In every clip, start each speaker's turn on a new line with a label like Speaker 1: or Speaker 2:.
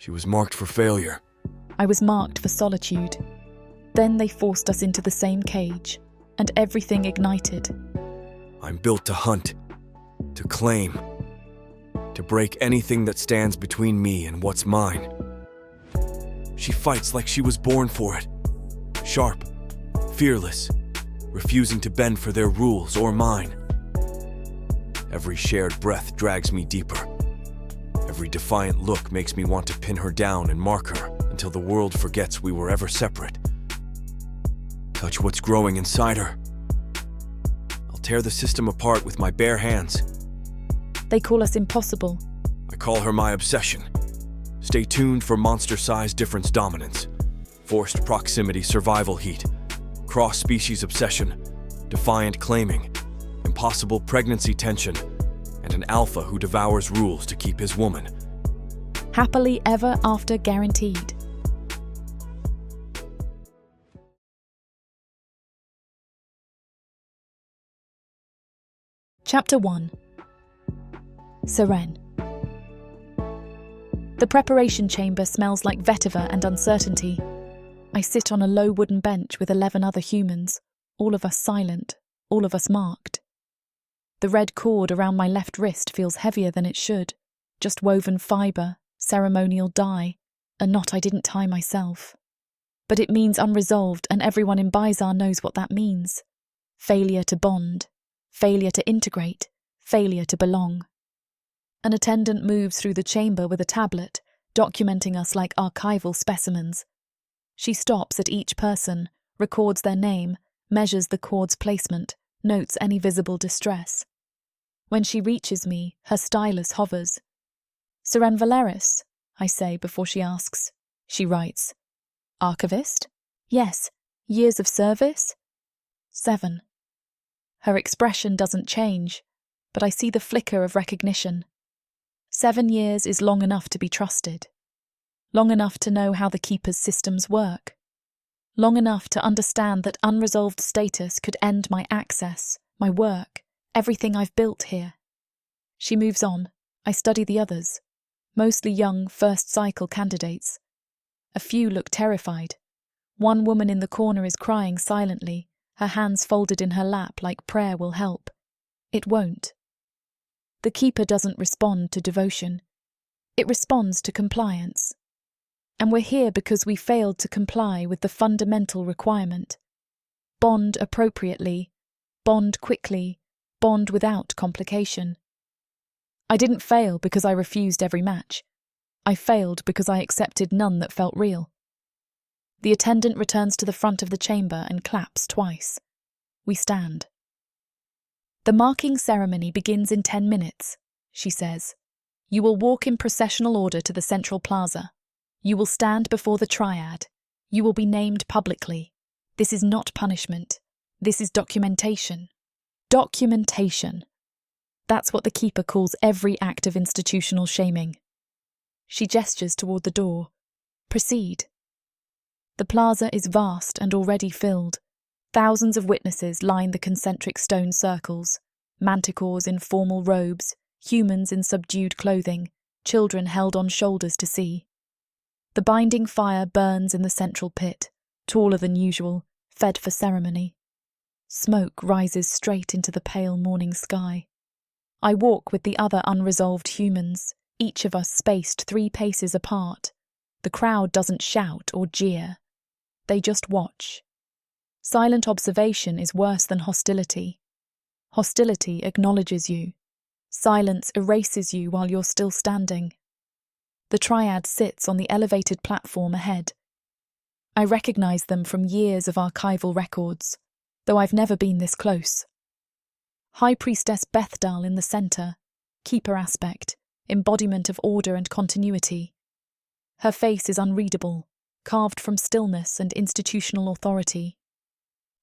Speaker 1: She was marked for failure.
Speaker 2: I was marked for solitude. Then they forced us into the same cage, and everything ignited.
Speaker 1: I'm built to hunt, to claim, to break anything that stands between me and what's mine. She fights like she was born for it. Sharp, fearless, refusing to bend for their rules or mine. Every shared breath drags me deeper. Every defiant look makes me want to pin her down and mark her until the world forgets we were ever separate. Touch what's growing inside her. I'll tear the system apart with my bare hands.
Speaker 2: They call us impossible.
Speaker 1: I call her my obsession. Stay tuned for monster-sized difference dominance, forced proximity survival heat, cross-species obsession, defiant claiming, impossible pregnancy tension, and an alpha who devours rules to keep his woman.
Speaker 2: Happily ever after guaranteed. Chapter 1. Seren. The preparation chamber smells like vetiver and uncertainty. I sit on a low wooden bench with 11 other humans, all of us silent, all of us marked. The red cord around my left wrist feels heavier than it should, just woven fibre, ceremonial dye, a knot I didn't tie myself. But it means unresolved, and everyone in Bizarre knows what that means. Failure to bond, failure to integrate, failure to belong. An attendant moves through the chamber with a tablet, documenting us like archival specimens. She stops at each person, records their name, measures the cord's placement, notes any visible distress. When she reaches me, her stylus hovers. Seren Valeris, I say before she asks. She writes. Archivist? Yes. Years of service? 7. Her expression doesn't change, but I see the flicker of recognition. 7 years is long enough to be trusted. Long enough to know how the Keeper's systems work. Long enough to understand that unresolved status could end my access, my work, everything I've built here. She moves on. I study the others. Mostly young first-cycle candidates. A few look terrified. One woman in the corner is crying silently, her hands folded in her lap like prayer will help. It won't. The Keeper doesn't respond to devotion. It responds to compliance. And we're here because we failed to comply with the fundamental requirement. Bond appropriately, bond quickly, bond without complication. I didn't fail because I refused every match. I failed because I accepted none that felt real. The attendant returns to the front of the chamber and claps twice. We stand. The marking ceremony begins in 10 minutes, she says. You will walk in processional order to the central plaza. You will stand before the triad. You will be named publicly. This is not punishment. This is documentation. Documentation. That's what the Keeper calls every act of institutional shaming. She gestures toward the door. Proceed. The plaza is vast and already filled. Thousands of witnesses line the concentric stone circles. Manticores in formal robes, humans in subdued clothing, children held on shoulders to see. The binding fire burns in the central pit, taller than usual, fed for ceremony. Smoke rises straight into the pale morning sky. I walk with the other unresolved humans, each of us spaced 3 paces apart. The crowd doesn't shout or jeer. They just watch. Silent observation is worse than hostility. Hostility acknowledges you. Silence erases you while you're still standing. The triad sits on the elevated platform ahead. I recognize them from years of archival records, though I've never been this close. High Priestess Bethdal in the center, Keeper aspect, embodiment of order and continuity. Her face is unreadable, carved from stillness and institutional authority.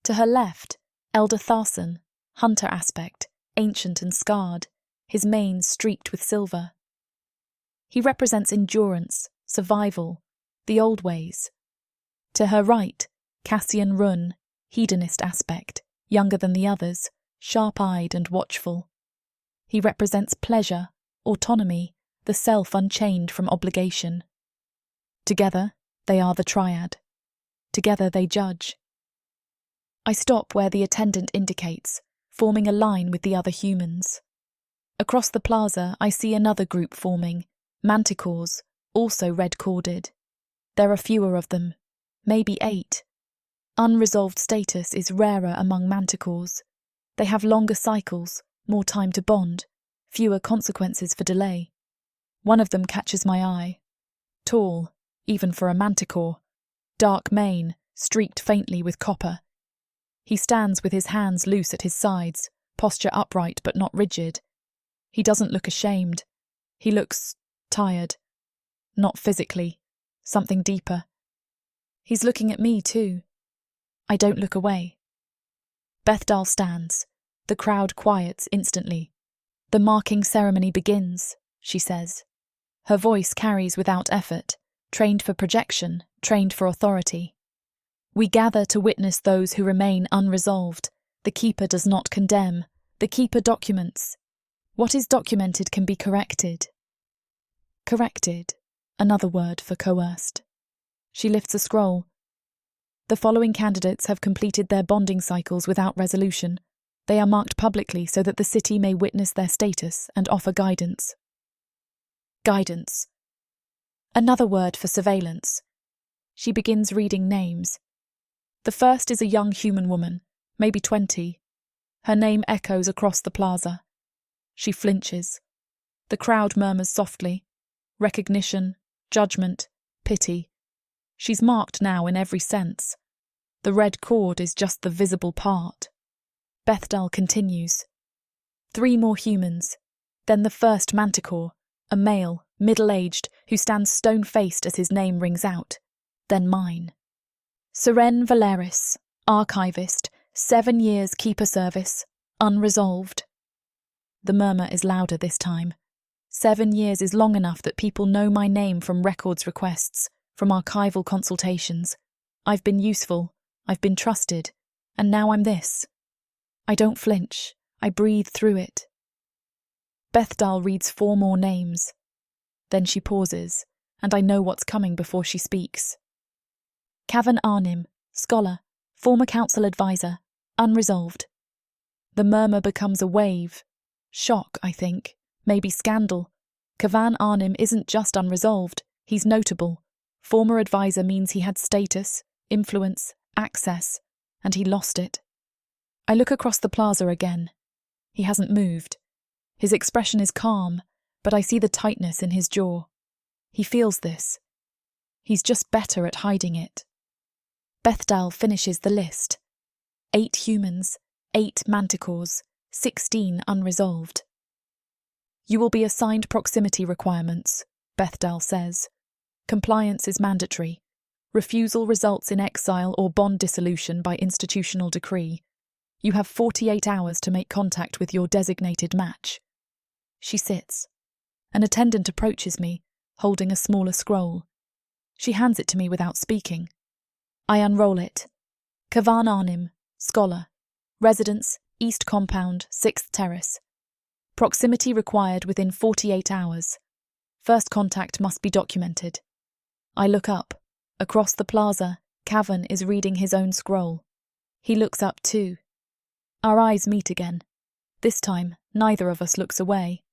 Speaker 2: To her left, Elder Tharson, Hunter aspect, ancient and scarred, his mane streaked with silver. He represents endurance, survival, the old ways. To her right, Cassian Run, hedonist aspect, younger than the others, sharp-eyed and watchful. He represents pleasure, autonomy, the self unchained from obligation. Together, they are the triad. Together they judge. I stop where the attendant indicates, forming a line with the other humans. Across the plaza, I see another group forming, manticores, also red-corded. There are fewer of them, maybe 8. Unresolved status is rarer among manticores. They have longer cycles, more time to bond, fewer consequences for delay. One of them catches my eye. Tall, even for a manticore. Dark mane, streaked faintly with copper. He stands with his hands loose at his sides, posture upright but not rigid. He doesn't look ashamed. He looks tired. Not physically. Something deeper. He's looking at me too. I don't look away. Bethdal stands. The crowd quiets instantly. The marking ceremony begins, she says. Her voice carries without effort, trained for projection, trained for authority. We gather to witness those who remain unresolved. The keeper does not condemn. The keeper documents. What is documented can be corrected. Corrected, another word for coerced. She lifts a scroll. The following candidates have completed their bonding cycles without resolution. They are marked publicly so that the city may witness their status and offer guidance. Guidance. Another word for surveillance. She begins reading names. The first is a young human woman, maybe 20. Her name echoes across the plaza. She flinches. The crowd murmurs softly. Recognition, judgment, pity. She's marked now in every sense. The red cord is just the visible part. Bethdal continues. 3 more humans. Then the first manticore, a male, middle-aged, who stands stone-faced as his name rings out. Then mine. Seren Valeris, archivist, 7 years keeper service, unresolved. The murmur is louder this time. 7 years is long enough that people know my name from records requests, from archival consultations. I've been useful, I've been trusted, and now I'm this. I don't flinch, I breathe through it. Bethdal reads 4 more names. Then she pauses, and I know what's coming before she speaks. Cavan Arnim, scholar, former council advisor, unresolved. The murmur becomes a wave. Shock, I think. Maybe scandal. Cavan Arnim isn't just unresolved, he's notable. Former advisor means he had status, influence, access, and he lost it. I look across the plaza again. He hasn't moved. His expression is calm, but I see the tightness in his jaw. He feels this. He's just better at hiding it. Bethdal finishes the list. 8 humans, 8 manticores, 16 unresolved. You will be assigned proximity requirements, Bethdal says. Compliance is mandatory. Refusal results in exile or bond dissolution by institutional decree. You have 48 hours to make contact with your designated match. She sits. An attendant approaches me, holding a smaller scroll. She hands it to me without speaking. I unroll it. Cavan Arnim, scholar. Residence, East Compound, 6th Terrace. Proximity required within 48 hours. First contact must be documented. I look up. Across the plaza, Cavan is reading his own scroll. He looks up too. Our eyes meet again. This time, neither of us looks away.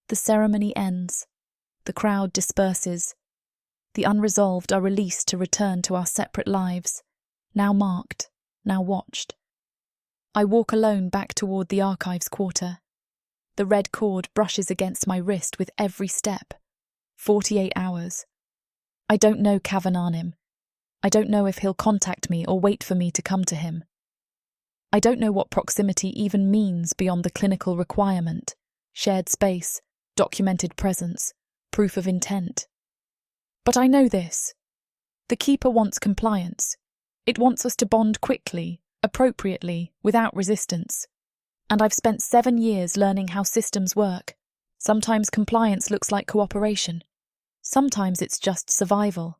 Speaker 2: The ceremony ends. The crowd disperses. The unresolved are released to return to our separate lives, now marked, now watched. I walk alone back toward the archives quarter. The red cord brushes against my wrist with every step. 48 hours. I don't know Cavan Arnim. I don't know if he'll contact me or wait for me to come to him. I don't know what proximity even means beyond the clinical requirement, shared space, documented presence, proof of intent. But I know this. The keeper wants compliance. It wants us to bond quickly, appropriately, without resistance. And I've spent 7 years learning how systems work. Sometimes compliance looks like cooperation. Sometimes it's just survival.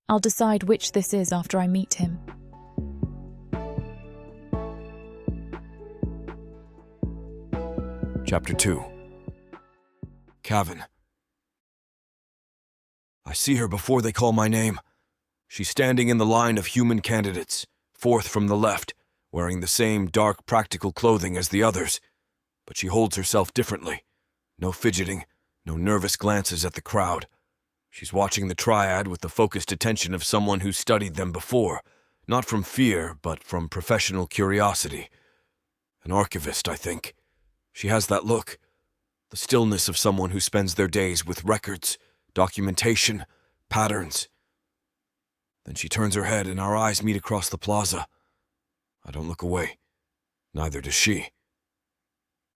Speaker 2: I'll decide which this is after I meet him.
Speaker 1: Chapter 2. Cavan. I see her before they call my name. She's standing in the line of human candidates, fourth from the left, wearing the same dark, practical clothing as the others. But she holds herself differently. No fidgeting, no nervous glances at the crowd. She's watching the triad with the focused attention of someone who's studied them before, not from fear, but from professional curiosity. An archivist, I think. She has that look. The stillness of someone who spends their days with records, documentation, patterns. Then she turns her head and our eyes meet across the plaza. I don't look away. Neither does she.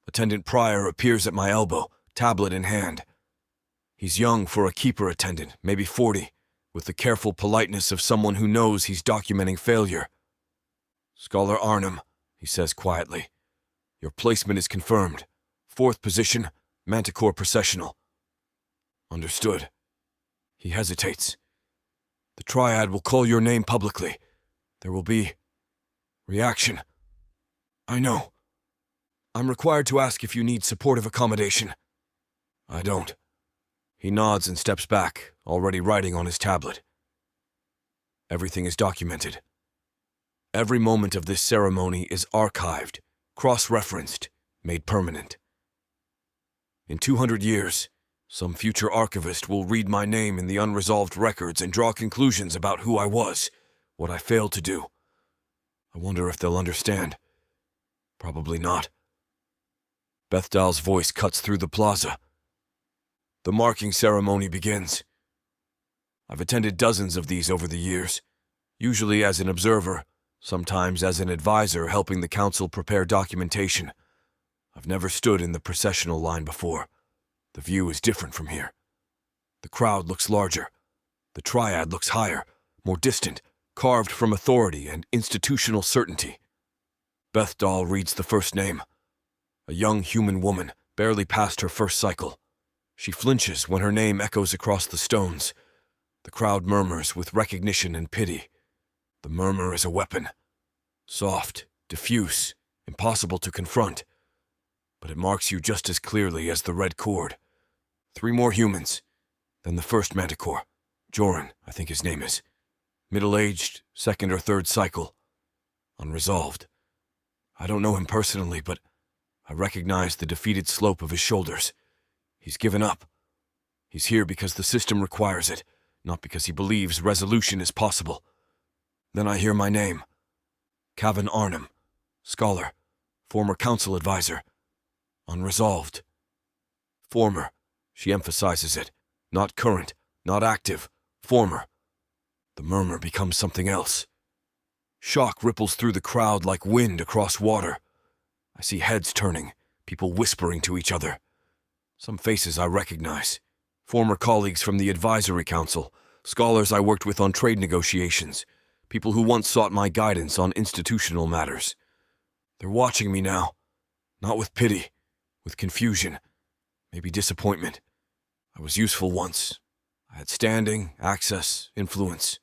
Speaker 1: Attendant Pryor appears at my elbow, tablet in hand. He's young for a keeper attendant, maybe 40, with the careful politeness of someone who knows he's documenting failure. "Scholar Arnhem," he says quietly. "Your placement is confirmed. Fourth position, Manticore Processional." "Understood." He hesitates. "The triad will call your name publicly. There will be reaction." "I know. I'm required to ask if you need supportive accommodation." "I don't." He nods and steps back, already writing on his tablet. Everything is documented. Every moment of this ceremony is archived, cross-referenced, made permanent. In 200 years, some future archivist will read my name in the unresolved records and draw conclusions about who I was, what I failed to do. I wonder if they'll understand. Probably not. Bethdal's voice cuts through the plaza. The marking ceremony begins. I've attended dozens of these over the years, usually as an observer, sometimes as an advisor helping the council prepare documentation. I've never stood in the processional line before. The view is different from here. The crowd looks larger. The triad looks higher, more distant, carved from authority and institutional certainty. Bethdal reads the first name. A young human woman, barely past her first cycle. She flinches when her name echoes across the stones. The crowd murmurs with recognition and pity. The murmur is a weapon. Soft, diffuse, impossible to confront. But it marks you just as clearly as the red cord. 3 more humans. Then the first Manticore. Joran, I think his name is. Middle-aged, second or third cycle. Unresolved. I don't know him personally, but I recognize the defeated slope of his shoulders. He's given up. He's here because the system requires it, not because he believes resolution is possible. Then I hear my name. Cavan Arnhem. Scholar. Former council advisor. Unresolved. Former. She emphasizes it. Not current. Not active. Former. The murmur becomes something else. Shock ripples through the crowd like wind across water. I see heads turning, people whispering to each other. Some faces I recognize. Former colleagues from the advisory council, scholars I worked with on trade negotiations, people who once sought my guidance on institutional matters. They're watching me now, not with pity, with confusion, maybe disappointment. I was useful once. I had standing, access, influence.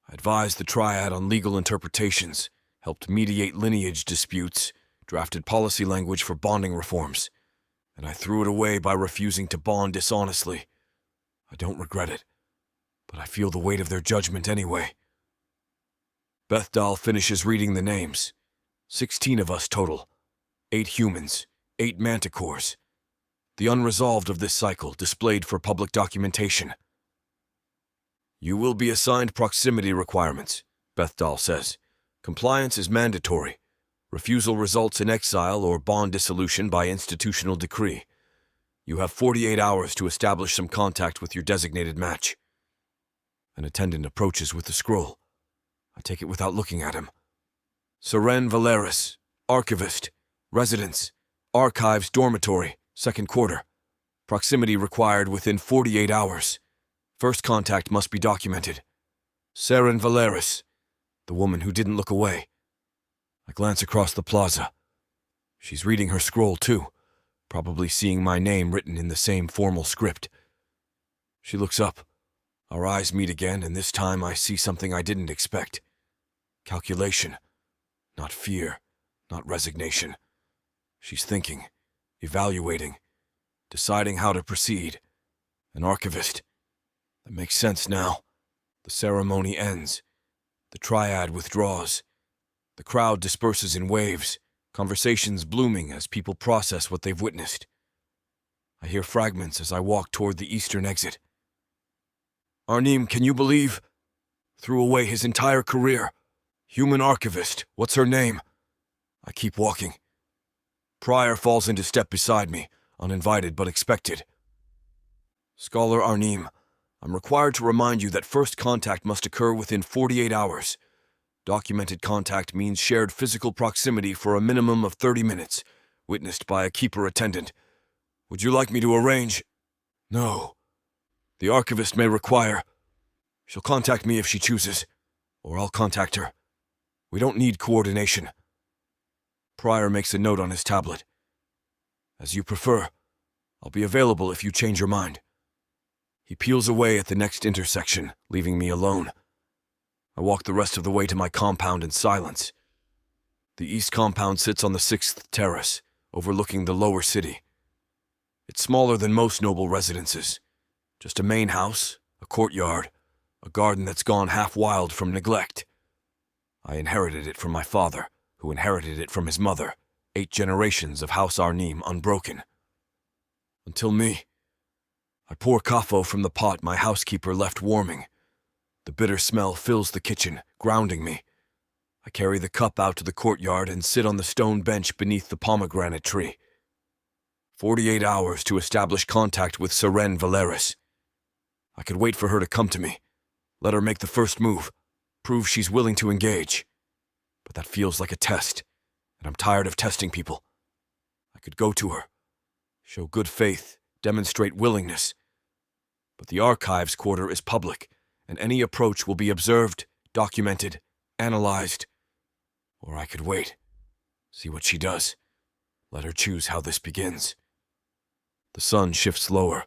Speaker 1: I advised the triad on legal interpretations, helped mediate lineage disputes, drafted policy language for bonding reforms. And I threw it away by refusing to bond dishonestly. I don't regret it, but I feel the weight of their judgment anyway. Bethdal finishes reading the names. 16 of us total. 8 humans, 8 manticores. The unresolved of this cycle displayed for public documentation. You will be assigned proximity requirements, Bethdal says. Compliance is mandatory. Refusal results in exile or bond dissolution by institutional decree. You have 48 hours to establish some contact with your designated match. An attendant approaches with the scroll. I take it without looking at him. Seren Valeris, archivist, residence, archives dormitory, second quarter. Proximity required within 48 hours. First contact must be documented. Seren Valeris, the woman who didn't look away. I glance across the plaza. She's reading her scroll too, probably seeing my name written in the same formal script. She looks up. Our eyes meet again, and this time I see something I didn't expect. Calculation. Not fear, not resignation. She's thinking, evaluating, deciding how to proceed. An archivist. That makes sense now. The ceremony ends. The triad withdraws. The crowd disperses in waves, conversations blooming as people process what they've witnessed. I hear fragments as I walk toward the eastern exit. Arnim, can you believe? Threw away his entire career. Human archivist, what's her name? I keep walking. Pryor falls into step beside me, uninvited but expected. Scholar Arnim, I'm required to remind you that first contact must occur within 48 hours. Documented contact means shared physical proximity for a minimum of 30 minutes, witnessed by a keeper attendant. Would you like me to arrange? No. The archivist may require. She'll contact me if she chooses, or I'll contact her. We don't need coordination. Pryor makes a note on his tablet. As you prefer. I'll be available if you change your mind. He peels away at the next intersection, leaving me alone. I walk the rest of the way to my compound in silence. The east compound sits on the 6th terrace, overlooking the lower city. It's smaller than most noble residences. Just a main house, a courtyard, a garden that's gone half wild from neglect. I inherited it from my father, who inherited it from his mother, 8 generations of House Arnim unbroken. Until me. I pour kafo from the pot my housekeeper left warming. The bitter smell fills the kitchen, grounding me. I carry the cup out to the courtyard and sit on the stone bench beneath the pomegranate tree. 48 hours to establish contact with Seren Valeris. I could wait for her to come to me. Let her make the first move. Prove she's willing to engage. But that feels like a test, and I'm tired of testing people. I could go to her. Show good faith. Demonstrate willingness. But the archives quarter is public, and any approach will be observed, documented, analyzed. Or I could wait. See what she does. Let her choose how this begins. The sun shifts lower.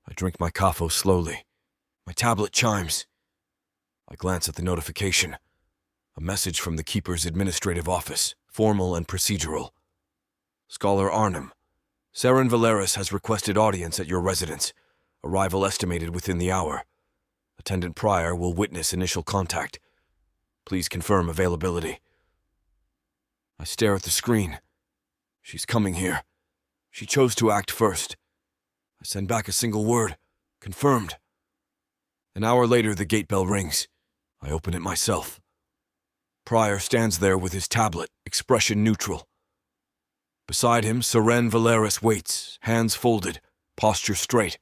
Speaker 1: I drink my kafo slowly. My tablet chimes. I glance at the notification. A message from the Keeper's administrative office, formal and procedural. Scholar Arnim. Seren Valeris has requested audience at your residence. Arrival estimated within the hour. Attendant Pryor will witness initial contact. Please confirm availability. I stare at the screen. She's coming here. She chose to act first. I send back a single word. Confirmed. An hour later, the gate bell rings. I open it myself. Pryor stands there with his tablet, expression neutral. Beside him, Seren Valeris waits, hands folded, posture straight.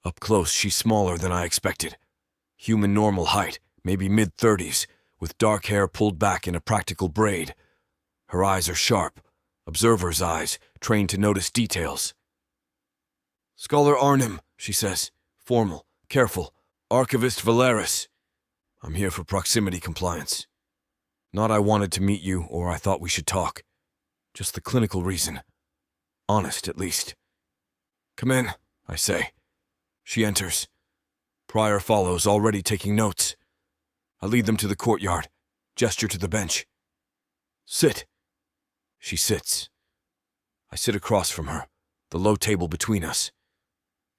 Speaker 1: Up close, she's smaller than I expected. Human normal height, maybe mid-30s, with dark hair pulled back in a practical braid. Her eyes are sharp, observer's eyes, trained to notice details. Scholar Arnim, she says, formal, careful. Archivist Valeris. I'm here for proximity compliance. Not I wanted to meet you or I thought we should talk. Just the clinical reason. Honest, at least. Come in, I say. She enters. Pryor follows, already taking notes. I lead them to the courtyard, gesture to the bench. Sit. She sits. I sit across from her, the low table between us.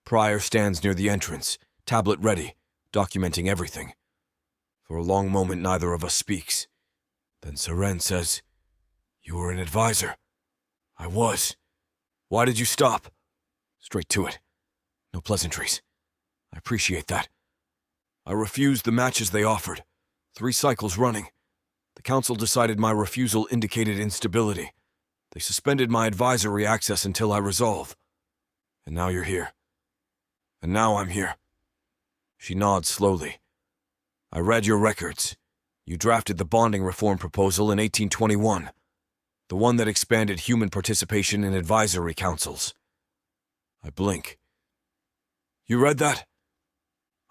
Speaker 1: Pryor stands near the entrance, tablet ready, documenting everything. For a long moment, neither of us speaks. Then Seren says, You were an advisor. I was. Why did you stop? Straight to it. No pleasantries. I appreciate that. I refused the matches they offered. 3 cycles running. The council decided my refusal indicated instability. They suspended my advisory access until I resolve. And now you're here. And now I'm here. She nods slowly. I read your records. You drafted the bonding reform proposal in 1821. The one that expanded human participation in advisory councils. I blink. You read that?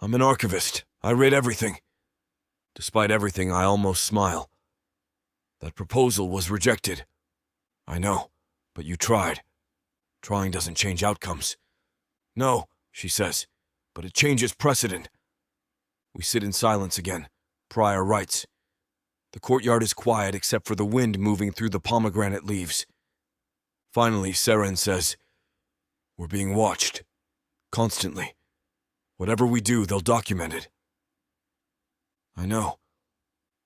Speaker 1: I'm an archivist. I read everything. Despite everything, I almost smile. That proposal was rejected. I know, but you tried. Trying doesn't change outcomes. No, she says, but it changes precedent. We sit in silence again. Pryor writes. The courtyard is quiet except for the wind moving through the pomegranate leaves. Finally, Seren says, We're being watched. Constantly. Whatever we do, they'll document it. I know.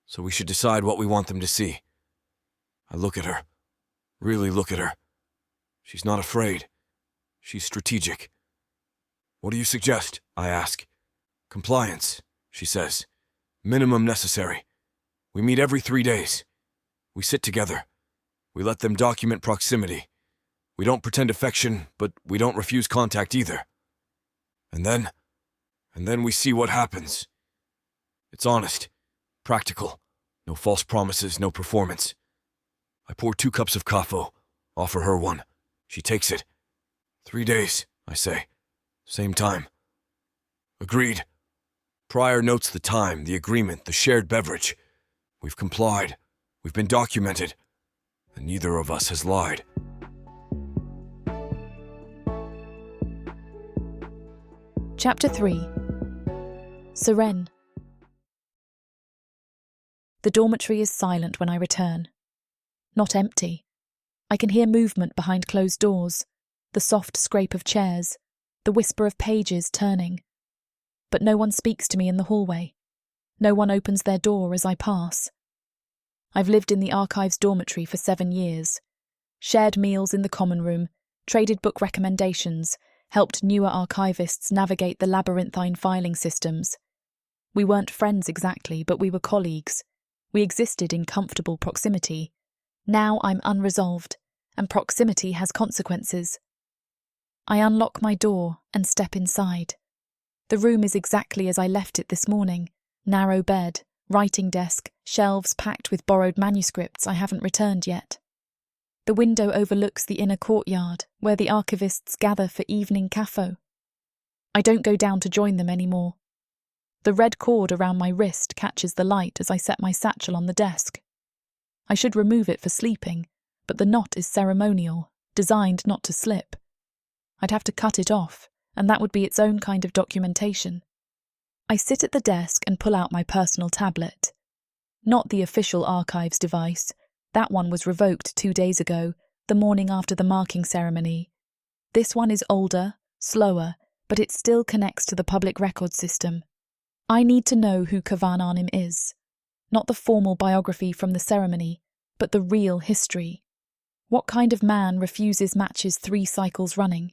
Speaker 1: So we should decide what we want them to see. I look at her. Really look at her. She's not afraid. She's strategic. What do you suggest? I ask. Compliance, she says. Minimum necessary. We meet every 3 days. We sit together. We let them document proximity. We don't pretend affection, but we don't refuse contact either. And then we see what happens. It's honest, practical, no false promises, no performance. I pour 2 cups of kafo, offer her one. She takes it. 3 days, I say. Same time. Agreed. Pryor notes the time, the agreement, the shared beverage. We've complied. We've been documented. And neither of us has lied.
Speaker 2: Chapter 3. Seren. The dormitory is silent when I return. Not empty. I can hear movement behind closed doors, the soft scrape of chairs, the whisper of pages turning. But no one speaks to me in the hallway. No one opens their door as I pass. I've lived in the archives dormitory for 7 years, shared meals in the common room, traded book recommendations, helped newer archivists navigate the labyrinthine filing systems. We weren't friends exactly, but we were colleagues. We existed in comfortable proximity. Now I'm unresolved, and proximity has consequences. I unlock my door and step inside. The room is exactly as I left it this morning. Narrow bed, writing desk, shelves packed with borrowed manuscripts I haven't returned yet. The window overlooks the inner courtyard, where the archivists gather for evening kafo. I don't go down to join them anymore. The red cord around my wrist catches the light as I set my satchel on the desk. I should remove it for sleeping, but the knot is ceremonial, designed not to slip. I'd have to cut it off, and that would be its own kind of documentation. I sit at the desk and pull out my personal tablet. Not the official archives device. That one was revoked 2 days ago, the morning after the marking ceremony. This one is older, slower, but it still connects to the public record system. I need to know who Kavan Arnim is. Not the formal biography from the ceremony, but the real history. What kind of man refuses matches 3 cycles running?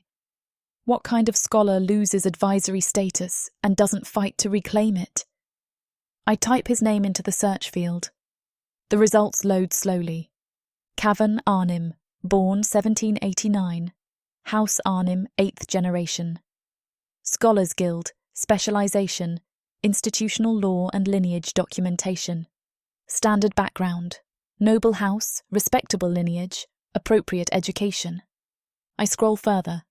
Speaker 2: What kind of scholar loses advisory status and doesn't fight to reclaim it? I type his name into the search field. The results load slowly. Kavan Arnim, born 1789. House Arnim, 8th generation. Scholars Guild, specialisation, institutional law and lineage documentation. Standard background, noble house, respectable lineage, appropriate education. I scroll further.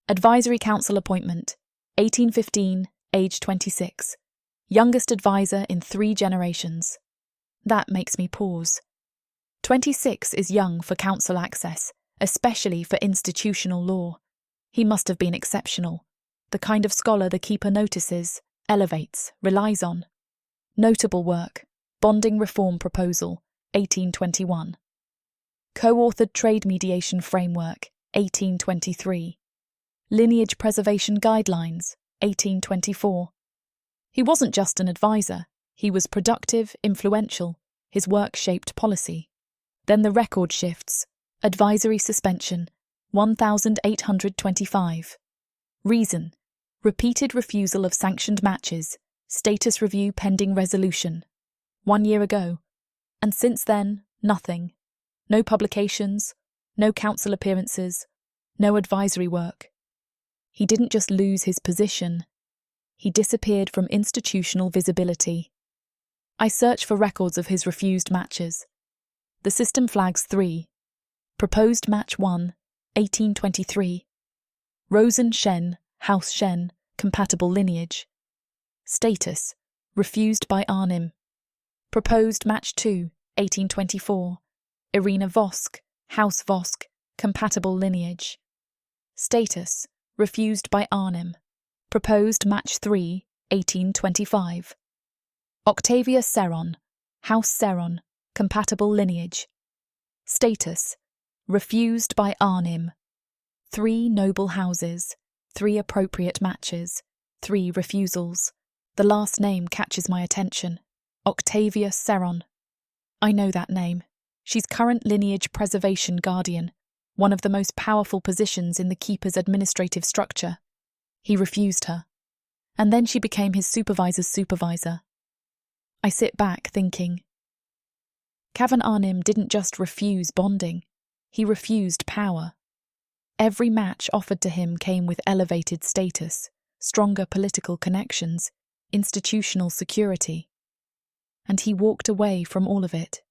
Speaker 2: Advisory Council appointment, 1815, age 26. Youngest advisor in 3 generations. That makes me pause. 26 is young for council access, especially for institutional law. He must have been exceptional. The kind of scholar the keeper notices, elevates, relies on. Notable work, Bonding Reform Proposal, 1821. Co-authored Trade Mediation Framework, 1823. Lineage Preservation Guidelines, 1824. He wasn't just an advisor. He was productive, influential. His work shaped policy. Then the record shifts. Advisory suspension, 1825. Reason: repeated refusal of sanctioned matches. Status review pending resolution. 1 year ago. And since then, nothing. No publications, no council appearances, no advisory work. He didn't just lose his position. He disappeared from institutional visibility. I search for records of his refused matches. The system flags 3. Proposed match 1, 1823. Rosen Shen, House Shen, compatible lineage. Status: refused by Arnim. Proposed match 2, 1824. Irina Vosk, House Vosk, compatible lineage. Status: refused by Arnim. Proposed match 3, 1825. Octavia Seron, House Seron, compatible lineage. Status: refused by Arnim. 3 noble houses, 3 appropriate matches, 3 refusals. The last name catches my attention. Octavia Seron. I know that name. She's current lineage preservation guardian, one of the most powerful positions in the Keeper's administrative structure. He refused her. And then she became his supervisor's supervisor. I sit back thinking. Cavan Arnim didn't just refuse bonding, he refused power. Every match offered to him came with elevated status, stronger political connections, institutional security. And he walked away from all of it.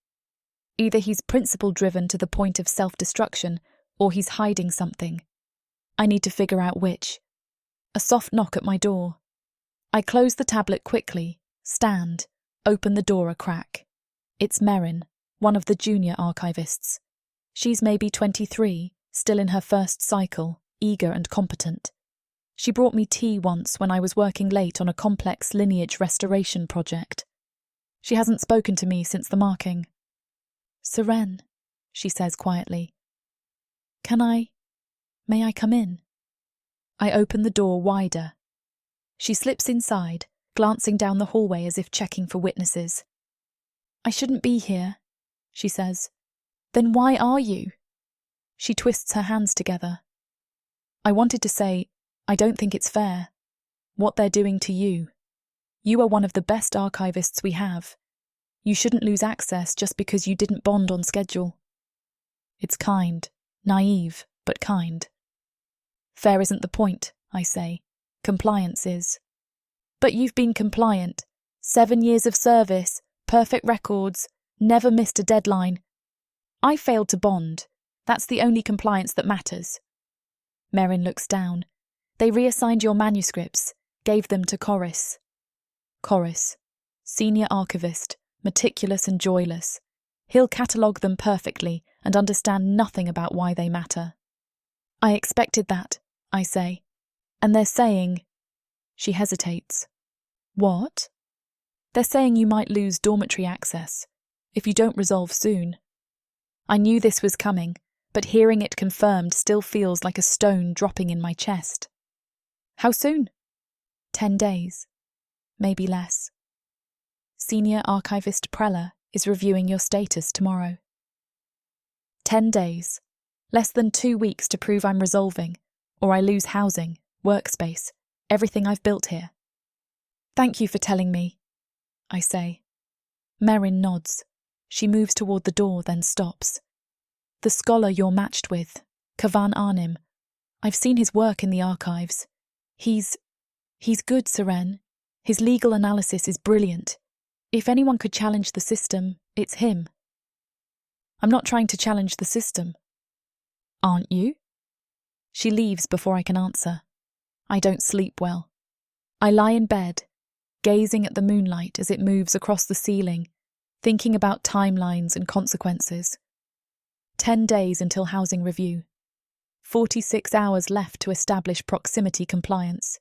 Speaker 2: Either he's principle-driven to the point of self-destruction, or he's hiding something. I need to figure out which. A soft knock at my door. I close the tablet quickly, stand, open the door a crack. It's Merrin, one of the junior archivists. She's maybe 23, still in her first cycle, eager and competent. She brought me tea once when I was working late on a complex lineage restoration project. She hasn't spoken to me since the marking. "Seren," she says quietly. May I come in?" I open the door wider. She slips inside, glancing down the hallway as if checking for witnesses. "I shouldn't be here," she says. "Then why are you?" She twists her hands together. I wanted to say, I don't think it's fair. What they're doing to you. You are one of the best archivists we have. You shouldn't lose access just because you didn't bond on schedule. It's kind, naive, but kind. Fair isn't the point, I say. Compliance is. But you've been compliant. 7 years of service, perfect records, never missed a deadline. I failed to bond. That's the only compliance that matters. Merrin looks down. They reassigned your manuscripts, gave them to Corris. Corris, senior archivist, meticulous and joyless. He'll catalogue them perfectly and understand nothing about why they matter. I expected that, I say. And they're saying... She hesitates. What? They're saying you might lose dormitory access, if you don't resolve soon. I knew this was coming, but hearing it confirmed still feels like a stone dropping in my chest. How soon? 10 days. Maybe less. Senior Archivist Preller is reviewing your status tomorrow. 10 days. Less than 2 weeks to prove I'm resolving, or I lose housing, workspace, everything I've built here. Thank you for telling me, I say. Merrin nods. She moves toward the door, then stops. The scholar you're matched with, Cavan Arnim. I've seen his work in the archives. He's good, Seren. His legal analysis is brilliant. If anyone could challenge the system, it's him. I'm not trying to challenge the system. Aren't you? She leaves before I can answer. I don't sleep well. I lie in bed, gazing at the moonlight as it moves across the ceiling, thinking about timelines and consequences. 10 days until housing review. 46 hours left to establish proximity compliance.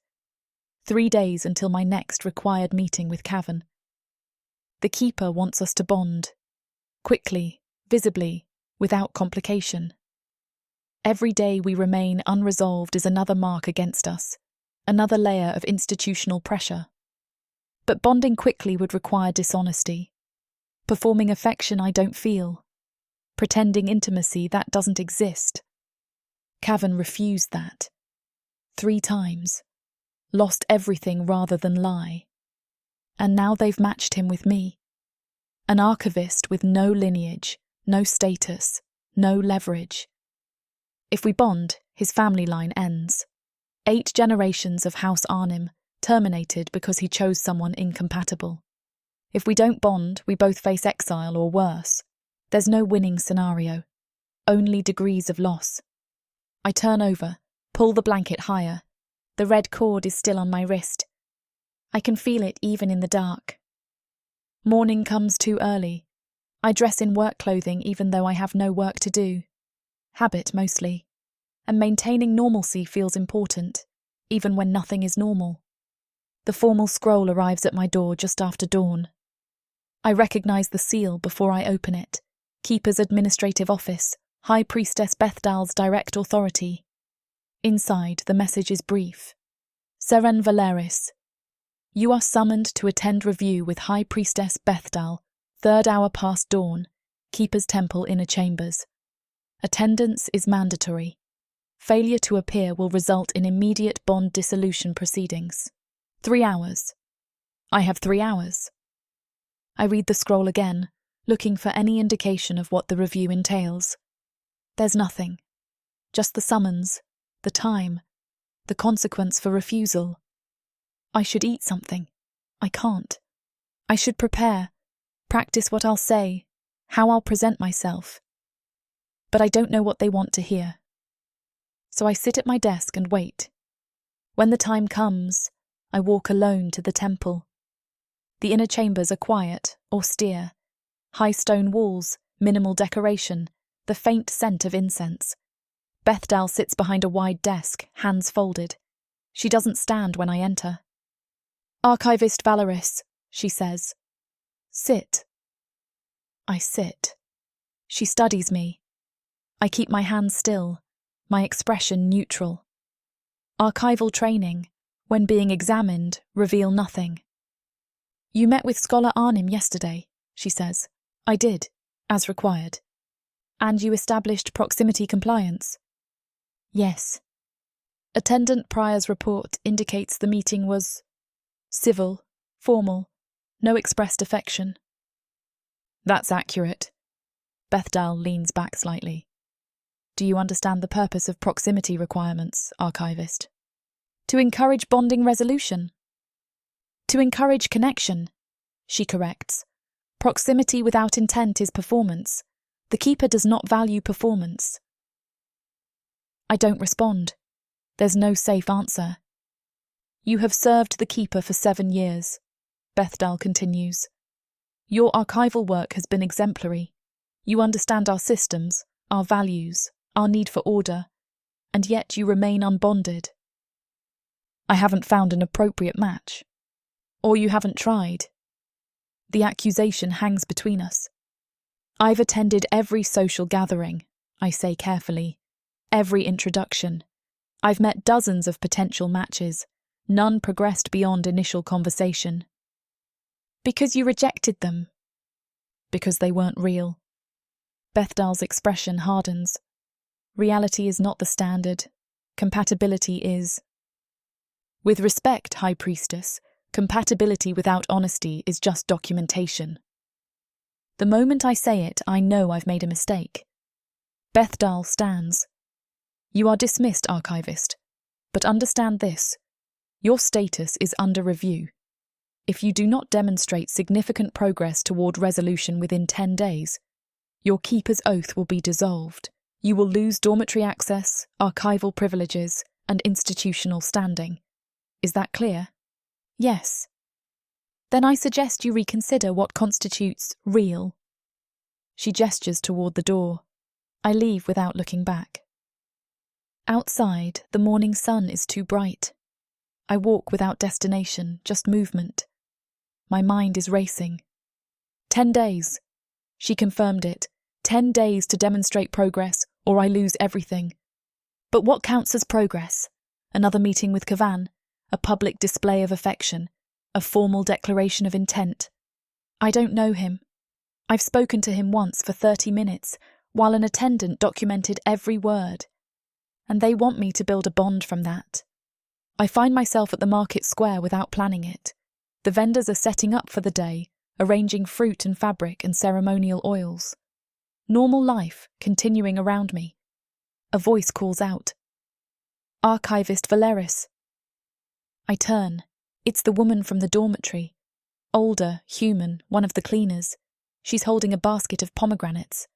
Speaker 2: 3 days until my next required meeting with Cavan. The Keeper wants us to bond. Quickly, visibly, without complication. Every day we remain unresolved is another mark against us, another layer of institutional pressure. But bonding quickly would require dishonesty. Performing affection I don't feel. Pretending intimacy that doesn't exist. Cavan refused that. 3 times. Lost everything rather than lie. And now they've matched him with me. An archivist with no lineage, no status, no leverage. If we bond, his family line ends. 8 generations of House Arnim terminated because he chose someone incompatible. If we don't bond, we both face exile or worse. There's no winning scenario. Only degrees of loss. I turn over, pull the blanket higher. The red cord is still on my wrist. I can feel it even in the dark. Morning comes too early. I dress in work clothing even though I have no work to do. Habit mostly. And maintaining normalcy feels important, even when nothing is normal. The formal scroll arrives at my door just after dawn. I recognize the seal before I open it. Keeper's administrative office, High Priestess Bethdal's direct authority. Inside, the message is brief. Seren Valeris, you are summoned to attend review with High Priestess Bethdal, 3rd hour past dawn, Keeper's Temple Inner Chambers. Attendance is mandatory. Failure to appear will result in immediate bond dissolution proceedings. 3 hours. I have 3 hours. I read the scroll again, looking for any indication of what the review entails. There's nothing. Just the summons, the time, the consequence for refusal. I should eat something. I can't. I should prepare, practice what I'll say, how I'll present myself. But I don't know what they want to hear. So I sit at my desk and wait. When the time comes, I walk alone to the temple. The inner chambers are quiet, austere. High stone walls, minimal decoration, the faint scent of incense. Bethdal sits behind a wide desk, hands folded. She doesn't stand when I enter. Archivist Valeris, she says. Sit. I sit. She studies me. I keep my hands still, my expression neutral. Archival training, when being examined, reveal nothing. You met with Scholar Arnim yesterday, she says. I did, as required. And you established proximity compliance? Yes. Attendant Prior's report indicates the meeting was civil, formal, no expressed affection. That's accurate. Bethdal leans back slightly. Do you understand the purpose of proximity requirements, Archivist? To encourage bonding resolution. To encourage connection, she corrects. Proximity without intent is performance. The Keeper does not value performance. I don't respond. There's no safe answer. You have served the Keeper for 7 years, Bethdal continues. Your archival work has been exemplary. You understand our systems, our values, our need for order, and yet you remain unbonded. I haven't found an appropriate match. Or you haven't tried. The accusation hangs between us. I've attended every social gathering, I say carefully, every introduction. I've met dozens of potential matches. None progressed beyond initial conversation. Because you rejected them. Because they weren't real. Bethdal's expression hardens. Reality is not the standard. Compatibility is. With respect, High Priestess, compatibility without honesty is just documentation. The moment I say it, I know I've made a mistake. Bethdal stands. You are dismissed, Archivist. But understand this. Your status is under review. If you do not demonstrate significant progress toward resolution within 10 days, your Keeper's oath will be dissolved. You will lose dormitory access, archival privileges, and institutional standing. Is that clear? Yes. Then I suggest you reconsider what constitutes real. She gestures toward the door. I leave without looking back. Outside, the morning sun is too bright. I walk without destination, just movement. My mind is racing. 10 days. She confirmed it. 10 days to demonstrate progress, or I lose everything. But what counts as progress? Another meeting with Kavan? A public display of affection? A formal declaration of intent? I don't know him. I've spoken to him once for 30 minutes, while an attendant documented every word. And they want me to build a bond from that. I find myself at the market square without planning it. The vendors are setting up for the day, arranging fruit and fabric and ceremonial oils. Normal life continuing around me. A voice calls out. Archivist Valeris. I turn. It's the woman from the dormitory. Older, human, one of the cleaners. She's holding a basket of pomegranates.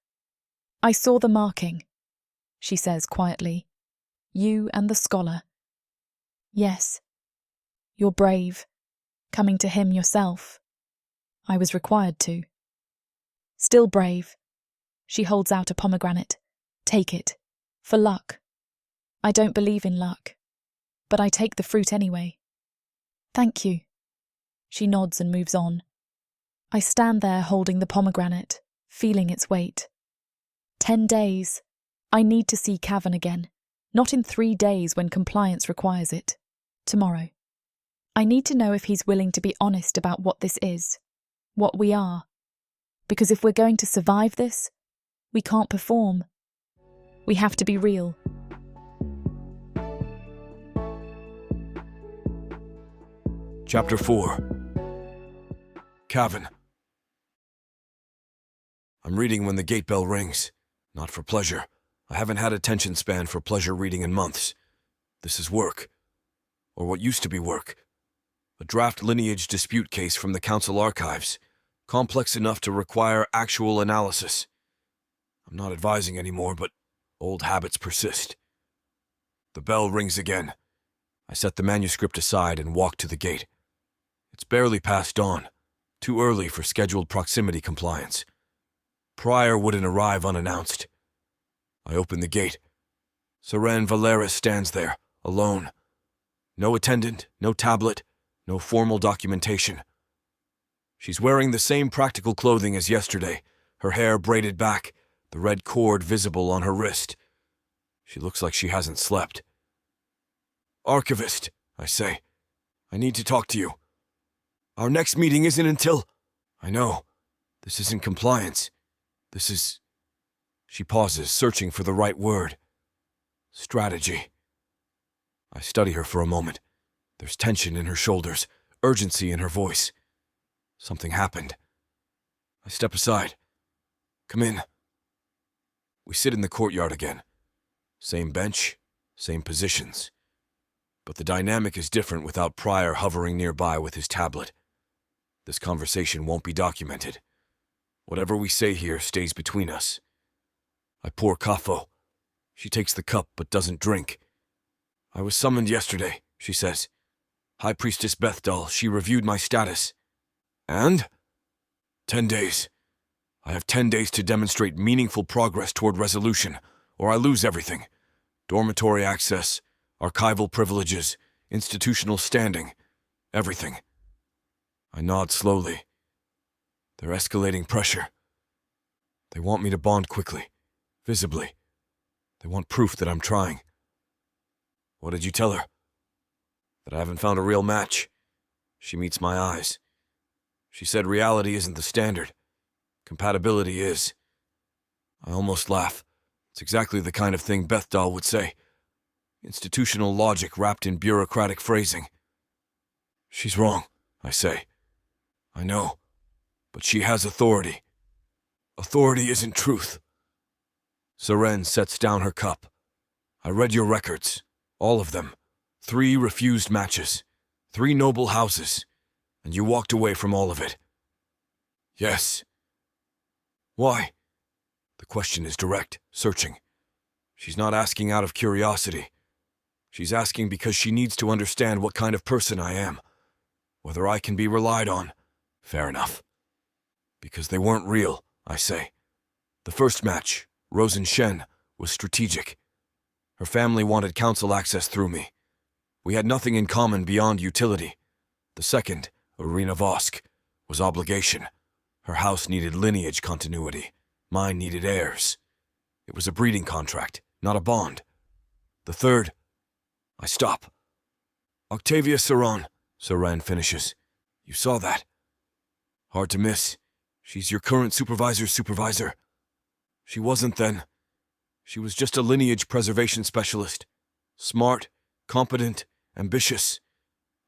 Speaker 2: I saw the marking, she says quietly. You and the scholar. Yes. You're brave. Coming to him yourself. I was required to. Still brave. She holds out a pomegranate. Take it. For luck. I don't believe in luck. But I take the fruit anyway. Thank you. She nods and moves on. I stand there holding the pomegranate, feeling its weight. 10 days. I need to see Cavan again. Not in 3 days when compliance requires it. Tomorrow. I need to know if he's willing to be honest about what this is, what we are. Because if we're going to survive this, we can't perform. We have to be real.
Speaker 1: Chapter 4. Cavan. I'm reading when the gate bell rings. Not for pleasure. I haven't had attention span for pleasure reading in months. This is work. Or what used to be work. A draft lineage dispute case from the council archives. Complex enough to require actual analysis. I'm not advising anymore, but old habits persist. The bell rings again. I set the manuscript aside and walk to the gate. It's barely past dawn. Too early for scheduled proximity compliance. Prior wouldn't arrive unannounced. I open the gate. Seren Valeris stands there, alone. No attendant, no tablet, no formal documentation. She's wearing the same practical clothing as yesterday, her hair braided back, the red cord visible on her wrist. She looks like she hasn't slept. Archivist, I say. I need to talk to you. Our next meeting isn't until... I know. This isn't compliance. This is... She pauses, searching for the right word. Strategy. I study her for a moment. There's tension in her shoulders, urgency in her voice. Something happened. I step aside. Come in. We sit in the courtyard again. Same bench, same positions. But the dynamic is different without Prior hovering nearby with his tablet. This conversation won't be documented. Whatever we say here stays between us. I pour kafo. She takes the cup but doesn't drink. I was summoned yesterday, she says. High Priestess Bethdal, she reviewed my status. And? 10 days. I have 10 days to demonstrate meaningful progress toward resolution, or I lose everything. Dormitory access, archival privileges, institutional standing, everything. I nod slowly. They're escalating pressure. They want me to bond quickly, visibly. They want proof that I'm trying. What did you tell her? That I haven't found a real match. She meets my eyes. She said reality isn't the standard. Compatibility is. I almost laugh. It's exactly the kind of thing Bethdal would say. Institutional logic wrapped in bureaucratic phrasing. She's wrong, I say. I know. But she has authority. Authority isn't truth. Seren sets down her cup. I read your records. All of them. 3 refused matches. 3 noble houses. And you walked away from all of it. Yes. Why? The question is direct, searching. She's not asking out of curiosity. She's asking because she needs to understand what kind of person I am. Whether I can be relied on. Fair enough. Because they weren't real, I say. The first match, Rosen Shen, was strategic. Her family wanted council access through me. We had nothing in common beyond utility. The second, Irina Vosk, was obligation. Her house needed lineage continuity. Mine needed heirs. It was a breeding contract, not a bond. The third... I stop. Octavia Saran, Seren finishes. You saw that. Hard to miss. She's your current supervisor's supervisor. She wasn't then. She was just a lineage preservation specialist. Smart, competent, ambitious.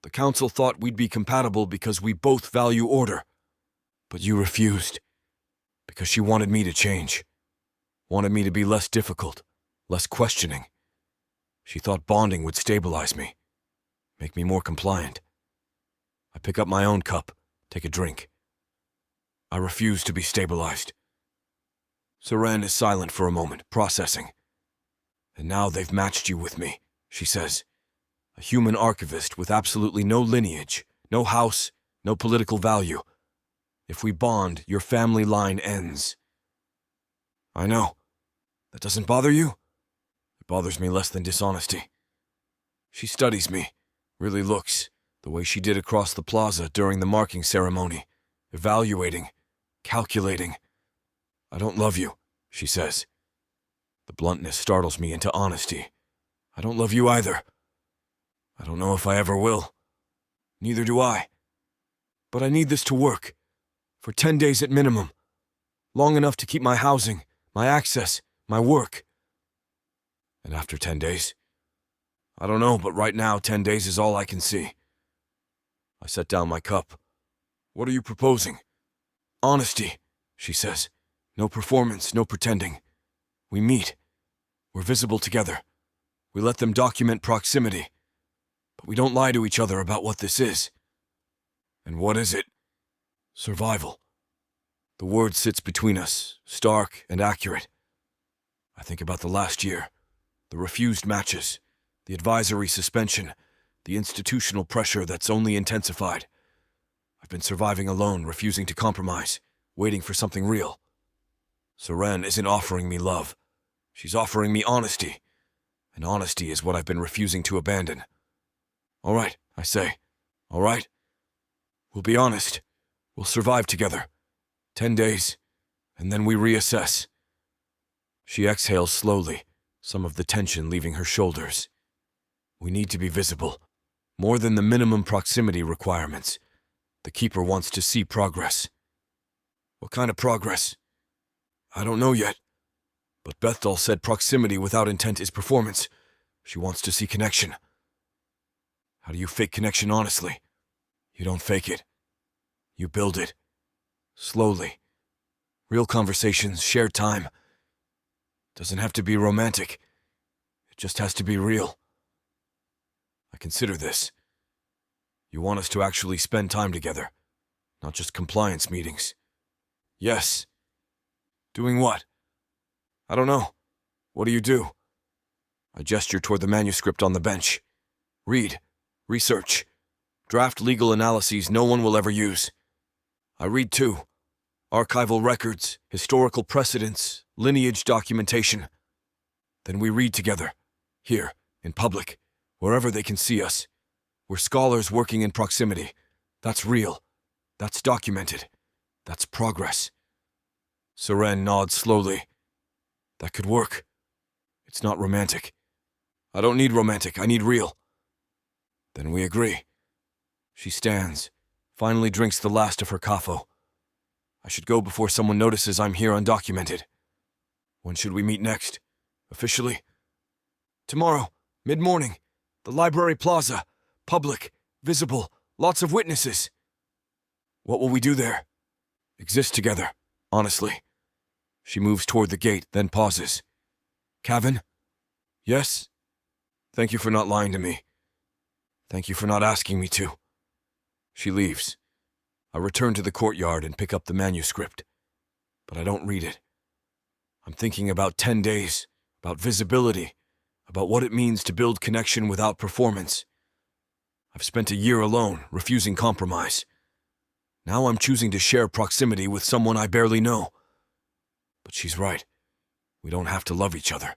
Speaker 1: The council thought we'd be compatible because we both value order. But you refused. Because she wanted me to change. Wanted me to be less difficult, less questioning. She thought bonding would stabilize me, make me more compliant. I pick up my own cup, take a drink. I refuse to be stabilized. Seren is silent for a moment, processing. And now they've matched you with me, she says. A human archivist with absolutely no lineage, no house, no political value. If we bond, your family line ends. I know. That doesn't bother you? It bothers me less than dishonesty. She studies me, really looks, the way she did across the plaza during the marking ceremony, evaluating, calculating. I don't love you, she says. The bluntness startles me into honesty. I don't love you either. I don't know if I ever will. Neither do I. But I need this to work. For 10 days at minimum. Long enough to keep my housing, my access, my work. And after 10 days? I don't know, but right now 10 days is all I can see. I set down my cup. What are you proposing? Honesty, she says. No performance, no pretending. We meet. We're visible together. We let them document proximity. But we don't lie to each other about what this is. And what is it? Survival. The word sits between us, stark and accurate. I think about the last year, the refused matches, the advisory suspension, the institutional pressure that's only intensified. I've been surviving alone, refusing to compromise, waiting for something real. Seren isn't offering me love. She's offering me honesty. And honesty is what I've been refusing to abandon. All right, I say. All right? We'll be honest. We'll survive together. 10 days, and then we reassess. She exhales slowly, some of the tension leaving her shoulders. We need to be visible. More than the minimum proximity requirements. The Keeper wants to see progress. What kind of progress? I don't know yet. But Bethel said proximity without intent is performance. She wants to see connection. How do you fake connection honestly? You don't fake it. You build it. Slowly. Real conversations, shared time. Doesn't have to be romantic. It just has to be real. I consider this. You want us to actually spend time together, not just compliance meetings. Yes. Doing what? I don't know. What do you do? I gesture toward the manuscript on the bench. Read. Research. Draft legal analyses no one will ever use. I read too. Archival records, historical precedents, lineage documentation. Then we read together. Here, in public, wherever they can see us. We're scholars working in proximity. That's real. That's documented. That's progress. Seren nods slowly. That could work. It's not romantic. I don't need romantic, I need real. Then we agree. She stands, finally drinks the last of her kafo. I should go before someone notices I'm here undocumented. When should we meet next? Officially? Tomorrow, mid-morning. The library plaza. Public, visible, lots of witnesses. What will we do there? Exist together, honestly. She moves toward the gate, then pauses. Cavan? Yes? Thank you for not lying to me. Thank you for not asking me to. She leaves. I return to the courtyard and pick up the manuscript. But I don't read it. I'm thinking about 10 days, about visibility, about what it means to build connection without performance. I've spent a year alone, refusing compromise. Now I'm choosing to share proximity with someone I barely know. But she's right. We don't have to love each other.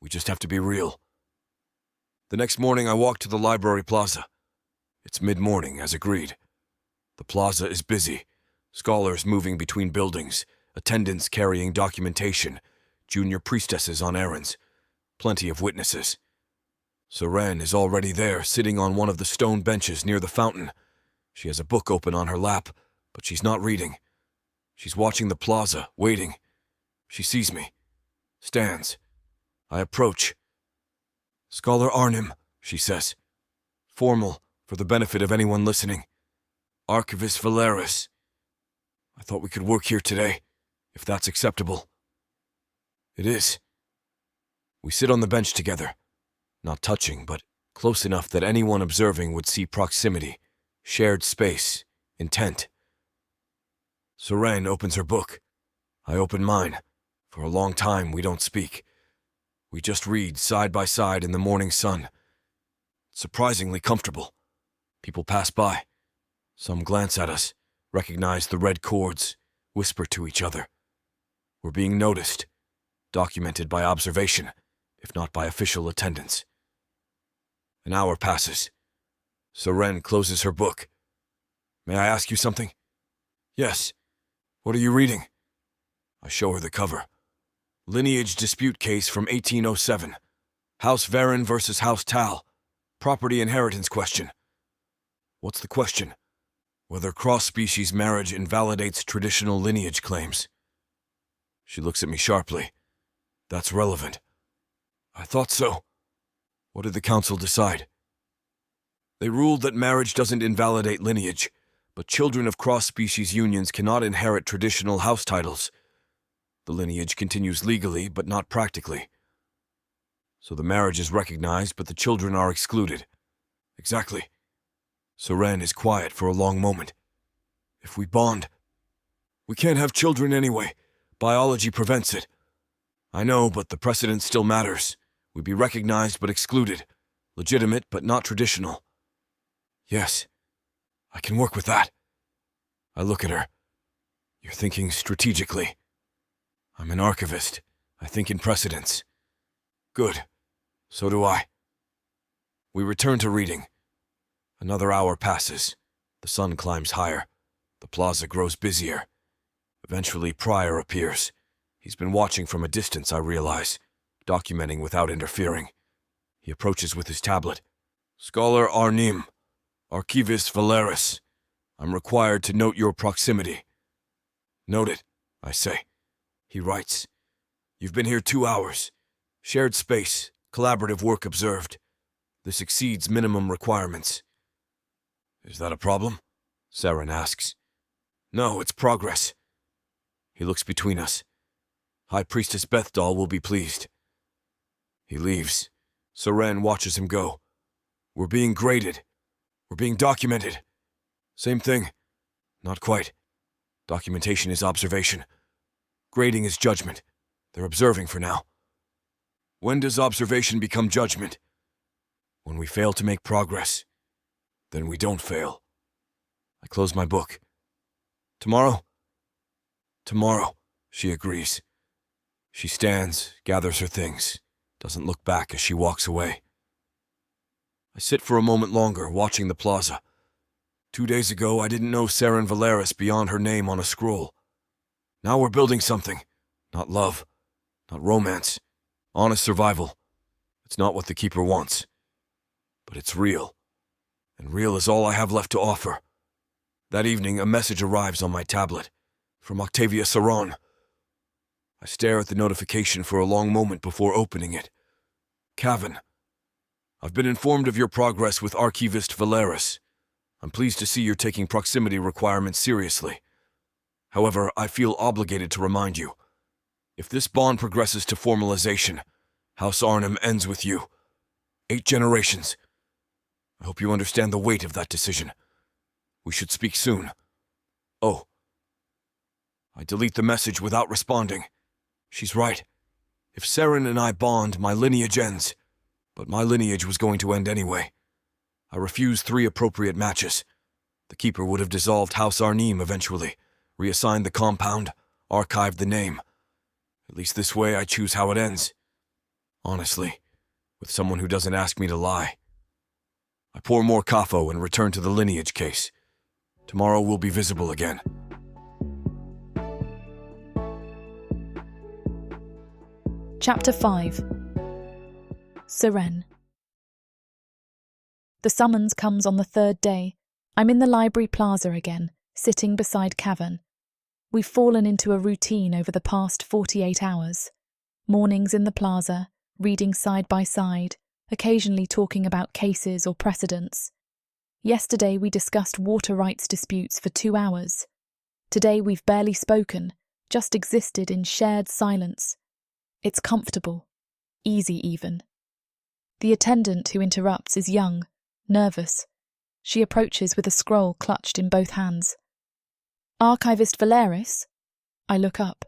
Speaker 1: We just have to be real. The next morning I walk to the library plaza. It's mid-morning, as agreed. The plaza is busy. Scholars moving between buildings, attendants carrying documentation, junior priestesses on errands, plenty of witnesses. Seren is already there, sitting on one of the stone benches near the fountain. She has a book open on her lap, but she's not reading. She's watching the plaza, waiting. She sees me. Stands. I approach. Scholar Arnim, she says. Formal, for the benefit of anyone listening. Archivist Valeris. I thought we could work here today, if that's acceptable. It is. We sit on the bench together, not touching, but close enough that anyone observing would see proximity, shared space, intent. Seren opens her book. I open mine. For a long time, we don't speak. We just read side by side in the morning sun. Surprisingly comfortable. People pass by. Some glance at us, recognize the red cords, whisper to each other. We're being noticed, documented by observation, if not by official attendance. An hour passes. Seren closes her book. May I ask you something? Yes. What are you reading? I show her the cover. Lineage dispute case from 1807. House Varen versus House Tal. Property inheritance question. What's the question? Whether cross-species marriage invalidates traditional lineage claims. She looks at me sharply. That's relevant. I thought so. What did the council decide? They ruled that marriage doesn't invalidate lineage, but children of cross-species unions cannot inherit traditional house titles. The lineage continues legally, but not practically. So the marriage is recognized, but the children are excluded. Exactly. Seren is quiet for a long moment. If we bond... We can't have children anyway. Biology prevents it. I know, but the precedent still matters. We'd be recognized but excluded. Legitimate but not traditional. Yes, I can work with that. I look at her. You're thinking strategically. I'm an archivist. I think in precedents. Good. So do I. We return to reading. Another hour passes. The sun climbs higher. The plaza grows busier. Eventually, Pryor appears. He's been watching from a distance, I realize, documenting without interfering. He approaches with his tablet. Scholar Arnim, Archivist Valeris, I'm required to note your proximity. Noted, I say. He writes. You've been here 2 hours. Shared space, collaborative work observed. This exceeds minimum requirements. Is that a problem? Saren asks. No, it's progress. He looks between us. High Priestess Bethdal will be pleased. He leaves. Saren watches him go. We're being graded. We're being documented. Same thing. Not quite. Documentation is observation. Grading is judgment. They're observing for now. When does observation become judgment? When we fail to make progress. Then we don't fail. I close my book. Tomorrow? Tomorrow, she agrees. She stands, gathers her things, doesn't look back as she walks away. I sit for a moment longer, watching the plaza. 2 days ago, I didn't know Saren Valeris beyond her name on a scroll. Now we're building something. Not love, not romance, honest survival. It's not what the Keeper wants. But it's real. And real is all I have left to offer. That evening, a message arrives on my tablet, from Octavia Saron. I stare at the notification for a long moment before opening it. Cavan. I've been informed of your progress with Archivist Valeris. I'm pleased to see you're taking proximity requirements seriously. However, I feel obligated to remind you. If this bond progresses to formalization, House Arnhem ends with you. 8 generations. I hope you understand the weight of that decision. We should speak soon. Oh. I delete the message without responding. She's right. If Saren and I bond, my lineage ends. But my lineage was going to end anyway. I refused 3 appropriate matches. The Keeper would have dissolved House Arnim eventually, reassigned the compound, archived the name. At least this way I choose how it ends. Honestly, with someone who doesn't ask me to lie. I pour more kafo and return to the lineage case. Tomorrow we'll be visible again.
Speaker 2: Chapter 5. Seren. The summons comes on the 3rd day. I'm in the library plaza again, sitting beside Cavan. We've fallen into a routine over the past 48 hours. Mornings in the plaza, reading side by side, occasionally talking about cases or precedents. Yesterday we discussed water rights disputes for 2 hours. Today we've barely spoken, just existed in shared silence. It's comfortable, easy even. The attendant who interrupts is young, nervous. She approaches with a scroll clutched in both hands. Archivist Valeris? I look up.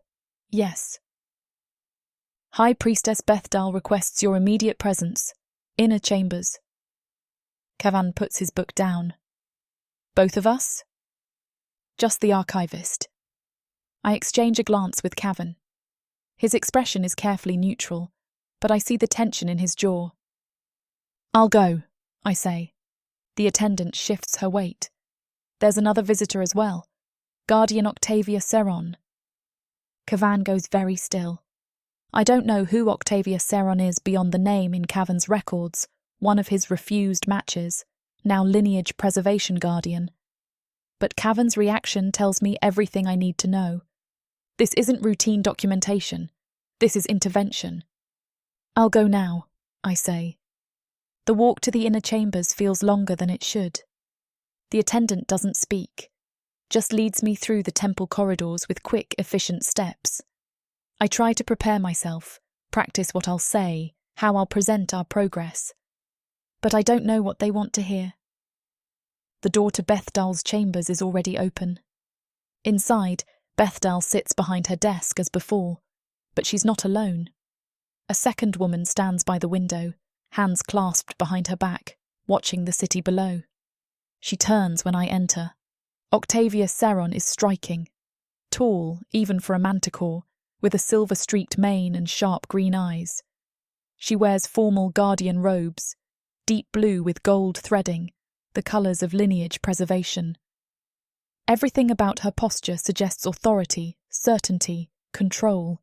Speaker 2: Yes. High Priestess Bethdal requests your immediate presence. Inner chambers. Cavan puts his book down. Both of us? Just the archivist. I exchange a glance with Cavan. His expression is carefully neutral, but I see the tension in his jaw. I'll go, I say. The attendant shifts her weight. There's another visitor as well. Guardian Octavia Saron. Cavan goes very still. I don't know who Octavia Saron is beyond the name in Cavan's records, one of his refused matches, now lineage preservation guardian. But Cavern's reaction tells me everything I need to know. This isn't routine documentation. This is intervention. I'll go now, I say. The walk to the inner chambers feels longer than it should. The attendant doesn't speak, just leads me through the temple corridors with quick, efficient steps. I try to prepare myself, practice what I'll say, how I'll present our progress. But I don't know what they want to hear. The door to Bethdal's chambers is already open. Inside, Bethdal sits behind her desk as before, but she's not alone. A second woman stands by the window, hands clasped behind her back, watching the city below. She turns when I enter. Octavia Seron is striking. Tall, even for a manticore, with a silver-streaked mane and sharp green eyes. She wears formal guardian robes, deep blue with gold threading, the colours of lineage preservation. Everything about her posture suggests authority, certainty, control.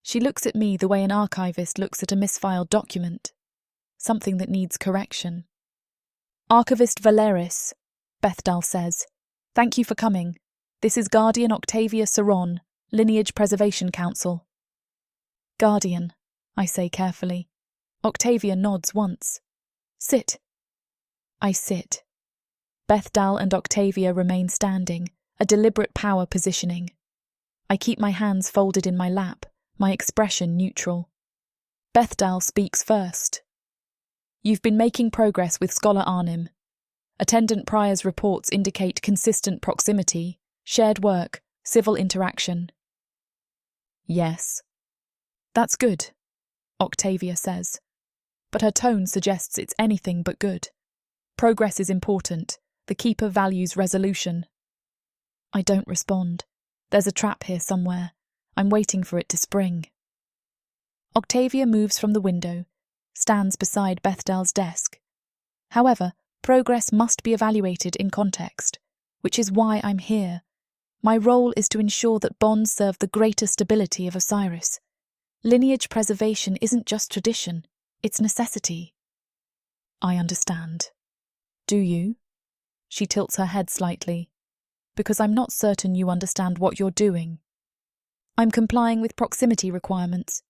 Speaker 2: She looks at me the way an archivist looks at a misfiled document, something that needs correction. Archivist Valeris, Bethdal says, thank you for coming. This is Guardian Octavia Seron, Lineage Preservation Council. Guardian, I say carefully. Octavia nods once. Sit. I sit. Bethdal and Octavia remain standing, a deliberate power positioning. I keep my hands folded in my lap, my expression neutral. Bethdal speaks first. You've been making progress with Scholar Arnim. Attendant Prior's reports indicate consistent proximity, shared work, civil interaction. Yes. That's good, Octavia says. But her tone suggests it's anything but good. Progress is important. The Keeper values resolution. I don't respond. There's a trap here somewhere. I'm waiting for it to spring. Octavia moves from the window, stands beside Bethdal's desk. However, progress must be evaluated in context, which is why I'm here. My role is to ensure that bonds serve the greater stability of Osiris. Lineage preservation isn't just tradition, it's necessity. I understand. Do you? She tilts her head slightly. Because I'm not certain you understand what you're doing. I'm complying with proximity requirements.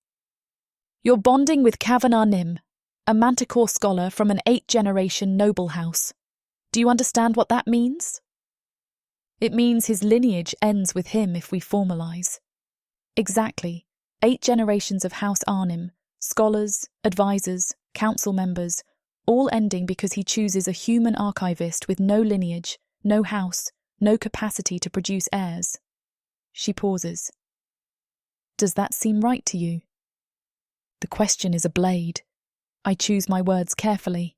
Speaker 2: You're bonding with Kavanagh Nim, a manticore scholar from an 8th-generation noble house. Do you understand what that means? It means his lineage ends with him if we formalise. Exactly. 8 generations of House Arnim, scholars, advisors, council members, all ending because he chooses a human archivist with no lineage, no house, no capacity to produce heirs. She pauses. Does that seem right to you? The question is a blade. I choose my words carefully.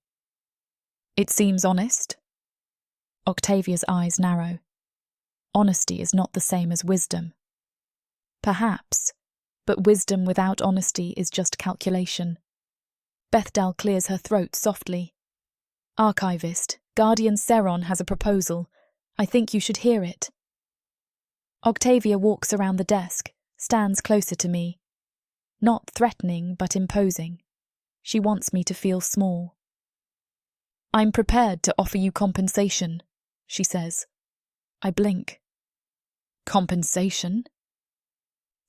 Speaker 2: It seems honest. Octavia's eyes narrow. Honesty is not the same as wisdom. Perhaps, but wisdom without honesty is just calculation. Bethdal clears her throat softly. Archivist, Guardian Seron has a proposal. I think you should hear it. Octavia walks around the desk, stands closer to me. Not threatening, but imposing. She wants me to feel small. I'm prepared to offer you compensation, she says. I blink. Compensation?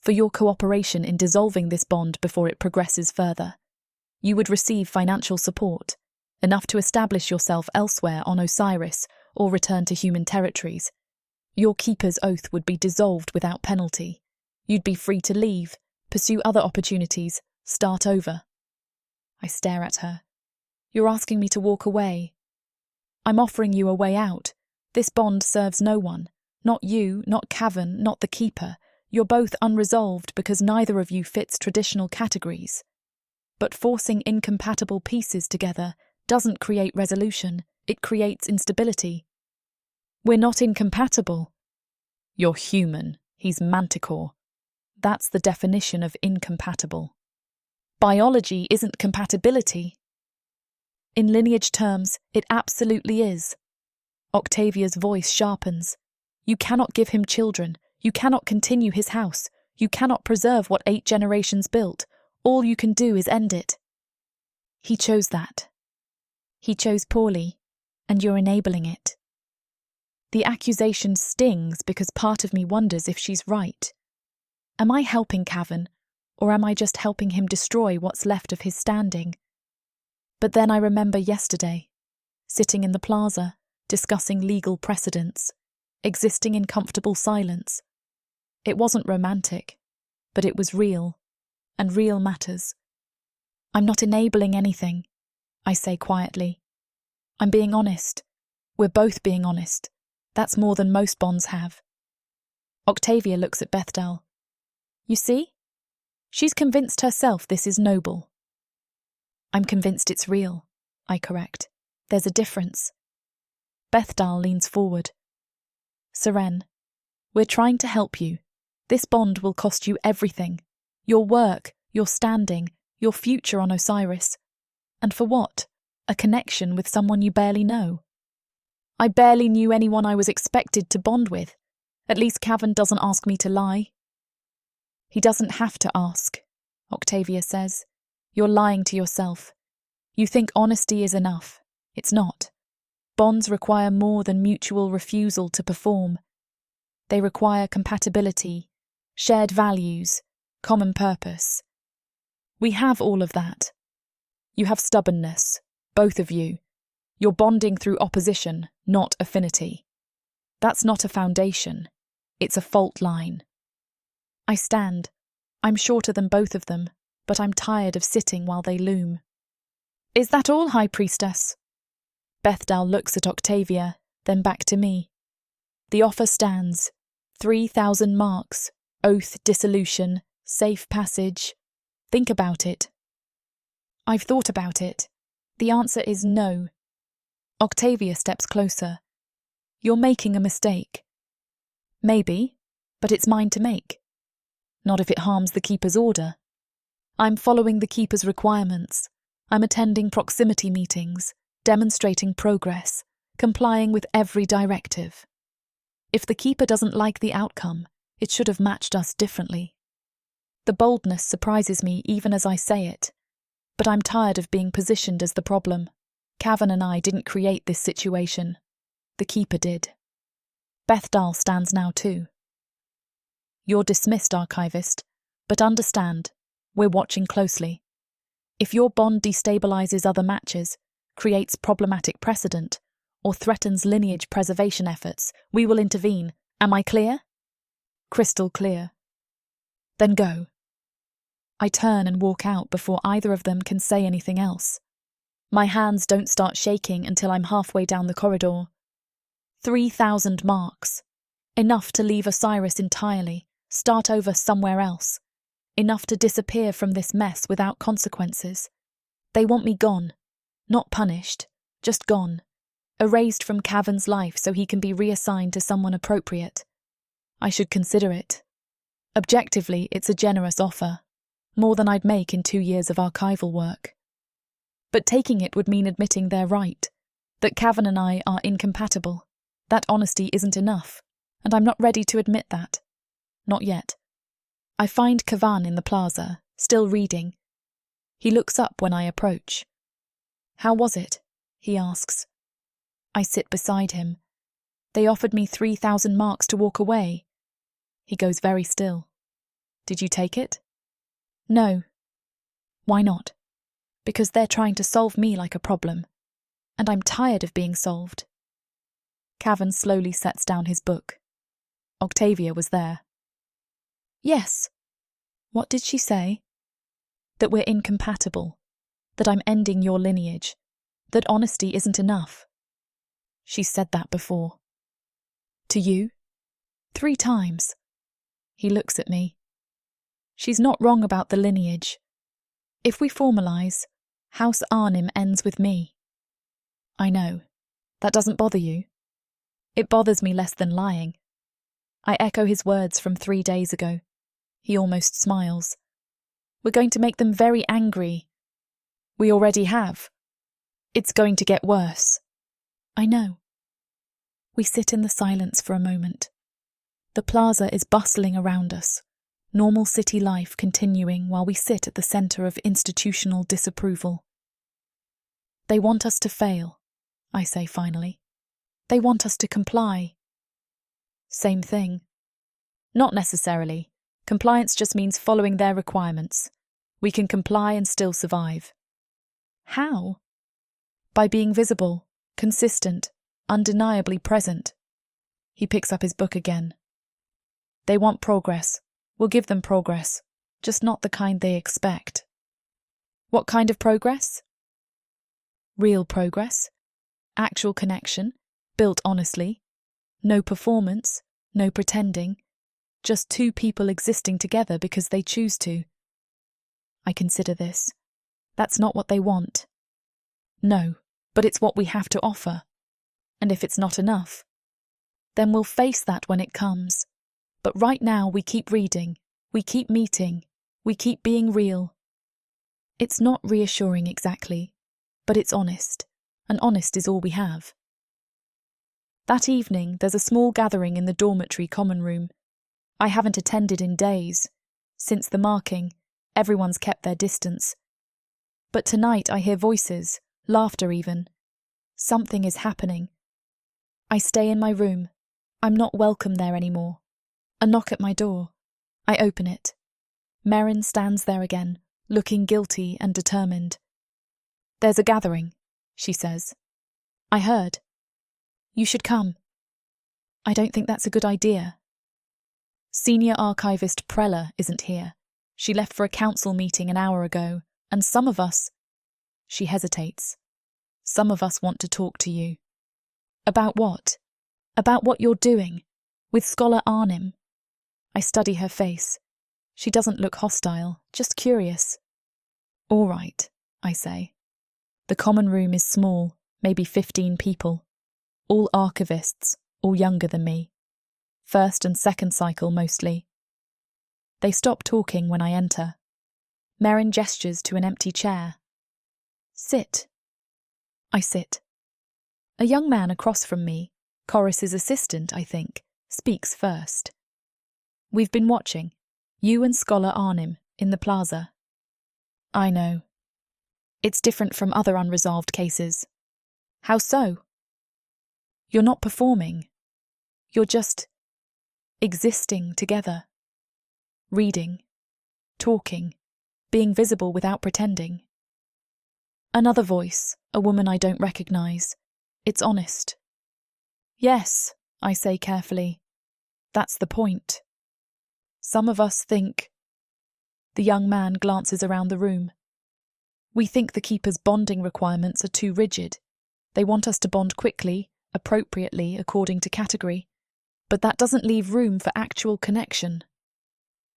Speaker 2: For your cooperation in dissolving this bond before it progresses further. You would receive financial support, enough to establish yourself elsewhere on Osiris or return to human territories. Your Keeper's oath would be dissolved without penalty. You'd be free to leave, pursue other opportunities, start over. I stare at her. You're asking me to walk away. I'm offering you a way out. This bond serves no one. Not you, not Cavern, not the Keeper. You're both unresolved because neither of you fits traditional categories. But forcing incompatible pieces together doesn't create resolution, it creates instability. We're not incompatible. You're human, he's manticore. That's the definition of incompatible. Biology isn't compatibility. In lineage terms, it absolutely is. Octavia's voice sharpens. You cannot give him children. You cannot continue his house. You cannot preserve what 8 generations built. All you can do is end it. He chose that. He chose poorly. and you're enabling it. The accusation stings because part of me wonders if she's right. Am I helping Cavan, or am I just helping him destroy what's left of his standing? But then I remember yesterday, sitting in the plaza, discussing legal precedents, existing in comfortable silence. It wasn't romantic, but it was real, and real matters. I'm not enabling anything, I say quietly. I'm being honest. We're both being honest. That's more than most bonds have. Octavia looks at Bethdal. You see? She's convinced herself this is noble. I'm convinced it's real, I correct. There's a difference. Bethdal leans forward. Seren, we're trying to help you. This bond will cost you everything. Your work, your standing, your future on Osiris. And for what? A connection with someone you barely know. I barely knew anyone I was expected to bond with. At least Cavan doesn't ask me to lie. He doesn't have to ask, Octavia says. You're lying to yourself. You think honesty is enough. It's not. Bonds require more than mutual refusal to perform. They require compatibility, shared values, common purpose. We have all of that. You have stubbornness, both of you. You're bonding through opposition, not affinity. That's not a foundation. It's a fault line. I stand. I'm shorter than both of them, but I'm tired of sitting while they loom. Is that all, High Priestess? Bethdal looks at Octavia, then back to me. The offer stands. 3,000 marks, oath dissolution, safe passage. Think about it. I've thought about it. The answer is no. Octavia steps closer. You're making a mistake. Maybe, but it's mine to make. Not if it harms the Keeper's order. I'm following the Keeper's requirements. I'm attending proximity meetings, demonstrating progress, complying with every directive. If the Keeper doesn't like the outcome, it should have matched us differently. The boldness surprises me even as I say it, but I'm tired of being positioned as the problem. Cavan and I didn't create this situation. The Keeper did. Bethdal stands now too. You're dismissed, Archivist, but understand, we're watching closely. If your bond destabilizes other matches, creates problematic precedent, or threatens lineage preservation efforts, we will intervene. Am I clear? Crystal clear. Then go. I turn and walk out before either of them can say anything else. My hands don't start shaking until I'm halfway down the corridor. 3,000 marks. Enough to leave Osiris entirely, start over somewhere else. Enough to disappear from this mess without consequences. They want me gone. Not punished, just gone. Erased from Cavan's life so he can be reassigned to someone appropriate. I should consider it. Objectively, it's a generous offer. More than I'd make in 2 years of archival work. But taking it would mean admitting they're right. That Cavan and I are incompatible. That honesty isn't enough. And I'm not ready to admit that. Not yet. I find Cavan in the plaza, still reading. He looks up when I approach. How was it? He asks. I sit beside him. They offered me 3,000 marks to walk away. He goes very still. Did you take it? No. Why not? Because they're trying to solve me like a problem. And I'm tired of being solved. Cavan slowly sets down his book. Octavia was there. Yes. What did she say? That we're incompatible. That I'm ending your lineage. That honesty isn't enough. She's said that before. To you? 3 times. He looks at me. She's not wrong about the lineage. If we formalise, House Arnim ends with me. I know. That doesn't bother you. It bothers me less than lying. I echo his words from 3 days ago. He almost smiles. We're going to make them very angry. We already have. It's going to get worse. I know. We sit in the silence for a moment. The plaza is bustling around us, normal city life continuing while we sit at the centre of institutional disapproval. They want us to fail, I say finally. They want us to comply. Same thing. Not necessarily. Compliance just means following their requirements. We can comply and still survive. How? By being visible, consistent, undeniably present. He picks up his book again. They want progress. We'll give them progress, just not the kind they expect. What kind of progress? Real progress. Actual connection, built honestly. No performance, no pretending. Just two people existing together because they choose to. I consider this. That's not what they want. No, but it's what we have to offer. And if it's not enough, then we'll face that when it comes. But right now we keep reading, we keep meeting, we keep being real. It's not reassuring exactly, but it's honest, and honest is all we have. That evening there's a small gathering in the dormitory common room. I haven't attended in days. Since the marking, everyone's kept their distance. But tonight I hear voices, laughter even. Something is happening. I stay in my room. I'm not welcome there anymore. A knock at my door. I open it. Merrin stands there again, looking guilty and determined. There's a gathering, she says. I heard. You should come. I don't think that's a good idea. Senior archivist Prella isn't here. She left for a council meeting an hour ago, and some of us... She hesitates. Some of us want to talk to you. About what? About what you're doing. With Scholar Arnim. I study her face. She doesn't look hostile, just curious. All right, I say. The common room is small, maybe 15 people. All archivists, all younger than me. First and second cycle mostly. They stop talking when I enter. Merrin gestures to an empty chair. Sit. I sit. A young man across from me, Corris's assistant, I think, speaks first. We've been watching, you and Scholar Arnim, in the plaza. I know. It's different from other unresolved cases. How so? You're not performing. You're just existing together. Reading, talking, being visible without pretending. Another voice, a woman I don't recognise. It's honest. Yes, I say carefully. That's the point. Some of us think... The young man glances around the room. We think the keeper's bonding requirements are too rigid. They want us to bond quickly, appropriately, according to category. But that doesn't leave room for actual connection.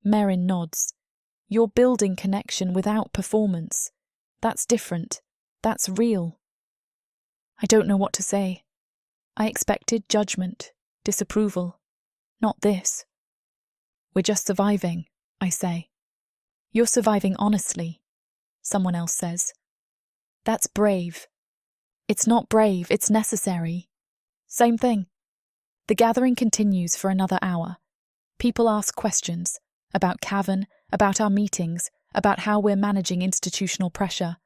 Speaker 2: Merrin nods. You're building connection without performance. That's different. That's real. I don't know what to say. I expected judgment, disapproval. Not this. We're just surviving, I say. You're surviving honestly, someone else says. That's brave. It's not brave, it's necessary. Same thing. The gathering continues for another hour. People ask questions about Cavan, about our meetings, about how we're managing institutional pressure.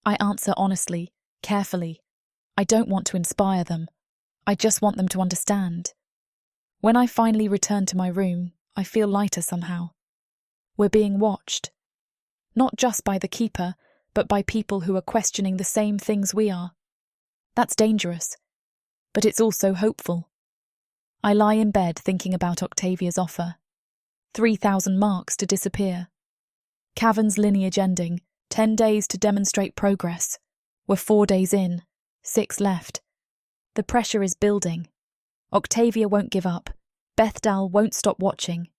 Speaker 2: I answer honestly, carefully. I don't want to inspire them. I just want them to understand. When I finally return to my room, I feel lighter somehow. We're being watched. Not just by the keeper, but by people who are questioning the same things we are. That's dangerous, but it's also hopeful. I lie in bed thinking about Octavia's offer. 3,000 marks to disappear. Cavan's lineage ending, 10 days to demonstrate progress. We're 4 days in, 6 left. The pressure is building. Octavia won't give up. Bethdal won't stop watching.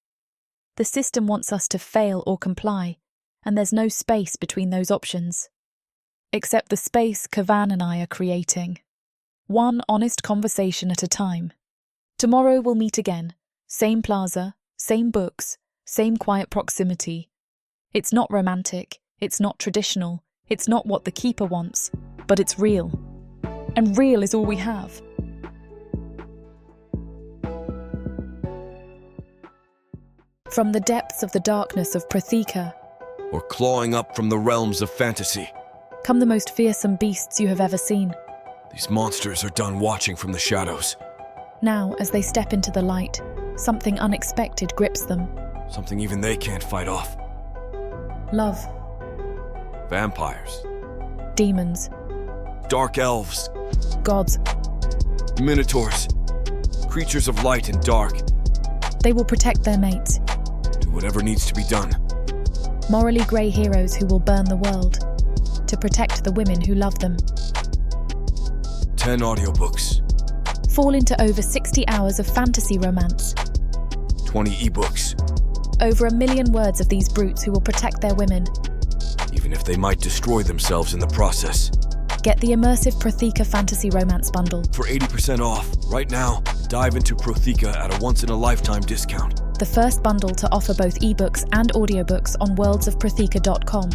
Speaker 2: The system wants us to fail or comply, and there's no space between those options. Except the space Cavan and I are creating. One honest conversation at a time. Tomorrow we'll meet again. Same plaza, same books, same quiet proximity. It's not romantic, it's not traditional, it's not what the keeper wants, but it's real. And real is all we have. From the depths of the darkness of Protheka,
Speaker 1: Or clawing up from the realms of fantasy.
Speaker 2: come the most fearsome beasts you have ever seen.
Speaker 1: These monsters are done watching from the shadows.
Speaker 2: Now, as they step into the light, something unexpected grips them.
Speaker 1: Something even they can't fight off.
Speaker 2: Love,
Speaker 1: Vampires.
Speaker 2: demons,
Speaker 1: Dark elves.
Speaker 2: gods.
Speaker 1: Minotaurs. Creatures of light and dark.
Speaker 2: They will protect their mates.
Speaker 1: Do whatever needs to be done.
Speaker 2: Morally grey heroes who will burn the world to protect the women who love them.
Speaker 1: 10 audiobooks.
Speaker 2: Fall into over 60 hours of fantasy romance.
Speaker 1: 20 ebooks.
Speaker 2: Over 1 million words of these brutes who will protect their women.
Speaker 1: Even if they might destroy themselves in the process.
Speaker 2: Get the immersive Protheka fantasy romance bundle.
Speaker 1: For 80% off, right now, dive into Protheka at a once-in-a-lifetime discount.
Speaker 2: The first bundle to offer both ebooks and audiobooks on worldsofprotheka.com.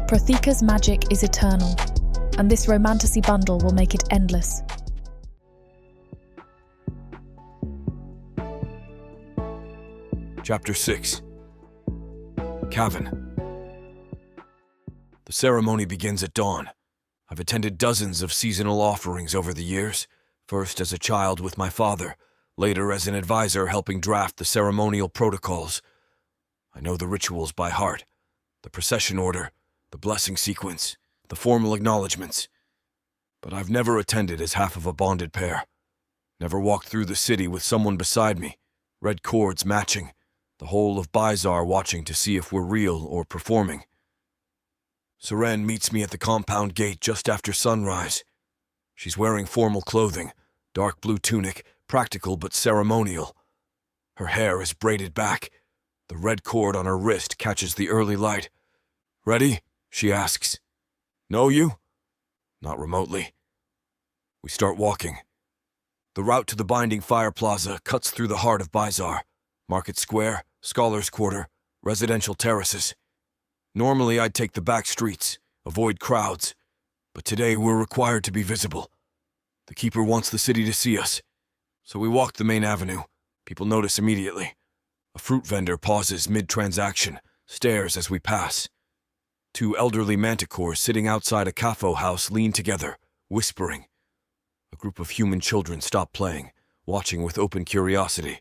Speaker 2: Protheka's magic is eternal, and this Romantasy bundle will make it endless.
Speaker 1: Chapter 6. Cavan. The ceremony begins at dawn. I've attended dozens of seasonal offerings over the years, first as a child with my father, later as an advisor helping draft the ceremonial protocols. I know the rituals by heart, the procession order, the blessing sequence, the formal acknowledgements. But I've never attended as half of a bonded pair. Never walked through the city with someone beside me, red cords matching, the whole of Bizar watching to see if we're real or performing. Seren meets me at the compound gate just after sunrise. She's wearing formal clothing, dark blue tunic, practical but ceremonial. Her hair is braided back. The red cord on her wrist catches the early light. "Ready?" she asks. "Know you?" "Not remotely." We start walking. The route to the Binding Fire Plaza cuts through the heart of Bizar. Market Square, Scholars Quarter, residential terraces. Normally I'd take the back streets, avoid crowds, but today we're required to be visible. The keeper wants the city to see us, so we walk the main avenue. People notice immediately. A fruit vendor pauses mid-transaction, stares as we pass. 2 elderly manticores sitting outside a CAFO house lean together, whispering. A group of human children stop playing, watching with open curiosity.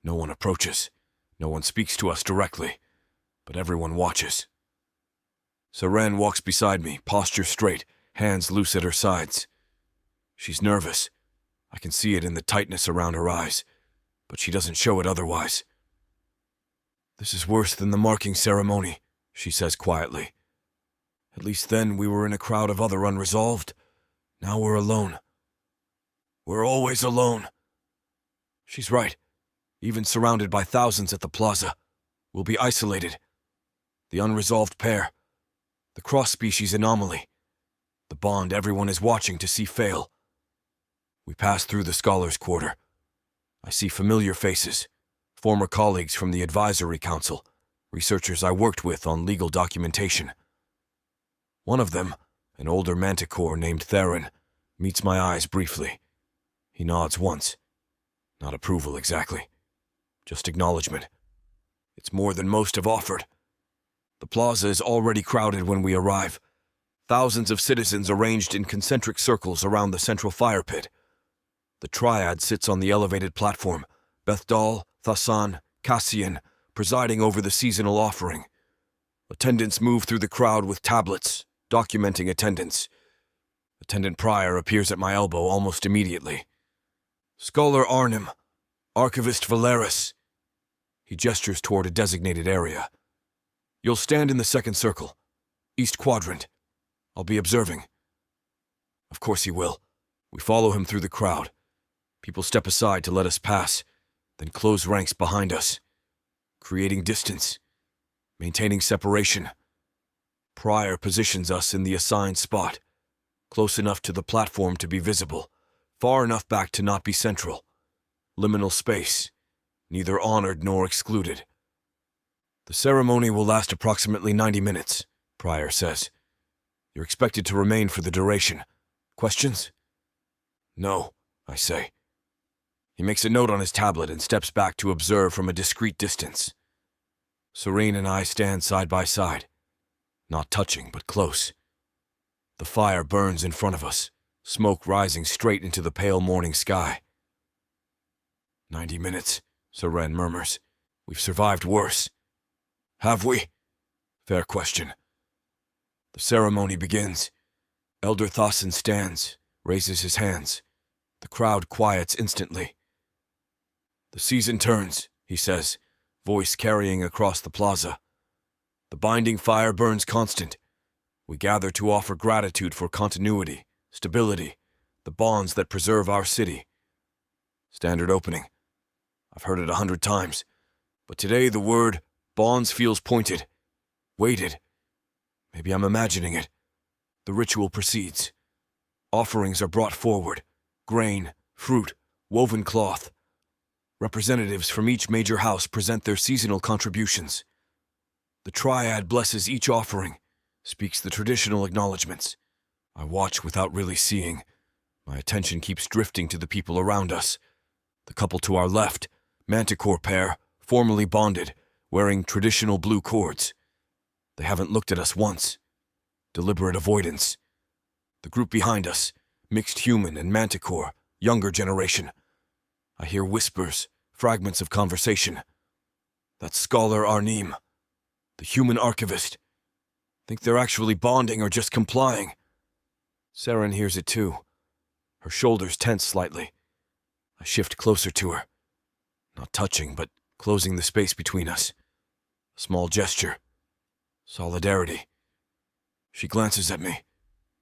Speaker 1: No one approaches. No one speaks to us directly, but everyone watches. Seren walks beside me, posture straight, hands loose at her sides. She's nervous. I can see it in the tightness around her eyes, but she doesn't show it otherwise. "This is worse than the marking ceremony," she says quietly. "At least then we were in a crowd of other unresolved. Now we're alone." "We're always alone." She's right. Even surrounded by thousands at the plaza, we'll be isolated. The unresolved pair, the cross-species anomaly, the bond everyone is watching to see fail. We pass through the Scholars' Quarter. I see familiar faces, former colleagues from the Advisory Council, researchers I worked with on legal documentation. One of them, an older manticore named Theron, meets my eyes briefly. He nods once. Not approval exactly. Just acknowledgement. It's more than most have offered. The plaza is already crowded when we arrive. Thousands of citizens arranged in concentric circles around the central fire pit. The triad sits on the elevated platform, Bethdal, Thassan, Cassian, presiding over the seasonal offering. Attendants move through the crowd with tablets, documenting attendance. Attendant Pryor appears at my elbow almost immediately. "Scholar Arnim, Archivist Valeris." He gestures toward a designated area. "You'll stand in the second circle, east quadrant. I'll be observing." Of course he will. We follow him through the crowd. People step aside to let us pass, then close ranks behind us, creating distance, maintaining separation. Pryor positions us in the assigned spot, close enough to the platform to be visible, far enough back to not be central. Liminal space, neither honored nor excluded. "The ceremony will last approximately 90 minutes, Pryor says. "You're expected to remain for the duration. Questions?" "No," I say. He makes a note on his tablet and steps back to observe from a discreet distance. Serene and I stand side by side, not touching but close. The fire burns in front of us, smoke rising straight into the pale morning sky. 90 minutes, Seren murmurs. We've survived worse. Have we? Fair question. The ceremony begins. Elder Thassan stands, raises his hands. The crowd quiets instantly. The season turns, he says, voice carrying across the plaza. The binding fire burns constant. We gather to offer gratitude for continuity, stability, the bonds that preserve our city. Standard opening. I've heard it 100 times, but today the word bonds feels pointed, weighted. Maybe I'm imagining it. The ritual proceeds. Offerings are brought forward. Grain, fruit, woven cloth. Representatives from each major house present their seasonal contributions. The triad blesses each offering, speaks the traditional acknowledgments. I watch without really seeing. My attention keeps drifting to the people around us. The couple to our left, manticore pair, formally bonded, wearing traditional blue cords. They haven't looked at us once. Deliberate avoidance. The group behind us, mixed human and manticore, younger generation. I hear whispers, fragments of conversation. That scholar Arnim, the human archivist. Think they're actually bonding or just complying. Seren hears it too. Her shoulders tense slightly. I shift closer to her. Not touching, but closing the space between us. A small gesture. Solidarity. She glances at me.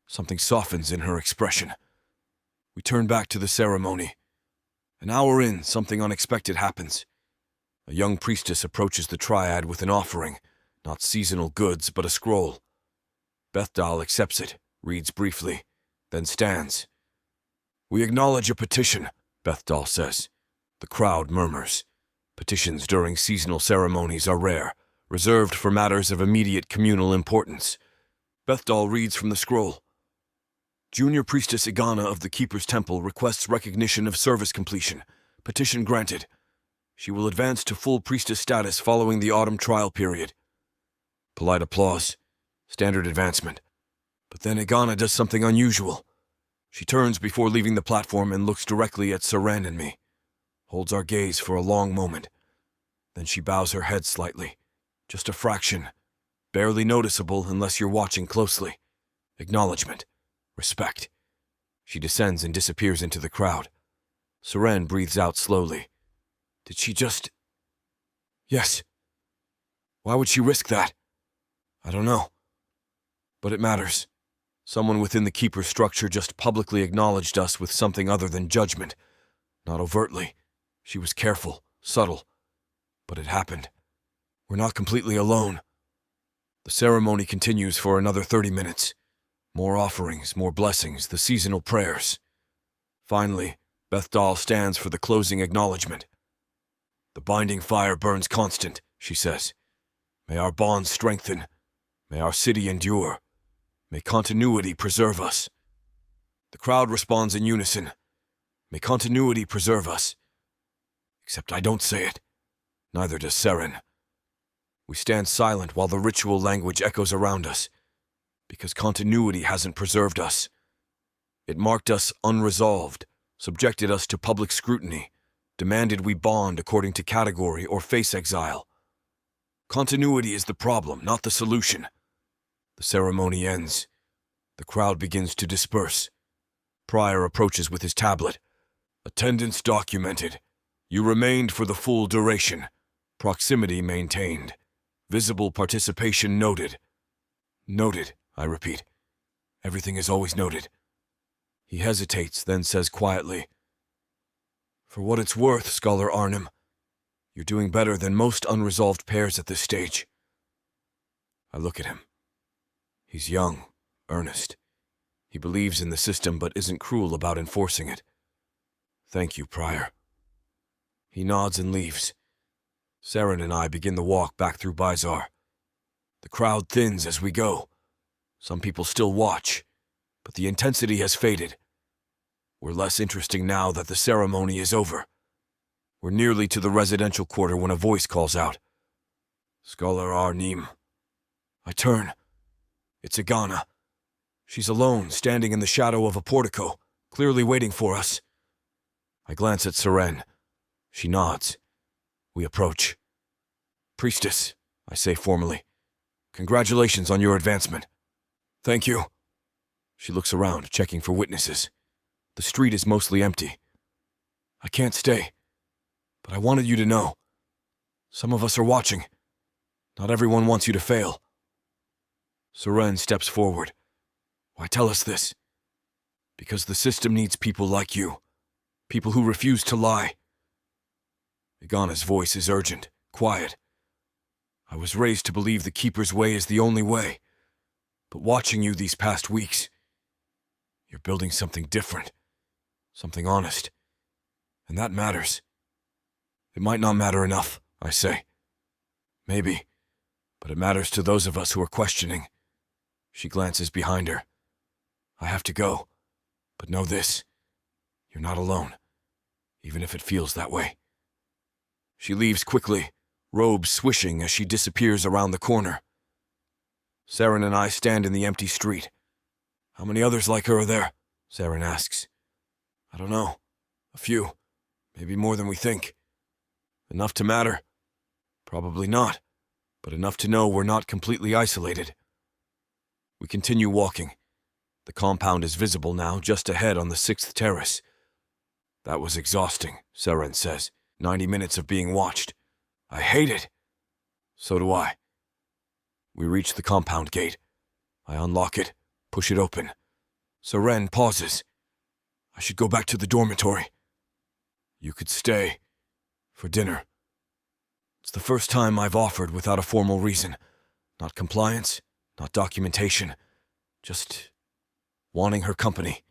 Speaker 1: Something softens in her expression. We turn back to the ceremony. An hour in, something unexpected happens. A young priestess approaches the triad with an offering, not seasonal goods, but a scroll. Bethdal accepts it, reads briefly, then stands. We acknowledge a petition, Bethdal says. The crowd murmurs. Petitions during seasonal ceremonies are rare, reserved for matters of immediate communal importance. Bethdal reads from the scroll. Junior Priestess Igana of the Keeper's Temple requests recognition of service completion. Petition granted. She will advance to full priestess status following the autumn trial period. Polite applause. Standard advancement. But then Igana does something unusual. She turns before leaving the platform and looks directly at Seren and me. Holds our gaze for a long moment. Then she bows her head slightly. Just a fraction. Barely noticeable unless you're watching closely. Acknowledgement. Respect. She descends and disappears into the crowd. Seren breathes out slowly. Did she just... Yes. Why would she risk that? I don't know. But it matters. Someone within the Keeper's structure just publicly acknowledged us with something other than judgment. Not overtly. She was careful, subtle. But it happened. We're not completely alone. The ceremony continues for another 30 minutes. More offerings, more blessings, the seasonal prayers. Finally, Bethdal stands for the closing acknowledgement. The binding fire burns constant, she says. May our bonds strengthen. May our city endure. May continuity preserve us. The crowd responds in unison. May continuity preserve us. Except I don't say it. Neither does Seren. We stand silent while the ritual language echoes around us. Because continuity hasn't preserved us. It marked us unresolved, subjected us to public scrutiny, demanded we bond according to category or face exile. Continuity is the problem, not the solution. The ceremony ends. The crowd begins to disperse. Prior approaches with his tablet. Attendance documented. You remained for the full duration. Proximity maintained. Visible participation noted. Noted, I repeat. Everything is always noted. He hesitates, then says quietly, For what it's worth, Scholar Arnim, you're doing better than most unresolved pairs at this stage. I look at him. He's young, earnest. He believes in the system but isn't cruel about enforcing it. Thank you, Prior. He nods and leaves. Seren and I begin the walk back through Bizar. The crowd thins as we go. Some people still watch, but the intensity has faded. We're less interesting now that the ceremony is over. We're nearly to the residential quarter when a voice calls out. Scholar Arnim. I turn. It's Igana. She's alone, standing in the shadow of a portico, clearly waiting for us. I glance at Seren. She nods. We approach. Priestess, I say formally. Congratulations on your advancement. Thank you. She looks around, checking for witnesses. The street is mostly empty. I can't stay, but I wanted you to know. Some of us are watching. Not everyone wants you to fail. Seren steps forward. Why tell us this? Because the system needs people like you. People who refuse to lie. Igana's voice is urgent, quiet. I was raised to believe the Keeper's way is the only way. But watching you these past weeks, you're building something different. Something honest. And that matters. It might not matter enough, I say. Maybe. But it matters to those of us who are questioning. She glances behind her. I have to go. But know this. You're not alone. Even if it feels that way. She leaves quickly, robes swishing as she disappears around the corner. Seren and I stand in the empty street. How many others like her are there? Seren asks. I don't know. A few. Maybe more than we think. Enough to matter? Probably not. But enough to know we're not completely isolated. We continue walking. The compound is visible now, just ahead on the 6th terrace. That was exhausting, Seren says. 90 minutes of being watched. I hate it. So do I. We reach the compound gate. I unlock it, push it open. Seren pauses. I should go back to the dormitory. You could stay. For dinner. It's the first time I've offered without a formal reason. Not compliance, not documentation. Just wanting her company.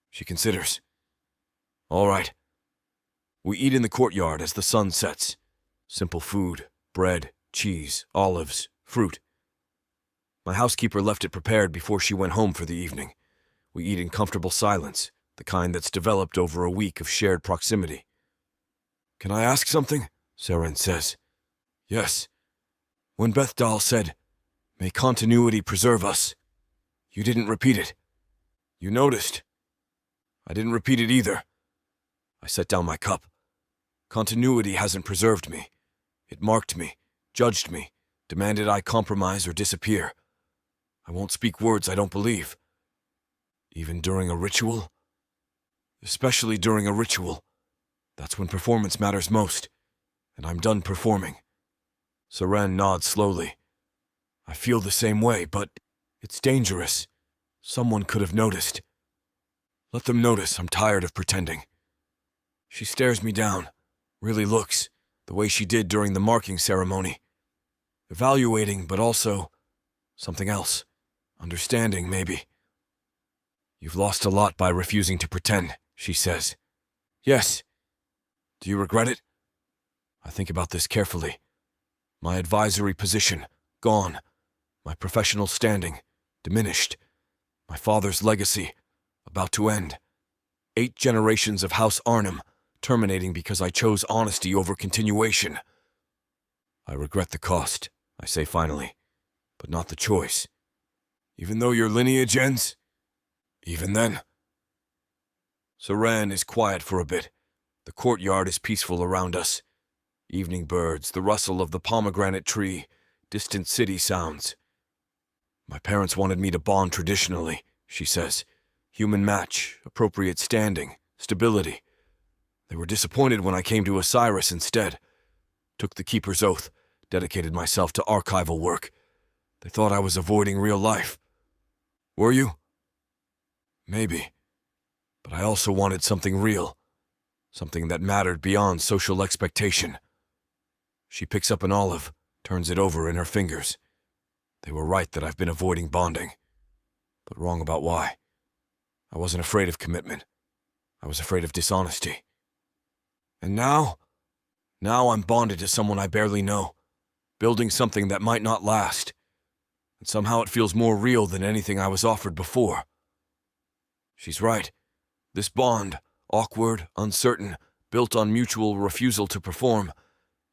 Speaker 1: She considers. All right. We eat in the courtyard as the sun sets. Simple food, bread, cheese, olives, fruit. My housekeeper left it prepared before she went home for the evening. We eat in comfortable silence, the kind that's developed over a week of shared proximity. Can I ask something? Seren says. Yes. When Bethdal said, "May continuity preserve us," you didn't repeat it. You noticed. I didn't repeat it either. I set down my cup. Continuity hasn't preserved me. It marked me, judged me, demanded I compromise or disappear. I won't speak words I don't believe. Even during a ritual? Especially during a ritual. That's when performance matters most, and I'm done performing. Seren nods slowly. I feel the same way, but it's dangerous. Someone could have noticed. Let them notice I'm tired of pretending. She stares me down, really looks, the way she did during the marking ceremony. Evaluating, but also something else. Understanding, maybe. You've lost a lot by refusing to pretend, she says. Yes. Do you regret it? I think about this carefully. My advisory position, gone. My professional standing, diminished. My father's legacy, about to end. 8 generations of House Arnhem, terminating because I chose honesty over continuation. I regret the cost, I say finally, but not the choice. Even though your lineage ends? Even then. Seren is quiet for a bit. The courtyard is peaceful around us. Evening birds, the rustle of the pomegranate tree, distant city sounds. My parents wanted me to bond traditionally, she says. Human match, appropriate standing, stability. They were disappointed when I came to Osiris instead. Took the Keeper's Oath, dedicated myself to archival work. They thought I was avoiding real life. Were you? Maybe. But I also wanted something real. Something that mattered beyond social expectation. She picks up an olive, turns it over in her fingers. They were right that I've been avoiding bonding. But wrong about why. I wasn't afraid of commitment. I was afraid of dishonesty. And now? Now I'm bonded to someone I barely know, building something that might not last. And somehow it feels more real than anything I was offered before. She's right. This bond, awkward, uncertain, built on mutual refusal to perform,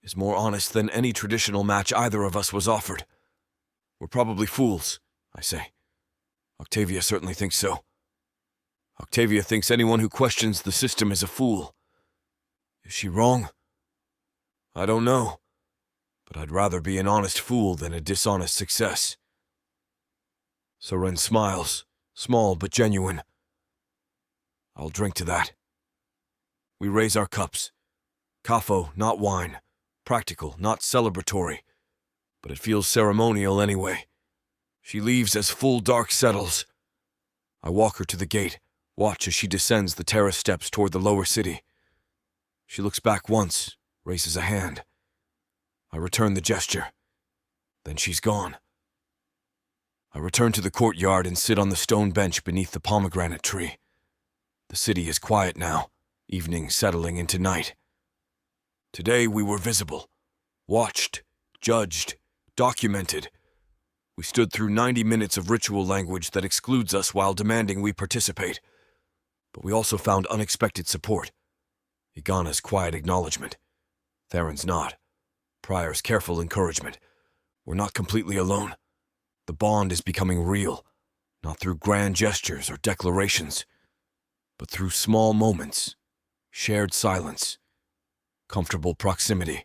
Speaker 1: is more honest than any traditional match either of us was offered. We're probably fools, I say. Octavia certainly thinks so. Octavia thinks anyone who questions the system is a fool. Is she wrong? I don't know, but I'd rather be an honest fool than a dishonest success. Seren smiles, small but genuine. I'll drink to that. We raise our cups. Kafo, not wine. Practical, not celebratory. But it feels ceremonial anyway. She leaves as full dark settles. I walk her to the gate, watch as she descends the terrace steps toward the lower city. She looks back once, raises a hand. I return the gesture. Then she's gone. I return to the courtyard and sit on the stone bench beneath the pomegranate tree. The city is quiet now, evening settling into night. Today we were visible, watched, judged, documented. We stood through 90 minutes of ritual language that excludes us while demanding we participate. But we also found unexpected support. Igana's quiet acknowledgement. Theron's nod. Prior's careful encouragement. We're not completely alone. The bond is becoming real, not through grand gestures or declarations, but through small moments, shared silence, comfortable proximity,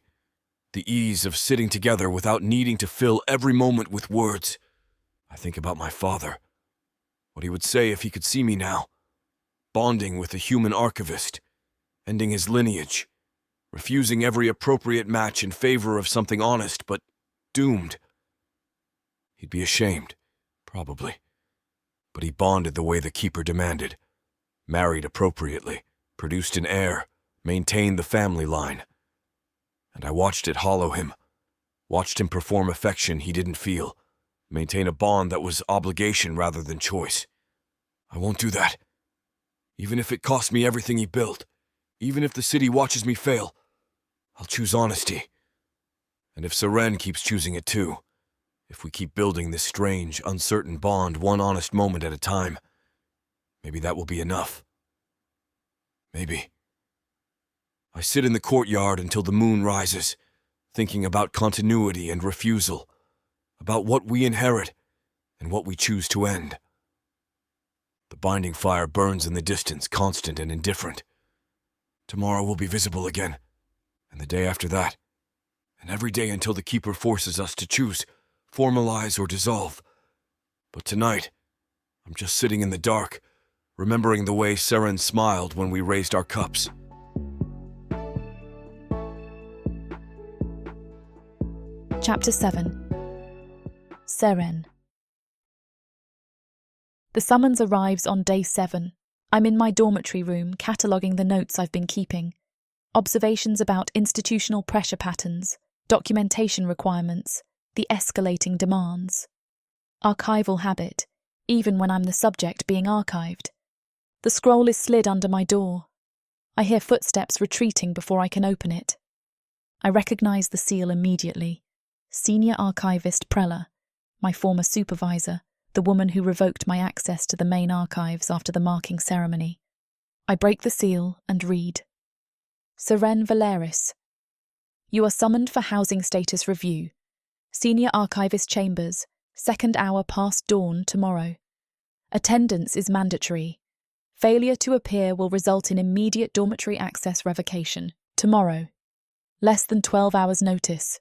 Speaker 1: the ease of sitting together without needing to fill every moment with words. I think about my father, what he would say if he could see me now, bonding with a human archivist, ending his lineage, refusing every appropriate match in favor of something honest but doomed. He'd be ashamed, probably, but he bonded the way the Keeper demanded, married appropriately, produced an heir, maintained the family line. And I watched it hollow him, watched him perform affection he didn't feel, maintain a bond that was obligation rather than choice. I won't do that. Even if it costs me everything he built, even if the city watches me fail, I'll choose honesty. And if Seren keeps choosing it too, if we keep building this strange, uncertain bond one honest moment at a time, maybe that will be enough. Maybe. I sit in the courtyard until the moon rises, thinking about continuity and refusal, about what we inherit and what we choose to end. The binding fire burns in the distance, constant and indifferent. Tomorrow will be visible again, and the day after that, and every day until the Keeper forces us to choose, formalize or dissolve. But tonight, I'm just sitting in the dark, remembering the way Seren smiled when we raised our cups.
Speaker 2: Chapter 7. Seren. The summons arrives on day 7. I'm in my dormitory room, cataloguing the notes I've been keeping. Observations about institutional pressure patterns, documentation requirements, the escalating demands. Archival habit, even when I'm the subject being archived. The scroll is slid under my door. I hear footsteps retreating before I can open it. I recognize the seal immediately. Senior Archivist Prella, my former supervisor, the woman who revoked my access to the main archives after the marking ceremony. I break the seal and read. Seren Valeris. You are summoned for housing status review. Senior Archivist Chambers, 2nd hour past dawn tomorrow. Attendance is mandatory. Failure to appear will result in immediate dormitory access revocation. Tomorrow. Less than 12 hours notice.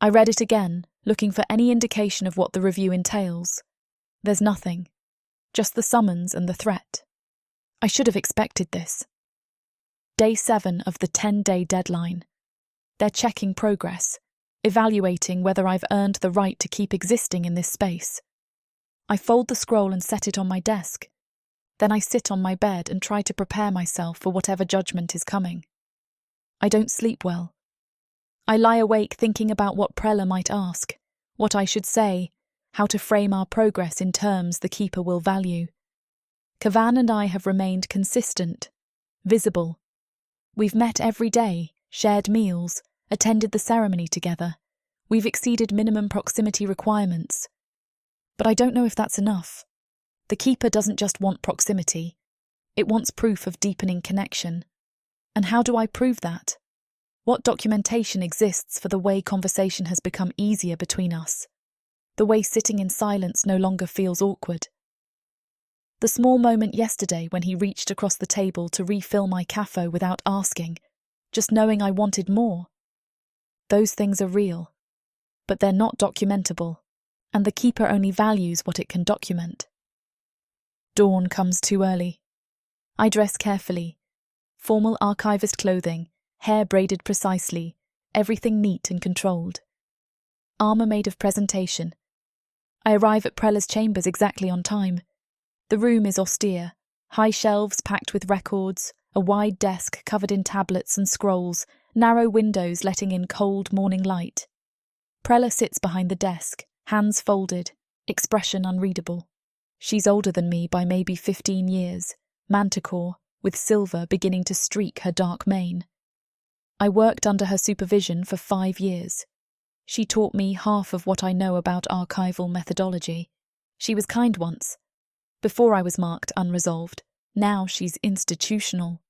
Speaker 2: I read it again, looking for any indication of what the review entails. There's nothing. Just the summons and the threat. I should have expected this. Day 7 of the 10-day deadline. They're checking progress, evaluating whether I've earned the right to keep existing in this space. I fold the scroll and set it on my desk. Then I sit on my bed and try to prepare myself for whatever judgment is coming. I don't sleep well. I lie awake thinking about what Prella might ask, what I should say, how to frame our progress in terms the Keeper will value. Kavan and I have remained consistent, visible. We've met every day, shared meals, attended the ceremony together. We've exceeded minimum proximity requirements. But I don't know if that's enough. The Keeper doesn't just want proximity. It wants proof of deepening connection. And how do I prove that? What documentation exists for the way conversation has become easier between us? The way sitting in silence no longer feels awkward? The small moment yesterday when he reached across the table to refill my caffo without asking, just knowing I wanted more. Those things are real, but they're not documentable, and the keeper only values what it can document. Dawn comes too early. I dress carefully. Formal archivist clothing, hair braided precisely, everything neat and controlled. Armour made of presentation. I arrive at Prella's chambers exactly on time. The room is austere, high shelves packed with records, a wide desk covered in tablets and scrolls, narrow windows letting in cold morning light. Prella sits behind the desk, hands folded, expression unreadable. She's older than me by maybe 15 years, manticore, with silver beginning to streak her dark mane. I worked under her supervision for 5 years. She taught me half of what I know about archival methodology. She was kind once. Before I was marked unresolved. Now she's institutional.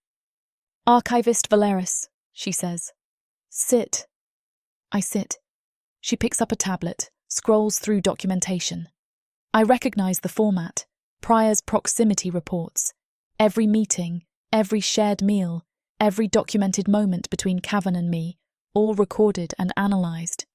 Speaker 2: "Archivist Valeris," she says. "Sit." I sit. She picks up a tablet, scrolls through documentation. I recognize the format, Prior's proximity reports. Every meeting, every shared meal, every documented moment between Cavan and me, all recorded and analysed.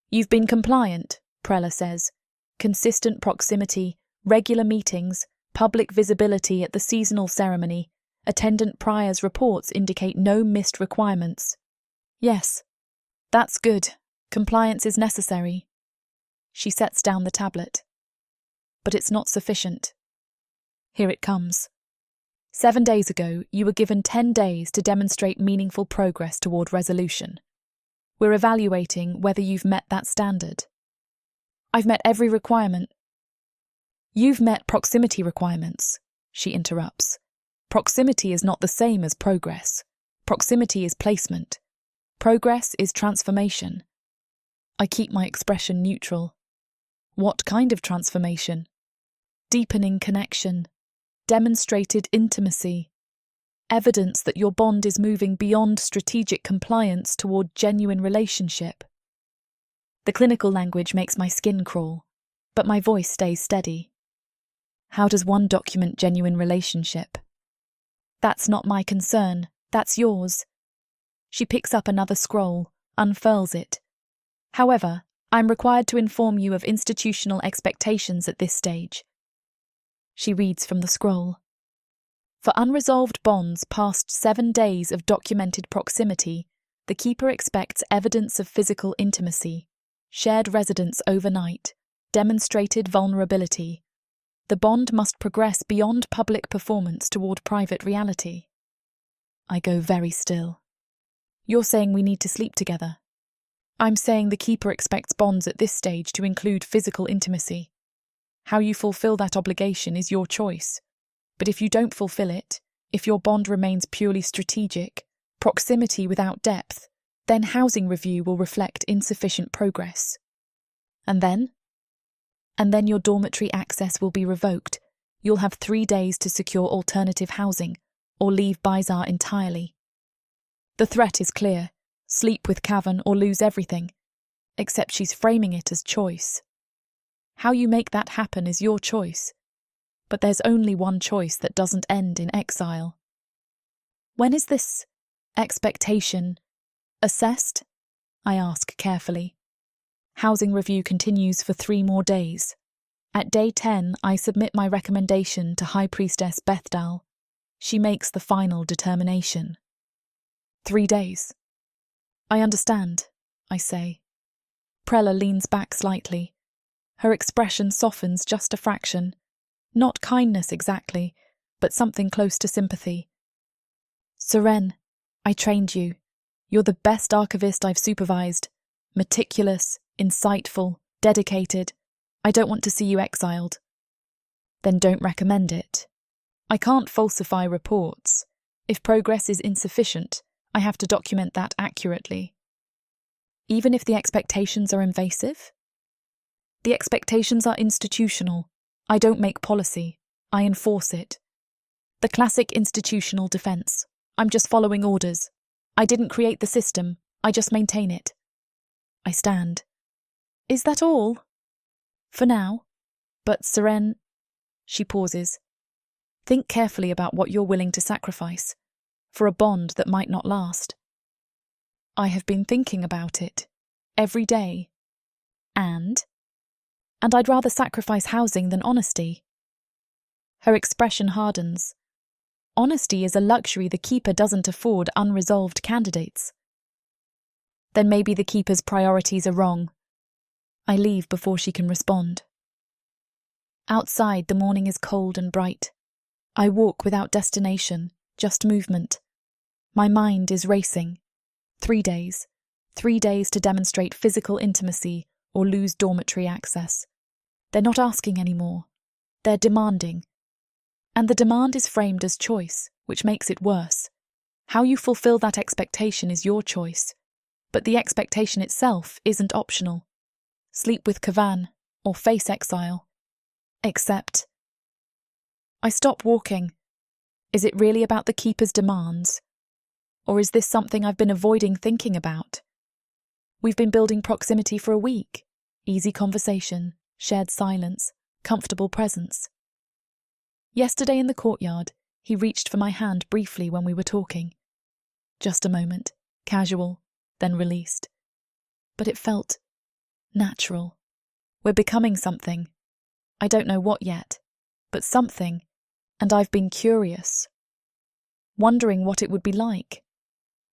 Speaker 2: "You've been compliant," Prella says. "Consistent proximity, regular meetings, public visibility at the seasonal ceremony, attendant Prior's reports indicate no missed requirements." "Yes, that's good. Compliance is necessary." She sets down the tablet. "But it's not sufficient." Here it comes. 7 days ago, you were given 10 days to demonstrate meaningful progress toward resolution. We're evaluating whether you've met that standard. "I've met every requirement." "You've met proximity requirements," she interrupts. "Proximity is not the same as progress. Proximity is placement. Progress is transformation." I keep my expression neutral. "What kind of transformation?" "Deepening connection. Demonstrated intimacy. Evidence that your bond is moving beyond strategic compliance toward genuine relationship." The clinical language makes my skin crawl, but my voice stays steady. "How does one document genuine relationship?" "That's not my concern. That's yours." She picks up another scroll, unfurls it. "However, I'm required to inform you of institutional expectations at this stage." She reads from the scroll. "For unresolved bonds past 7 days of documented proximity, the keeper expects evidence of physical intimacy, shared residence overnight, demonstrated vulnerability. The bond must progress beyond public performance toward private reality." I go very still. "You're saying we need to sleep together?" "I'm saying the keeper expects bonds at this stage to include physical intimacy. How you fulfill that obligation is your choice. But if you don't fulfill it, if your bond remains purely strategic, proximity without depth, then housing review will reflect insufficient progress. And then? And then your dormitory access will be revoked. You'll have 3 days to secure alternative housing, or leave Bizarre entirely. The threat is clear. Sleep with Cavan or lose everything. Except she's framing it as choice. How you make that happen is your choice. But there's only one choice that doesn't end in exile. "When is this expectation assessed?" I ask carefully. Housing review continues for 3 more days. At day 10, I submit my recommendation to High Priestess Bethdal. She makes the final determination. 3 days. "I understand," I say. Prella leans back slightly. Her expression softens just a fraction. Not kindness exactly, but something close to sympathy. "Seren, I trained you. You're the best archivist I've supervised. Meticulous, insightful, dedicated. I don't want to see you exiled." "Then don't recommend it." "I can't falsify reports. If progress is insufficient, I have to document that accurately." "Even if the expectations are invasive?" "The expectations are institutional. I don't make policy. I enforce it. The classic institutional defense. I'm just following orders. I didn't create the system. I just maintain it." I stand. "Is that all?" "For now. But Seren..." She pauses. Think carefully about what you're willing to sacrifice for a bond that might not last. I have been thinking about it every day. And I'd rather sacrifice housing than honesty. Her expression hardens. Honesty is a luxury the keeper doesn't afford unresolved candidates. Then maybe the keeper's priorities are wrong. I leave before she can respond. Outside, the morning is cold and bright. I walk without destination, just movement. My mind is racing. 3 days. 3 days to demonstrate physical intimacy or lose dormitory access. They're not asking anymore. They're demanding. And the demand is framed as choice, which makes it worse. How you fulfill that expectation is your choice. But the expectation itself isn't optional. Sleep with Kavan or face exile. Except I stop walking. Is it really about the keeper's demands? Or is this something I've been avoiding thinking about? We've been building proximity for a week. Easy conversation, shared silence, comfortable presence. Yesterday in the courtyard, he reached for my hand briefly when we were talking. Just a moment, casual, then released. But it felt natural. We're becoming something. I don't know what yet, but something, and I've been curious. Wondering what it would be like,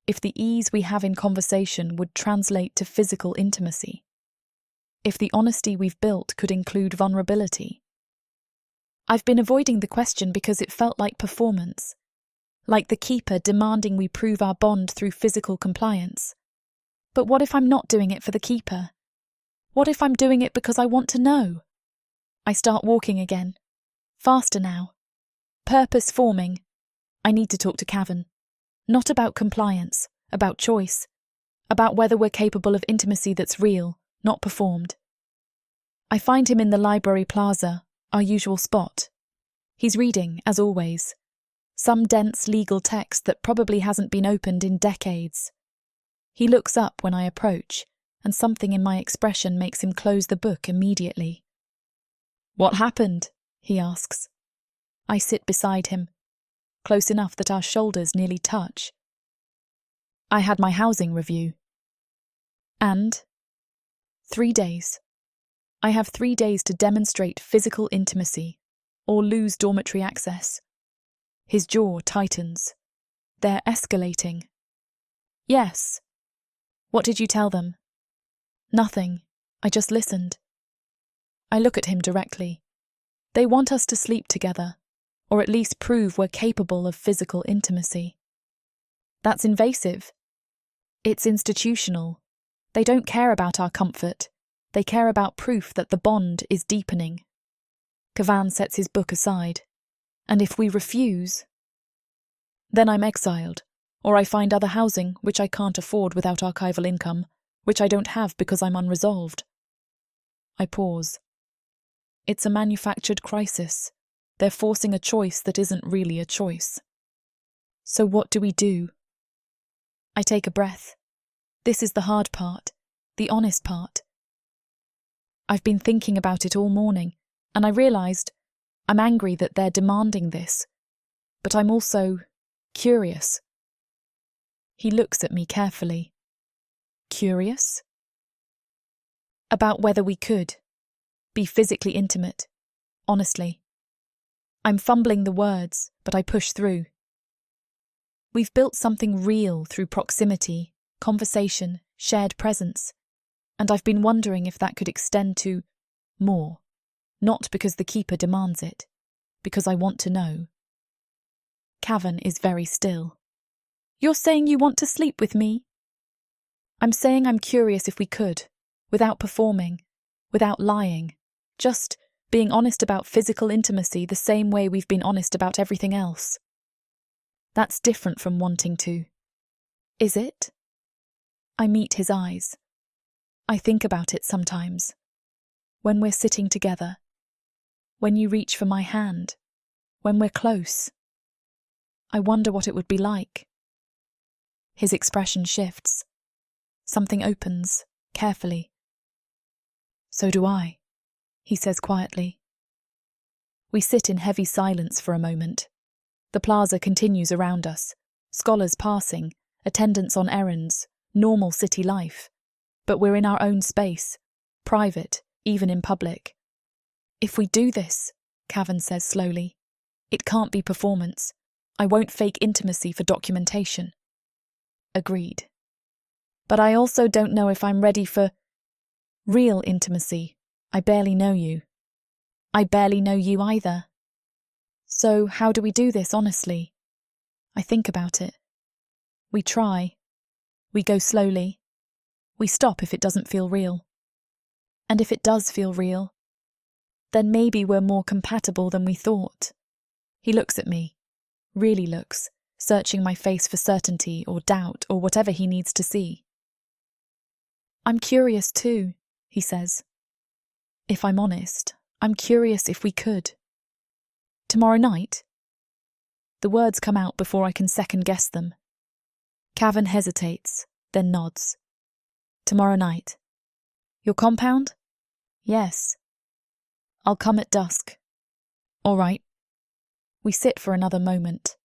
Speaker 2: if the ease we have in conversation would translate to physical intimacy, if the honesty we've built could include vulnerability. I've been avoiding the question because it felt like performance, like the keeper demanding we prove our bond through physical compliance. But what if I'm not doing it for the keeper? What if I'm doing it because I want to know? I start walking again, faster now. Purpose forming. I need to talk to Kavan. Not about compliance, about choice, about whether we're capable of intimacy that's real, not performed. I find him in the library plaza, our usual spot. He's reading, as always, some dense legal text that probably hasn't been opened in decades. He looks up when I approach, and something in my expression makes him close the book immediately. "What happened?" he asks. I sit beside him, close enough that our shoulders nearly touch. "I had my housing review." "And?" 3 days. I have 3 days to demonstrate physical intimacy, or lose dormitory access. His jaw tightens. They're escalating. "Yes." "What did you tell them?" "Nothing. I just listened." I look at him directly. They want us to sleep together, or at least prove we're capable of physical intimacy. That's invasive. It's institutional. They don't care about our comfort. They care about proof that the bond is deepening. Kavan sets his book aside. And if we refuse, then I'm exiled, or I find other housing which I can't afford without archival income, which I don't have because I'm unresolved. I pause. It's a manufactured crisis. They're forcing a choice that isn't really a choice. So what do we do? I take a breath. This is the hard part, the honest part. I've been thinking about it all morning, and I realised I'm angry that they're demanding this, but I'm also curious. He looks at me carefully. Curious? About whether we could be physically intimate, honestly. I'm fumbling the words, but I push through. We've built something real through proximity, conversation, shared presence, and I've been wondering if that could extend to more, not because the keeper demands it, because I want to know. Kavan is very still. "You're saying you want to sleep with me?" "I'm saying I'm curious if we could, without performing, without lying, just being honest about physical intimacy the same way we've been honest about everything else." That's different from wanting to. Is it? I meet his eyes. I think about it sometimes. When we're sitting together. When you reach for my hand. When we're close. I wonder what it would be like. His expression shifts. Something opens, carefully. "So do I," he says quietly. We sit in heavy silence for a moment. The plaza continues around us, scholars passing, attendants on errands, normal city life. But we're in our own space, private, even in public. If we do this, Cavan says slowly, it can't be performance. I won't fake intimacy for documentation. Agreed. But I also don't know if I'm ready for real intimacy. I barely know you. I barely know you either. So how do we do this honestly? I think about it. We try. We go slowly. We stop if it doesn't feel real. And if it does feel real, then maybe we're more compatible than we thought. He looks at me, really looks, searching my face for certainty or doubt or whatever he needs to see. I'm curious too, he says. If I'm honest, I'm curious if we could. Tomorrow night? The words come out before I can second-guess them. Cavan hesitates, then nods. Tomorrow night. Your compound? Yes. I'll come at dusk. All right. We sit for another moment.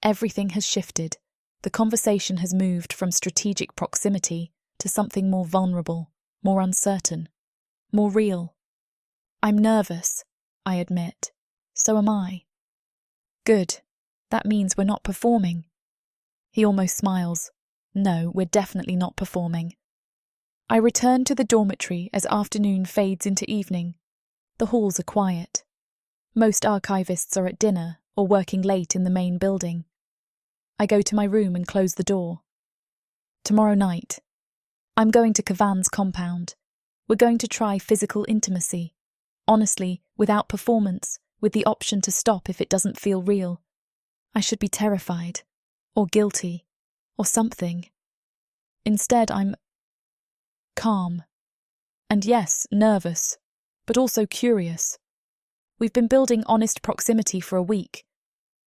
Speaker 2: Everything has shifted. The conversation has moved from strategic proximity to something more vulnerable, more uncertain, more real. I'm nervous, I admit. So am I. Good. That means we're not performing. He almost smiles. No, we're definitely not performing. I return to the dormitory as afternoon fades into evening. The halls are quiet. Most archivists are at dinner or working late in the main building. I go to my room and close the door. Tomorrow night. I'm going to Cavan's compound. We're going to try physical intimacy. Honestly, without performance, with the option to stop if it doesn't feel real. I should be terrified, or guilty, or something. Instead, I'm calm. And yes, nervous, but also curious. We've been building honest proximity for a week.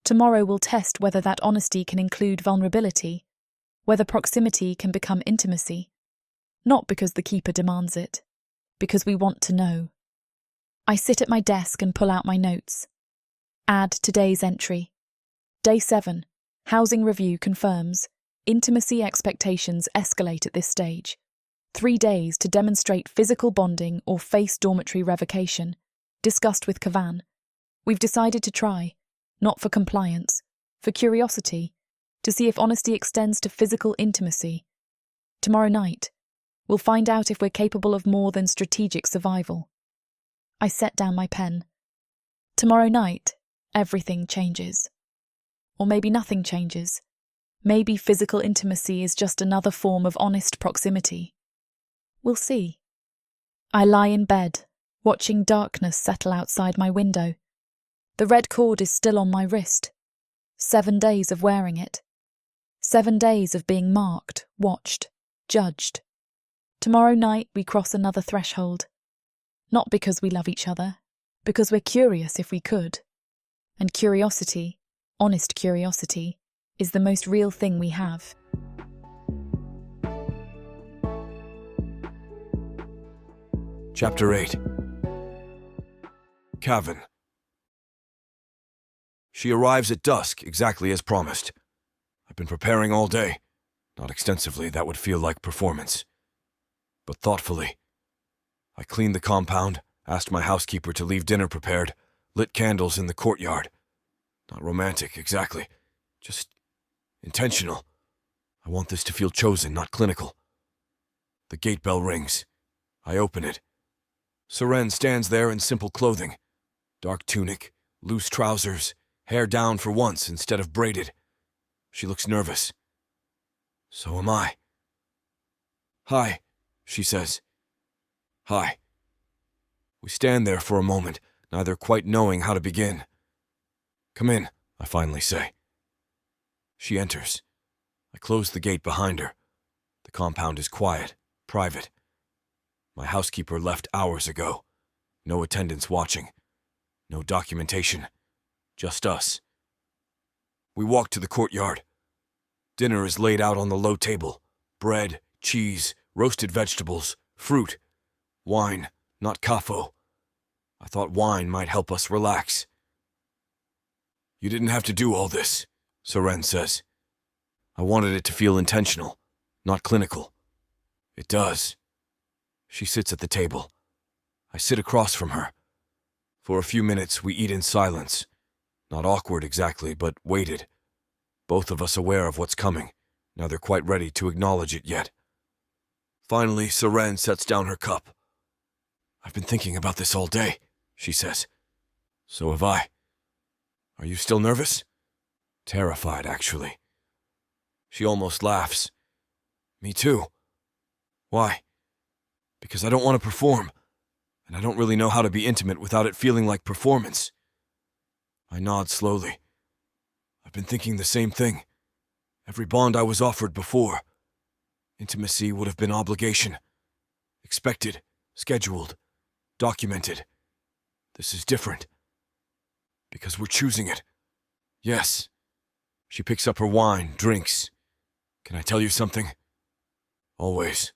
Speaker 2: Tomorrow we'll test whether that honesty can include vulnerability, whether proximity can become intimacy. Not because the keeper demands it, because we want to know. I sit at my desk and pull out my notes. Add today's entry. Day 7. Housing review confirms. Intimacy expectations escalate at this stage. 3 days to demonstrate physical bonding or face dormitory revocation. Discussed with Cavan. We've decided to try, not for compliance, for curiosity, to see if honesty extends to physical intimacy. Tomorrow night, we'll find out if we're capable of more than strategic survival. I set down my pen. Tomorrow night, everything changes. Or maybe nothing changes. Maybe physical intimacy is just another form of honest proximity. We'll see. I lie in bed, watching darkness settle outside my window. The red cord is still on my wrist. 7 days of wearing it. 7 days of being marked, watched, judged. Tomorrow night we cross another threshold. Not because we love each other, because we're curious if we could. And curiosity, honest curiosity, is the most real thing we have.
Speaker 1: Chapter 8. Cavan. She arrives at dusk, exactly as promised. I've been preparing all day. Not extensively, that would feel like performance. But thoughtfully. I cleaned the compound, asked my housekeeper to leave dinner prepared, lit candles in the courtyard. Not romantic, exactly. Just intentional. I want this to feel chosen, not clinical. The gate bell rings. I open it. Seren stands there in simple clothing. Dark tunic, loose trousers, hair down for once instead of braided. She looks nervous. So am I. "Hi," she says. "Hi." We stand there for a moment, neither quite knowing how to begin. "Come in," I finally say. She enters. I close the gate behind her. The compound is quiet, private. My housekeeper left hours ago. No attendants watching. No documentation. Just us. We walk to the courtyard. Dinner is laid out on the low table. Bread, cheese, roasted vegetables, fruit. Wine, not kafo. I thought wine might help us relax. You didn't have to do all this, Seren says. I wanted it to feel intentional, not clinical. It does. She sits at the table. I sit across from her. For a few minutes, we eat in silence. Not awkward exactly, but weighted. Both of us aware of what's coming, neither quite ready to acknowledge it yet. Finally, Seren sets down her cup. I've been thinking about this all day, she says. So have I. Are you still nervous? Terrified, actually. She almost laughs. Me too. Why? Because I don't want to perform, and I don't really know how to be intimate without it feeling like performance. I nod slowly. I've been thinking the same thing. Every bond I was offered before. Intimacy would have been obligation. Expected, scheduled, documented. This is different. Because we're choosing it. Yes. She picks up her wine, drinks. Can I tell you something? Always.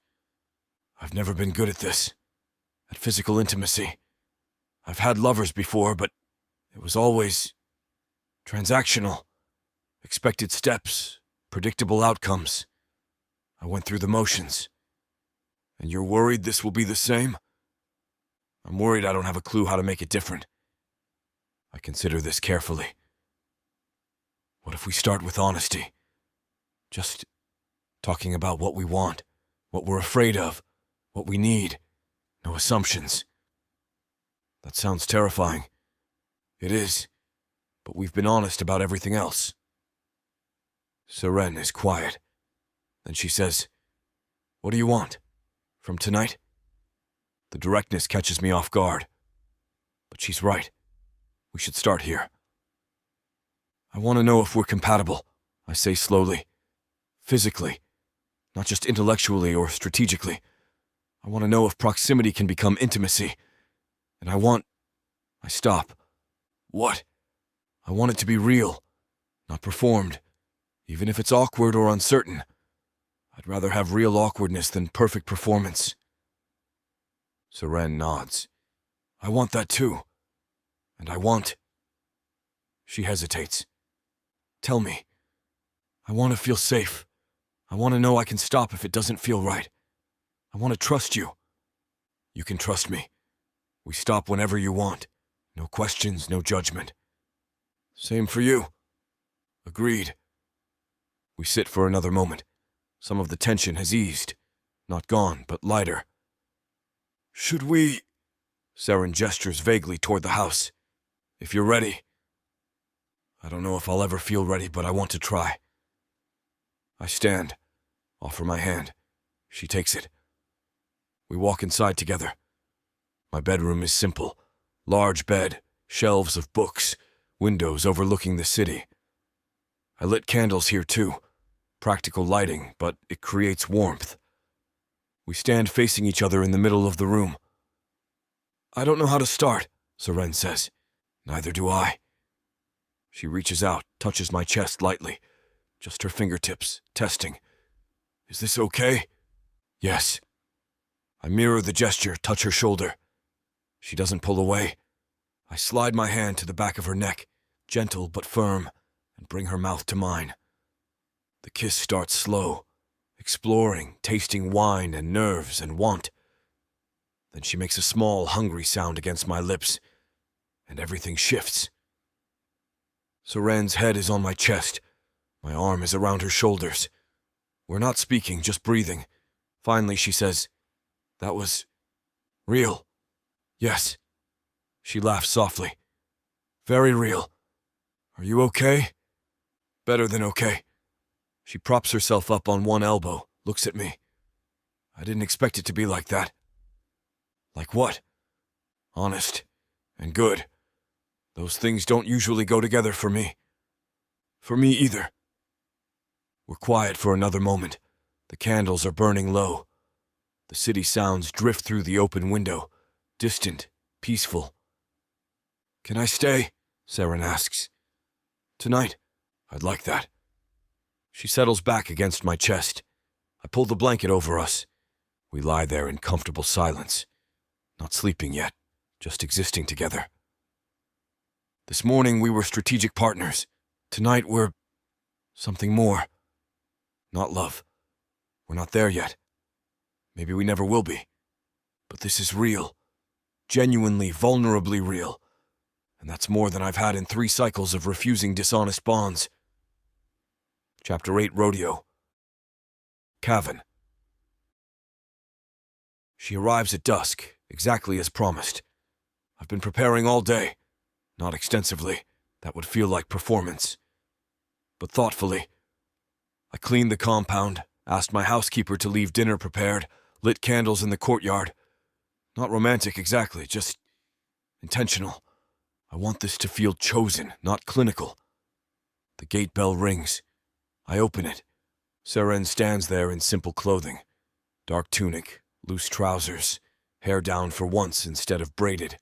Speaker 1: I've never been good at this. At physical intimacy. I've had lovers before, but it was always transactional. Expected steps, predictable outcomes. I went through the motions. And you're worried this will be the same? I'm worried I don't have a clue how to make it different. I consider this carefully. What if we start with honesty? Just talking about what we want, what we're afraid of, what we need. No assumptions. That sounds terrifying. It is, but we've been honest about everything else. Seren is quiet. Then she says, What do you want? From tonight? The directness catches me off guard. But she's right. We should start here. I want to know if we're compatible, I say slowly. Physically. Not just intellectually or strategically. I want to know if proximity can become intimacy. And I stop. What? I want it to be real, not performed, even if it's awkward or uncertain. I'd rather have real awkwardness than perfect performance. Seren nods. I want that too. And I want... She hesitates. Tell me. I want to feel safe. I want to know I can stop if it doesn't feel right. I want to trust you. You can trust me. We stop whenever you want. No questions, no judgment. Same for you. Agreed. We sit for another moment. Some of the tension has eased. Not gone, but lighter. Should we... Seren gestures vaguely toward the house. If you're ready. I don't know if I'll ever feel ready, but I want to try. I stand, offer my hand. She takes it. We walk inside together. My bedroom is simple. Large bed, shelves of books, windows overlooking the city. I lit candles here too. Practical lighting, but it creates warmth. We stand facing each other in the middle of the room. I don't know how to start, Seren says. Neither do I. She reaches out, touches my chest lightly. Just her fingertips, testing. Is this okay? Yes. I mirror the gesture, touch her shoulder. She doesn't pull away. I slide my hand to the back of her neck, gentle but firm, and bring her mouth to mine. The kiss starts slow, exploring, tasting wine and nerves and want. Then she makes a small, hungry sound against my lips, and everything shifts. Seren's head is on my chest. My arm is around her shoulders. We're not speaking, just breathing. Finally, she says, That was... real. Yes. She laughs softly. Very real. Are you okay? Better than okay. She props herself up on one elbow, looks at me. I didn't expect it to be like that. Like what? Honest. And good. Those things don't usually go together for me. For me either. We're quiet for another moment. The candles are burning low. The city sounds drift through the open window, distant, peaceful. Can I stay? Seren asks. Tonight? I'd like that. She settles back against my chest. I pull the blanket over us. We lie there in comfortable silence. Not sleeping yet, just existing together. This morning we were strategic partners. Tonight we're something more. Not love. We're not there yet. Maybe we never will be. But this is real. Genuinely, vulnerably real. And that's more than I've had in 3 cycles of refusing dishonest bonds. Chapter 8, Rodeo. Cavan. She arrives at dusk, exactly as promised. I've been preparing all day. Not extensively. That would feel like performance. But thoughtfully. I cleaned the compound, asked my housekeeper to leave dinner prepared, lit candles in the courtyard. Not romantic exactly, just intentional. I want this to feel chosen, not clinical. The gate bell rings. I open it. Seren stands there in simple clothing. Dark tunic, loose trousers, hair down for once instead of braided.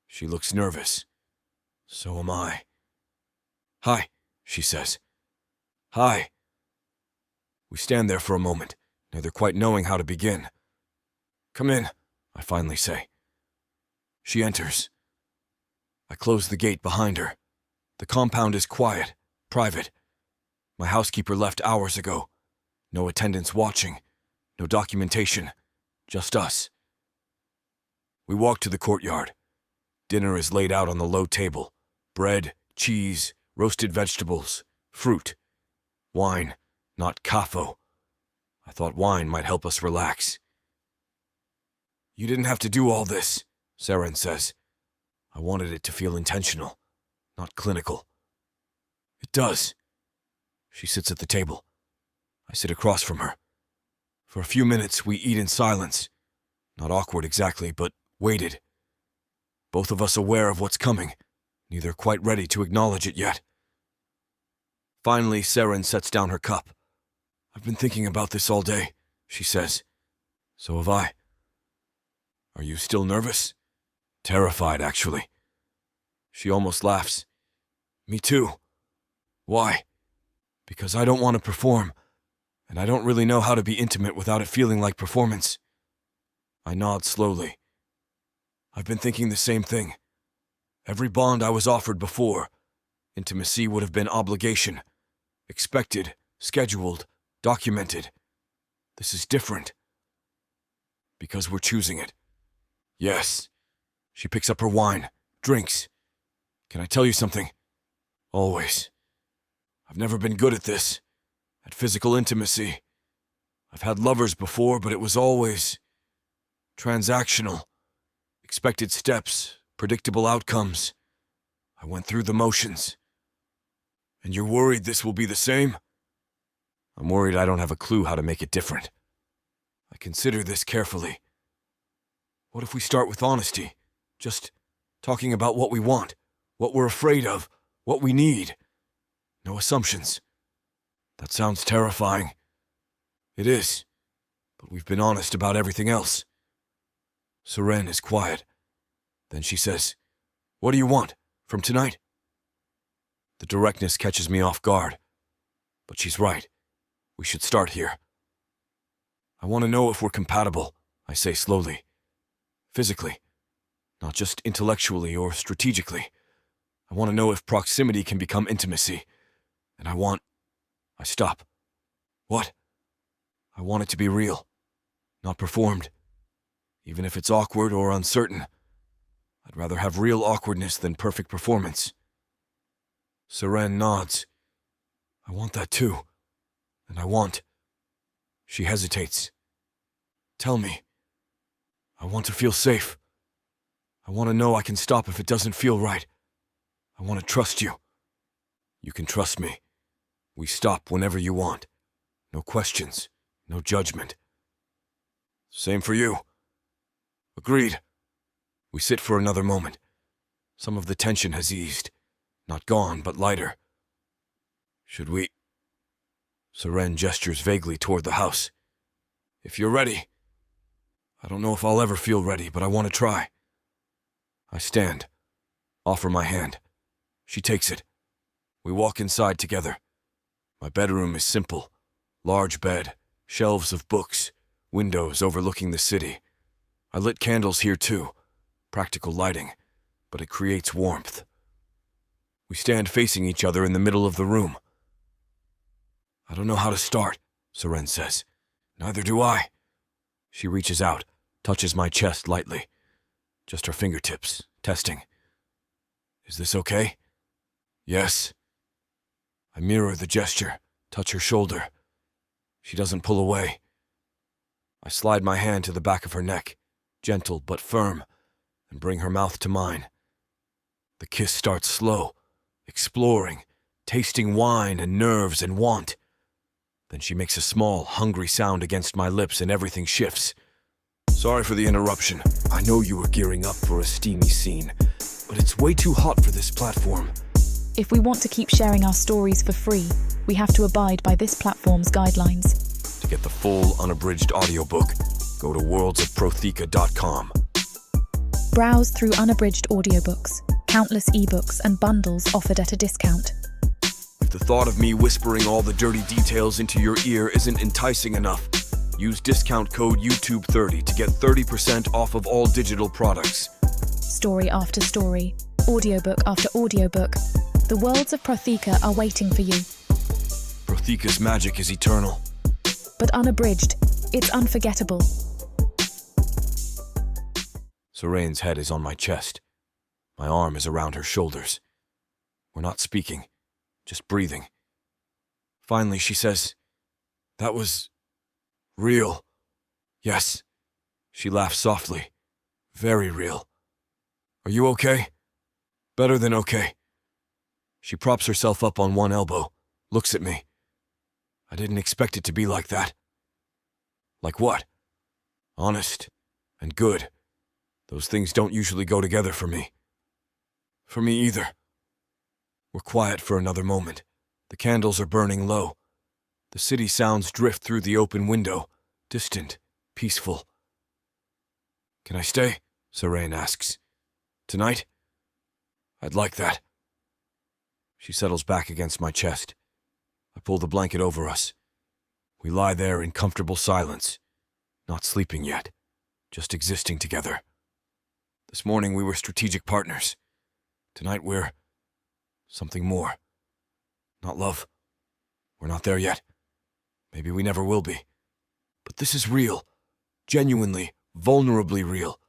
Speaker 1: She looks nervous. So am I. "Hi," she says. "Hi." We stand there for a moment, neither quite knowing how to begin. "Come in," I finally say. She enters. I close the gate behind her. The compound is quiet, private. My housekeeper left hours ago. No attendants watching, no documentation, just us. We walk to the courtyard. Dinner is laid out on the low table. Bread, cheese, roasted vegetables, fruit. Wine, not kafo. I thought wine might help us relax. "You didn't have to do all this," Seren says. I wanted it to feel intentional, not clinical. It does. She sits at the table. I sit across from her. For a few minutes, we eat in silence. Not awkward exactly, but weighted. Both of us aware of what's coming, neither quite ready to acknowledge it yet. Finally, Seren sets down her cup. "I've been thinking about this all day," she says. "So have I." "Are you still nervous?" "Terrified, actually." She almost laughs. "Me too." "Why?" "Because I don't want to perform, and I don't really know how to be intimate without it feeling like performance." I nod slowly. I've been thinking the same thing. Every bond I was offered before, intimacy would have been obligation. Expected, scheduled, documented. This is different. Because we're choosing it. Yes. She picks up her wine, drinks. "Can I tell you something?" "Always. I've never been good at this, at physical intimacy. I've had lovers before, but it was always transactional. Expected steps, predictable outcomes. I went through the motions." "And you're worried this will be the same?" "I'm worried I don't have a clue how to make it different. I consider this carefully. What if we start with honesty? Just talking about what we want, what we're afraid of, what we need. No assumptions." "That sounds terrifying." "It is, but we've been honest about everything else." Seren is quiet. Then she says, "What do you want, from tonight?" The directness catches me off guard. But she's right. We should start here. "I want to know if we're compatible," I say slowly. "Physically, not just intellectually or strategically. I want to know if proximity can become intimacy. And I stop. "What?" "I want it to be real, not performed. Even if it's awkward or uncertain. I'd rather have real awkwardness than perfect performance." Seren nods. "I want that too. And She hesitates. "Tell me. I want to feel safe. I want to know I can stop if it doesn't feel right. I want to trust you." "You can trust me. We stop whenever you want. No questions, no judgment." "Same for you." "Agreed." We sit for another moment. Some of the tension has eased. Not gone, but lighter. "Should we?" Seren gestures vaguely toward the house. "If you're ready." "I don't know if I'll ever feel ready, but I want to try." I stand, offer my hand. She takes it. We walk inside together. My bedroom is simple. Large bed, shelves of books, windows overlooking the city. I lit candles here too. practical lighting, but it creates warmth. We stand facing each other in the middle of the room. "I don't know how to start," Seren says. "Neither do I." She reaches out, touches my chest lightly. Just her fingertips, testing. "Is this okay?" "Yes." I mirror the gesture, touch her shoulder. She doesn't pull away. I slide my hand to the back of her neck, gentle but firm, and bring her mouth to mine. The kiss starts slow, exploring, tasting wine and nerves and want. Then she makes a small, hungry sound against my lips and everything shifts. "Sorry for the interruption. I know you were gearing up for a steamy scene, but it's way too hot for this platform."
Speaker 2: If we want to keep sharing our stories for free, we have to abide by this platform's guidelines.
Speaker 1: To get the full, unabridged audiobook, go to worldsofprotheka.com.
Speaker 2: Browse through unabridged audiobooks, countless ebooks and bundles offered at a discount.
Speaker 1: If the thought of me whispering all the dirty details into your ear isn't enticing enough, use discount code YouTube30 to get 30% off of all digital products.
Speaker 2: Story after story, audiobook after audiobook, the worlds of Protheka are waiting for you.
Speaker 1: Protheka's magic is eternal.
Speaker 2: But unabridged, it's unforgettable.
Speaker 1: Serene's head is on my chest. My arm is around her shoulders. We're not speaking, just breathing. Finally, she says, "That was real." "Yes." She laughs softly. "Very real." "Are you okay?" "Better than okay." She props herself up on one elbow, looks at me. "I didn't expect it to be like that." "Like what?" "Honest and good. Those things don't usually go together for me." "For me either." We're quiet for another moment. The candles are burning low. The city sounds drift through the open window, distant, peaceful. "Can I stay?" Serene asks. "Tonight?" "I'd like that." She settles back against my chest. I pull the blanket over us. We lie there in comfortable silence, not sleeping yet, just existing together. This morning we were strategic partners. Tonight we're something more. Not love. We're not there yet. Maybe we never will be. But this is real. Genuinely, vulnerably real.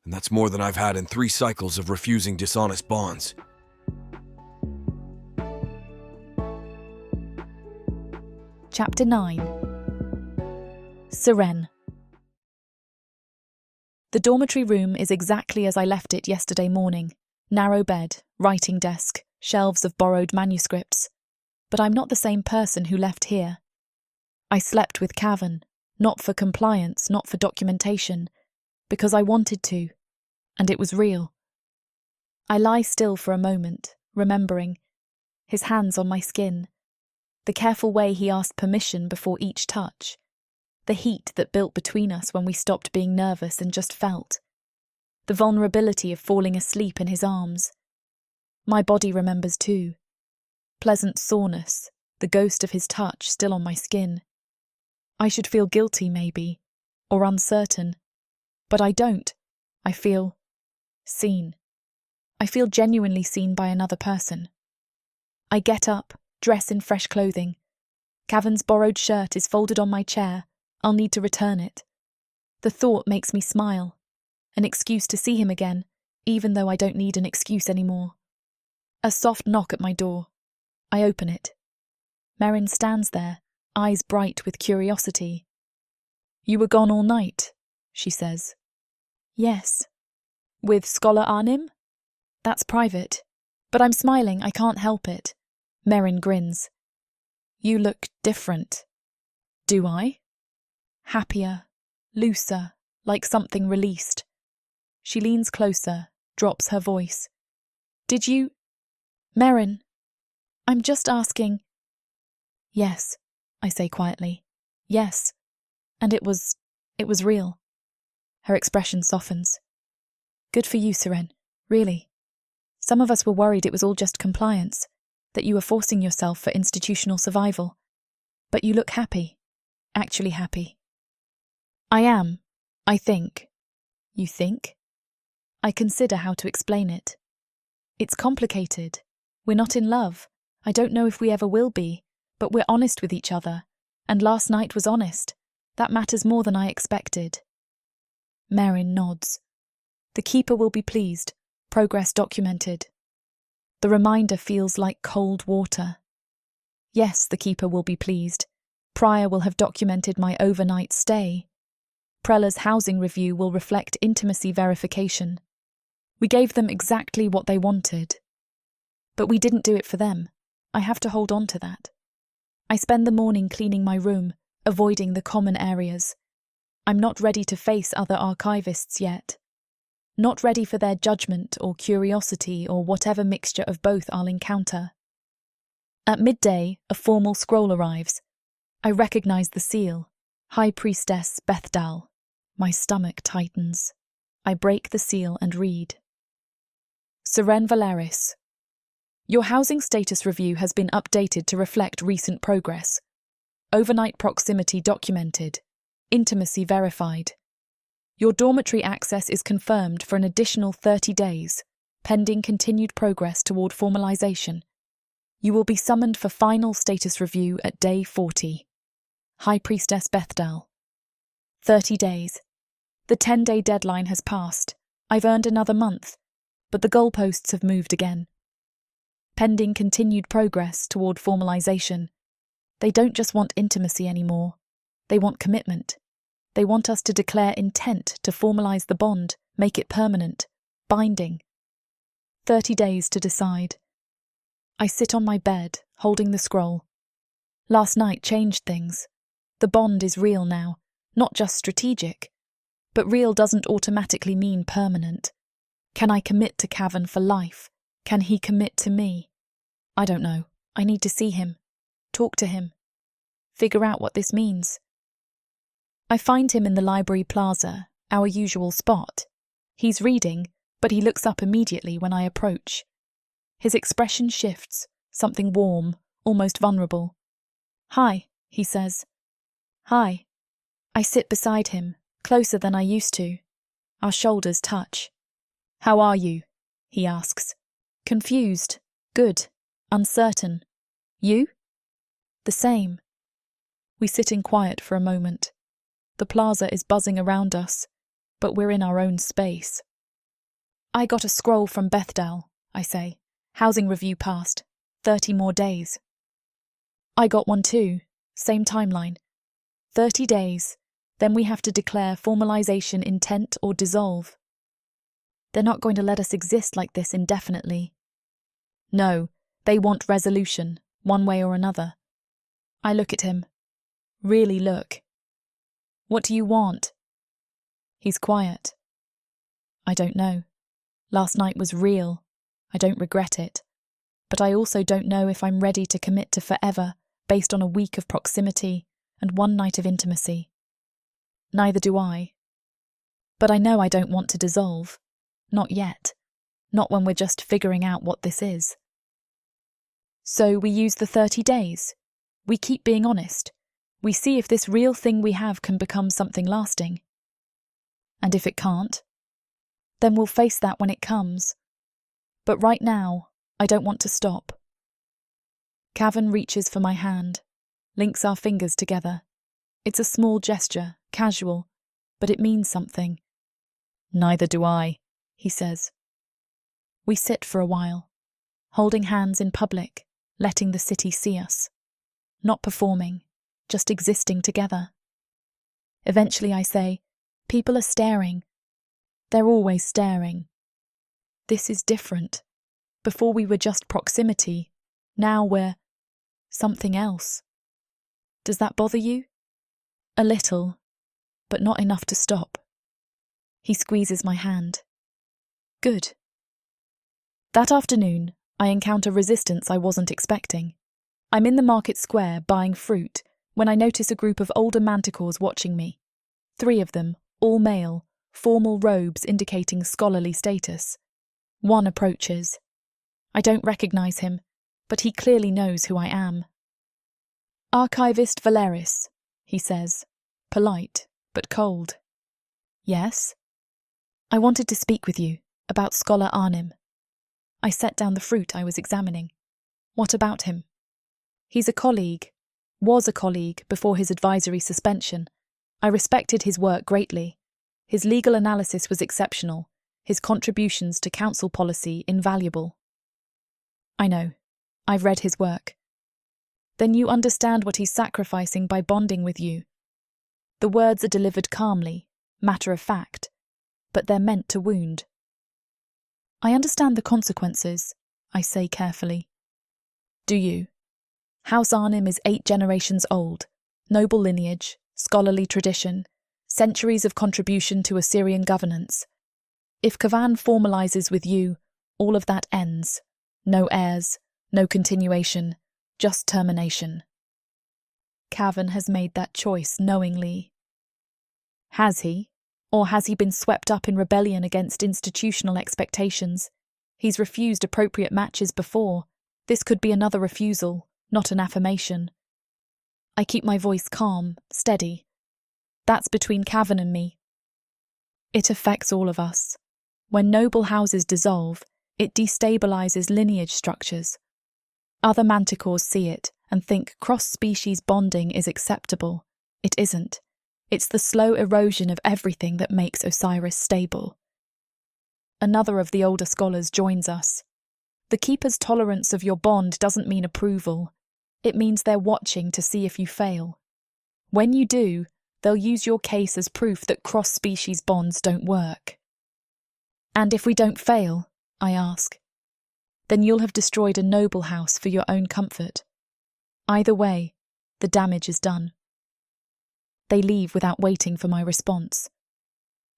Speaker 1: And that's more than I've had in 3 cycles of refusing dishonest bonds.
Speaker 2: Chapter 9. Seren. The dormitory room is exactly as I left it yesterday morning. Narrow bed, writing desk, shelves of borrowed manuscripts. But I'm not the same person who left here. I slept with Cavan, not for compliance, not for documentation, because I wanted to, and it was real. I lie still for a moment, remembering, his hands on my skin, the careful way he asked permission before each touch, the heat that built between us when we stopped being nervous and just felt, the vulnerability of falling asleep in his arms. My body remembers too. Pleasant soreness, the ghost of his touch still on my skin. I should feel guilty, maybe, or uncertain, but I don't. I feel seen. I feel genuinely seen by another person. I get up, dress in fresh clothing. Cavan's borrowed shirt is folded on my chair. I'll need to return it. The thought makes me smile. An excuse to see him again, even though I don't need an excuse anymore. A soft knock at my door. I open it. Merrin stands there, eyes bright with curiosity. "You were gone all night," she says. "Yes." "With Scholar Arnim?" "That's private. But I'm smiling, I can't help it." Merrin grins. "You look different." "Do I?" Happier, looser, like something released. She leans closer, drops her voice. "Did you... Merrin, I'm just asking." "Yes," I say quietly. "Yes. And it was real." Her expression softens. "Good for you, Seren. Really. Some of us were worried it was all just compliance, that you were forcing yourself for institutional survival. But you look happy. Actually happy." "I am. I think." "You think?" I consider how to explain it. It's complicated. We're not in love. I don't know if we ever will be, but we're honest with each other. And last night was honest. That matters more than I expected. Merrin nods. The keeper will be pleased. Progress documented. The reminder feels like cold water. Yes, the keeper will be pleased. Prior will have documented my overnight stay. Prella's housing review will reflect intimacy verification. We gave them exactly what they wanted. But we didn't do it for them. I have to hold on to that. I spend the morning cleaning my room, avoiding the common areas. I'm not ready to face other archivists yet. Not ready for their judgment or curiosity or whatever mixture of both I'll encounter. At midday, a formal scroll arrives. I recognize the seal. High Priestess Bethdal. My stomach tightens. I break the seal and read. Seren Valeris. Your housing status review has been updated to reflect recent progress. Overnight proximity documented. Intimacy verified. Your dormitory access is confirmed for an additional 30 days, pending continued progress toward formalization. You will be summoned for final status review at day 40. High Priestess Bethdal. 30 days. The 10-day deadline has passed. I've earned another month, but the goalposts have moved again. Pending continued progress toward formalization. They don't just want intimacy anymore. They want commitment. They want us to declare intent to formalize the bond, make it permanent, binding. 30 days to decide. I sit on my bed, holding the scroll. Last night changed things. The bond is real now, not just strategic. But real doesn't automatically mean permanent. Can I commit to Cavan for life? Can he commit to me? I don't know. I need to see him. Talk to him. Figure out what this means. I find him in the library plaza, our usual spot. He's reading, but he looks up immediately when I approach. His expression shifts, something warm, almost vulnerable. Hi, he says. Hi. I sit beside him, closer than I used to. Our shoulders touch. How are you? He asks. Confused. Good. Uncertain. You? The same. We sit in quiet for a moment. The plaza is buzzing around us, but we're in our own space. I got a scroll from Bethdal, I say. Housing review passed. 30 more days. I got one too. Same timeline. 30 days. Then we have to declare formalization intent or dissolve. They're not going to let us exist like this indefinitely. No, they want resolution, one way or another. I look at him. Really look. What do you want? He's quiet. I don't know. Last night was real. I don't regret it. But I also don't know if I'm ready to commit to forever based on a week of proximity and one night of intimacy. Neither do I. But I know I don't want to dissolve. Not yet. Not when we're just figuring out what this is. So we use the 30 days. We keep being honest. We see if this real thing we have can become something lasting. And if it can't, then we'll face that when it comes. But right now, I don't want to stop. Cavan reaches for my hand, links our fingers together. It's a small gesture, casual, but it means something. Neither do I, he says. We sit for a while, holding hands in public, letting the city see us. Not performing, just existing together. Eventually I say, people are staring. They're always staring. This is different. Before we were just proximity. Now we're something else. Does that bother you? A little, but not enough to stop. He squeezes my hand. Good. That afternoon, I encounter resistance I wasn't expecting. I'm in the market square buying fruit when I notice a group of older manticores watching me. 3 of them, all male, formal robes indicating scholarly status. One approaches. I don't recognize him, but he clearly knows who I am. Archivist Valeris, he says, polite but cold. Yes? I wanted to speak with you. About Scholar Arnim. I set down the fruit I was examining. What about him? He's a colleague. Was a colleague before his advisory suspension. I respected his work greatly. His legal analysis was exceptional. His contributions to council policy invaluable. I know. I've read his work. Then you understand what he's sacrificing by bonding with you. The words are delivered calmly, matter of fact, but they're meant to wound. I understand the consequences, I say carefully. Do you? House Arnim is 8 generations old, noble lineage, scholarly tradition, centuries of contribution to Assyrian governance. If Kavan formalizes with you, all of that ends. No heirs, no continuation, just termination. Kavan has made that choice knowingly. Has he? Or has he been swept up in rebellion against institutional expectations? He's refused appropriate matches before. This could be another refusal, not an affirmation. I keep my voice calm, steady. That's between Kavan and me. It affects all of us. When noble houses dissolve, it destabilizes lineage structures. Other manticores see it and think cross-species bonding is acceptable. It isn't. It's the slow erosion of everything that makes Osiris stable. Another of the older scholars joins us. The keeper's tolerance of your bond doesn't mean approval. It means they're watching to see if you fail. When you do, they'll use your case as proof that cross-species bonds don't work. And if we don't fail, I ask, then you'll have destroyed a noble house for your own comfort. Either way, the damage is done. They leave without waiting for my response.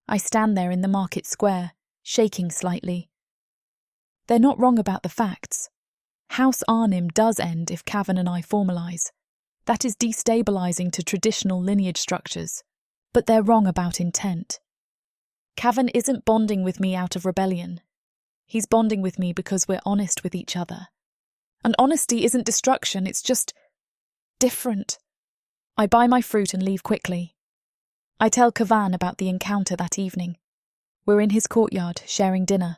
Speaker 2: I stand there in the market square, shaking slightly. They're not wrong about the facts. House Arnim does end if Kavan and I formalise. That is destabilising to traditional lineage structures. But they're wrong about intent. Kavan isn't bonding with me out of rebellion. He's bonding with me because we're honest with each other. And honesty isn't destruction, it's just different. I buy my fruit and leave quickly. I tell Kavan about the encounter that evening. We're in his courtyard, sharing dinner.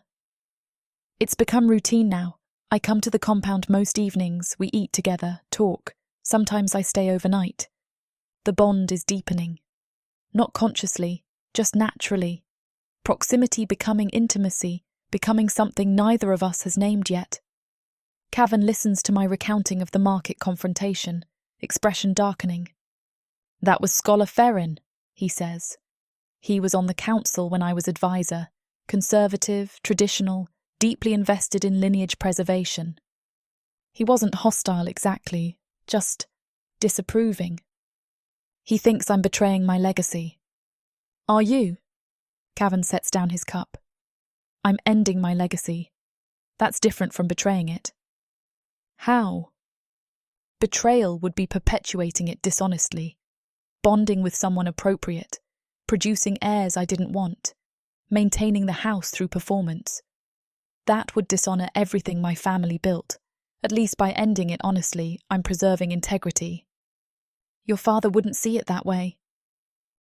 Speaker 2: It's become routine now. I come to the compound most evenings, we eat together, talk. Sometimes I stay overnight. The bond is deepening. Not consciously, just naturally. Proximity becoming intimacy, becoming something neither of us has named yet. Kavan listens to my recounting of the market confrontation, expression darkening. That was Scholar Ferrin, he says. He was on the council when I was advisor, conservative, traditional, deeply invested in lineage preservation. He wasn't hostile exactly, just disapproving. He thinks I'm betraying my legacy. Are you? Kavan sets down his cup. I'm ending my legacy. That's different from betraying it. How? Betrayal would be perpetuating it dishonestly, bonding with someone appropriate, producing heirs I didn't want, maintaining the house through performance. That would dishonour everything my family built. At least by ending it honestly, I'm preserving integrity. Your father wouldn't see it that way.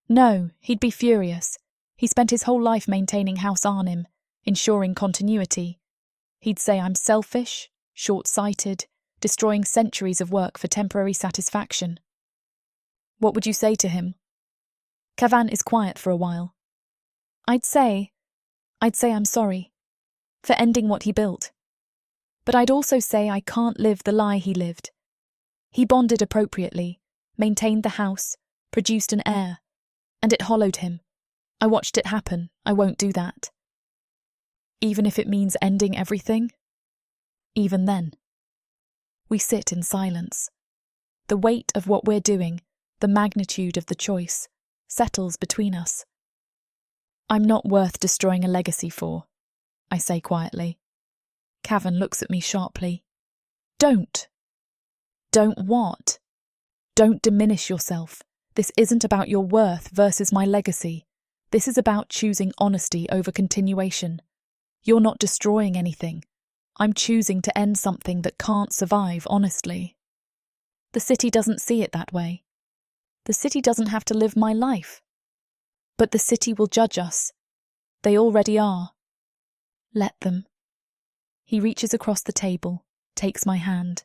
Speaker 2: No, he'd be furious. He spent his whole life maintaining House Arnim, ensuring continuity. He'd say I'm selfish, short-sighted, destroying centuries of work for temporary satisfaction. What would you say to him? Kavan is quiet for a while. I'd say I'm sorry for ending what he built. But I'd also say I can't live the lie he lived. He bonded appropriately, maintained the house, produced an heir, and it hollowed him. I watched it happen. I won't do that. Even if it means ending everything? Even then. We sit in silence. The weight of what we're doing, the magnitude of the choice, settles between us. I'm not worth destroying a legacy for, I say quietly. Kavan looks at me sharply. Don't. Don't what? Don't diminish yourself. This isn't about your worth versus my legacy. This is about choosing honesty over continuation. You're not destroying anything. I'm choosing to end something that can't survive honestly. The city doesn't see it that way. The city doesn't have to live my life. But the city will judge us. They already are. Let them. He reaches across the table, takes my hand.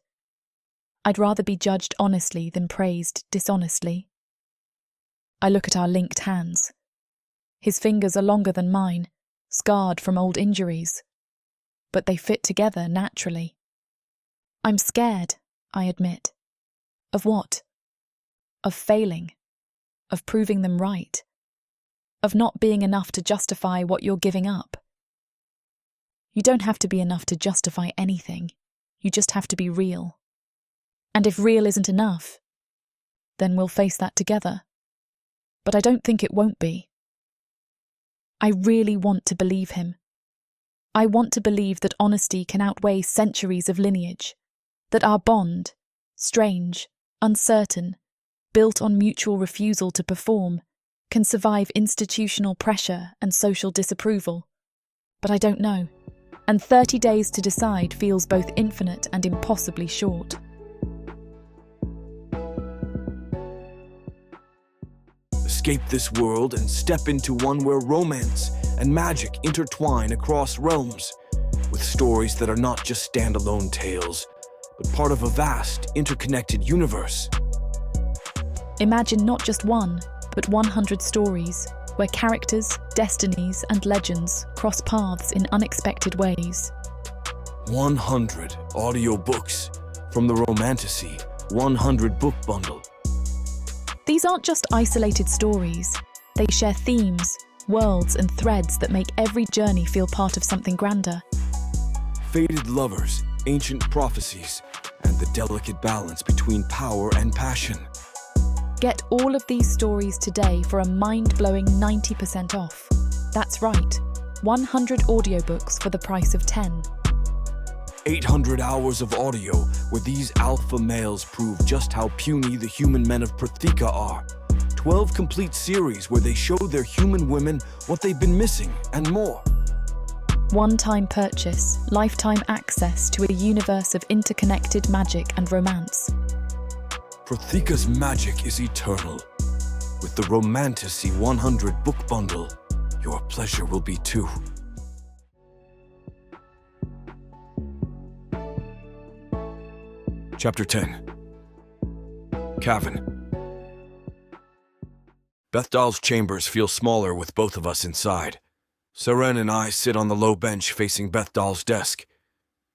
Speaker 2: I'd rather be judged honestly than praised dishonestly. I look at our linked hands. His fingers are longer than mine, scarred from old injuries, but they fit together naturally. I'm scared, I admit. Of what? Of failing. Of proving them right. Of not being enough to justify what you're giving up. You don't have to be enough to justify anything. You just have to be real. And if real isn't enough, then we'll face that together. But I don't think it won't be. I really want to believe him. I want to believe that honesty can outweigh centuries of lineage, that our bond, strange, uncertain, built on mutual refusal to perform, can survive institutional pressure and social disapproval. But I don't know, and 30 days to decide feels both infinite and impossibly short.
Speaker 1: Escape this world and step into one where romance and magic intertwine across realms, with stories that are not just standalone tales, but part of a vast, interconnected universe.
Speaker 2: Imagine not just one, but 100 stories, where characters, destinies, and legends cross paths in unexpected ways.
Speaker 1: 100 audiobooks from the Romantasy 100 book bundle.
Speaker 2: These aren't just isolated stories. They share themes, worlds, and threads that make every journey feel part of something grander.
Speaker 1: Fated lovers, ancient prophecies, and the delicate balance between power and passion.
Speaker 2: Get all of these stories today for a mind-blowing 90% off. That's right, 100 audiobooks for the price of 10.
Speaker 1: 800 hours of audio where these alpha males prove just how puny the human men of Protheka are. 12 complete series where they show their human women what they've been missing and more.
Speaker 2: One-time purchase, lifetime access to a universe of interconnected magic and romance.
Speaker 1: Protheka's magic is eternal. With the Romantasy 100 book bundle, your pleasure will be too. Chapter 10. Cavan. Bethdal's chambers feel smaller with both of us inside. Seren and I sit on the low bench facing Bethdal's desk.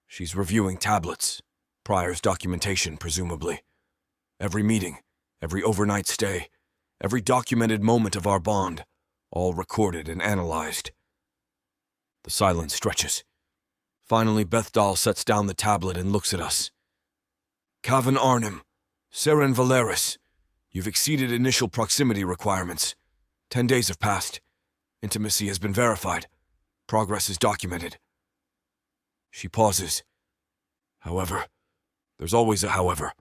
Speaker 1: She's reviewing tablets, Pryor's documentation, presumably. Every meeting, every overnight stay, every documented moment of our bond, all recorded and analyzed. The silence stretches. Finally, Bethdal sets down the tablet and looks at us. Cavan Arnim, Seren Valeris, you've exceeded initial proximity requirements. 10 days have passed. Intimacy has been verified. Progress is documented. She pauses. However, there's always a however.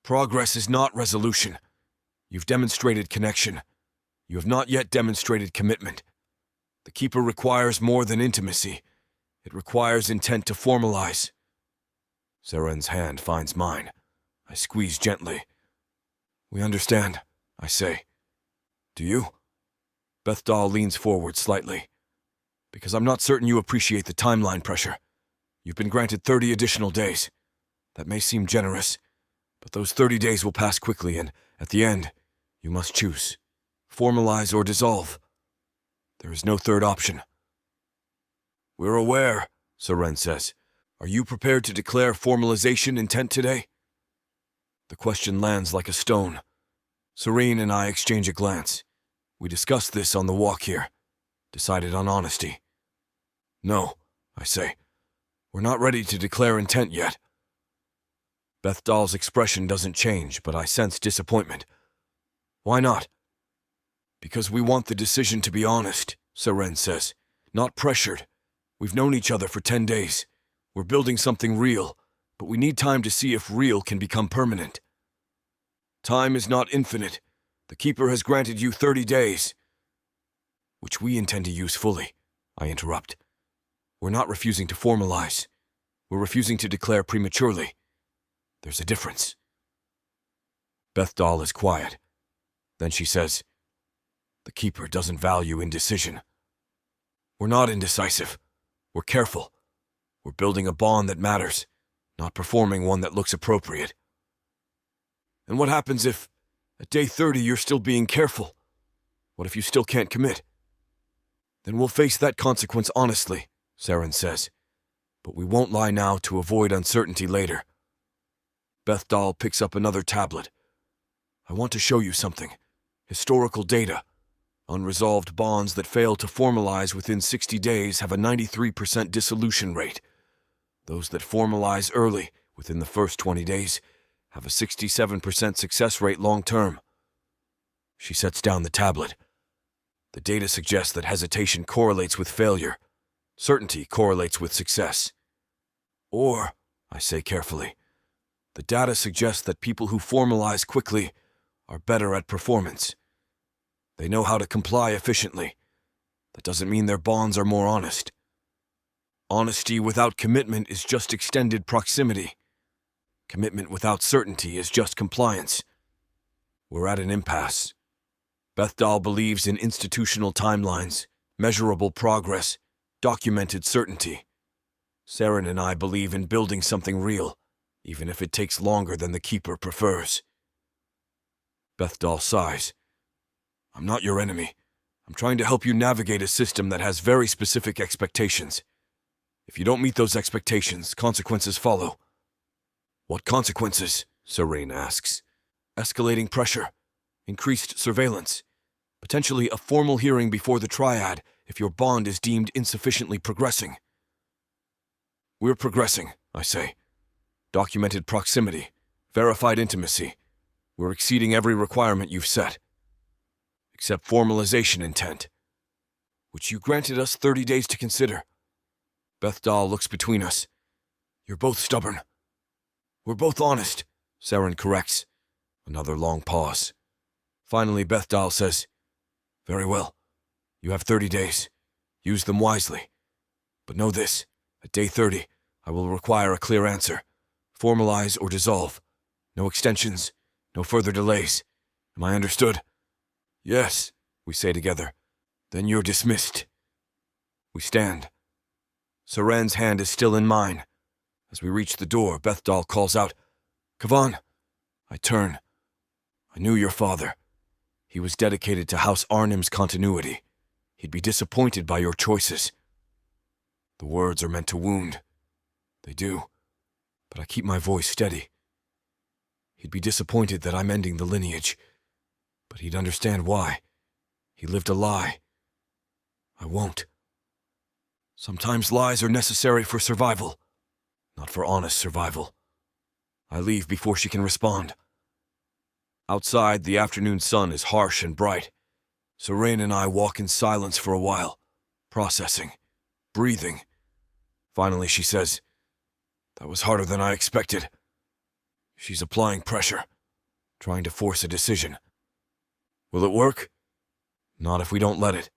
Speaker 1: Progress is not resolution. You've demonstrated connection. You have not yet demonstrated commitment. The Keeper requires more than intimacy. It requires intent to formalize. Seren's hand finds mine. I squeeze gently. We understand, I say. Do you? Bethdal leans forward slightly. Because I'm not certain you appreciate the timeline pressure. You've been granted 30 additional days. That may seem generous, but those 30 days will pass quickly, and at the end, you must choose. Formalize or dissolve. There is no third option. We're aware, Seren says. Are you prepared to declare formalization intent today? The question lands like a stone. Serene and I exchange a glance. We discussed this on the walk here. Decided on honesty. No, I say. We're not ready to declare intent yet. Bethdal's expression doesn't change, but I sense disappointment. Why not? Because we want the decision to be honest, Seren says. Not pressured. We've known each other for 10 days. We're building something real, but we need time to see if real can become permanent. Time is not infinite. The Keeper has granted you 30 days. Which we intend to use fully, I interrupt. We're not refusing to formalize. We're refusing to declare prematurely. There's a difference. Bethdal is quiet. Then she says, The Keeper doesn't value indecision. We're not indecisive. We're careful. We're building a bond that matters, not performing one that looks appropriate. And what happens if, at day 30, you're still being careful? What if you still can't commit? Then we'll face that consequence honestly, Saren says. But we won't lie now to avoid uncertainty later. Bethdal picks up another tablet. I want to show you something. Historical data. Unresolved bonds that fail to formalize within 60 days have a 93% dissolution rate. Those that formalize early, within the first 20 days, have a 67% success rate long term. She sets down the tablet. The data suggests that hesitation correlates with failure. Certainty correlates with success. Or, I say carefully, the data suggests that people who formalize quickly are better at performance. They know how to comply efficiently. That doesn't mean their bonds are more honest. Honesty without commitment is just extended proximity. Commitment without certainty is just compliance. We're at an impasse. Bethdal believes in institutional timelines, measurable progress, documented certainty. Saren and I believe in building something real, even if it takes longer than the Keeper prefers. Bethdal sighs. I'm not your enemy. I'm trying to help you navigate a system that has very specific expectations. If you don't meet those expectations, consequences follow. What consequences? Saren asks. Escalating pressure, increased surveillance, potentially a formal hearing before the Triad if your bond is deemed insufficiently progressing. We're progressing, I say. Documented proximity, verified intimacy. We're exceeding every requirement you've set. Except formalization intent, which you granted us 30 days to consider. Bethdal looks between us. You're both stubborn. We're both honest, Saren corrects. Another long pause. Finally, Bethdal says, Very well. You have 30 days. Use them wisely. But know this, at day 30, I will require a clear answer. Formalize or dissolve. No extensions, no further delays. Am I understood? Yes, we say together. Then you're dismissed. We stand. Saren's hand is still in mine. As we reach the door, Bethdal calls out, Kavan! I turn. I knew your father. He was dedicated to House Arnim's continuity. He'd be disappointed by your choices. The words are meant to wound. They do. But I keep my voice steady. He'd be disappointed that I'm ending the lineage. But he'd understand why. He lived a lie. I won't. Sometimes lies are necessary for survival, not for honest survival. I leave before she can respond. Outside, the afternoon sun is harsh and bright. Saren and I walk in silence for a while, processing, breathing. Finally, she says, That was harder than I expected. She's applying pressure, trying to force a decision. Will it work? Not if we don't let it.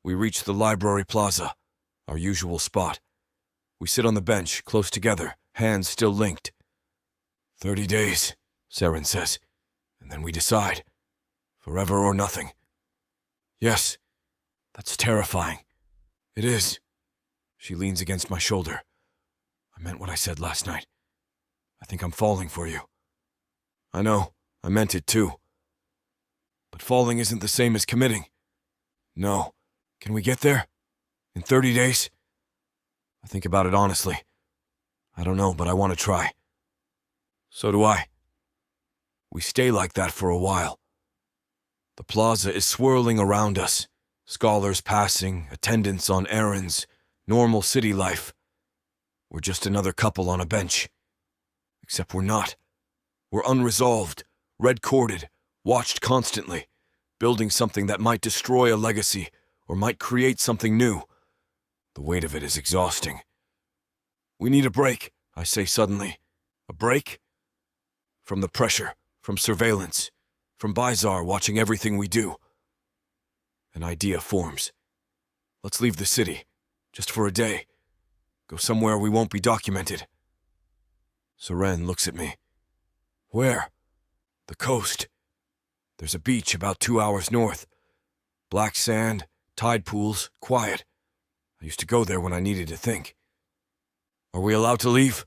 Speaker 1: We reach the library plaza, our usual spot. We sit on the bench, close together, hands still linked. 30 days, Saren says, and then we decide. Forever or nothing. Yes, that's terrifying. It is. She leans against my shoulder. I meant what I said last night. I think I'm falling for you. I know, I meant it too. But falling isn't the same as committing. No. Can we get there? In 30 days? I think about it honestly. I don't know, but I want to try. So do I. We stay like that for a while. The plaza is swirling around us. Scholars passing, attendants on errands, normal city life. We're just another couple on a bench. Except we're not. We're unresolved, red-corded, watched constantly, building something that might destroy a legacy or might create something new. The weight of it is exhausting. We need a break, I say suddenly. A break? From the pressure, from surveillance, from Bizarre watching everything we do. An idea forms. Let's leave the city, just for a day. Go somewhere we won't be documented. Saren looks at me. Where? The coast. There's a beach about 2 hours north. Black sand, tide pools, quiet. I used to go there when I needed to think. Are we allowed to leave?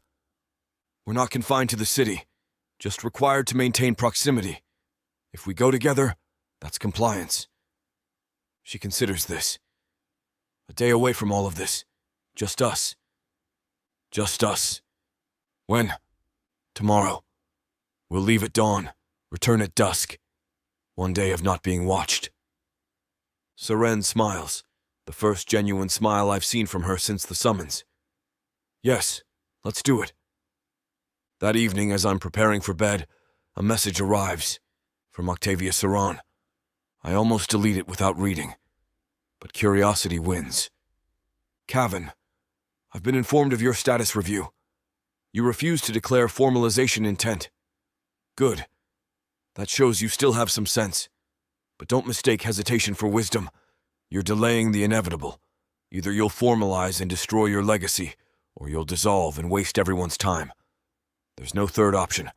Speaker 1: We're not confined to the city, just required to maintain proximity. If we go together, that's compliance. She considers this. A day away from all of this. Just us. Just us. When? Tomorrow. We'll leave at dawn, return at dusk. One day of not being watched. Seren smiles, the first genuine smile I've seen from her since the summons. Yes, let's do it. That evening, as I'm preparing for bed, a message arrives from Octavia Saran. I almost delete it without reading, but curiosity wins. Cavan, I've been informed of your status review. You refuse to declare formalization intent. Good. That shows you still have some sense. But don't mistake hesitation for wisdom. You're delaying the inevitable. Either you'll formalize and destroy your legacy, or you'll dissolve and waste everyone's time. There's no third option.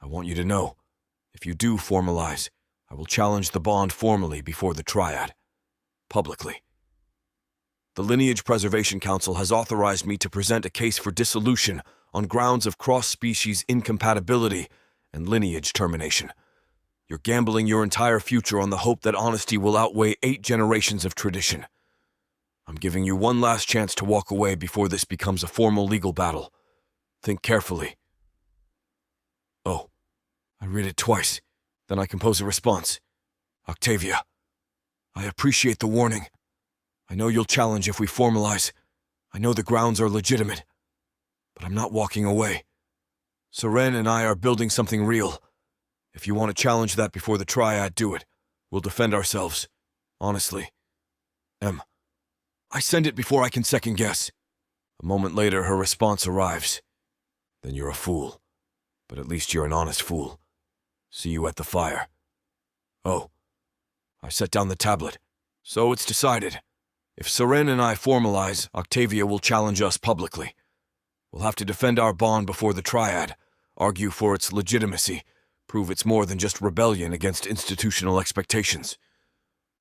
Speaker 1: I want you to know, if you do formalize, I will challenge the bond formally before the Triad. Publicly. The Lineage Preservation Council has authorized me to present a case for dissolution on grounds of cross-species incompatibility and lineage termination. You're gambling your entire future on the hope that honesty will outweigh 8 generations of tradition. I'm giving you one last chance to walk away before this becomes a formal legal battle. Think carefully. Oh, I read it twice. Then I compose a response. Octavia, I appreciate the warning. I know you'll challenge if we formalize. I know the grounds are legitimate. But I'm not walking away. Seren and I are building something real. If you want to challenge that before the Triad, do it. We'll defend ourselves. Honestly. M. I send it before I can second guess. A moment later, her response arrives. Then you're a fool. But at least you're an honest fool. See you at the fire. Oh. I set down the tablet. So it's decided. If Seren and I formalize, Octavia will challenge us publicly. We'll have to defend our bond before the Triad, argue for its legitimacy, prove it's more than just rebellion against institutional expectations.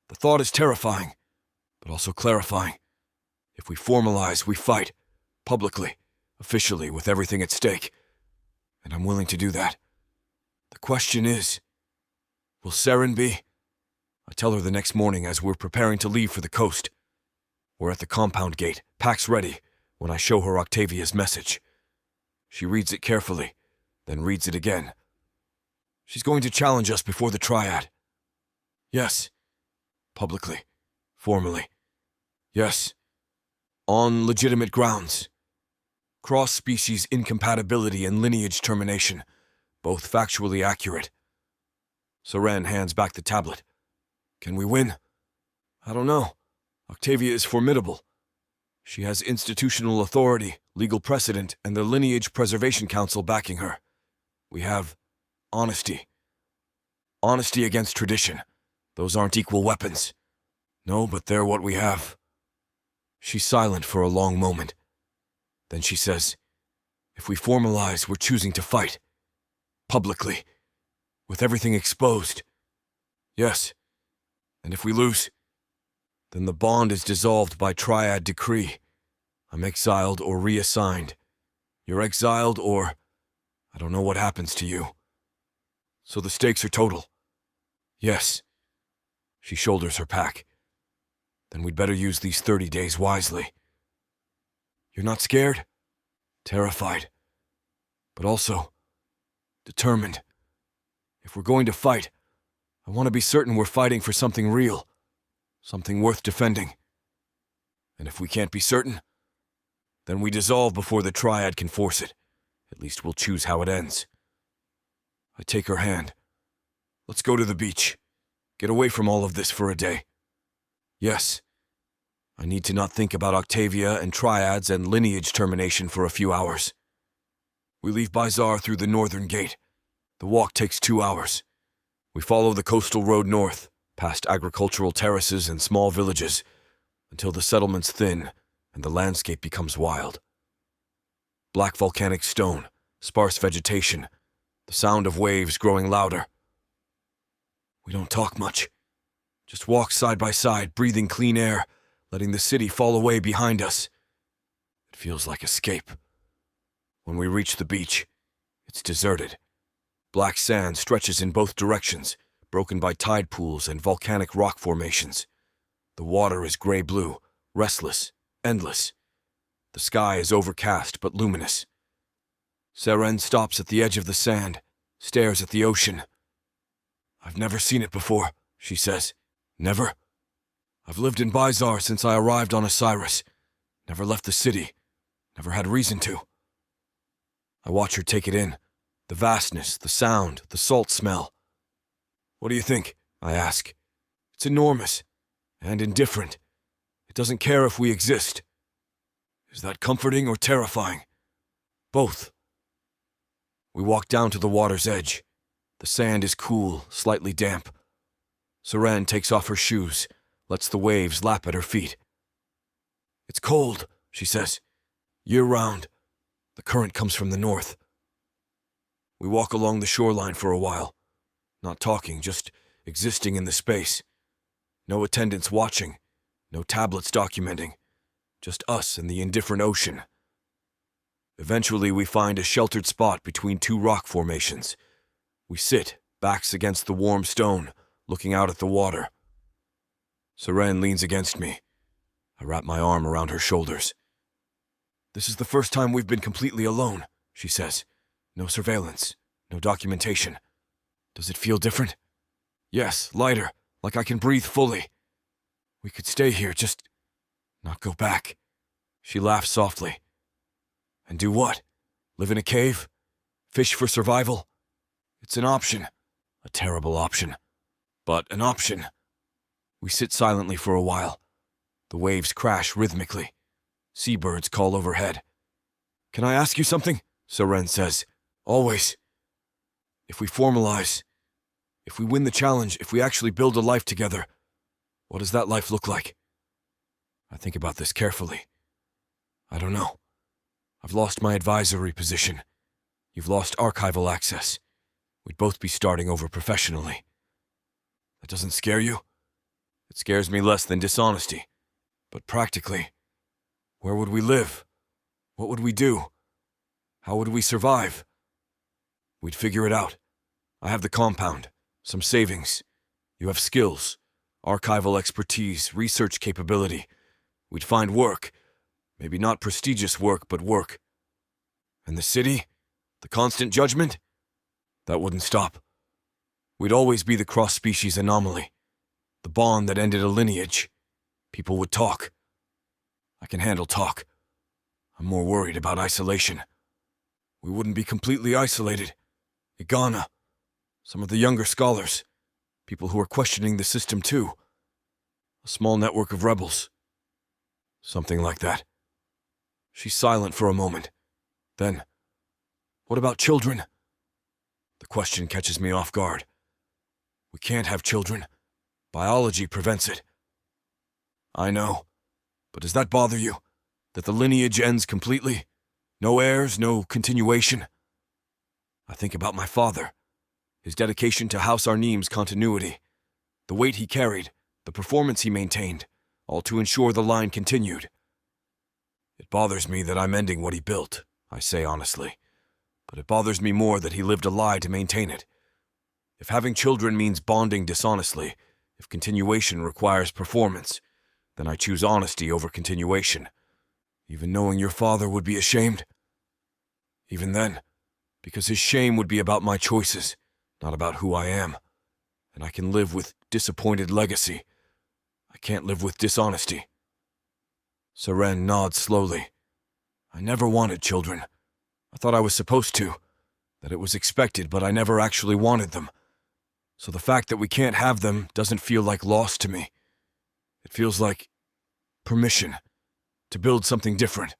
Speaker 1: The thought is terrifying, but also clarifying. If we formalize, we fight, publicly, officially, with everything at stake. And I'm willing to do that. The question is, will Seren be? I tell her the next morning as we're preparing to leave for the coast. We're at the compound gate, packs ready, when I show her Octavia's message. She reads it carefully, then reads it again. She's going to challenge us before the Triad. Yes. Publicly. Formally. Yes. On legitimate grounds. Cross-species incompatibility and lineage termination, both factually accurate. Seren hands back the tablet. Can we win? I don't know. Octavia is formidable. She has institutional authority, legal precedent, and the Lineage Preservation Council backing her. We have honesty. Honesty against tradition. Those aren't equal weapons. No, but they're what we have. She's silent for a long moment. Then she says, if we formalize, we're choosing to fight. Publicly. With everything exposed. Yes. And if we lose, then the bond is dissolved by Triad decree. I'm exiled or reassigned. You're exiled or I don't know what happens to you. So the stakes are total. Yes. She shoulders her pack. Then we'd better use these 30 days wisely. You're not scared? Terrified. But also determined. If we're going to fight, I want to be certain we're fighting for something real. Something worth defending. And if we can't be certain, then we dissolve before the Triad can force it. At least we'll choose how it ends. I take her hand. Let's go to the beach. Get away from all of this for a day. Yes. I need to not think about Octavia and Triads and lineage termination for a few hours. We leave Bizarre through the northern gate. The walk takes 2 hours. We follow the coastal road north, past agricultural terraces and small villages, until the settlements thin and the landscape becomes wild. Black volcanic stone, sparse vegetation, the sound of waves growing louder. We don't talk much. Just walk side by side, breathing clean air, letting the city fall away behind us. It feels like escape. When we reach the beach, it's deserted. Black sand stretches in both directions, broken by tide pools and volcanic rock formations. The water is gray-blue, restless, endless. The sky is overcast but luminous. Seren stops at the edge of the sand, stares at the ocean. "I've never seen it before," she says. "Never? I've lived in Bizar since I arrived on Osiris. Never left the city. Never had reason to." I watch her take it in. The vastness, the sound, the salt smell. "What do you think?" I ask. "It's enormous and indifferent. It doesn't care if we exist." Is that comforting or terrifying? Both. We walk down to the water's edge. The sand is cool, slightly damp. Seren takes off her shoes, lets the waves lap at her feet. "It's cold," she says. "Year-round. The current comes from the north." We walk along the shoreline for a while, not talking, just existing in the space. No attendants watching, no tablets documenting, just us and the indifferent ocean. Eventually, we find a sheltered spot between two rock formations. We sit, backs against the warm stone, looking out at the water. Seren leans against me. I wrap my arm around her shoulders. "This is the first time we've been completely alone," she says. "No surveillance, no documentation. Does it feel different?" "Yes, lighter, like I can breathe fully. We could stay here, just not go back." She laughs softly. "And do what? Live in a cave? Fish for survival? It's an option. A terrible option. But an option." We sit silently for a while. The waves crash rhythmically. Seabirds call overhead. "Can I ask you something?" Seren says. "Always. If we formalize, if we win the challenge, if we actually build a life together, what does that life look like?" I think about this carefully. I don't know. I've lost my advisory position. You've lost archival access. We'd both be starting over professionally. That doesn't scare you? It scares me less than dishonesty. But practically, where would we live? What would we do? How would we survive? We'd figure it out. I have the compound, some savings. You have skills, archival expertise, research capability. We'd find work. Maybe not prestigious work, but work. And the city? The constant judgment? That wouldn't stop. We'd always be the cross-species anomaly. The bond that ended a lineage. People would talk. I can handle talk. I'm more worried about isolation. We wouldn't be completely isolated. Igana, some of the younger scholars, people who are questioning the system too. A small network of rebels. Something like that. She's silent for a moment. Then, what about children? The question catches me off guard. We can't have children. Biology prevents it. I know. But does that bother you? That the lineage ends completely? No heirs, no continuation? I think about my father. His dedication to House Arnim's continuity. The weight he carried, the performance he maintained, all to ensure the line continued. It bothers me that I'm ending what he built, I say honestly. But it bothers me more that he lived a lie to maintain it. If having children means bonding dishonestly, if continuation requires performance, then I choose honesty over continuation. Even knowing your father would be ashamed? Even then, because his shame would be about my choices, not about who I am. And I can live with disappointed legacy. I can't live with dishonesty. Seren nods slowly. I never wanted children. I thought I was supposed to, that it was expected, but I never actually wanted them. So the fact that we can't have them doesn't feel like loss to me. It feels like permission to build something different.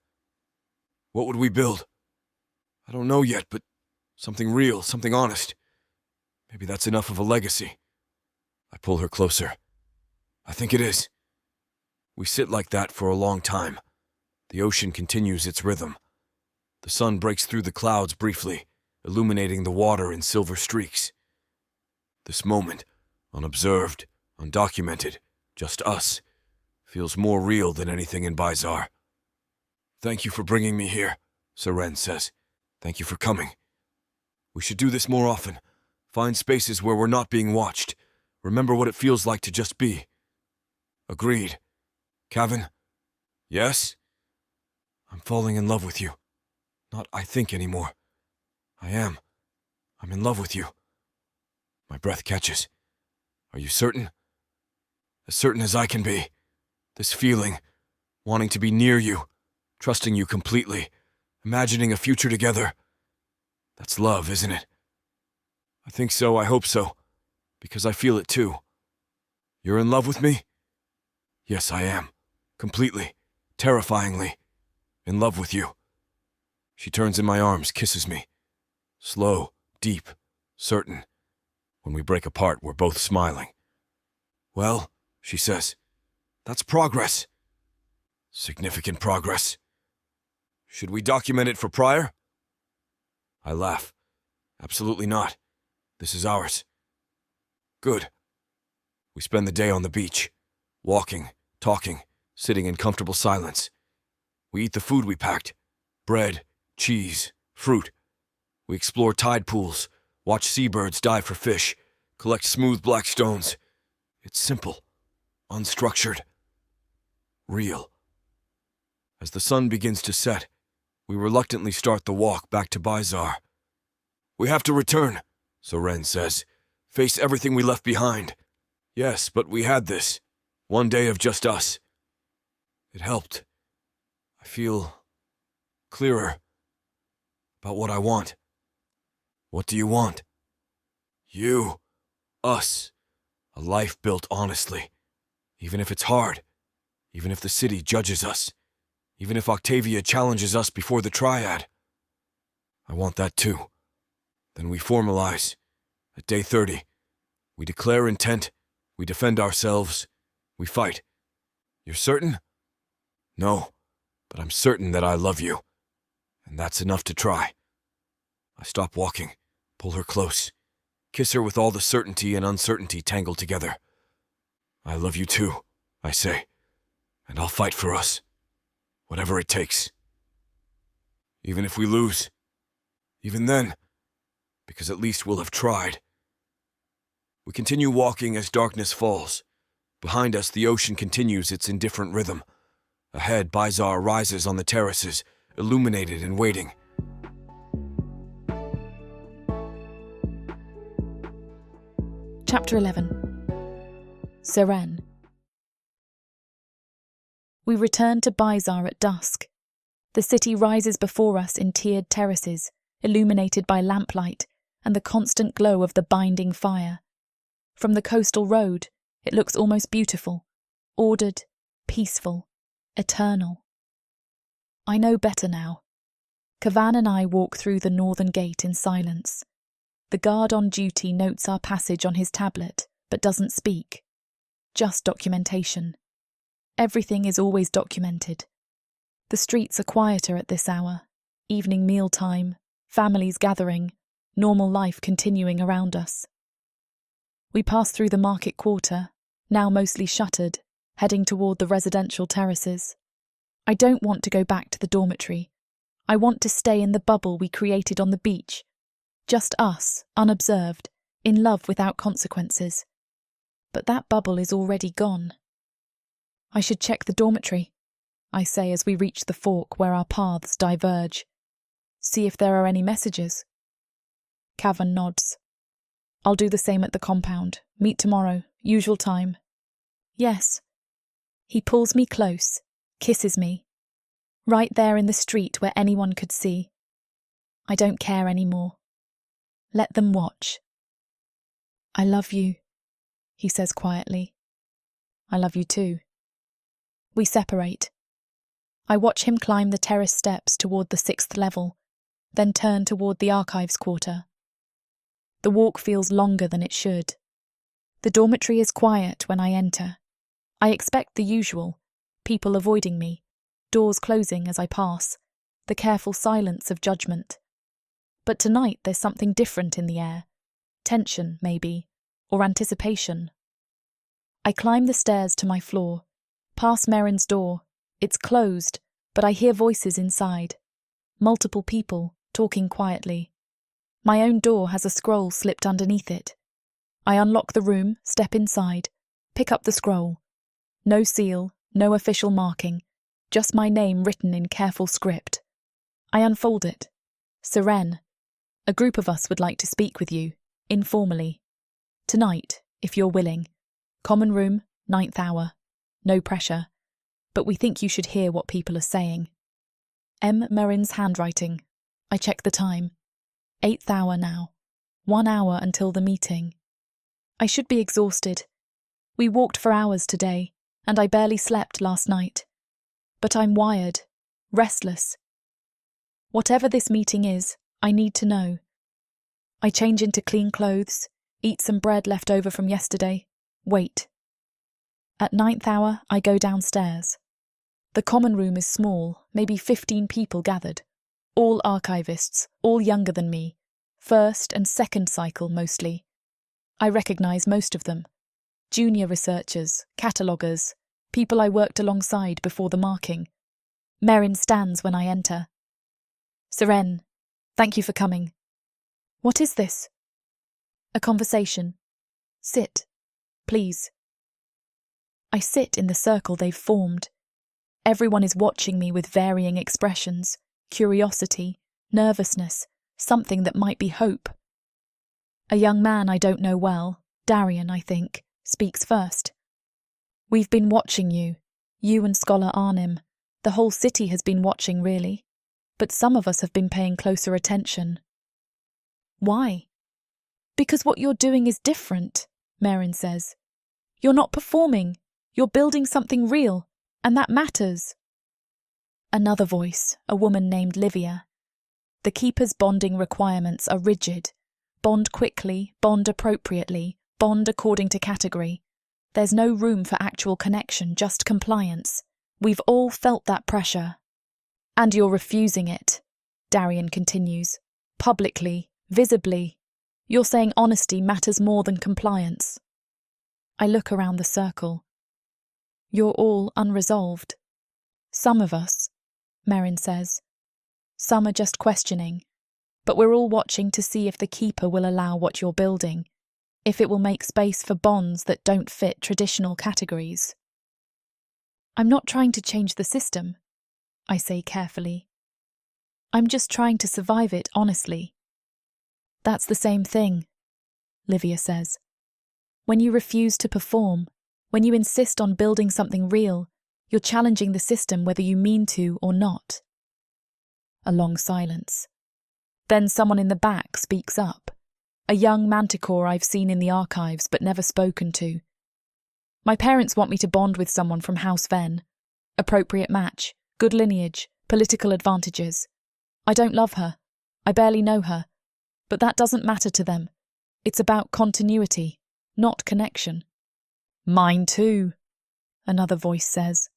Speaker 1: What would we build? I don't know yet, but something real, something honest. Maybe that's enough of a legacy. I pull her closer. I think it is. We sit like that for a long time. The ocean continues its rhythm. The sun breaks through the clouds briefly, illuminating the water in silver streaks. This moment, unobserved, undocumented, just us, Feels more real than anything in Bizarre. Thank you for bringing me here, Seren says. Thank you for coming. We should do this more often. Find spaces where we're not being watched. Remember what it feels like to just be. Agreed. Cavan? Yes? I'm falling in love with you. Not I think anymore. I am. I'm in love with you. My breath catches. Are you certain? As certain as I can be. This feeling, wanting to be near you, trusting you completely, imagining a future together. That's love, isn't it? I think so, I hope so, because I feel it too. You're in love with me? Yes, I am. Completely. Terrifyingly. In love with you. She turns in my arms, kisses me. Slow, deep, certain. When we break apart, we're both smiling. Well, she says, that's progress. Significant progress. Should we document it for Prior? I laugh. Absolutely not. This is ours. Good. We spend the day on the beach, walking, talking, sitting in comfortable silence. We eat the food we packed. Bread, cheese, fruit. We explore tide pools, watch seabirds dive for fish, collect smooth black stones. It's simple, unstructured, real. As the sun begins to set, we reluctantly start the walk back to Bizarre. We have to return, Soren says. Face everything we left behind. Yes, but we had this. One day of just us. It helped. I feel clearer about what I want. What do you want? You. Us. A life built honestly. Even if it's hard. Even if the city judges us. Even if Octavia challenges us before the Triad. I want that too. Then we formalize. At day 30, we declare intent, we defend ourselves, we fight. You're certain? No, but I'm certain that I love you. And that's enough to try. I stop walking, pull her close, kiss her with all the certainty and uncertainty tangled together. I love you too, I say, and I'll fight for us. Whatever it takes. Even if we lose. Even then. Because at least we'll have tried. We continue walking as darkness falls. Behind us, the ocean continues its indifferent rhythm. Ahead, Bizarre rises on the terraces, illuminated and waiting.
Speaker 2: Chapter 11. Seren. We return to Bizarre at dusk. The city rises before us in tiered terraces, illuminated by lamplight and the constant glow of the binding fire. From the coastal road, it looks almost beautiful, ordered, peaceful, eternal. I know better now. Cavan and I walk through the northern gate in silence. The guard on duty notes our passage on his tablet, but doesn't speak. Just documentation. Everything is always documented. The streets are quieter at this hour. Evening mealtime, families gathering, normal life continuing around us. We pass through the market quarter, now mostly shuttered, heading toward the residential terraces. I don't want to go back to the dormitory. I want to stay in the bubble we created on the beach. Just us, unobserved, in love without consequences. But that bubble is already gone. I should check the dormitory, I say as we reach the fork where our paths diverge. See if there are any messages. Cavan nods. I'll do the same at the compound. Meet tomorrow, usual time. Yes. He pulls me close, kisses me. Right there in the street where anyone could see. I don't care anymore. Let them watch. I love you, he says quietly. I love you too. We separate. I watch him climb the terrace steps toward the 6th level, then turn toward the archives quarter. The walk feels longer than it should. The dormitory is quiet when I enter. I expect the usual, people avoiding me, doors closing as I pass, the careful silence of judgment. But tonight there's something different in the air. Tension, maybe, or anticipation. I climb the stairs to my floor, Past Merrin's door. It's closed, but I hear voices inside. Multiple people, talking quietly. My own door has a scroll slipped underneath it. I unlock the room, step inside, pick up the scroll. No seal, no official marking, just my name written in careful script. I unfold it. Seren, a group of us would like to speak with you, informally. Tonight, if you're willing. Common room, 9th hour. No pressure. But we think you should hear what people are saying. M. Merrin's handwriting. I check the time. 8th hour now. 1 hour until the meeting. I should be exhausted. We walked for hours today, and I barely slept last night. But I'm wired, restless. Whatever this meeting is, I need to know. I change into clean clothes, eat some bread left over from yesterday, wait. At 9th hour, I go downstairs. The common room is small, maybe 15 people gathered. All archivists, all younger than me. First and second cycle, mostly. I recognise most of them. Junior researchers, cataloguers, people I worked alongside before the marking. Merrin stands when I enter. Seren, thank you for coming. What is this? A conversation. Sit, please. I sit in the circle they've formed. Everyone is watching me with varying expressions, curiosity, nervousness, something that might be hope. A young man I don't know well, Darian, I think, speaks first. We've been watching you and Scholar Arnim. The whole city has been watching, really. But some of us have been paying closer attention. Why? Because what you're doing is different, Merrin says. You're not performing. You're building something real, and that matters. Another voice, a woman named Livia. The keeper's bonding requirements are rigid. Bond quickly, bond appropriately, bond according to category. There's no room for actual connection, just compliance. We've all felt that pressure. And you're refusing it, Darian continues. Publicly, visibly. You're saying honesty matters more than compliance. I look around the circle. You're all unresolved. Some of us, Merrin says. Some are just questioning. But we're all watching to see if the keeper will allow what you're building, if it will make space for bonds that don't fit traditional categories. I'm not trying to change the system, I say carefully. I'm just trying to survive it honestly. That's the same thing, Livia says. When you refuse to perform, when you insist on building something real, you're challenging the system whether you mean to or not. A long silence. Then someone in the back speaks up. A young manticore I've seen in the archives but never spoken to. My parents want me to bond with someone from House Venn. Appropriate match, good lineage, political advantages. I don't love her. I barely know her. But that doesn't matter to them. It's about continuity, not connection. Mine too, another voice says.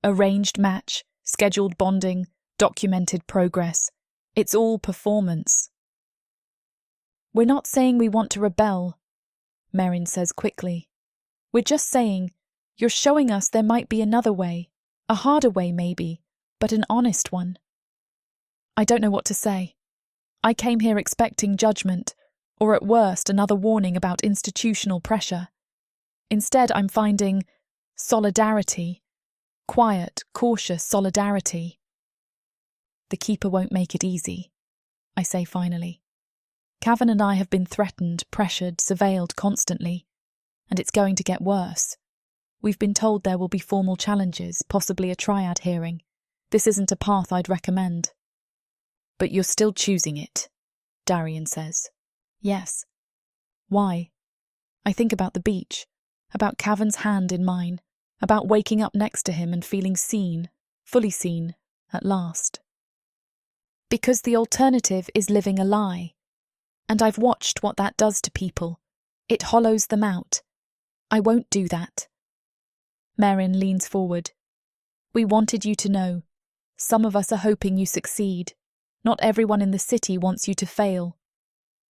Speaker 2: Arranged match, scheduled bonding, documented progress. It's all performance. We're not saying we want to rebel, Merrin says quickly. We're just saying, you're showing us there might be another way, a harder way maybe, but an honest one. I don't know what to say. I came here expecting judgment, or at worst another warning about institutional pressure. Instead, I'm finding solidarity, quiet, cautious solidarity. The keeper won't make it easy, I say finally. Cavan and I have been threatened, pressured, surveilled constantly, and it's going to get worse. We've been told there will be formal challenges, possibly a triad hearing. This isn't a path I'd recommend. But you're still choosing it, Darian says. Yes. Why? I think about the beach, about Cavan's hand in mine, about waking up next to him and feeling seen, fully seen, at last. Because the alternative is living a lie. And I've watched what that does to people. It hollows them out. I won't do that. Merrin leans forward. We wanted you to know. Some of us are hoping you succeed. Not everyone in the city wants you to fail.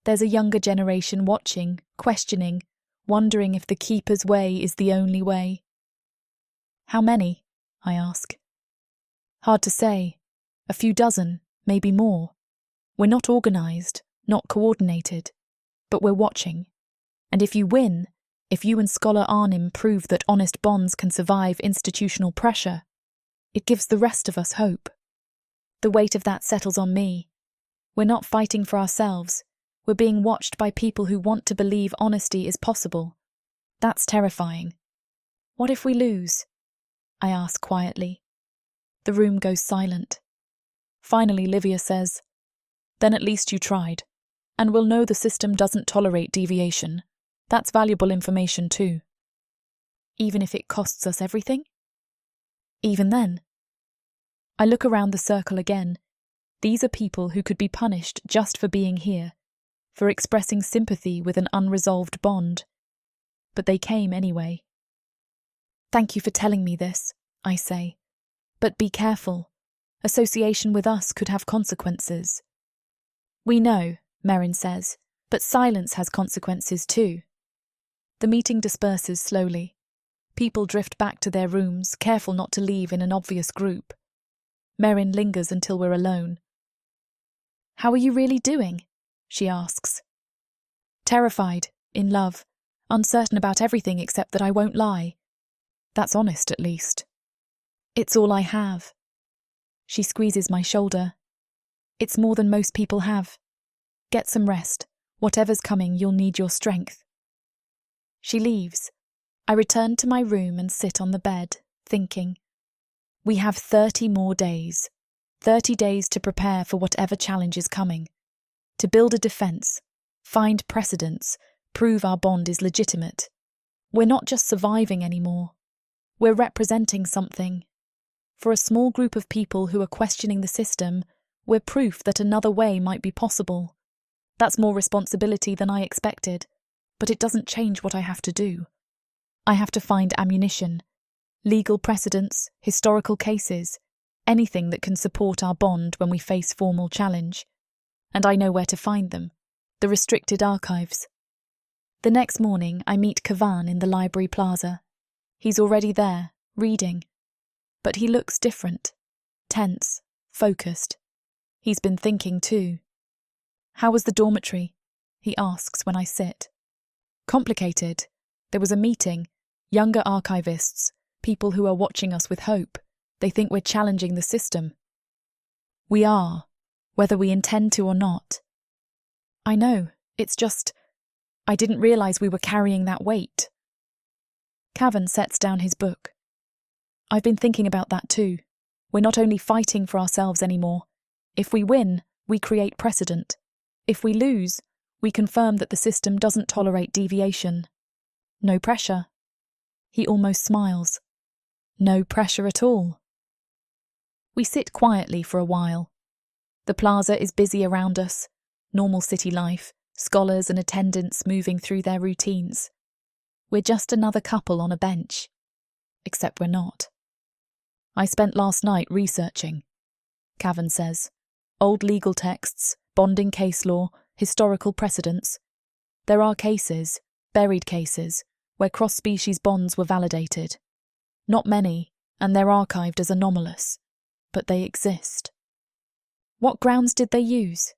Speaker 2: There's a younger generation watching, questioning, wondering if the keeper's way is the only way. How many? I ask. Hard to say. A few dozen, maybe more. We're not organised, not coordinated, but we're watching. And if you win, if you and Scholar Arnim prove that honest bonds can survive institutional pressure, it gives the rest of us hope. The weight of that settles on me. We're not fighting for ourselves. We're being watched by people who want to believe honesty is possible. That's terrifying. What if we lose? I ask quietly. The room goes silent. Finally, Livia says, "Then at least you tried. And we'll know the system doesn't tolerate deviation. That's valuable information too." Even if it costs us everything? Even then. I look around the circle again. These are people who could be punished just for being here, for expressing sympathy with an unresolved bond. But they came anyway. "Thank you for telling me this," I say. "But be careful. Association with us could have consequences." "We know," Merrin says, "but silence has consequences too." The meeting disperses slowly. People drift back to their rooms, careful not to leave in an obvious group. Merrin lingers until we're alone. "How are you really doing?" she asks. "Terrified, in love, uncertain about everything except that I won't lie. That's honest, at least. It's all I have." She squeezes my shoulder. "It's more than most people have. Get some rest. Whatever's coming, you'll need your strength." She leaves. I return to my room and sit on the bed, thinking. We have 30 more days. 30 days to prepare for whatever challenge is coming. To build a defence, find precedents, prove our bond is legitimate. We're not just surviving anymore. We're representing something. For a small group of people who are questioning the system, we're proof that another way might be possible. That's more responsibility than I expected, but it doesn't change what I have to do. I have to find ammunition, legal precedents, historical cases, anything that can support our bond when we face formal challenge. And I know where to find them, the restricted archives. The next morning, I meet Kavan in the library plaza. He's already there, reading. But he looks different, tense, focused. He's been thinking too. "How was the dormitory?" he asks when I sit. "Complicated. There was a meeting, younger archivists, people who are watching us with hope. They think we're challenging the system." "We are, whether we intend to or not." "I know, it's just, I didn't realise we were carrying that weight." Cavan sets down his book. "I've been thinking about that too. We're not only fighting for ourselves anymore. If we win, we create precedent. If we lose, we confirm that the system doesn't tolerate deviation. No pressure." He almost smiles. No pressure at all. We sit quietly for a while. The plaza is busy around us, normal city life, scholars and attendants moving through their routines. We're just another couple on a bench. Except we're not. "I spent last night researching," Cavan says. "Old legal texts, bonding case law, historical precedents. There are cases, buried cases, where cross-species bonds were validated. Not many, and they're archived as anomalous. But they exist." "What grounds did they use?"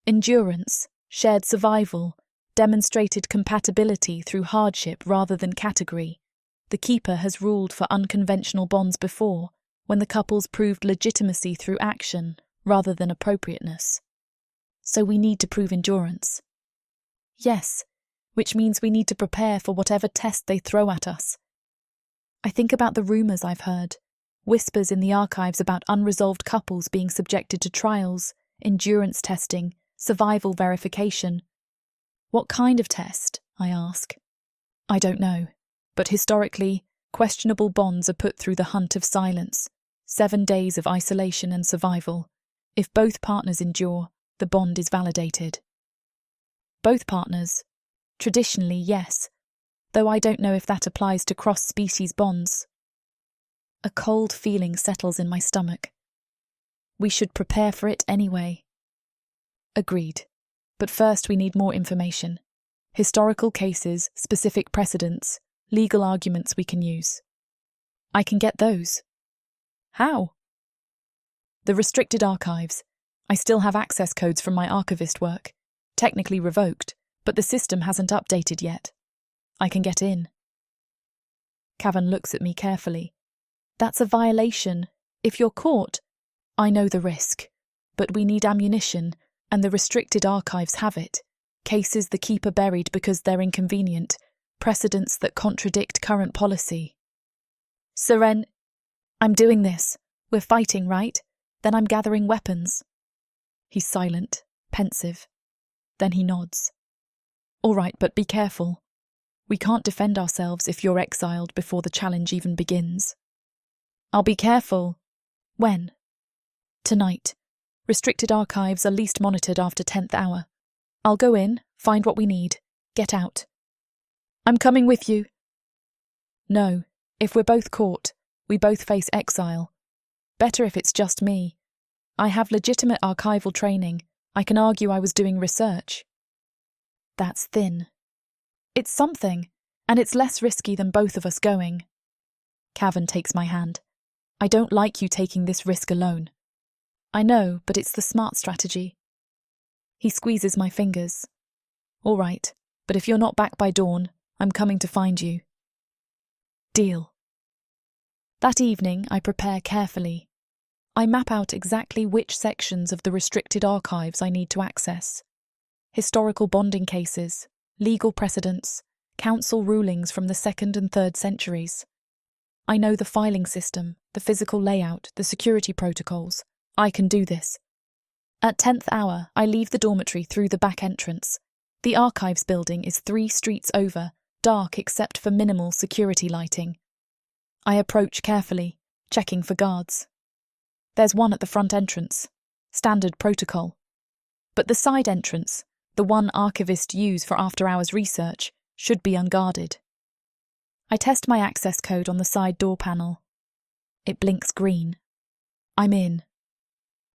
Speaker 2: "Endurance, shared survival, demonstrated compatibility through hardship rather than category. The Keeper has ruled for unconventional bonds before, when the couples proved legitimacy through action rather than appropriateness. So we need to prove endurance." "Yes, which means we need to prepare for whatever test they throw at us." I think about the rumours I've heard, whispers in the archives about unresolved couples being subjected to trials, endurance testing, survival verification. "What kind of test?" I ask. "I don't know, but historically, questionable bonds are put through the hunt of silence, 7 days of isolation and survival. If both partners endure, the bond is validated." "Both partners?" "Traditionally, yes, though I don't know if that applies to cross-species bonds." A cold feeling settles in my stomach. We should prepare for it anyway. Agreed. But first we need more information. Historical cases, specific precedents, legal arguments we can use. I can get those. How? The restricted archives. I still have access codes from my archivist work. Technically revoked, but the system hasn't updated yet. I can get in. Cavan looks at me carefully. That's a violation. If you're caught, I know the risk. But we need ammunition, and the restricted archives have it. Cases the Keeper buried because they're inconvenient. Precedents that contradict current policy. Seren, I'm doing this. We're fighting, right? Then I'm gathering weapons. He's silent, pensive. Then he nods. All right, but be careful. We can't defend ourselves if you're exiled before the challenge even begins. I'll be careful. When? Tonight. Restricted archives are least monitored after 10th hour. I'll go in, find what we need, get out. I'm coming with you. No, if we're both caught, we both face exile. Better if it's just me. I have legitimate archival training. I can argue I was doing research. That's thin. It's something, and it's less risky than both of us going. Cavan takes my hand. I don't like you taking this risk alone. I know, but it's the smart strategy. He squeezes my fingers. All right, but if you're not back by dawn, I'm coming to find you. Deal. That evening, I prepare carefully. I map out exactly which sections of the restricted archives I need to access. Historical bonding cases, legal precedents, council rulings from the 2nd and 3rd centuries. I know the filing system, the physical layout, the security protocols. I can do this. At 10th hour, I leave the dormitory through the back entrance. The archives building is 3 streets over, dark except for minimal security lighting. I approach carefully, checking for guards. There's one at the front entrance, standard protocol. But the side entrance, the one archivists use for after-hours research, should be unguarded. I test my access code on the side door panel. It blinks green. I'm in.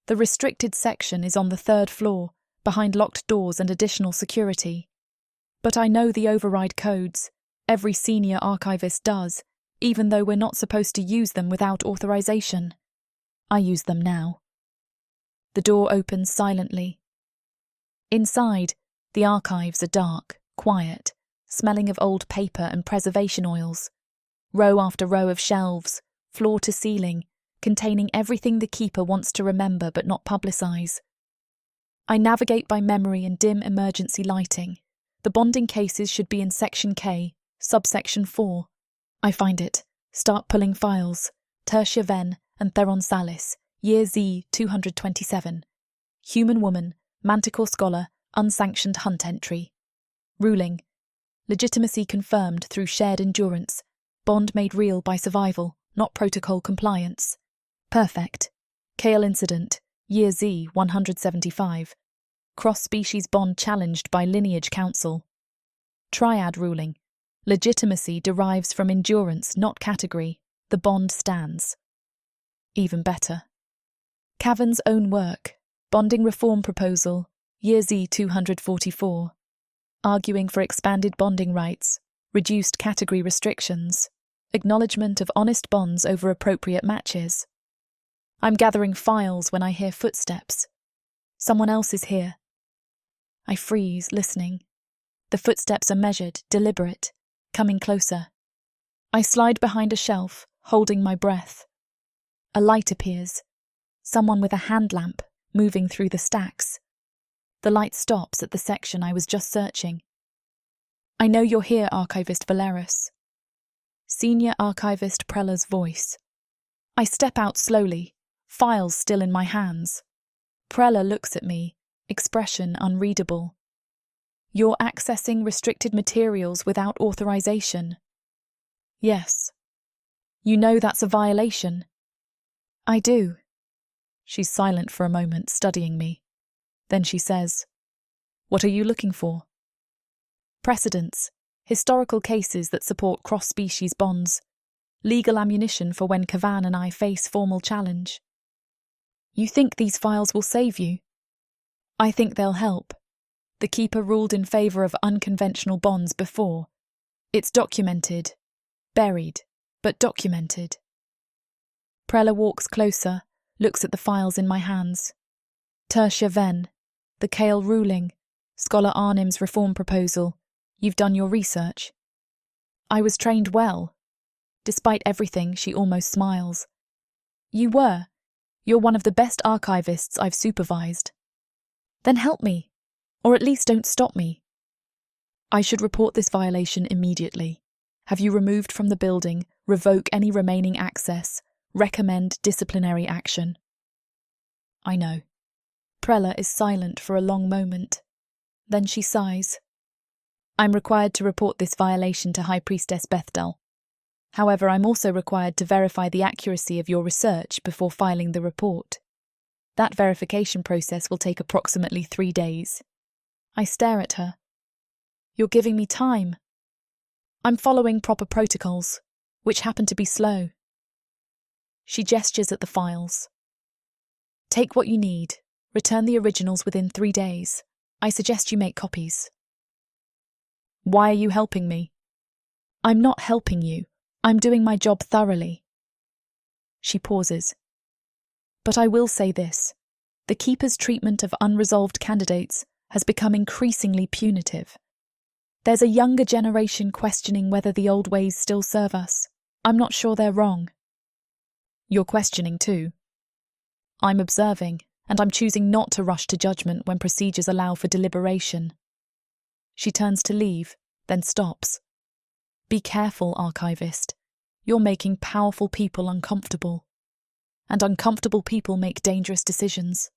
Speaker 2: The restricted section is on the 3rd floor, behind locked doors and additional security. But I know the override codes. Every senior archivist does, even though we're not supposed to use them without authorization. I use them now. The door opens silently. Inside, the archives are dark, quiet, smelling of old paper and preservation oils. Row after row of shelves, floor to ceiling, containing everything the Keeper wants to remember but not publicize. I navigate by memory and dim emergency lighting. The bonding cases should be in Section K, Subsection 4. I find it, start pulling files. Tertia Ven and Theron Salis, Year Z 227. Human woman, Manticore scholar, unsanctioned hunt entry. Ruling. Legitimacy confirmed through shared endurance. Bond made real by survival, not protocol compliance. Perfect. Kale incident, Year Z 175. Cross-species bond challenged by lineage council. Triad ruling. Legitimacy derives from endurance, not category. The bond stands. Even better. Cavan's own work. Bonding reform proposal, Year Z 244. Arguing for expanded bonding rights, reduced category restrictions, acknowledgement of honest bonds over appropriate matches. I'm gathering files when I hear footsteps. Someone else is here. I freeze, listening. The footsteps are measured, deliberate, coming closer. I slide behind a shelf, holding my breath. A light appears. Someone with a hand lamp, moving through the stacks. The light stops at the section I was just searching. I know you're here, Archivist Valerus. Senior Archivist Prella's voice. I step out slowly, files still in my hands. Prella looks at me, expression unreadable. You're accessing restricted materials without authorization. Yes. You know that's a violation. I do. She's silent for a moment, studying me. Then she says, What are you looking for? Precedents, historical cases that support cross-species bonds, legal ammunition for when Cavan and I face formal challenge. You think these files will save you? I think they'll help. The Keeper ruled in favour of unconventional bonds before. It's documented. Buried, but documented. Prella walks closer, looks at the files in my hands. Tertia Ven, the Kale ruling, Scholar Arnim's reform proposal. You've done your research. I was trained well. Despite everything, she almost smiles. You were. You're one of the best archivists I've supervised. Then help me, or at least don't stop me. I should report this violation immediately. Have you removed from the building, revoke any remaining access, recommend disciplinary action. I know. Prella is silent for a long moment. Then she sighs. I'm required to report this violation to High Priestess Bethdal. However, I'm also required to verify the accuracy of your research before filing the report. That verification process will take approximately 3 days. I stare at her. You're giving me time. I'm following proper protocols, which happen to be slow. She gestures at the files. Take what you need. Return the originals within 3 days. I suggest you make copies. Why are you helping me? I'm not helping you. I'm doing my job thoroughly. She pauses. But I will say this. The Keeper's treatment of unresolved candidates has become increasingly punitive. There's a younger generation questioning whether the old ways still serve us. I'm not sure they're wrong. You're questioning too. I'm observing, and I'm choosing not to rush to judgment when procedures allow for deliberation. She turns to leave, then stops. Be careful, archivist. You're making powerful people uncomfortable. And uncomfortable people make dangerous decisions.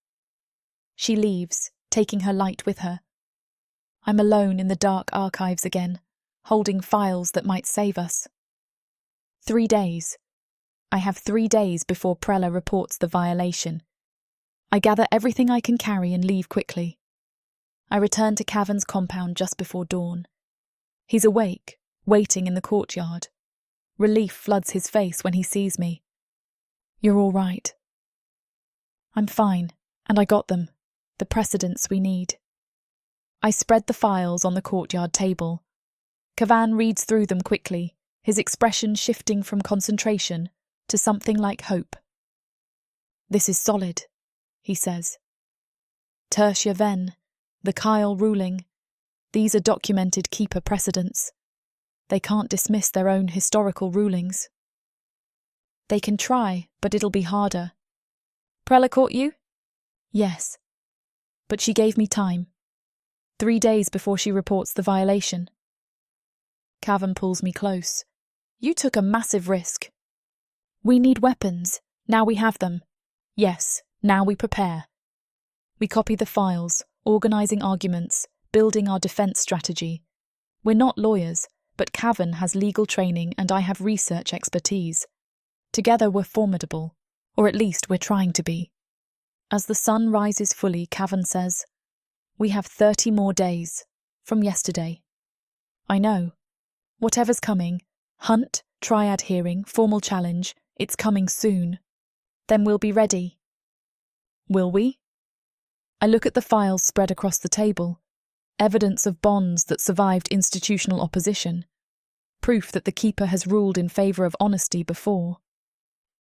Speaker 2: She leaves, taking her light with her. I'm alone in the dark archives again, holding files that might save us. 3 days. I have 3 days before Prella reports the violation. I gather everything I can carry and leave quickly. I return to Cavern's compound just before dawn. He's awake, waiting in the courtyard. Relief floods his face when he sees me. You're all right. I'm fine, and I got them, the precedents we need. I spread the files on the courtyard table. Cavan reads through them quickly, his expression shifting from concentration to something like hope. This is solid, he says. Tertia Ven, the Kyle ruling. These are documented Keeper precedents. They can't dismiss their own historical rulings. They can try, but it'll be harder. Prella caught you? Yes. But she gave me time. 3 days before she reports the violation. Cavan pulls me close. You took a massive risk. We need weapons. Now we have them. Yes, now we prepare. We copy the files, organising arguments, building our defence strategy. We're not lawyers, but Cavan has legal training and I have research expertise. Together we're formidable, or at least we're trying to be. As the sun rises fully, Cavan says, we have 30 more days, from yesterday. I know. Whatever's coming, hunt, triad hearing, formal challenge, it's coming soon. Then we'll be ready. Will we? I look at the files spread across the table, evidence of bonds that survived institutional opposition, proof that the Keeper has ruled in favour of honesty before.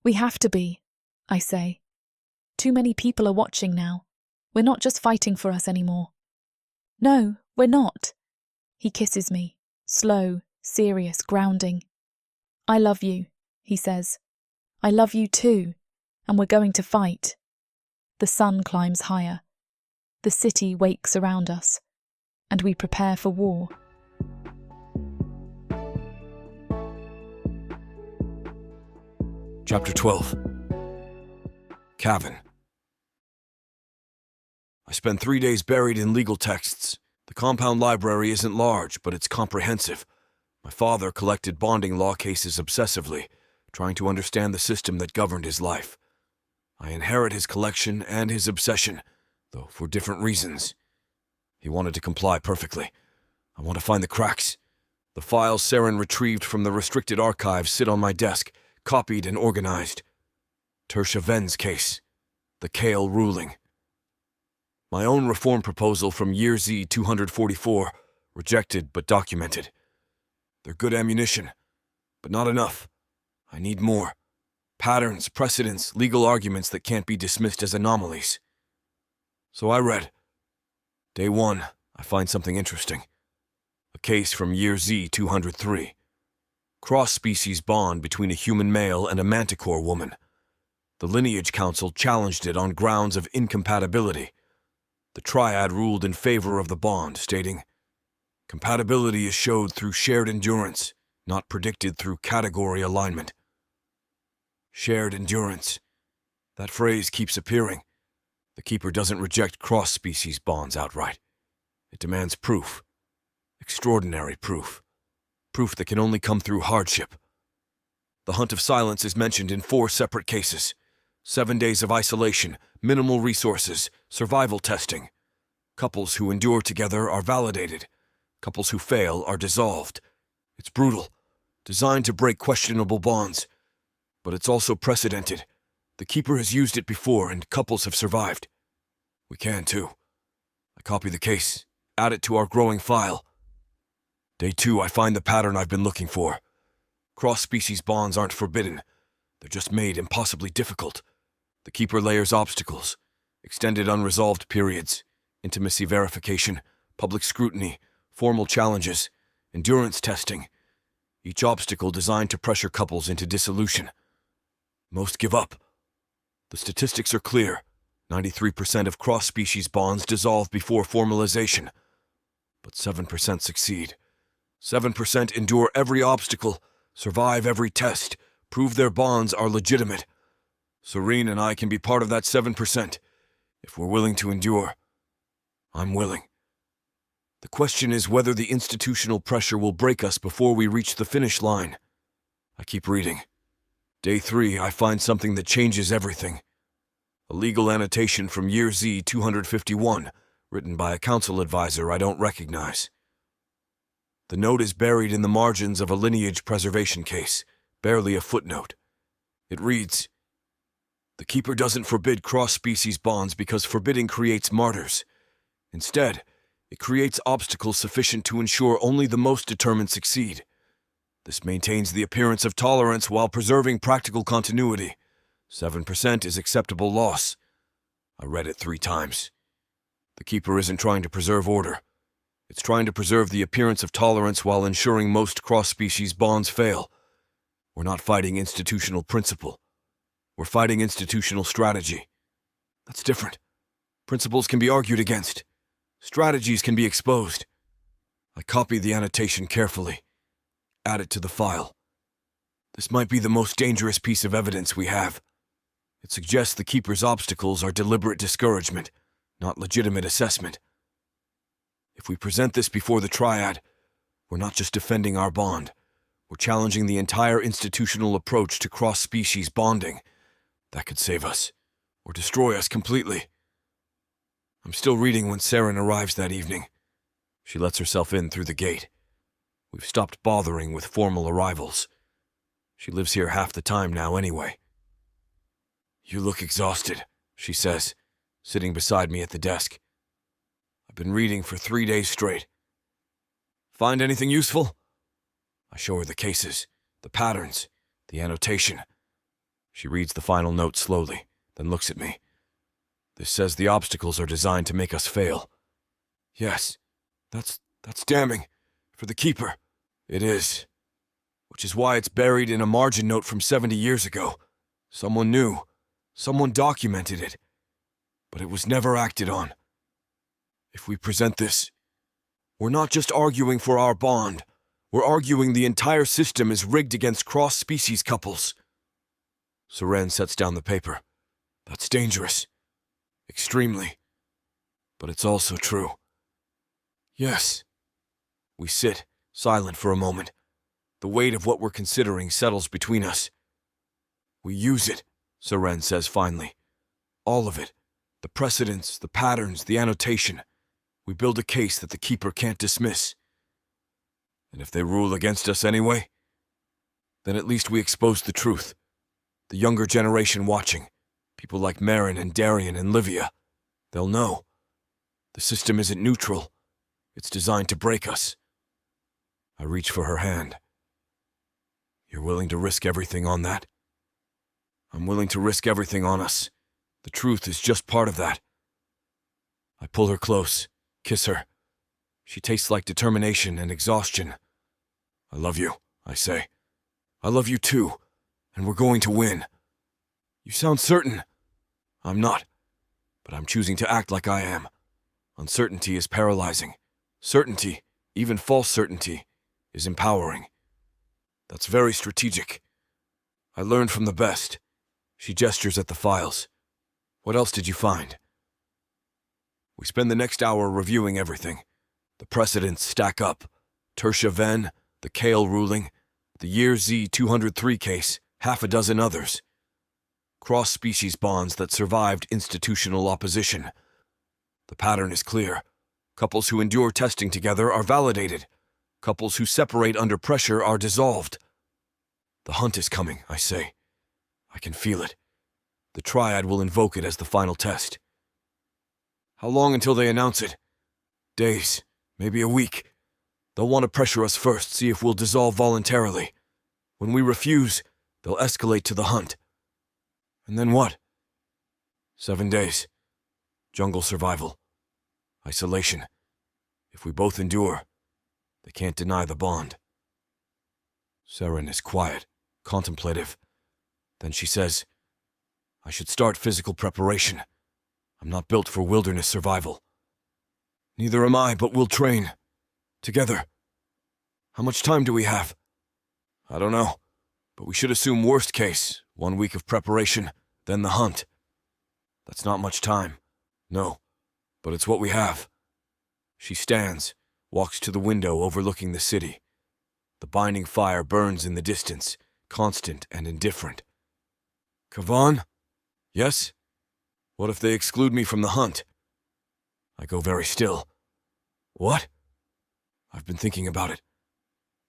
Speaker 2: We have to be, I say. Too many people are watching now. We're not just fighting for us anymore. No, we're not. He kisses me, slow, serious, grounding. I love you, he says. I love you too, and we're going to fight. The sun climbs higher. The city wakes around us, and we prepare for war.
Speaker 1: Chapter 12. Cavan. I spent 3 days buried in legal texts. The compound library isn't large, but it's comprehensive. My father collected bonding law cases obsessively, trying to understand the system that governed his life. I inherit his collection and his obsession, though for different reasons. He wanted to comply perfectly. I want to find the cracks. The files Saren retrieved from the restricted archives sit on my desk, copied and organized. Tertia Ven's case. The Kale ruling. My own reform proposal from Year Z 244, rejected but documented. They're good ammunition, but not enough. I need more. Patterns, precedents, legal arguments that can't be dismissed as anomalies. So I read. Day 1, I find something interesting. A case from year Z 203. Cross-species bond between a human male and a manticore woman. The Lineage Council challenged it on grounds of incompatibility. The triad ruled in favor of the bond, stating, "Compatibility is showed through shared endurance, not predicted through category alignment." Shared endurance. That phrase keeps appearing. The Keeper doesn't reject cross-species bonds outright. It demands proof. Extraordinary proof. Proof that can only come through hardship. The Hunt of Silence is mentioned in 4 separate cases. 7 days of isolation, minimal resources, survival testing. Couples who endure together are validated. Couples who fail are dissolved. It's brutal, designed to break questionable bonds. But it's also precedented. The Keeper has used it before, and couples have survived. We can, too. I copy the case, add it to our growing file. Day 2, I find the pattern I've been looking for. Cross-species bonds aren't forbidden. They're just made impossibly difficult. The Keeper layers obstacles, extended unresolved periods, intimacy verification, public scrutiny, formal challenges, endurance testing. Each obstacle designed to pressure couples into dissolution. Most give up. The statistics are clear. 93% of cross-species bonds dissolve before formalization. But 7% succeed. 7% endure every obstacle, survive every test, prove their bonds are legitimate. Serene and I can be part of that 7%, if we're willing to endure. I'm willing. The question is whether the institutional pressure will break us before we reach the finish line. I keep reading. Day 3, I find something that changes everything. A legal annotation from year Z 251, written by a council advisor I don't recognize. The note is buried in the margins of a lineage preservation case, barely a footnote. It reads, "The Keeper doesn't forbid cross-species bonds because forbidding creates martyrs. Instead, it creates obstacles sufficient to ensure only the most determined succeed. This maintains the appearance of tolerance while preserving practical continuity. 7% is acceptable loss." I read it 3 times. The Keeper isn't trying to preserve order. It's trying to preserve the appearance of tolerance while ensuring most cross-species bonds fail. We're not fighting institutional principle. We're fighting institutional strategy. That's different. Principles can be argued against. Strategies can be exposed. I copy the annotation carefully. Add it to the file. This might be the most dangerous piece of evidence we have. It suggests the Keeper's obstacles are deliberate discouragement, not legitimate assessment. If we present this before the triad, we're not just defending our bond. We're challenging the entire institutional approach to cross-species bonding. That could save us, or destroy us completely. I'm still reading when Saren arrives that evening. She lets herself in through the gate. We've stopped bothering with formal arrivals. She lives here half the time now anyway. "You look exhausted," she says, sitting beside me at the desk. "I've been reading for 3 days straight. Find anything useful?" I show her the cases, the patterns, the annotation. She reads the final note slowly, then looks at me. "This says the obstacles are designed to make us fail." "Yes, that's damning. For the Keeper." "It is. Which is why it's buried in a margin note from 70 years ago. Someone knew. Someone documented it. But it was never acted on. If we present this, we're not just arguing for our bond. We're arguing the entire system is rigged against cross-species couples." Seren sets down the paper. "That's dangerous. Extremely. But it's also true." "Yes." We sit, silent for a moment. The weight of what we're considering settles between us. "We use it," Seren says finally. "All of it. The precedents, the patterns, the annotation. We build a case that the Keeper can't dismiss. And if they rule against us anyway, then at least we expose the truth. The younger generation watching, people like Marin and Darian and Livia, they'll know. The system isn't neutral. It's designed to break us." I reach for her hand. "You're willing to risk everything on that?" I'm willing to risk everything on us. The truth is just part of that. I pull her close, kiss her. She tastes like determination and exhaustion. I love you, I say. I love you too, and we're going to win. You sound certain. I'm not, but I'm choosing to act like I am. Uncertainty is paralyzing. Certainty, even false certainty, is empowering. That's very strategic. I learned from the best. She gestures at the files. What else did you find? We spend the next hour reviewing everything. The precedents stack up. Tertia Ven, the Kale ruling, the Year Z-203 case, half a dozen others. Cross-species bonds that survived institutional opposition. The pattern is clear. Couples who endure testing together are validated. Couples who separate under pressure are dissolved. The hunt is coming, I say. I can feel it. The triad will invoke it as the final test. How long until they announce it? Days, maybe a week. They'll want to pressure us first, see if we'll dissolve voluntarily. When we refuse, they'll escalate to the hunt. And then what? 7 days. Jungle survival. Isolation. If we both endure, they can't deny the bond. Seren is quiet, contemplative. Then she says, I should start physical preparation. I'm not built for wilderness survival. Neither am I, but we'll train. Together. How much time do we have? I don't know, but we should assume worst case, 1 week of preparation, then the hunt. That's not much time. No, but it's what we have. She stands, walks to the window overlooking the city. The binding fire burns in the distance, constant and indifferent. Kavan? Yes? What if they exclude me from the hunt? I go very still. What? I've been thinking about it.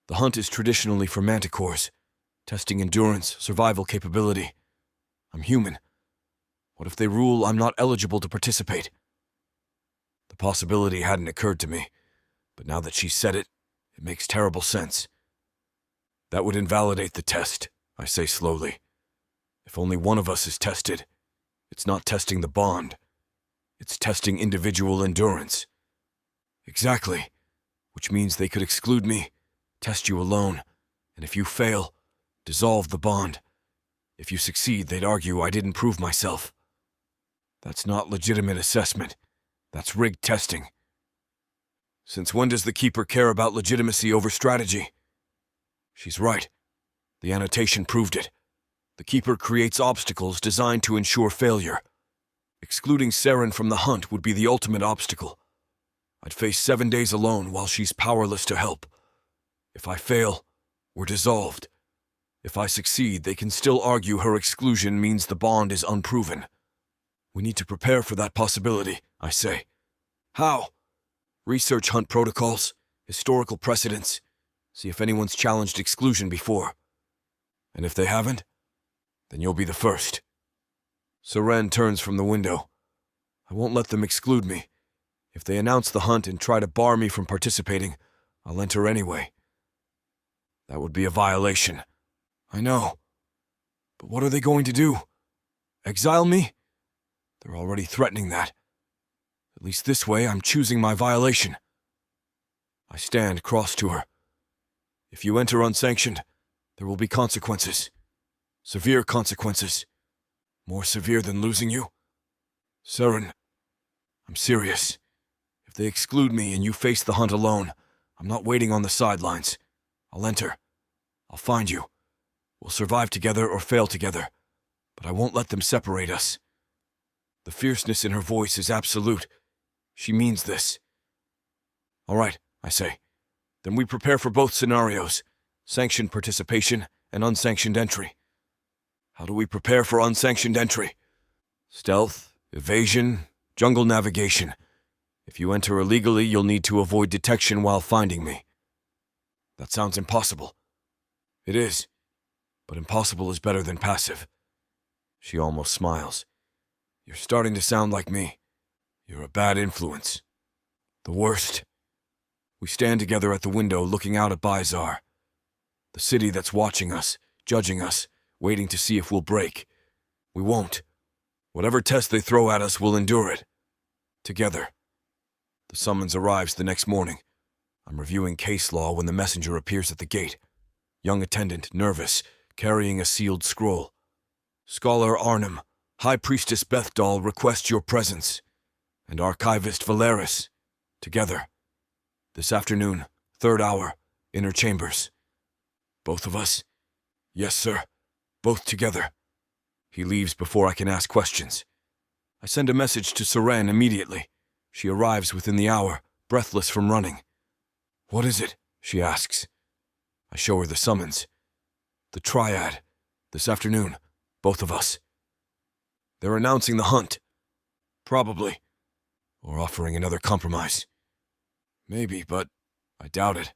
Speaker 1: The hunt is traditionally for manticores, testing endurance, survival capability. I'm human. What if they rule I'm not eligible to participate? The possibility hadn't occurred to me, but now that she's said it, it makes terrible sense. That would invalidate the test, I say slowly. If only one of us is tested, it's not testing the bond. It's testing individual endurance. Exactly, which means they could exclude me, test you alone, and if you fail, dissolve the bond. If you succeed, they'd argue I didn't prove myself. That's not legitimate assessment. That's rigged testing. Since when does the Keeper care about legitimacy over strategy? She's right. The annotation proved it. The Keeper creates obstacles designed to ensure failure. Excluding Seren from the hunt would be the ultimate obstacle. I'd face 7 days alone while she's powerless to help. If I fail, we're dissolved. If I succeed, they can still argue her exclusion means the bond is unproven. We need to prepare for that possibility, I say. How? Research hunt protocols, historical precedents, see if anyone's challenged exclusion before. And if they haven't, then you'll be the first. Seren turns from the window. I won't let them exclude me. If they announce the hunt and try to bar me from participating, I'll enter anyway. That would be a violation. I know. But what are they going to do? Exile me? They're already threatening that. At least this way, I'm choosing my violation. I stand cross to her. If you enter unsanctioned, there will be consequences. Severe consequences. More severe than losing you. Seren, I'm serious. If they exclude me and you face the hunt alone, I'm not waiting on the sidelines. I'll enter. I'll find you. We'll survive together or fail together, but I won't let them separate us. The fierceness in her voice is absolute. She means this. All right, I say. Then we prepare for both scenarios, sanctioned participation and unsanctioned entry. How do we prepare for unsanctioned entry? Stealth, evasion, jungle navigation. If you enter illegally, you'll need to avoid detection while finding me. That sounds impossible. It is, but impossible is better than passive. She almost smiles. You're starting to sound like me. You're a bad influence. The worst. We stand together at the window looking out at Bizar. The city that's watching us, judging us, waiting to see if we'll break. We won't. Whatever test they throw at us, we'll endure it. Together. The summons arrives the next morning. I'm reviewing case law when the messenger appears at the gate. Young attendant, nervous, carrying a sealed scroll. Scholar Arnhem, High Priestess Bethdal requests your presence. And Archivist Valeris. Together. This afternoon, 3rd hour, inner chambers. Both of us? Yes, sir. Both together. He leaves before I can ask questions. I send a message to Seren immediately. She arrives within the hour, breathless from running. What is it? She asks. I show her the summons. The Triad. This afternoon. Both of us. They're announcing the hunt. Probably. Or offering another compromise. Maybe, but I doubt it.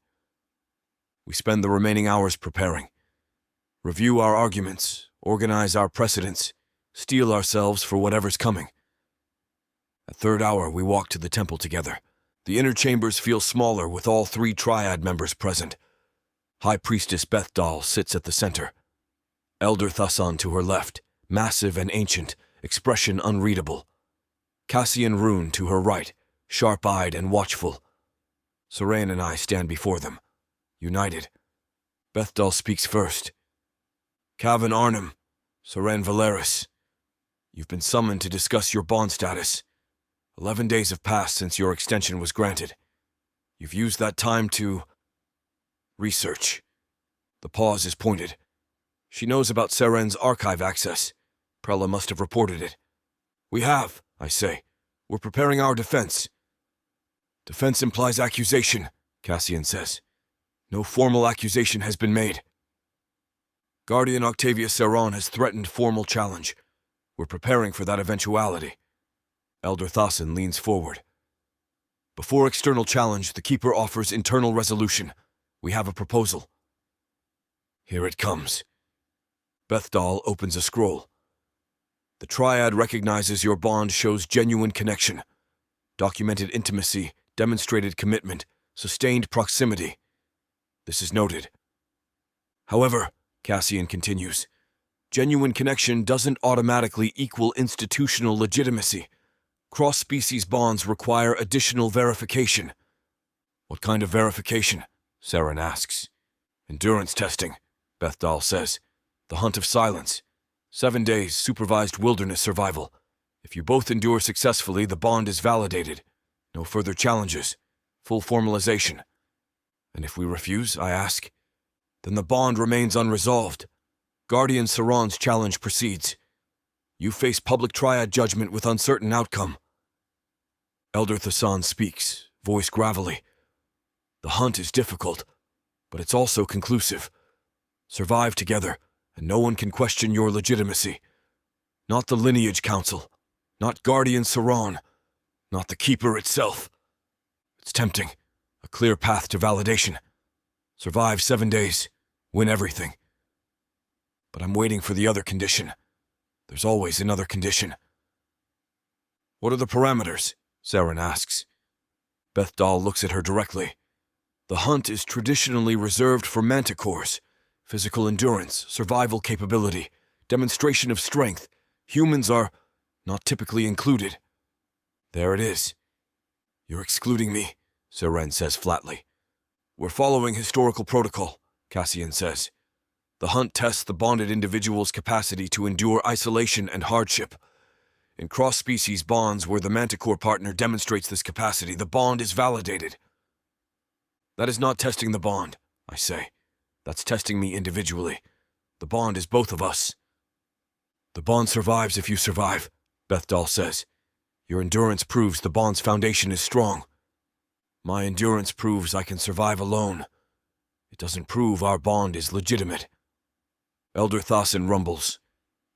Speaker 1: We spend the remaining hours preparing. Review our arguments, organize our precedents, steel ourselves for whatever's coming. At 3rd hour, we walk to the temple together. The inner chambers feel smaller with all 3 Triad members present. High Priestess Bethdal sits at the center. Elder Thassan to her left, massive and ancient, expression unreadable. Cassian Rune to her right, sharp-eyed and watchful. Seren and I stand before them, united. Bethdal speaks first. Cavan Arnhem, Seren Valeris, you've been summoned to discuss your bond status. 11 days have passed since your extension was granted. You've used that time to research. The pause is pointed. She knows about Seren's archive access. Prella must have reported it. We have, I say. We're preparing our defense. Defense implies accusation, Cassian says. No formal accusation has been made. Guardian Octavia Seron has threatened formal challenge. We're preparing for that eventuality. Elder Thassan leans forward. Before external challenge, the Keeper offers internal resolution. We have a proposal. Here it comes. Bethdal opens a scroll. The Triad recognizes your bond shows genuine connection. Documented intimacy, demonstrated commitment, sustained proximity. This is noted. However, Cassian continues, genuine connection doesn't automatically equal institutional legitimacy. Cross-species bonds require additional verification. What kind of verification? Seren asks. Endurance testing, Bethdal says. The hunt of silence. 7 days supervised wilderness survival. If you both endure successfully, the bond is validated. No further challenges. Full formalization. And if we refuse, I ask, then the bond remains unresolved. Guardian Seron's challenge proceeds. You face public Triad judgment with uncertain outcome. Elder Thassan speaks, voice gravelly. The hunt is difficult, but it's also conclusive. Survive together, and no one can question your legitimacy. Not the Lineage Council, not Guardian Seron, not the Keeper itself. It's tempting, a clear path to validation. Survive 7 days, win everything. But I'm waiting for the other condition. There's always another condition. What are the parameters? Seren asks. Bethdal looks at her directly. The hunt is traditionally reserved for manticores. Physical endurance, survival capability, demonstration of strength. Humans are not typically included. There it is. You're excluding me, Seren says flatly. We're following historical protocol, Cassian says. The hunt tests the bonded individual's capacity to endure isolation and hardship. In cross-species bonds where the manticore partner demonstrates this capacity, the bond is validated. That is not testing the bond, I say. That's testing me individually. The bond is both of us. The bond survives if you survive, Bethdal says. Your endurance proves the bond's foundation is strong. My endurance proves I can survive alone. It doesn't prove our bond is legitimate. Elder Thassan rumbles.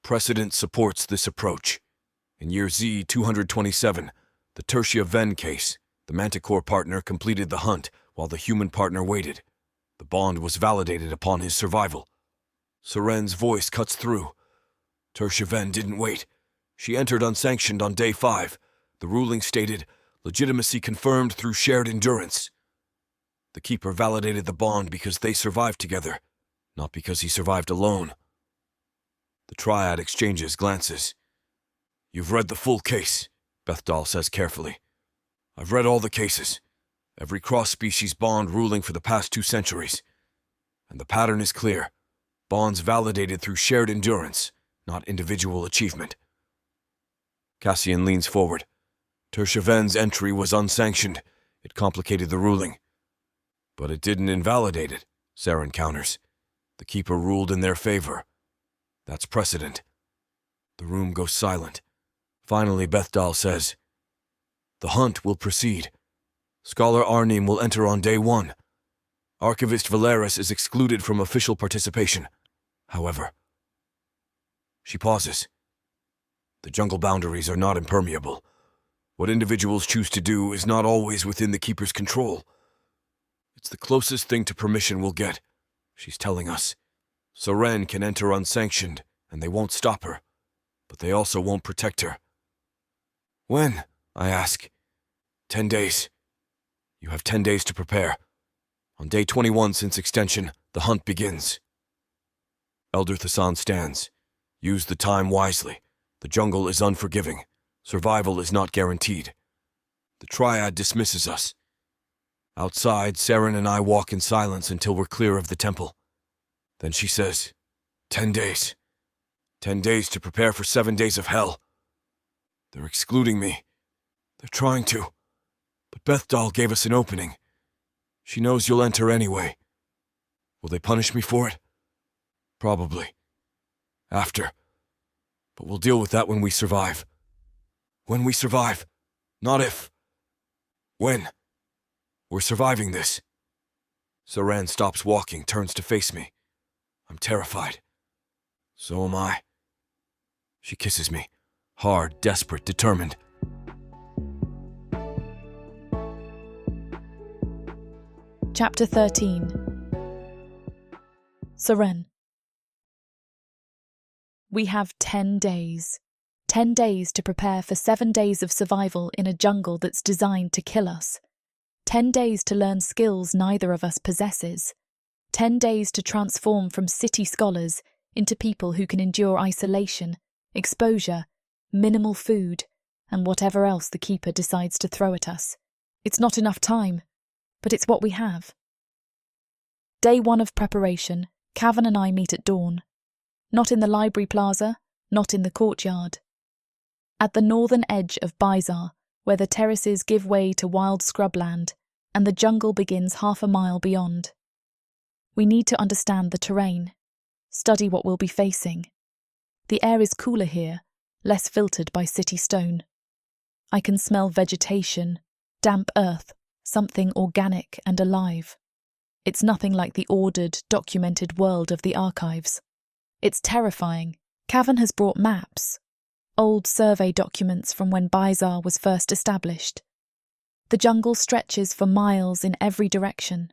Speaker 1: Precedent supports this approach. In year Z-227, the Tertia Ven case, the manticore partner completed the hunt while the human partner waited. The bond was validated upon his survival. Seren's voice cuts through. Tertia Ven didn't wait. She entered unsanctioned on day 5. The ruling stated, legitimacy confirmed through shared endurance. The Keeper validated the bond because they survived together, not because he survived alone. The triad exchanges glances. "You've read the full case," Bethdal says carefully. "I've read all the cases. Every cross-species bond ruling for the past 2 centuries. And the pattern is clear. Bonds validated through shared endurance, not individual achievement." Cassian leans forward. "Terscheven's entry was unsanctioned. It complicated the ruling. But it didn't invalidate it," Saren counters. "The Keeper ruled in their favor. That's precedent." The room goes silent. Finally, Bethdal says, "The hunt will proceed. Scholar Arnim will enter on day 1. Archivist Valeris is excluded from official participation. However..." She pauses. "The jungle boundaries are not impermeable. What individuals choose to do is not always within the Keeper's control. It's the closest thing to permission we'll get, she's telling us. Saren can enter unsanctioned, and they won't stop her. But they also won't protect her." "When?" I ask. 10 days. You have 10 days to prepare. On day 21 since extension, the hunt begins." Elder Thassan stands. "Use the time wisely. The jungle is unforgiving. Survival is not guaranteed." The triad dismisses us. Outside, Saren and I walk in silence until we're clear of the temple. Then she says, 10 days. 10 days to prepare for 7 days of hell. They're excluding me. They're trying to. But Bethdal gave us an opening. She knows you'll enter anyway. Will they punish me for it? Probably. After. But we'll deal with that when we survive. When we survive. Not if. When. We're surviving this." Saren stops walking, turns to face me. I'm terrified. So am I. She kisses me. Hard, desperate, determined.
Speaker 2: Chapter 13. Saren. We have 10 days. 10 days to prepare for 7 days of survival in a jungle that's designed to kill us. 10 days to learn skills neither of us possesses. 10 days to transform from city scholars into people who can endure isolation, exposure, minimal food, and whatever else the Keeper decides to throw at us. It's not enough time, but it's what we have. Day 1 of preparation, Cavan and I meet at dawn. Not in the library plaza, not in the courtyard. At the northern edge of Bizar, where the terraces give way to wild scrubland, and the jungle begins half a mile beyond. We need to understand the terrain, study what we'll be facing. The air is cooler here, less filtered by city stone. I can smell vegetation, damp earth, something organic and alive. It's nothing like the ordered, documented world of the archives. It's terrifying. Cavan has brought maps, old survey documents from when Bizar was first established. The jungle stretches for miles in every direction,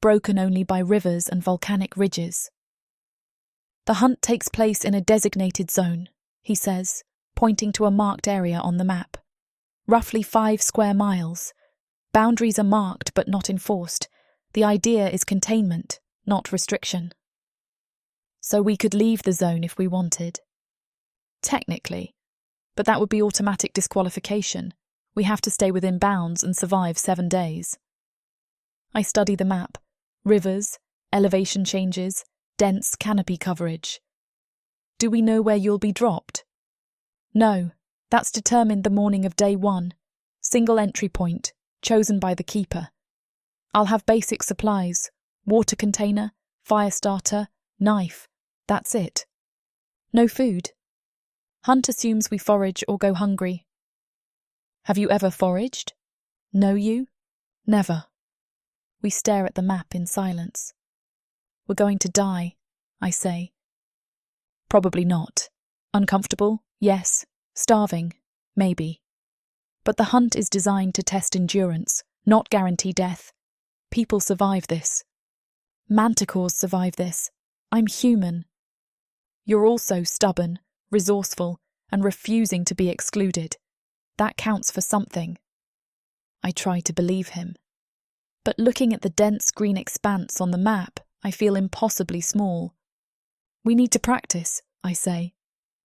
Speaker 2: broken only by rivers and volcanic ridges. The hunt takes place in a designated zone, he says, pointing to a marked area on the map. Roughly 5 square miles. Boundaries are marked but not enforced. The idea is containment, not restriction. So we could leave the zone if we wanted. Technically, but that would be automatic disqualification. We have to stay within bounds and survive 7 days. I study the map. Rivers, elevation changes, dense canopy coverage. Do we know where you'll be dropped? No, that's determined the morning of day 1. Single entry point, chosen by the Keeper. I'll have basic supplies, water container, fire starter, knife. That's it. No food. Hunt assumes we forage or go hungry. Have you ever foraged? Know you? Never. We stare at the map in silence. We're going to die, I say. Probably not. Uncomfortable? Yes. Starving? Maybe. But the hunt is designed to test endurance, not guarantee death. People survive this. Manticores survive this. I'm human. You're also stubborn, resourceful, and refusing to be excluded. That counts for something. I try to believe him. But looking at the dense green expanse on the map, I feel impossibly small. We need to practice, I say.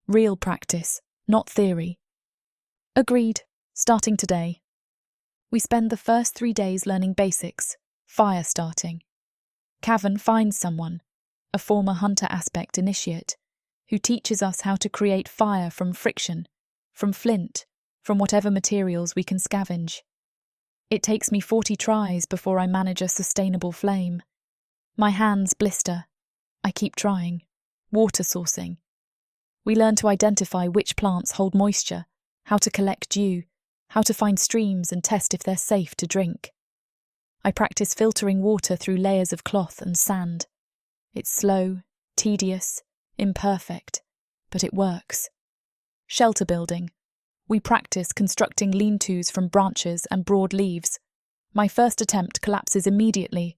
Speaker 2: Real practice, not theory. Agreed, starting today. We spend the first 3 days learning basics, fire starting. Cavan finds someone, a former hunter aspect initiate, who teaches us how to create fire from friction, from flint, from whatever materials we can scavenge. It takes me 40 tries before I manage a sustainable flame. My hands blister. I keep trying. Water sourcing. We learn to identify which plants hold moisture, how to collect dew, how to find streams and test if they're safe to drink. I practice filtering water through layers of cloth and sand. It's slow, tedious, imperfect, but it works. Shelter building. We practice constructing lean-tos from branches and broad leaves. My first attempt collapses immediately.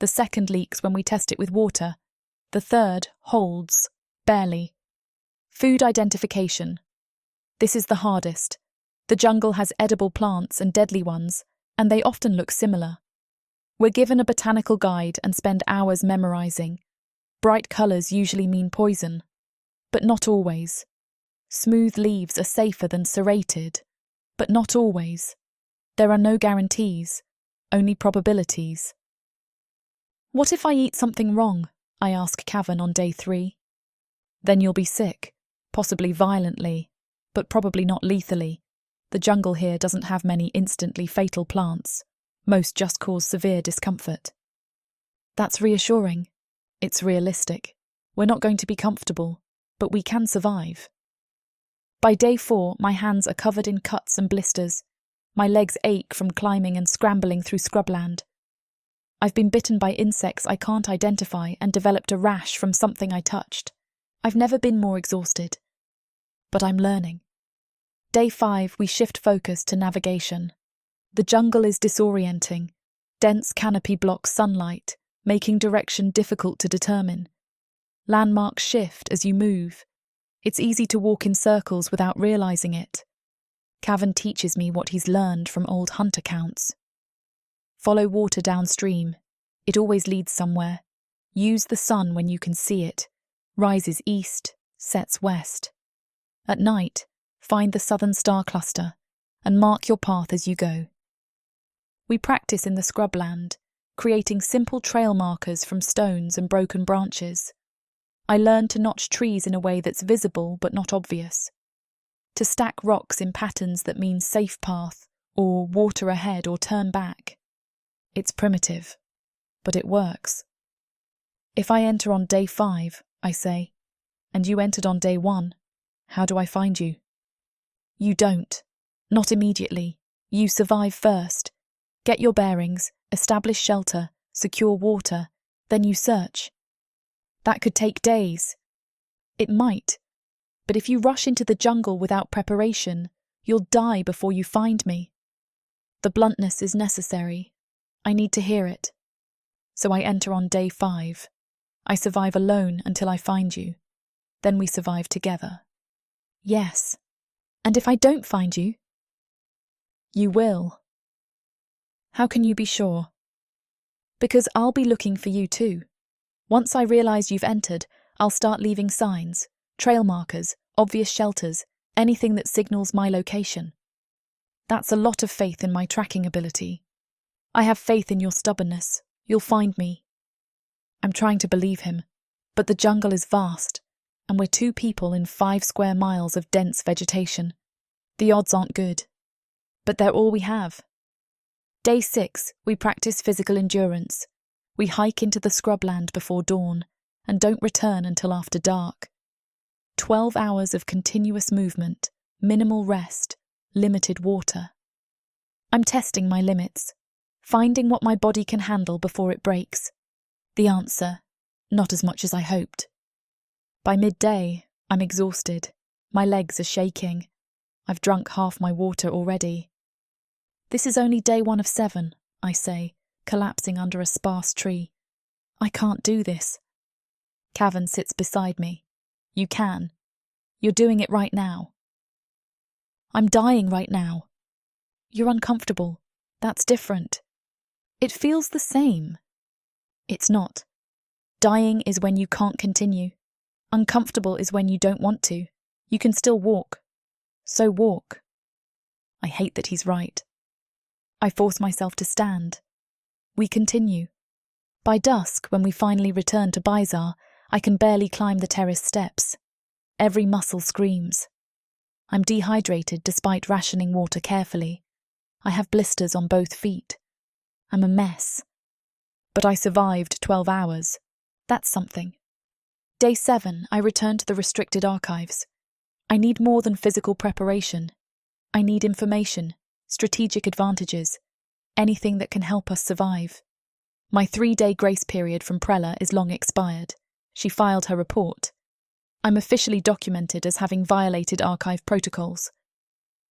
Speaker 2: The second leaks when we test it with water. The third holds, barely. Food identification. This is the hardest. The jungle has edible plants and deadly ones, and they often look similar. We're given a botanical guide and spend hours memorizing. Bright colours usually mean poison, but not always. Smooth leaves are safer than serrated, but not always. There are no guarantees, only probabilities. What if I eat something wrong? I ask Cavan on day 3. Then you'll be sick, possibly violently, but probably not lethally. The jungle here doesn't have many instantly fatal plants. Most just cause severe discomfort. That's reassuring. It's realistic. We're not going to be comfortable, but we can survive. By day 4, my hands are covered in cuts and blisters. My legs ache from climbing and scrambling through scrubland. I've been bitten by insects I can't identify and developed a rash from something I touched. I've never been more exhausted. But I'm learning. Day 5, we shift focus to navigation. The jungle is disorienting. Dense canopy blocks sunlight, making direction difficult to determine. Landmarks shift as you move. It's easy to walk in circles without realizing it. Cavan teaches me what he's learned from old hunt accounts. Follow water downstream. It always leads somewhere. Use the sun when you can see it. Rises east, sets west. At night, find the southern star cluster and mark your path as you go. We practice in the scrubland, creating simple trail markers from stones and broken branches. I learn to notch trees in a way that's visible but not obvious. To stack rocks in patterns that mean safe path, or water ahead or turn back. It's primitive, but it works. If I enter on day 5, I say, and you entered on day 1, how do I find you? You don't. Not immediately. You survive first. Get your bearings, establish shelter, secure water, then you search. That could take days. It might. But if you rush into the jungle without preparation, you'll die before you find me. The bluntness is necessary. I need to hear it. So I enter on day 5. I survive alone until I find you. Then we survive together. Yes. And if I don't find you? You will. How can you be sure? Because I'll be looking for you too. Once I realise you've entered, I'll start leaving signs, trail markers, obvious shelters, anything that signals my location. That's a lot of faith in my tracking ability. I have faith in your stubbornness. You'll find me. I'm trying to believe him, but the jungle is vast, and we're 2 people in 5 square miles of dense vegetation. The odds aren't good, but they're all we have. Day 6, we practice physical endurance. We hike into the scrubland before dawn and don't return until after dark. 12 hours of continuous movement, minimal rest, limited water. I'm testing my limits, finding what my body can handle before it breaks. The answer, not as much as I hoped. By midday, I'm exhausted. My legs are shaking. I've drunk half my water already. This is only day 1 of 7, I say, collapsing under a sparse tree. I can't do this. Cavan sits beside me. You can. You're doing it right now. I'm dying right now. You're uncomfortable. That's different. It feels the same. It's not. Dying is when you can't continue. Uncomfortable is when you don't want to. You can still walk. So walk. I hate that he's right. I force myself to stand. We continue. By dusk, when we finally return to Bizar, I can barely climb the terrace steps. Every muscle screams. I'm dehydrated despite rationing water carefully. I have blisters on both feet. I'm a mess. But I survived 12 hours. That's something. Day 7, I return to the restricted archives. I need more than physical preparation. I need information, strategic advantages, anything that can help us survive. My 3-day grace period from Prella is long expired. She filed her report. I'm officially documented as having violated archive protocols.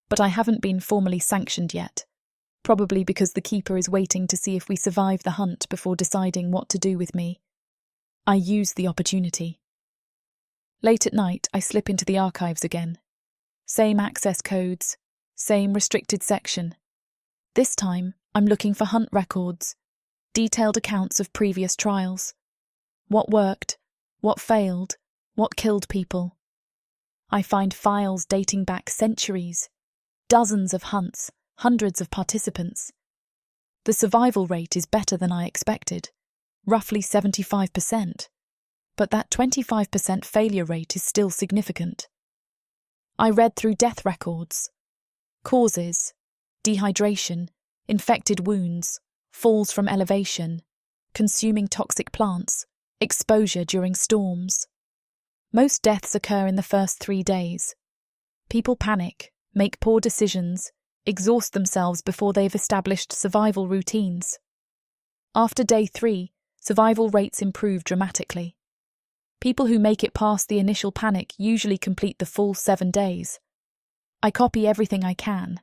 Speaker 2: But I haven't been formally sanctioned yet, probably because the Keeper is waiting to see if we survive the hunt before deciding what to do with me. I use the opportunity. Late at night, I slip into the archives again. Same access codes, same restricted section. This time, I'm looking for hunt records, detailed accounts of previous trials. What worked, what failed, what killed people. I find files dating back centuries, dozens of hunts, hundreds of participants. The survival rate is better than I expected, roughly 75%, but that 25% failure rate is still significant. I read through death records. Causes: dehydration, infected wounds, falls from elevation, consuming toxic plants, exposure during storms. Most deaths occur in the first 3 days. People panic, make poor decisions, exhaust themselves before they've established survival routines. After day 3, survival rates improve dramatically. People who make it past the initial panic usually complete the full 7 days. I copy everything I can.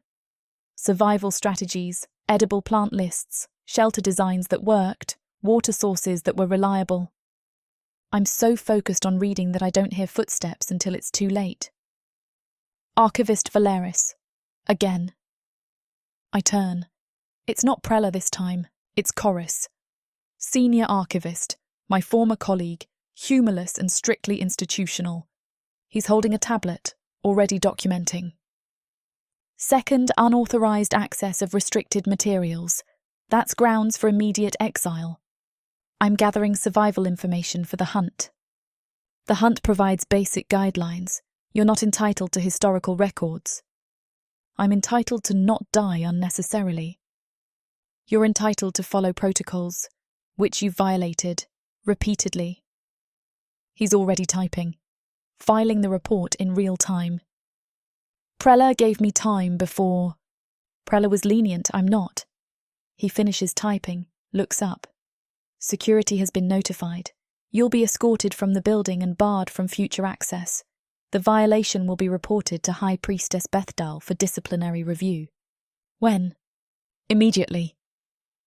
Speaker 2: Survival strategies, edible plant lists, shelter designs that worked, water sources that were reliable. I'm so focused on reading that I don't hear footsteps until it's too late. Archivist Valeris. Again. I turn. It's not Prella this time, it's Chorus. Senior archivist, my former colleague, humorless and strictly institutional. He's holding a tablet, already documenting. Second, unauthorized access of restricted materials. That's grounds for immediate exile. I'm gathering survival information for the hunt. The hunt provides basic guidelines. You're not entitled to historical records. I'm entitled to not die unnecessarily. You're entitled to follow protocols, which you've violated, repeatedly. He's already typing, filing the report in real time. Prella gave me time before. Prella was lenient, I'm not. He finishes typing, looks up. Security has been notified. You'll be escorted from the building and barred from future access. The violation will be reported to High Priestess Bethdal for disciplinary review. When? Immediately.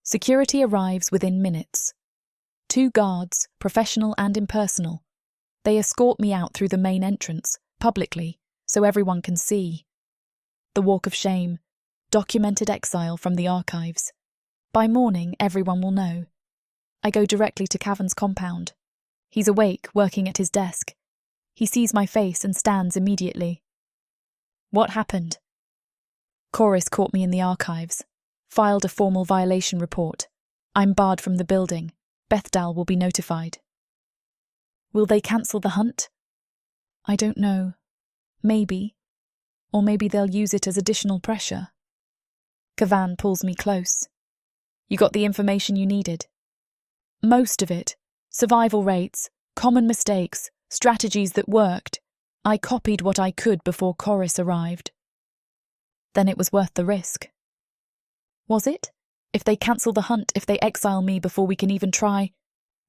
Speaker 2: Security arrives within minutes. 2 guards, professional and impersonal. They escort me out through the main entrance, publicly, so everyone can see. The walk of shame, documented exile from the archives. By morning, everyone will know. I go directly to Cavern's compound. He's awake, working at his desk. He sees my face and stands immediately. What happened? Chorus caught me in the archives, filed a formal violation report. I'm barred from the building. Bethdal will be notified. Will they cancel the hunt? I don't know. Maybe. Or maybe they'll use it as additional pressure. Cavan pulls me close. You got the information you needed? Most of it. Survival rates, common mistakes, strategies that worked. I copied what I could before Chorus arrived. Then it was worth the risk. Was it? If they cancel the hunt, if they exile me before we can even try?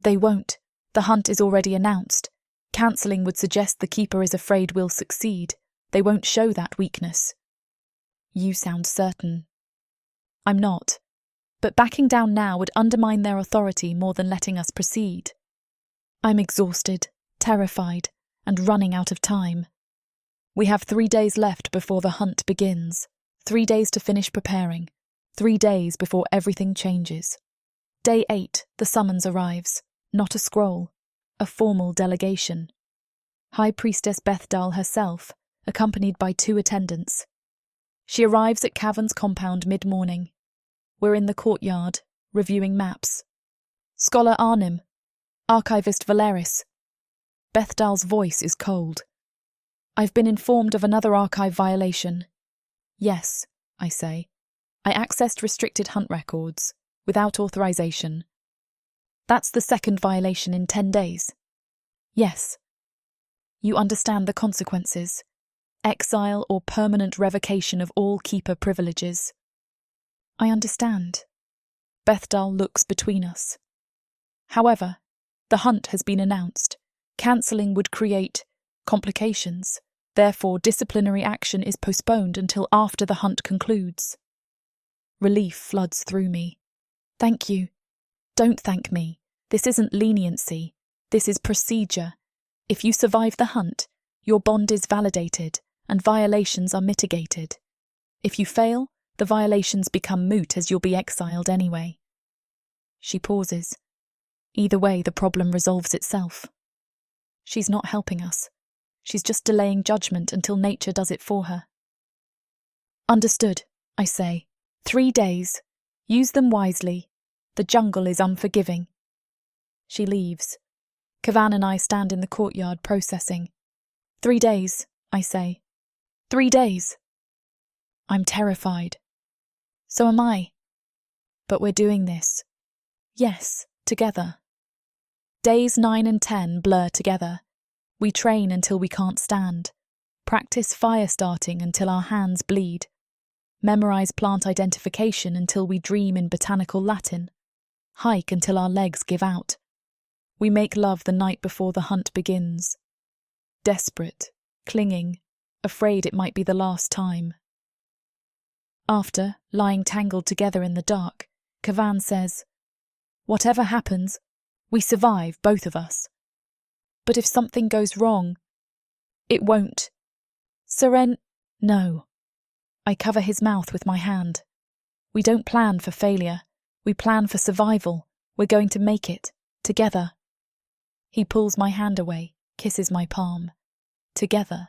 Speaker 2: They won't. The hunt is already announced. Cancelling would suggest the Keeper is afraid we'll succeed. They won't show that weakness. You sound certain. I'm not. But backing down now would undermine their authority more than letting us proceed. I'm exhausted, terrified, and running out of time. We have 3 days left before the hunt begins. 3 days to finish preparing. 3 days before everything changes. Day 8, the summons arrives. Not a scroll. A formal delegation. High Priestess Bethdal herself, accompanied by 2 attendants. She arrives at Cavern's compound mid-morning. We're in the courtyard, reviewing maps. Scholar Arnim, Archivist Valeris. Bethdal's voice is cold. I've been informed of another archive violation. Yes, I say. I accessed restricted hunt records, without authorization. That's the 2nd violation in 10 days. Yes. You understand the consequences. Exile or permanent revocation of all keeper privileges. I understand. Bethdal looks between us. However, the hunt has been announced. Cancelling would create complications. Therefore, disciplinary action is postponed until after the hunt concludes. Relief floods through me. Thank you. Don't thank me. This isn't leniency. This is procedure. If you survive the hunt, your bond is validated and violations are mitigated. If you fail, the violations become moot as you'll be exiled anyway. She pauses. Either way, the problem resolves itself. She's not helping us. She's just delaying judgment until nature does it for her. Understood, I say. 3 days. Use them wisely. The jungle is unforgiving. She leaves. Kavan and I stand in the courtyard processing. 3 days, I say. 3 days. I'm terrified. So am I. But we're doing this. Yes, together. Days 9 and 10 blur together. We train until we can't stand. Practice fire starting until our hands bleed. Memorize plant identification until we dream in botanical Latin. Hike until our legs give out. We make love the night before the hunt begins. Desperate, clinging, afraid it might be the last time. After, lying tangled together in the dark, Kavan says, "Whatever happens, we survive, both of us. But if something goes wrong, it won't. No." I cover his mouth with my hand. We don't plan for failure. We plan for survival. We're going to make it, together. He pulls my hand away, kisses my palm. Together.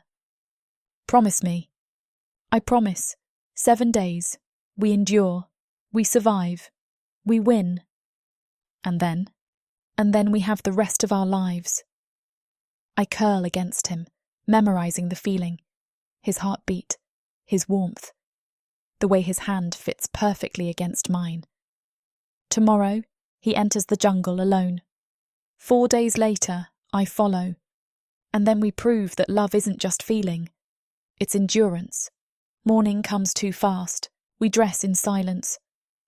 Speaker 2: Promise me. I promise. 7 days. We endure. We survive. We win. And then we have the rest of our lives. I curl against him, memorizing the feeling. His heartbeat, his warmth. The way his hand fits perfectly against mine. Tomorrow, he enters the jungle alone. 4 days later, I follow. And then we prove that love isn't just feeling. It's endurance. Morning comes too fast. We dress in silence.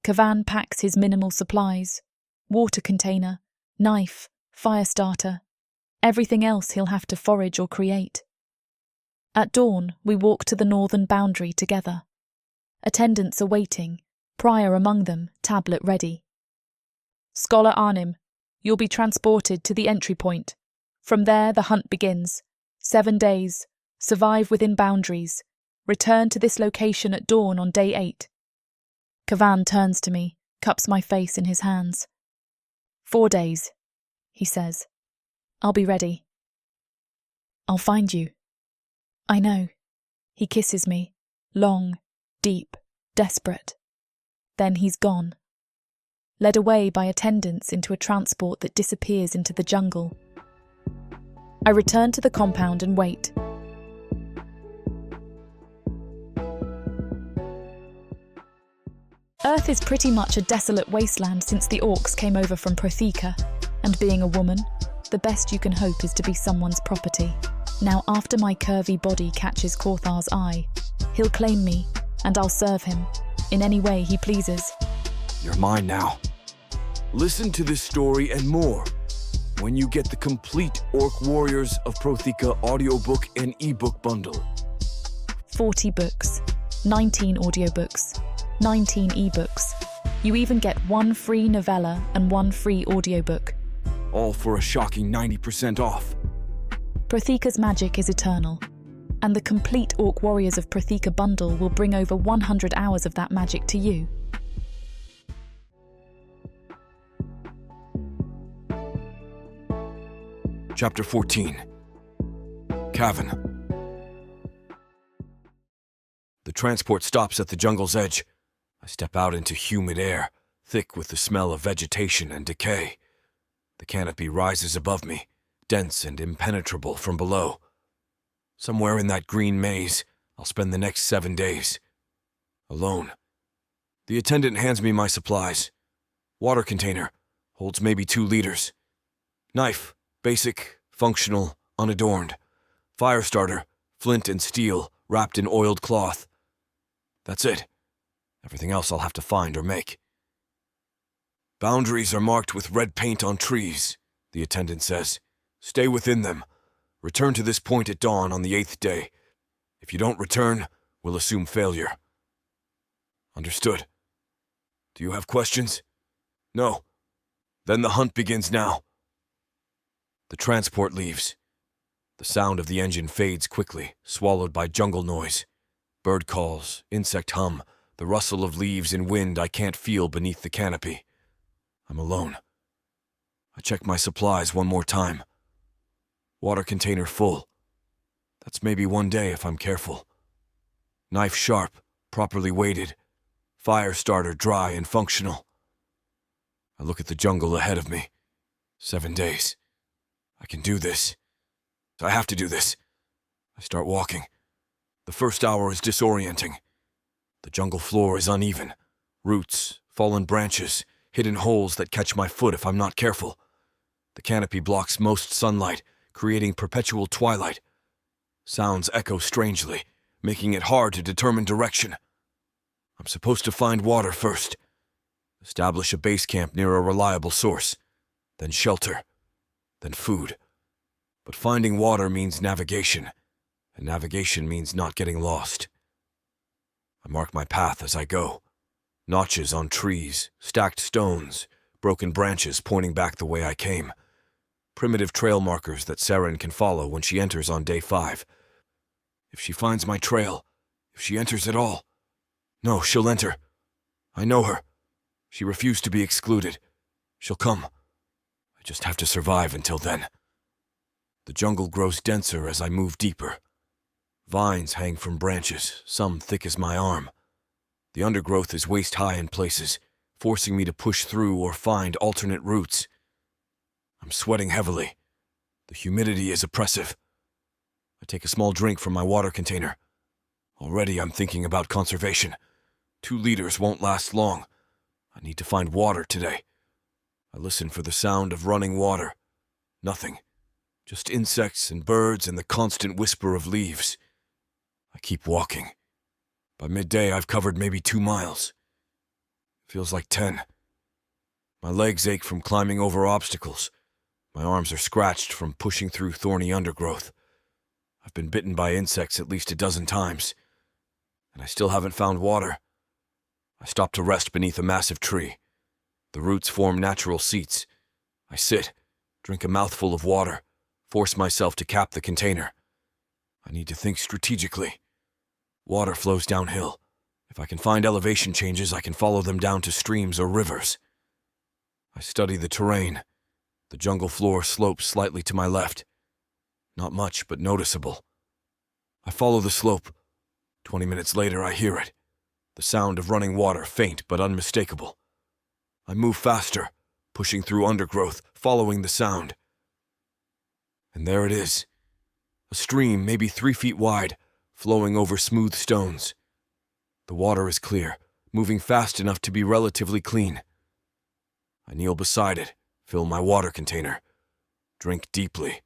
Speaker 2: Kavan packs his minimal supplies. Water container, knife, fire starter. Everything else he'll have to forage or create. At dawn, we walk to the northern boundary together. Attendants are waiting, Prior among them, tablet ready. Scholar Arnim, you'll be transported to the entry point. From there, the hunt begins. 7 days. Survive within boundaries. Return to this location at dawn on day 8. Kavan turns to me, cups my face in his hands. 4 days, he says. I'll be ready. I'll find you. I know. He kisses me, long, deep, desperate. Then he's gone. Led away by attendants into a transport that disappears into the jungle. I return to the compound and wait. Earth is pretty much a desolate wasteland since the orcs came over from Protheka, and being a woman, the best you can hope is to be someone's property. Now, after my curvy body catches Korthar's eye, he'll claim me, and I'll serve him, in any way he pleases.
Speaker 1: You're mine now. Listen to this story and more when you get the complete Orc Warriors of Protheka audiobook and ebook bundle.
Speaker 2: 40 books, 19 audiobooks, 19 ebooks. You even get 1 free novella and 1 free audiobook.
Speaker 1: All for a shocking 90% off.
Speaker 2: Protheka's magic is eternal, and the complete Orc Warriors of Protheka bundle will bring over 100 hours of that magic to you.
Speaker 1: Chapter 14. cavern. The transport stops at the jungle's edge. I step out into humid air, thick with the smell of vegetation and decay. The canopy rises above me, dense and impenetrable from below. Somewhere in that green maze, I'll spend the next 7 days. Alone. The attendant hands me my supplies. Water container, holds maybe 2 liters. Knife, basic, functional, unadorned. Fire starter, flint and steel, wrapped in oiled cloth. That's it. Everything else I'll have to find or make. Boundaries are marked with red paint on trees, the attendant says. Stay within them. Return to this point at dawn on the 8th day. If you don't return, we'll assume failure. Understood. Do you have questions? No. Then the hunt begins now. The transport leaves. The sound of the engine fades quickly, swallowed by jungle noise. Bird calls, insect hum, the rustle of leaves in wind I can't feel beneath the canopy. I'm alone. I check my supplies one more time. Water container full. That's maybe 1 day if I'm careful. Knife sharp, properly weighted. Fire starter dry and functional. I look at the jungle ahead of me. 7 days. I can do this. I have to do this. I start walking. The first hour is disorienting. The jungle floor is uneven. Roots, fallen branches, hidden holes that catch my foot if I'm not careful. The canopy blocks most sunlight, creating perpetual twilight. Sounds echo strangely, making it hard to determine direction. I'm supposed to find water first. Establish a base camp near a reliable source. Then shelter. Then food. But finding water means navigation, and navigation means not getting lost. I mark my path as I go. Notches on trees, stacked stones, broken branches pointing back the way I came. Primitive trail markers that Saren can follow when she enters on day 5. If she finds my trail, if she enters at all. No, she'll enter. I know her. She refused to be excluded. She'll come. I just have to survive until then. The jungle grows denser as I move deeper. Vines hang from branches, some thick as my arm. The undergrowth is waist-high in places, forcing me to push through or find alternate routes. I'm sweating heavily. The humidity is oppressive. I take a small drink from my water container. Already I'm thinking about conservation. 2 liters won't last long. I need to find water today. I listen for the sound of running water. Nothing. Just insects and birds and the constant whisper of leaves. I keep walking. By midday, I've covered maybe 2 miles. Feels like 10. My legs ache from climbing over obstacles. My arms are scratched from pushing through thorny undergrowth. I've been bitten by insects at least a dozen times, and I still haven't found water. I stop to rest beneath a massive tree. The roots form natural seats. I sit, drink a mouthful of water, force myself to cap the container. I need to think strategically. Water flows downhill. If I can find elevation changes, I can follow them down to streams or rivers. I study the terrain. The jungle floor slopes slightly to my left. Not much, but noticeable. I follow the slope. 20 minutes later, I hear it. The sound of running water, faint but unmistakable. I move faster, pushing through undergrowth, following the sound. And there it is. A stream, maybe 3 feet wide, flowing over smooth stones. The water is clear, moving fast enough to be relatively clean. I kneel beside it, fill my water container. Drink deeply.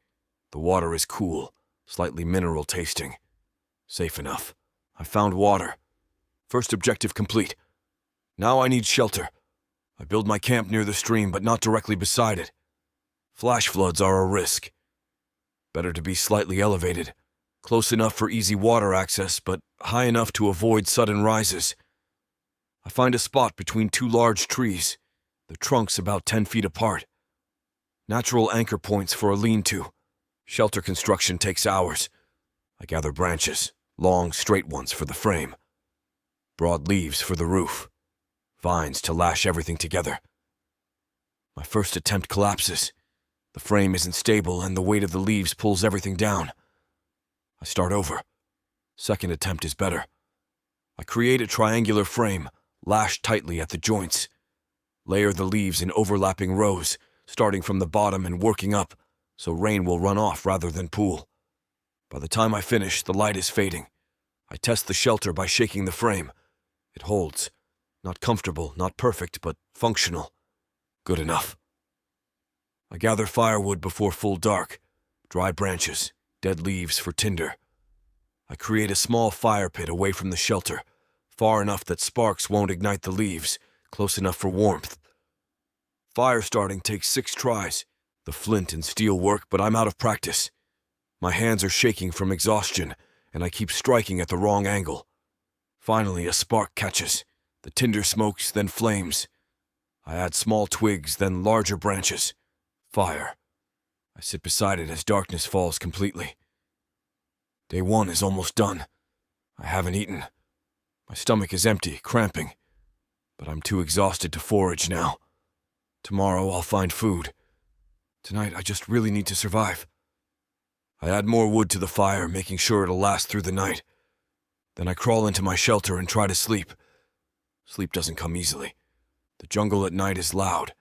Speaker 1: The water is cool, slightly mineral tasting. Safe enough. I found water. First objective complete. Now I need shelter. I build my camp near the stream, but not directly beside it. Flash floods are a risk. Better to be slightly elevated. Close enough for easy water access, but high enough to avoid sudden rises. I find a spot between 2 large trees, the trunks about 10 feet apart. Natural anchor points for a lean-to. Shelter construction takes hours. I gather branches, long, straight ones for the frame. Broad leaves for the roof. Vines to lash everything together. My first attempt collapses. The frame isn't stable and the weight of the leaves pulls everything down. I start over. Second attempt is better. I create a triangular frame, lash tightly at the joints. Layer the leaves in overlapping rows, starting from the bottom and working up, so rain will run off rather than pool. By the time I finish, the light is fading. I test the shelter by shaking the frame. It holds. Not comfortable, not perfect, but functional. Good enough. I gather firewood before full dark, dry branches, dead leaves for tinder. I create a small fire pit away from the shelter, far enough that sparks won't ignite the leaves, close enough for warmth. Fire starting takes 6 tries, the flint and steel work, but I'm out of practice. My hands are shaking from exhaustion, and I keep striking at the wrong angle. Finally, a spark catches. The tinder smokes, then flames. I add small twigs, then larger branches. Fire. I sit beside it as darkness falls completely. Day 1 is almost done. I haven't eaten. My stomach is empty, cramping. But I'm too exhausted to forage now. Tomorrow I'll find food. Tonight I just really need to survive. I add more wood to the fire, making sure it'll last through the night. Then I crawl into my shelter and try to sleep. Sleep doesn't come easily. The jungle at night is loud.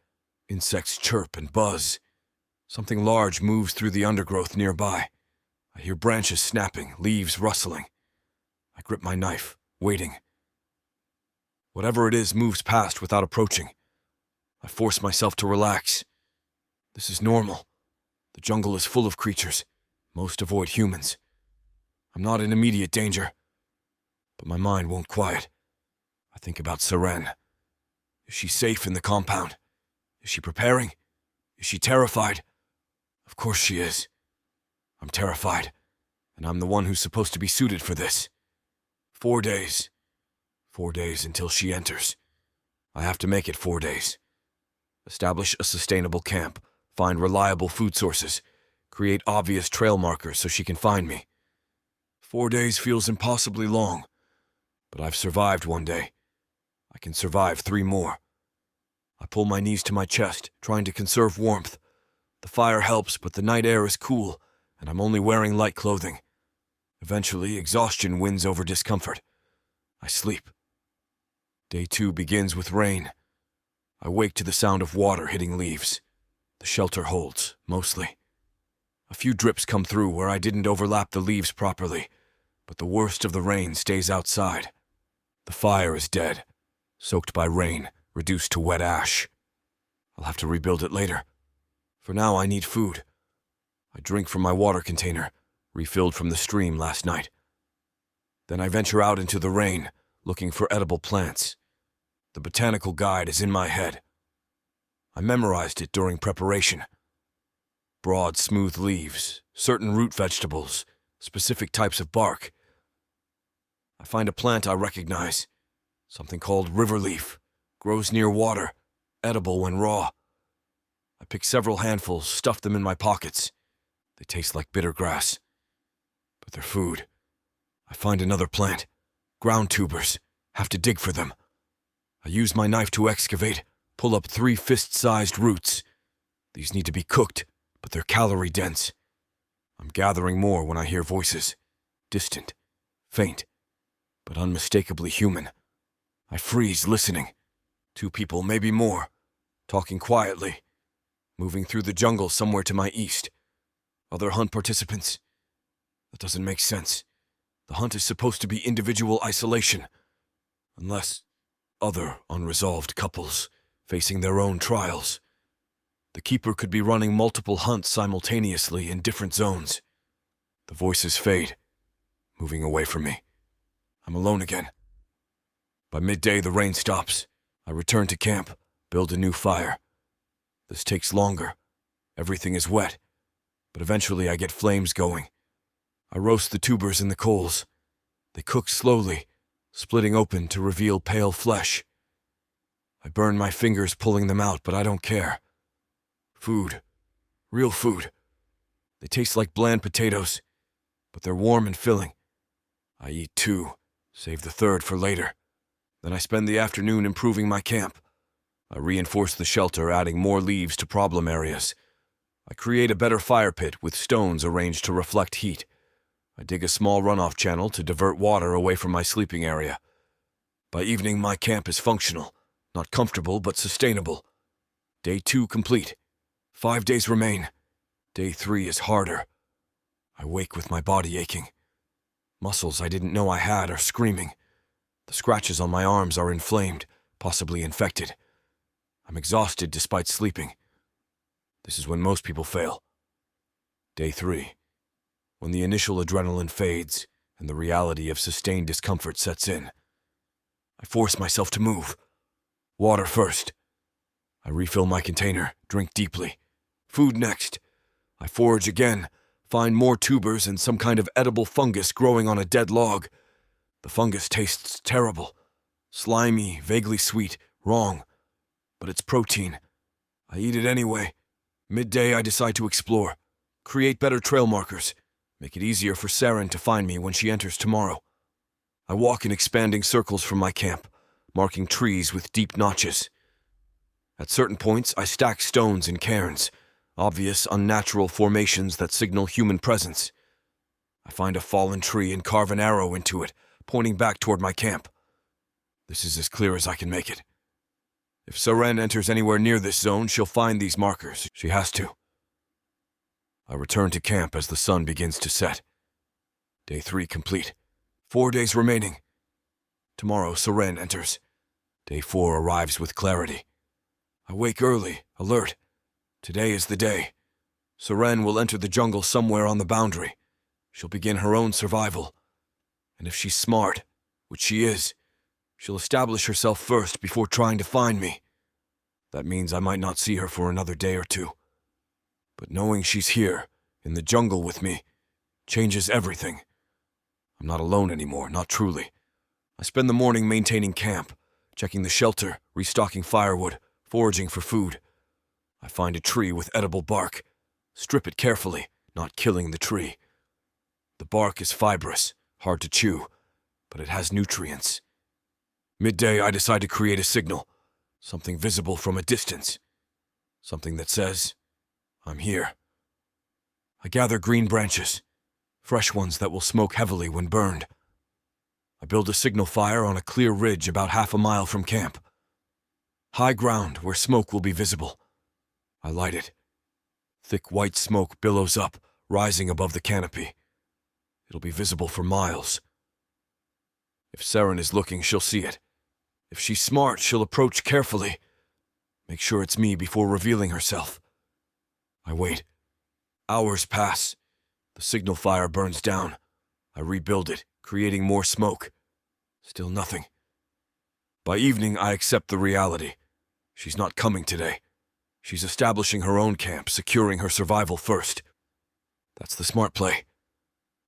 Speaker 1: Insects chirp and buzz. Something large moves through the undergrowth nearby. I hear branches snapping, leaves rustling. I grip my knife, waiting. Whatever it is moves past without approaching. I force myself to relax. This is normal. The jungle is full of creatures. Most avoid humans. I'm not in immediate danger. But my mind won't quiet. I think about Seren. Is she safe in the compound? Is she preparing? Is she terrified? Of course she is. I'm terrified, and I'm the one who's supposed to be suited for this. 4 days. 4 days until she enters. I have to make it 4 days. Establish a sustainable camp, find reliable food sources, create obvious trail markers so she can find me. 4 days feels impossibly long, but I've survived 1 day. I can survive 3 more. I pull my knees to my chest, trying to conserve warmth. The fire helps, but the night air is cool, and I'm only wearing light clothing. Eventually, exhaustion wins over discomfort. I sleep. Day 2 begins with rain. I wake to the sound of water hitting leaves. The shelter holds, mostly. A few drips come through where I didn't overlap the leaves properly, but the worst of the rain stays outside. The fire is dead, soaked by rain, reduced to wet ash. I'll have to rebuild it later. For now, I need food. I drink from my water container, refilled from the stream last night. Then I venture out into the rain, looking for edible plants. The botanical guide is in my head. I memorized it during preparation. Broad, smooth leaves, certain root vegetables, specific types of bark. I find a plant I recognize, something called river leaf, grows near water, edible when raw. I pick several handfuls, stuff them in my pockets. They taste like bitter grass, but they're food. I find another plant, ground tubers, have to dig for them. I use my knife to excavate, pull up 3 fist-sized roots. These need to be cooked, but they're calorie-dense. I'm gathering more when I hear voices, distant, faint, but unmistakably human. I freeze, listening. 2 people, maybe more, talking quietly, moving through the jungle somewhere to my east. Other hunt participants? That doesn't make sense. The hunt is supposed to be individual isolation, unless other unresolved couples facing their own trials. The keeper could be running multiple hunts simultaneously in different zones. The voices fade, moving away from me. I'm alone again. By midday, the rain stops. I return to camp, build a new fire. This takes longer. Everything is wet, but eventually I get flames going. I roast the tubers in the coals. They cook slowly, splitting open to reveal pale flesh. I burn my fingers pulling them out, but I don't care. Food. Real food. They taste like bland potatoes, but they're warm and filling. I eat 2, save the 3rd for later. Then I spend the afternoon improving my camp. I reinforce the shelter, adding more leaves to problem areas. I create a better fire pit with stones arranged to reflect heat. I dig a small runoff channel to divert water away from my sleeping area. By evening, my camp is functional, not comfortable but sustainable. Day 2 complete. 5 days remain. Day 3 is harder. I wake with my body aching. Muscles I didn't know I had are screaming. The scratches on my arms are inflamed, possibly infected. I'm exhausted despite sleeping. This is when most people fail. Day 3. When the initial adrenaline fades and the reality of sustained discomfort sets in. I force myself to move. Water first. I refill my container, drink deeply. Food next. I forage again, find more tubers and some kind of edible fungus growing on a dead log. The fungus tastes terrible. Slimy, vaguely sweet, wrong. But it's protein. I eat it anyway. Midday, I decide to explore. Create better trail markers. Make it easier for Saren to find me when she enters tomorrow. I walk in expanding circles from my camp, marking trees with deep notches. At certain points, I stack stones in cairns, obvious, unnatural formations that signal human presence. I find a fallen tree and carve an arrow into it, pointing back toward my camp. This is as clear as I can make it. If Saren enters anywhere near this zone, she'll find these markers. She has to. I return to camp as the sun begins to set. Day 3 complete. 4 days remaining. Tomorrow, Saren enters. Day 4 arrives with clarity. I wake early, alert. Today is the day. Saren will enter the jungle somewhere on the boundary. She'll begin her own survival. And if she's smart, which she is, she'll establish herself first before trying to find me. That means I might not see her for another day or two. But knowing she's here, in the jungle with me, changes everything. I'm not alone anymore, not truly. I spend the morning maintaining camp, checking the shelter, restocking firewood, foraging for food. I find a tree with edible bark. Strip it carefully, not killing the tree. The bark is fibrous, hard to chew, but it has nutrients. Midday, I decide to create a signal, something visible from a distance. Something that says, I'm here. I gather green branches, fresh ones that will smoke heavily when burned. I build a signal fire on a clear ridge about half a mile from camp. High ground where smoke will be visible. I light it. Thick white smoke billows up, rising above the canopy. It'll be visible for miles. If Saren is looking, she'll see it. If she's smart, she'll approach carefully. Make sure it's me before revealing herself. I wait. Hours pass. The signal fire burns down. I rebuild it, creating more smoke. Still nothing. By evening, I accept the reality. She's not coming today. She's establishing her own camp, securing her survival first. That's the smart play.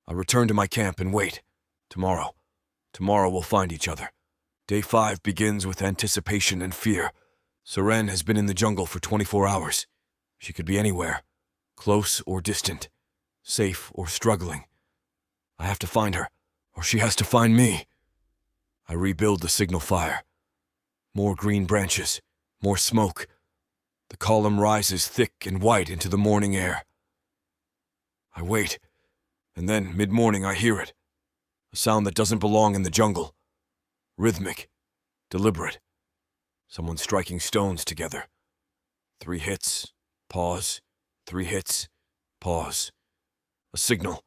Speaker 1: I return to my camp and wait. Tomorrow we'll find each other. Day 5 begins with anticipation and fear. Saren has been in the jungle for 24 hours. She could be anywhere, close or distant, safe or struggling. I have to find her, or she has to find me. I rebuild the signal fire. More green branches, more smoke. The column rises thick and white into the morning air. I wait, and then mid-morning I hear it. A sound that doesn't belong in the jungle. Rhythmic, deliberate. Someone striking stones together. 3 hits, pause, 3 hits, pause. A signal.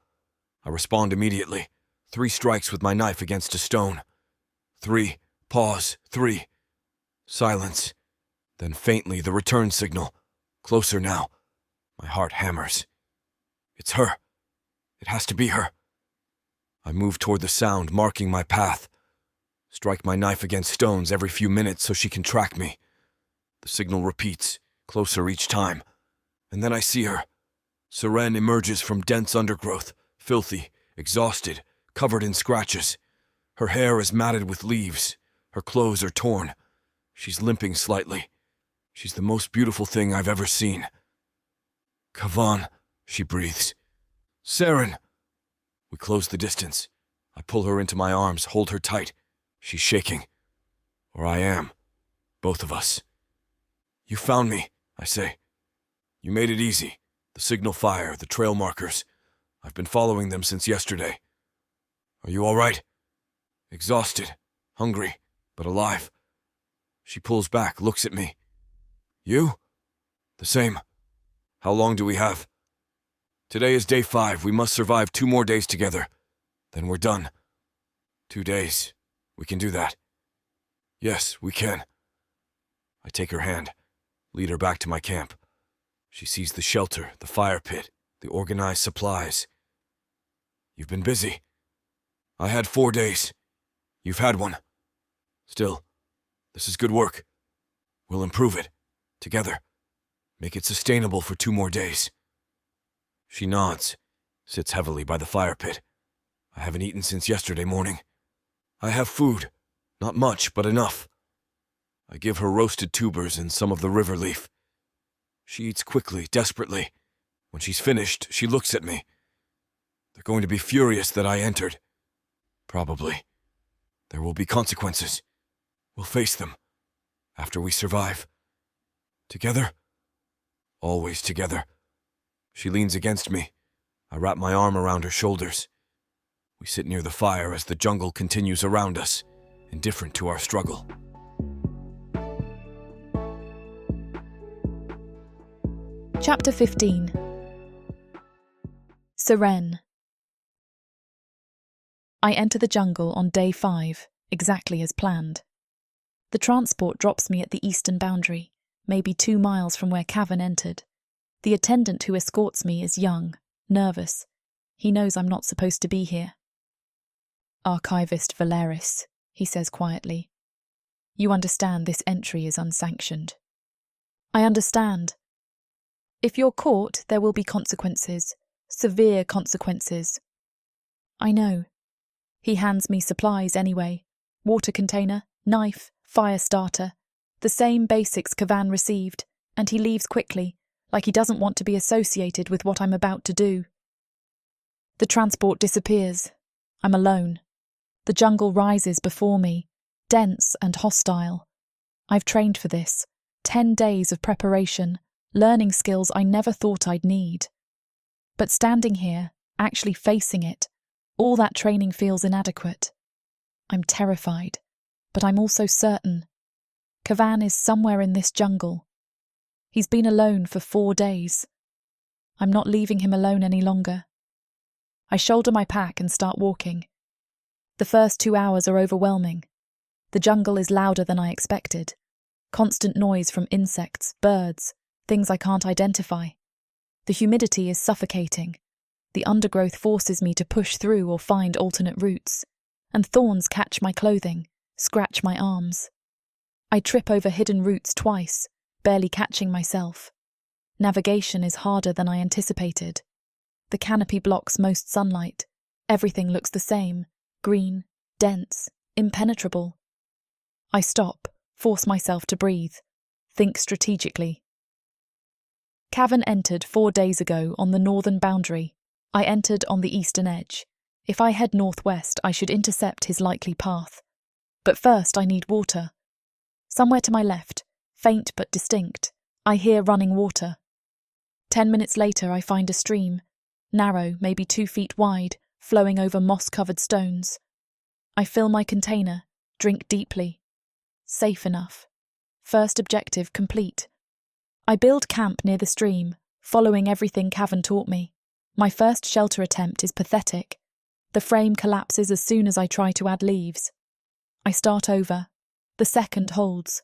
Speaker 1: I respond immediately. 3 strikes with my knife against a stone. 3, pause, 3. Silence. Then faintly the return signal. Closer now. My heart hammers. It's her. It has to be her. I move toward the sound, marking my path. Strike my knife against stones every few minutes so she can track me. The signal repeats, closer each time. And then I see her. Saren emerges from dense undergrowth, filthy, exhausted, covered in scratches. Her hair is matted with leaves. Her clothes are torn. She's limping slightly. She's the most beautiful thing I've ever seen. Kavan, she breathes. Saren! We close the distance. I pull her into my arms, hold her tight. She's shaking. Or I am. Both of us. You found me, I say. You made it easy. The signal fire, the trail markers. I've been following them since yesterday. Are you all right? Exhausted, hungry, but alive. She pulls back, looks at me. You? The same. How long do we have? Today is day 5. We must survive 2 more days together. Then we're done. 2 days. We can do that. Yes, we can. I take her hand, lead her back to my camp. She sees the shelter, the fire pit, the organized supplies. You've been busy. I had 4 days. You've had 1. Still, this is good work. We'll improve it, together. Make it sustainable for 2 more days. She nods, sits heavily by the fire pit. I haven't eaten since yesterday morning. I have food, not much, but enough. I give her roasted tubers and some of the river leaf. She eats quickly, desperately. When she's finished, she looks at me. They're going to be furious that I entered. Probably. There will be consequences. We'll face them. After we survive. Together? Always together. She leans against me. I wrap my arm around her shoulders. We sit near the fire as the jungle continues around us, indifferent to our struggle.
Speaker 2: Chapter 15. Seren. I enter the jungle on day 5, exactly as planned. The transport drops me at the eastern boundary, maybe 2 miles from where Cavan entered. The attendant who escorts me is young, nervous. He knows I'm not supposed to be here. Archivist Valeris, he says quietly. You understand this entry is unsanctioned. I understand. If you're caught, there will be consequences, severe consequences. I know. He hands me supplies anyway. Water container, knife, fire starter. The same basics Cavan received, and he leaves quickly, like he doesn't want to be associated with what I'm about to do. The transport disappears. I'm alone. The jungle rises before me, dense and hostile. I've trained for this. 10 days of preparation, learning skills I never thought I'd need. But standing here, actually facing it, all that training feels inadequate. I'm terrified, but I'm also certain. Cavan is somewhere in this jungle. He's been alone for 4 days. I'm not leaving him alone any longer. I shoulder my pack and start walking. The first 2 hours are overwhelming. The jungle is louder than I expected. Constant noise from insects, birds, things I can't identify. The humidity is suffocating. The undergrowth forces me to push through or find alternate routes, and thorns catch my clothing, scratch my arms. I trip over hidden roots twice, barely catching myself. Navigation is harder than I anticipated. The canopy blocks most sunlight. Everything looks the same, green, dense, impenetrable. I stop, force myself to breathe, think strategically. Cavan entered 4 days ago on the northern boundary. I entered on the eastern edge. If I head northwest, I should intercept his likely path. But first I need water. Somewhere to my left, faint but distinct, I hear running water. 10 minutes later I find a stream, narrow, maybe 2 feet wide, flowing over moss-covered stones. I fill my container, drink deeply. Safe enough. First objective complete. I build camp near the stream, following everything Cavan taught me. My first shelter attempt is pathetic. The frame collapses as soon as I try to add leaves. I start over. The second holds.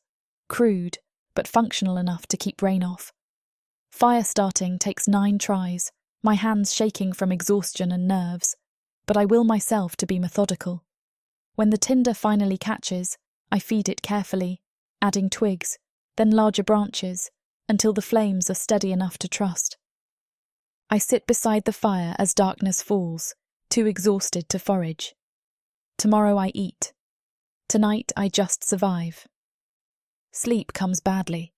Speaker 2: Crude, but functional enough to keep rain off. Fire starting takes 9 tries, my hands shaking from exhaustion and nerves, but I will myself to be methodical. When the tinder finally catches, I feed it carefully, adding twigs, then larger branches, until the flames are steady enough to trust. I sit beside the fire as darkness falls, too exhausted to forage. Tomorrow I eat. Tonight I just survive. Sleep comes badly.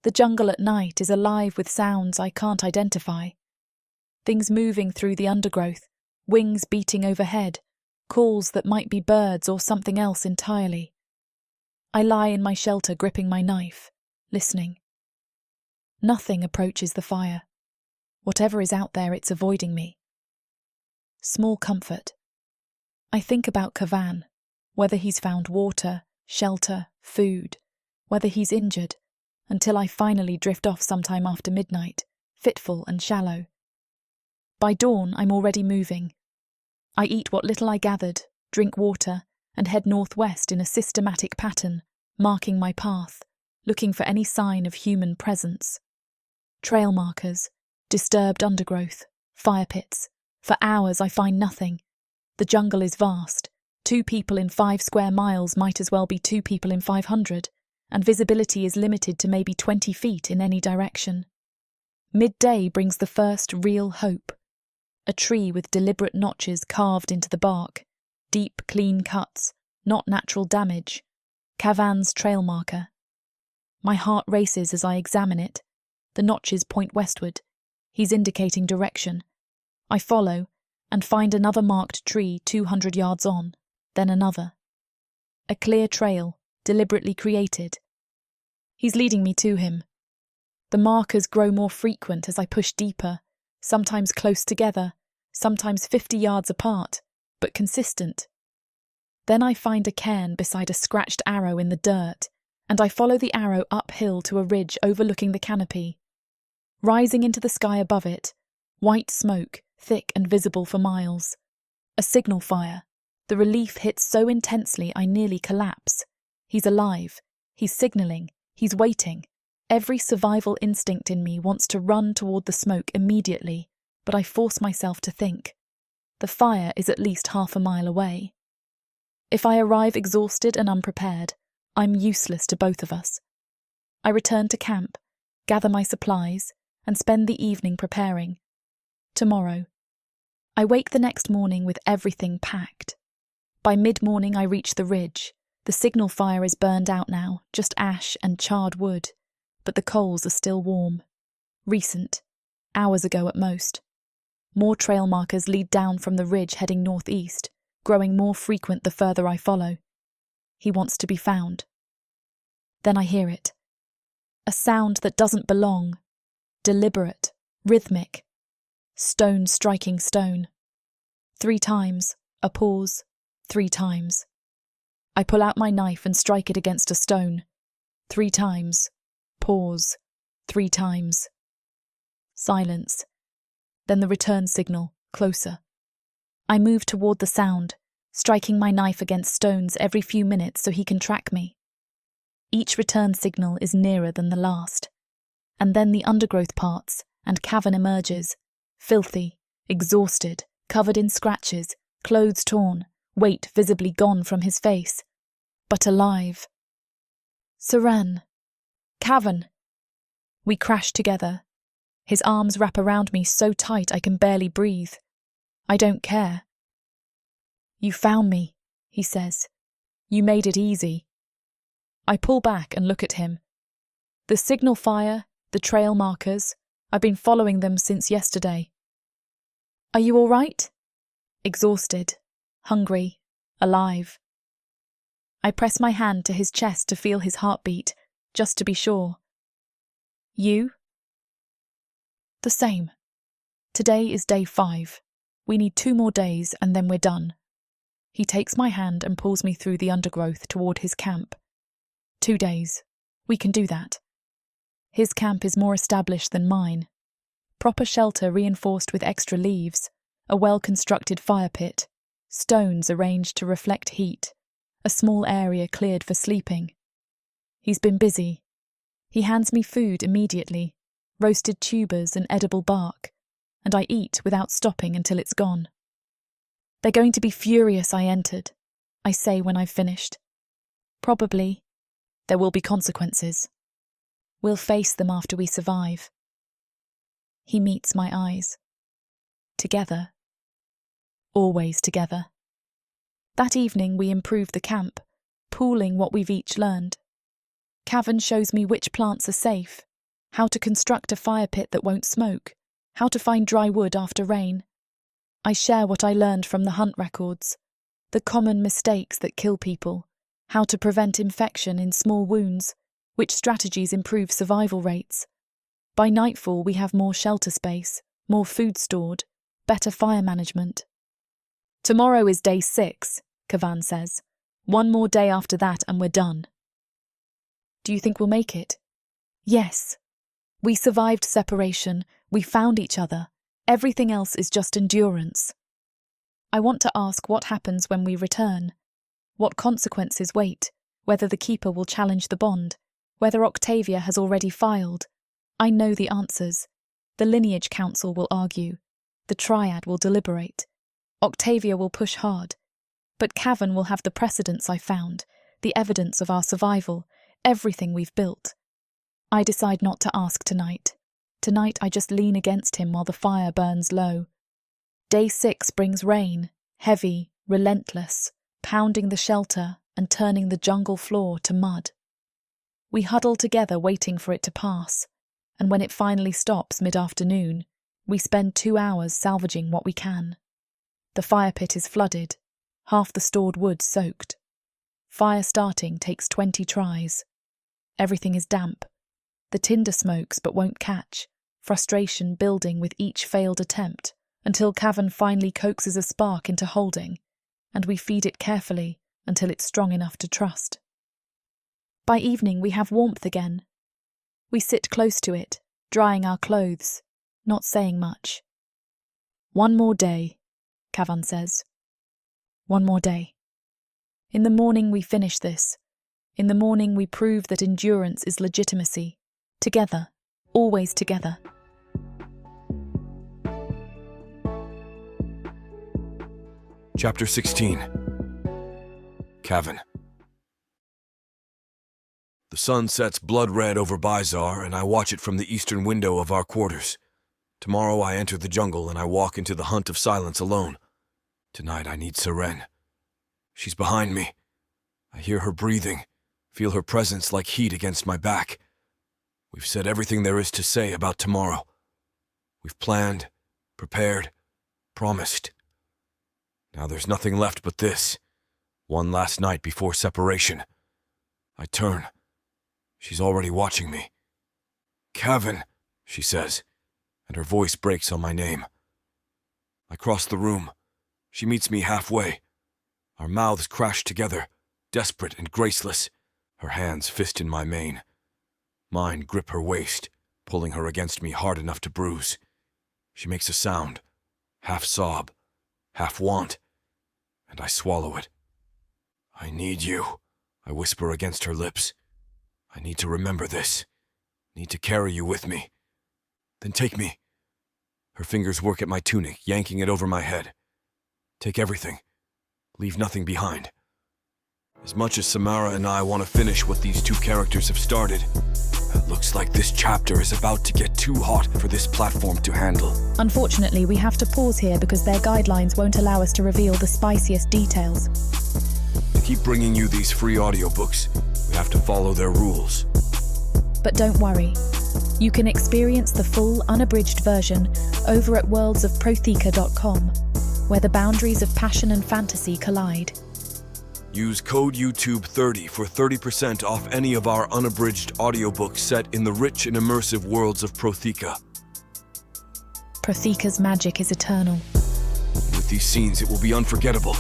Speaker 2: The jungle at night is alive with sounds I can't identify. Things moving through the undergrowth, wings beating overhead, calls that might be birds or something else entirely. I lie in my shelter gripping my knife, listening. Nothing approaches the fire. Whatever is out there, it's avoiding me, small comfort. I think about Kavan, whether he's found water, shelter, food, whether he's injured, until I finally drift off sometime after midnight, fitful and shallow. By dawn, I'm already moving. I eat what little I gathered, drink water, and head northwest in a systematic pattern, marking my path, looking for any sign of human presence. Trail markers, disturbed undergrowth, fire pits. For hours I find nothing. The jungle is vast. 2 people in 5 square miles might as well be 2 people in 500, and visibility is limited to maybe 20 feet in any direction. Midday brings the first real hope. A tree with deliberate notches carved into the bark, deep, clean cuts, not natural damage. Kavan's trail marker. My heart races as I examine it. The notches point westward. He's indicating direction. I follow and find another marked tree 200 yards on, then another. A clear trail, deliberately created. He's leading me to him. The markers grow more frequent as I push deeper, sometimes close together, sometimes 50 yards apart, but consistent. Then I find a cairn beside a scratched arrow in the dirt, and I follow the arrow uphill to a ridge overlooking the canopy. Rising into the sky above it, white smoke, thick and visible for miles. A signal fire. The relief hits so intensely I nearly collapse. He's alive. He's signalling. He's waiting. Every survival instinct in me wants to run toward the smoke immediately, but I force myself to think. The fire is at least half a mile away. If I arrive exhausted and unprepared, I'm useless to both of us. I return to camp, gather my supplies, and spend the evening preparing. Tomorrow. I wake the next morning with everything packed. By mid-morning I reach the ridge. The signal fire is burned out now, just ash and charred wood, but the coals are still warm. Recent. Hours ago at most. More trail markers lead down from the ridge heading northeast, growing more frequent the further I follow. He wants to be found. Then I hear it. A sound that doesn't belong. Deliberate. Rhythmic. Stone striking stone. 3 times. A pause. 3 times. I pull out my knife and strike it against a stone. 3 times. Pause. 3 times. Silence. Then the return signal, closer. I move toward the sound, striking my knife against stones every few minutes so he can track me. Each return signal is nearer than the last. And then the undergrowth parts, and Kavan emerges, filthy, exhausted, covered in scratches, clothes torn, weight visibly gone from his face, but alive. Saran. Kavan. We crash together. His arms wrap around me so tight I can barely breathe. I don't care. You found me, he says. You made it easy. I pull back and look at him. The signal fire, the trail markers, I've been following them since yesterday. Are you all right? Exhausted, hungry, alive. I press my hand to his chest to feel his heartbeat, just to be sure. You? The same. Today is day 5. We need 2 more days and then we're done. He takes my hand and pulls me through the undergrowth toward his camp. 2 days. We can do that. His camp is more established than mine. Proper shelter reinforced with extra leaves, a well-constructed fire pit, stones arranged to reflect heat, a small area cleared for sleeping. He's been busy. He hands me food immediately, roasted tubers and edible bark, and I eat without stopping until it's gone. They're going to be furious I entered, I say when I've finished. Probably. There will be consequences. We'll face them after we survive. He meets my eyes. Together. Always together. That evening we improve the camp, pooling what we've each learned. Kavan shows me which plants are safe, how to construct a fire pit that won't smoke, how to find dry wood after rain. I share what I learned from the hunt records, the common mistakes that kill people, how to prevent infection in small wounds, which strategies improve survival rates. By nightfall we have more shelter space, more food stored, better fire management, Tomorrow is day 6, Kavan says. One more day after that and we're done. Do you think we'll make it? Yes. We survived separation. We found each other. Everything else is just endurance. I want to ask what happens when we return. What consequences wait, whether the keeper will challenge the bond, whether Octavia has already filed. I know the answers. The lineage council will argue. The triad will deliberate. Octavia will push hard. But Cavan will have the precedents I found, the evidence of our survival, everything we've built. I decide not to ask tonight. Tonight I just lean against him while the fire burns low. Day 6 brings rain, heavy, relentless, pounding the shelter and turning the jungle floor to mud. We huddle together waiting for it to pass, and when it finally stops mid-afternoon, we spend 2 hours salvaging what we can. The fire pit is flooded, half the stored wood soaked. Fire starting takes 20 tries. Everything is damp. The tinder smokes but won't catch, frustration building with each failed attempt, until Cavan finally coaxes a spark into holding, and we feed it carefully until it's strong enough to trust. By evening we have warmth again. We sit close to it, drying our clothes, not saying much. One more day, Cavan says. One more day. In the morning we finish this. In the morning we prove that endurance is legitimacy. Together, always together.
Speaker 1: Chapter 16. Cavan. The sun sets blood red over Bizar, and I watch it from the eastern window of our quarters. Tomorrow I enter the jungle and I walk into the hunt of silence alone. Tonight I need Seren. She's behind me. I hear her breathing, feel her presence like heat against my back. We've said everything there is to say about tomorrow. We've planned, prepared, promised. Now there's nothing left but this. One last night before separation. I turn. She's already watching me. Cavan, she says, and her voice breaks on my name. I cross the room. She meets me halfway. Our mouths crash together, desperate and graceless, her hands fist in my mane. Mine grip her waist, pulling her against me hard enough to bruise. She makes a sound, half sob, half want, and I swallow it. I need you, I whisper against her lips. I need to remember this. Need to carry you with me. Then take me. Her fingers work at my tunic, yanking it over my head. Take everything. Leave nothing behind. As much as Samara and I want to finish what these two characters have started, it looks like this chapter is about to get too hot for this platform to handle.
Speaker 2: Unfortunately, we have to pause here because their guidelines won't allow us to reveal the spiciest details.
Speaker 1: To keep bringing you these free audiobooks, we have to follow their rules.
Speaker 2: But don't worry. You can experience the full, unabridged version over at worldsofprotheka.com, where the boundaries of passion and fantasy collide.
Speaker 1: Use code YouTube30 for 30% off any of our unabridged audiobooks set in the rich and immersive worlds of Protheka.
Speaker 2: Protheka's magic is eternal.
Speaker 1: With these scenes, it will be unforgettable.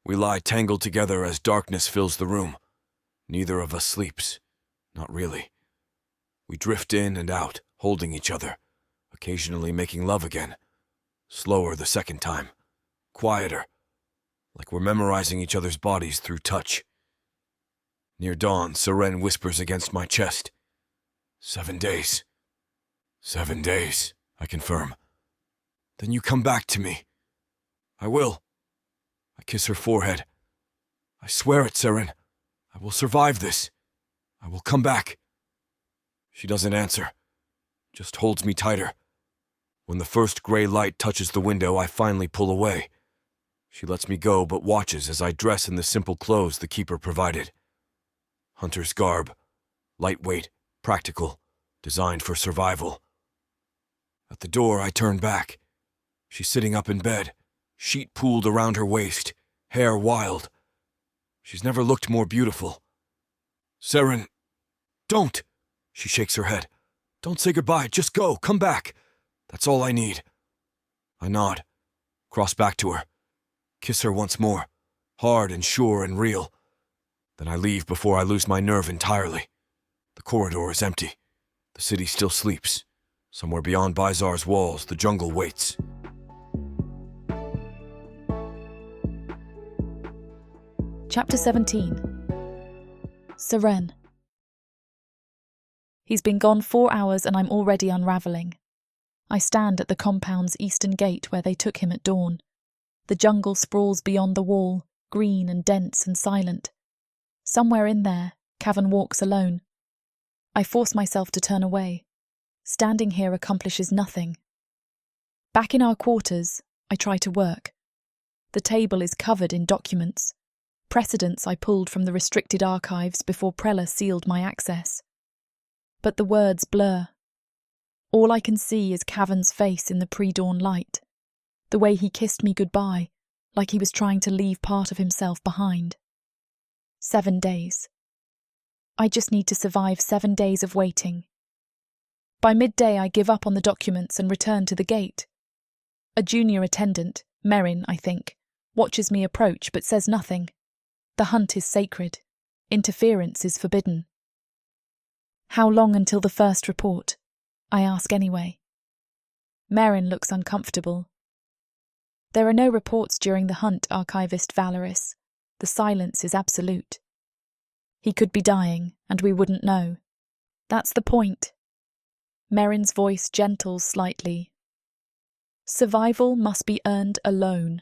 Speaker 1: We lie tangled together as darkness fills the room. Neither of us sleeps. Not really. We drift in and out, holding each other, occasionally making love again. Slower the second time. Quieter. Like we're memorizing each other's bodies through touch. Near dawn, Seren whispers against my chest. 7 days. 7 days, I confirm. Then you come back to me. I will. I kiss her forehead. I swear it, Seren. I will survive this. I will come back. She doesn't answer, just holds me tighter. When the first gray light touches the window, I finally pull away. She lets me go but watches as I dress in the simple clothes the keeper provided. Hunter's garb, lightweight, practical, designed for survival. At the door, I turn back. She's sitting up in bed, sheet pooled around her waist, hair wild. She's never looked more beautiful. Seren, don't! She shakes her head. Don't say goodbye, just go, come back. That's all I need. I nod, Cross back to her. Kiss her once more. Hard and sure and real. Then I leave before I lose my nerve entirely. The corridor is empty. The city still sleeps. Somewhere beyond Bizarre's walls, the jungle waits.
Speaker 2: Chapter 17. Seren. He's been gone 4 hours and I'm already unravelling. I stand at the compound's eastern gate where they took him at dawn. The jungle sprawls beyond the wall, green and dense and silent. Somewhere in there, Cavan walks alone. I force myself to turn away. Standing here accomplishes nothing. Back in our quarters, I try to work. The table is covered in documents, precedents I pulled from the restricted archives before Prella sealed my access. But the words blur. All I can see is Cavan's face in the pre-dawn light, the way he kissed me goodbye, like he was trying to leave part of himself behind. 7 days. I just need to survive 7 days of waiting. By midday, I give up on the documents and return to the gate. A junior attendant, Merrin, I think, watches me approach but says nothing. The hunt is sacred. Interference is forbidden. How long until the first report? I ask anyway. Merrin looks uncomfortable. There are no reports during the hunt, Archivist Valoris. The silence is absolute. He could be dying, and we wouldn't know. That's the point. Merrin's voice gentles slightly. Survival must be earned alone.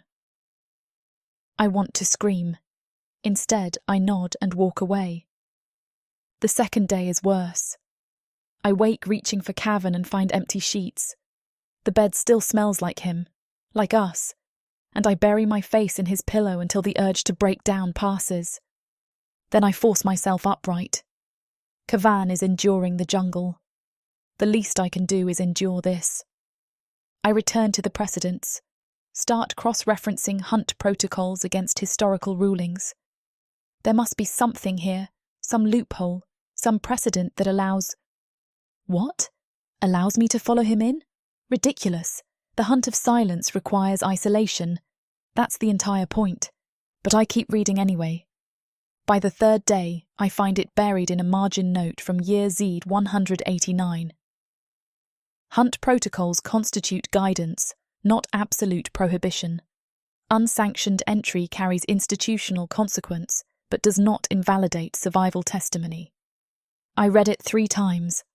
Speaker 2: I want to scream. Instead, I nod and walk away. The second day is worse. I wake reaching for Cavan and find empty sheets. The bed still smells like him, like us, and I bury my face in his pillow until the urge to break down passes. Then I force myself upright. Cavan is enduring the jungle. The least I can do is endure this. I return to the precedents, start cross-referencing hunt protocols against historical rulings. There must be something here, some loophole, some precedent that allows... What? Allows me to follow him in? Ridiculous. The hunt of silence requires isolation. That's the entire point. But I keep reading anyway. By the third day, I find it buried in a margin note from year Z 189. Hunt protocols constitute guidance, not absolute prohibition. Unsanctioned entry carries institutional consequence, but does not invalidate survival testimony. I read it 3 times.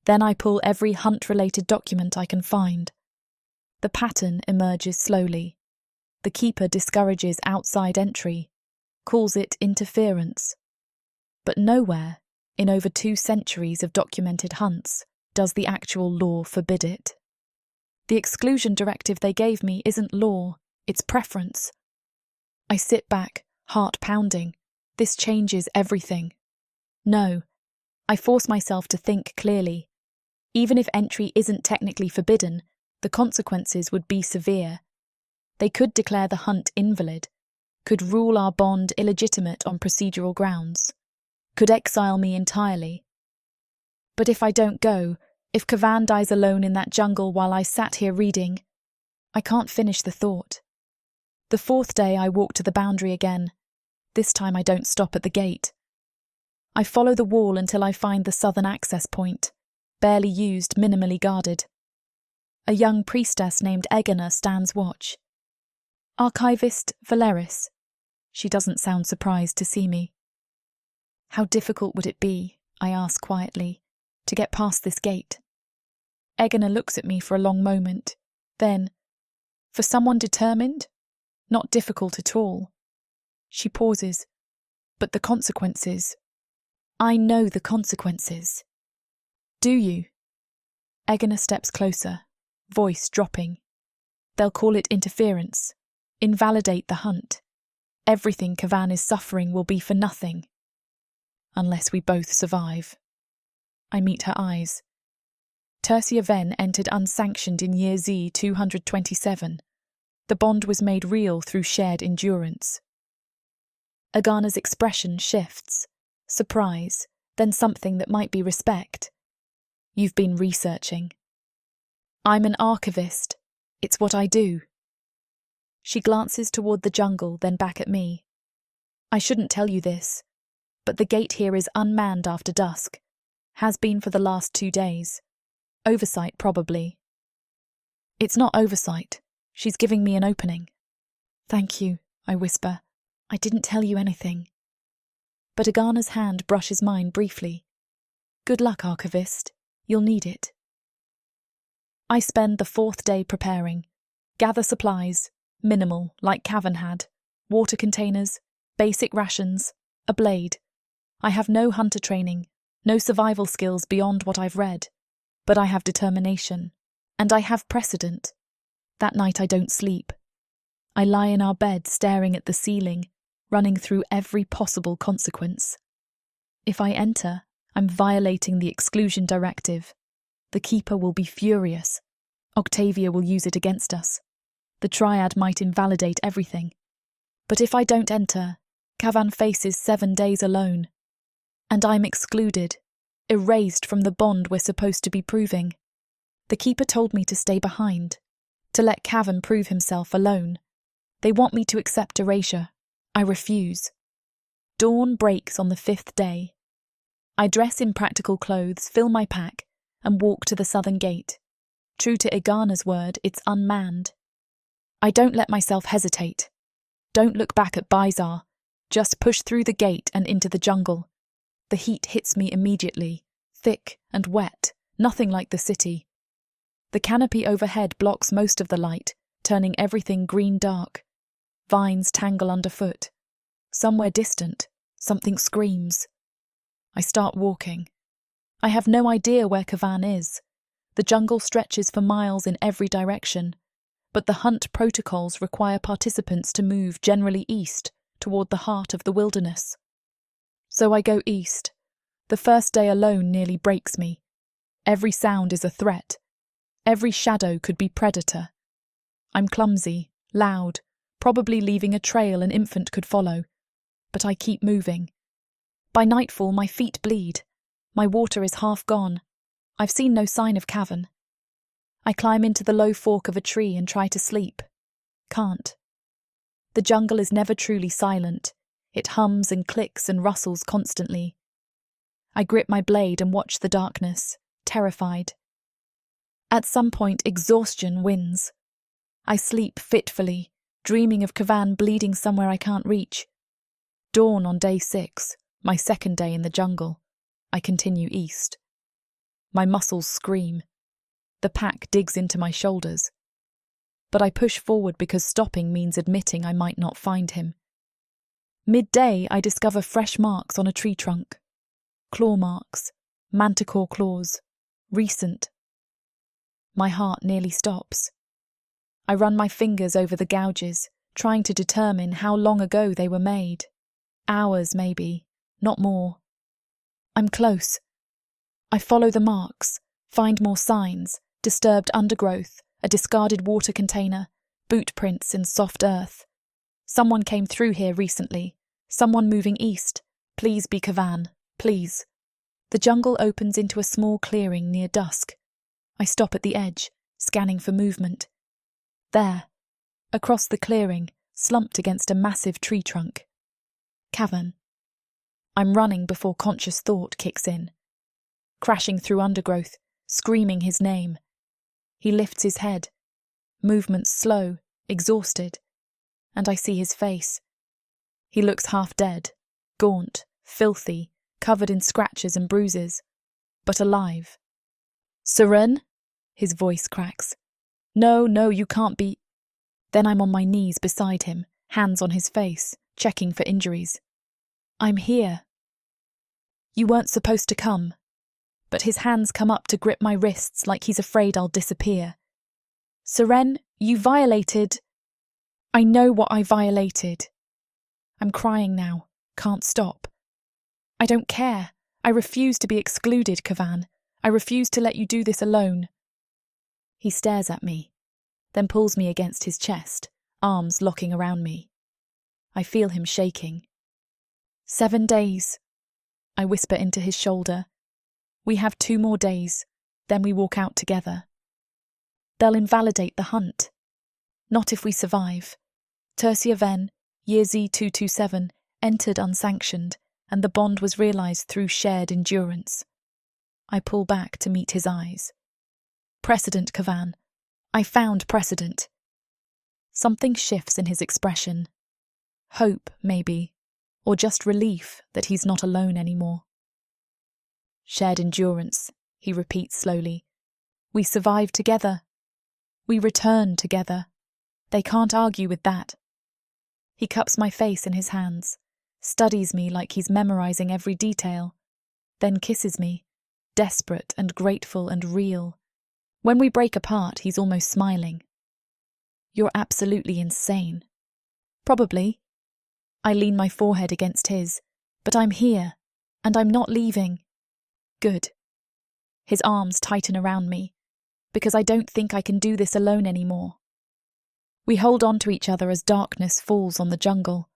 Speaker 2: Then I pull every hunt-related document I can find. The pattern emerges slowly. The keeper discourages outside entry, calls it interference. But nowhere, in over 2 centuries of documented hunts, does the actual law forbid it. The exclusion directive they gave me isn't law, it's preference. I sit back, heart pounding. This changes everything. No, I force myself to think clearly. Even if entry isn't technically forbidden, the consequences would be severe. They could declare the hunt invalid, could rule our bond illegitimate on procedural grounds, could exile me entirely. But if I don't go, if Cavan dies alone in that jungle while I sat here reading, I can't finish the thought. The 4th day I walk to the boundary again. This time I don't stop at the gate. I follow the wall until I find the southern access point, barely used, minimally guarded. A young priestess named Egona stands watch. Archivist Valeris. She doesn't sound surprised to see me. How difficult would it be, I ask quietly, to get past this gate? Egona looks at me for a long moment. Then, for someone determined? Not difficult at all. She pauses. But the consequences. I know the consequences. Do you? Egona steps closer, voice dropping. They'll call it interference, invalidate the hunt. Everything Cavan is suffering will be for nothing. Unless we both survive. I meet her eyes. Tertia Ven entered unsanctioned in year Z 227. The bond was made real through shared endurance. Agana's expression shifts. Surprise, then something that might be respect. You've been researching. I'm an archivist. It's what I do. She glances toward the jungle, then back at me. I shouldn't tell you this, but the gate here is unmanned after dusk. Has been for the last 2 days. Oversight, probably. It's not oversight. She's giving me an opening. Thank you, I whisper. I didn't tell you anything. But Agana's hand brushes mine briefly. Good luck, Archivist. You'll need it. I spend the 4th day preparing. Gather supplies, minimal, like Cavan had. Water containers, basic rations, a blade. I have no hunter training, no survival skills beyond what I've read. But I have determination. And I have precedent. That night I don't sleep. I lie in our bed staring at the ceiling, running through every possible consequence. If I enter, I'm violating the exclusion directive. The Keeper will be furious. Octavia will use it against us. The Triad might invalidate everything. But if I don't enter, Cavan faces 7 days alone. And I'm excluded, erased from the bond we're supposed to be proving. The Keeper told me to stay behind, to let Cavan prove himself alone. They want me to accept erasure. I refuse. Dawn breaks on the 5th day. I dress in practical clothes, fill my pack, and walk to the southern gate. True to Igana's word, it's unmanned. I don't let myself hesitate. Don't look back at Bizar. Just push through the gate and into the jungle. The heat hits me immediately, thick and wet, nothing like the city. The canopy overhead blocks most of the light, turning everything green-dark. Vines tangle underfoot. Somewhere distant, something screams. I start walking. I have no idea where Cavan is. The jungle stretches for miles in every direction, but the hunt protocols require participants to move generally east, toward the heart of the wilderness. So I go east. The first day alone nearly breaks me. Every sound is a threat. Every shadow could be predator. I'm clumsy, loud, probably leaving a trail an infant could follow. But I keep moving. By nightfall, my feet bleed. My water is half gone. I've seen no sign of Cavan. I climb into the low fork of a tree and try to sleep. Can't. The jungle is never truly silent. It hums and clicks and rustles constantly. I grip my blade and watch the darkness, terrified. At some point, exhaustion wins. I sleep fitfully, dreaming of Cavan bleeding somewhere I can't reach. Dawn on day 6, my 2nd day in the jungle. I continue east. My muscles scream. The pack digs into my shoulders. But I push forward because stopping means admitting I might not find him. Midday, I discover fresh marks on a tree trunk. Claw marks, manticore claws, recent. My heart nearly stops. I run my fingers over the gouges, trying to determine how long ago they were made. Hours, maybe, not more. I'm close. I follow the marks, find more signs, disturbed undergrowth, a discarded water container, boot prints in soft earth. Someone came through here recently. Someone moving east. Please be Cavan, please. The jungle opens into a small clearing near dusk. I stop at the edge, scanning for movement. There, across the clearing, slumped against a massive tree trunk. Cavan. I'm running before conscious thought kicks in. Crashing through undergrowth, screaming his name. He lifts his head. Movements slow, exhausted. And I see his face. He looks half dead, gaunt, filthy, covered in scratches and bruises, but alive. Seren? His voice cracks. No, you can't be. Then I'm on my knees beside him, hands on his face, checking for injuries. I'm here. You weren't supposed to come. But his hands come up to grip my wrists like he's afraid I'll disappear. Seren, you violated. I know what I violated. I'm crying now, can't stop. I don't care. I refuse to be excluded, Cavan. I refuse to let you do this alone. He stares at me, then pulls me against his chest, arms locking around me. I feel him shaking. 7 days. I whisper into his shoulder. We have 2 more days, then we walk out together. They'll invalidate the hunt. Not if we survive. Tertia Ven, year Z227, entered unsanctioned, and the bond was realised through shared endurance. I pull back to meet his eyes. Precedent, Kavan. I found precedent. Something shifts in his expression. Hope, maybe, or just relief that he's not alone anymore. Shared endurance, he repeats slowly. We survive together. We return together. They can't argue with that. He cups my face in his hands, studies me like he's memorizing every detail, then kisses me, desperate and grateful and real. When we break apart, he's almost smiling. You're absolutely insane. Probably. I lean my forehead against his, but I'm here, and I'm not leaving. Good. His arms tighten around me, because I don't think I can do this alone anymore. We hold on to each other as darkness falls on the jungle.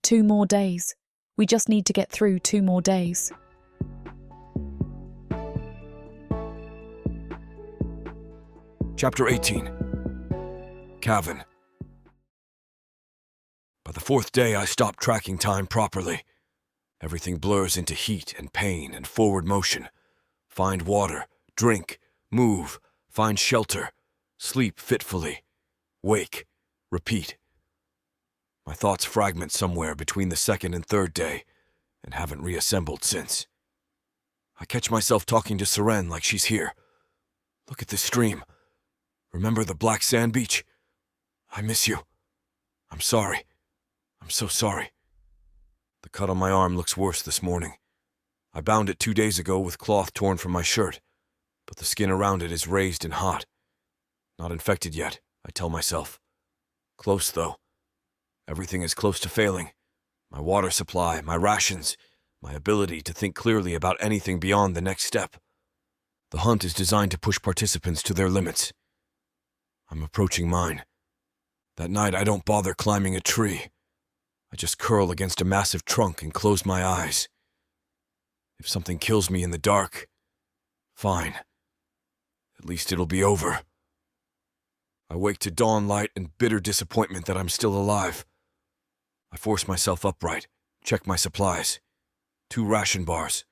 Speaker 2: 2 more days. We just need to get through 2 more days.
Speaker 1: Chapter 18. Cavan. By the 4th day, I stopped tracking time properly. Everything blurs into heat and pain and forward motion. Find water, drink, move, find shelter, sleep fitfully, wake, repeat. My thoughts fragment somewhere between the 2nd and 3rd day, and haven't reassembled since. I catch myself talking to Seren like she's here. Look at this stream. Remember the black sand beach? I miss you. I'm sorry. I'm so sorry. The cut on my arm looks worse this morning. I bound it 2 days ago with cloth torn from my shirt, but the skin around it is raised and hot. Not infected yet, I tell myself. Close, though. Everything is close to failing. My water supply, my rations, my ability to think clearly about anything beyond the next step. The hunt is designed to push participants to their limits. I'm approaching mine. That night, I don't bother climbing a tree. I just curl against a massive trunk and close my eyes. If something kills me in the dark, fine. At least it'll be over. I wake to dawn light and bitter disappointment that I'm still alive. I force myself upright, check my supplies. 2 ration bars.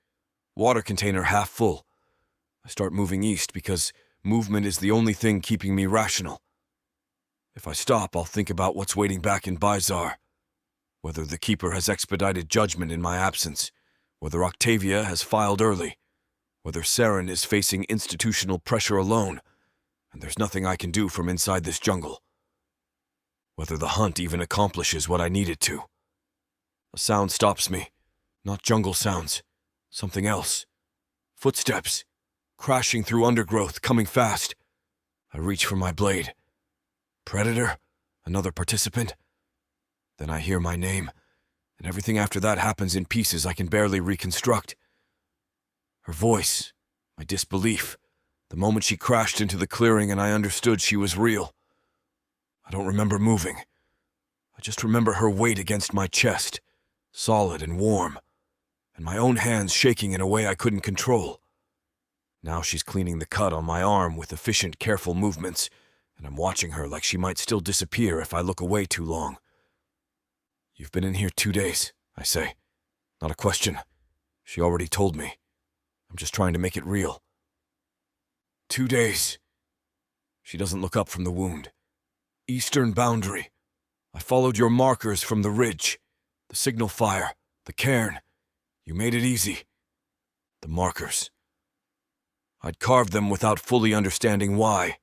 Speaker 1: Water container half full. I start moving east because movement is the only thing keeping me rational. If I stop, I'll think about what's waiting back in Bizar. Whether the Keeper has expedited judgment in my absence, whether Octavia has filed early, whether Saren is facing institutional pressure alone, and there's nothing I can do from inside this jungle. Whether the hunt even accomplishes what I need it to. A sound stops me. Not jungle sounds. Something else. Footsteps. Crashing through undergrowth, coming fast. I reach for my blade. Predator? Another participant? Then I hear my name, and everything after that happens in pieces I can barely reconstruct. Her voice, my disbelief, the moment she crashed into the clearing and I understood she was real. I don't remember moving. I just remember her weight against my chest, solid and warm, and my own hands shaking in a way I couldn't control. Now she's cleaning the cut on my arm with efficient, careful movements, and I'm watching her like she might still disappear if I look away too long. You've been in here 2 days, I say. Not a question. She already told me. I'm just trying to make it real. 2 days. She doesn't look up from the wound. Eastern boundary. I followed your markers from the ridge. The signal fire. The cairn. You made it easy. The markers. I'd carved them without fully understanding why.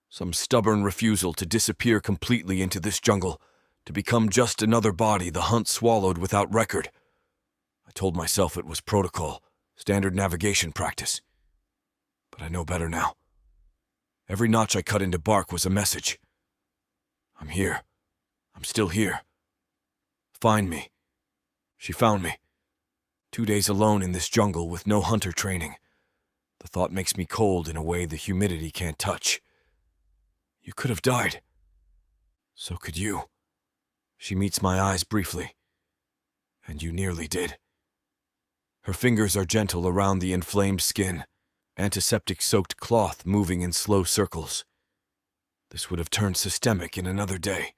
Speaker 1: Some stubborn refusal to disappear completely into this jungle, to become just another body the hunt swallowed without record. I told myself it was protocol, standard navigation practice. But I know better now. Every notch I cut into bark was a message. I'm here. I'm still here. Find me. She found me. 2 days alone in this jungle with no hunter training. The thought makes me cold in a way the humidity can't touch. You could have died. So could you. She meets my eyes briefly. And you nearly did. Her fingers are gentle around the inflamed skin, antiseptic-soaked cloth moving in slow circles. This would have turned systemic in another day.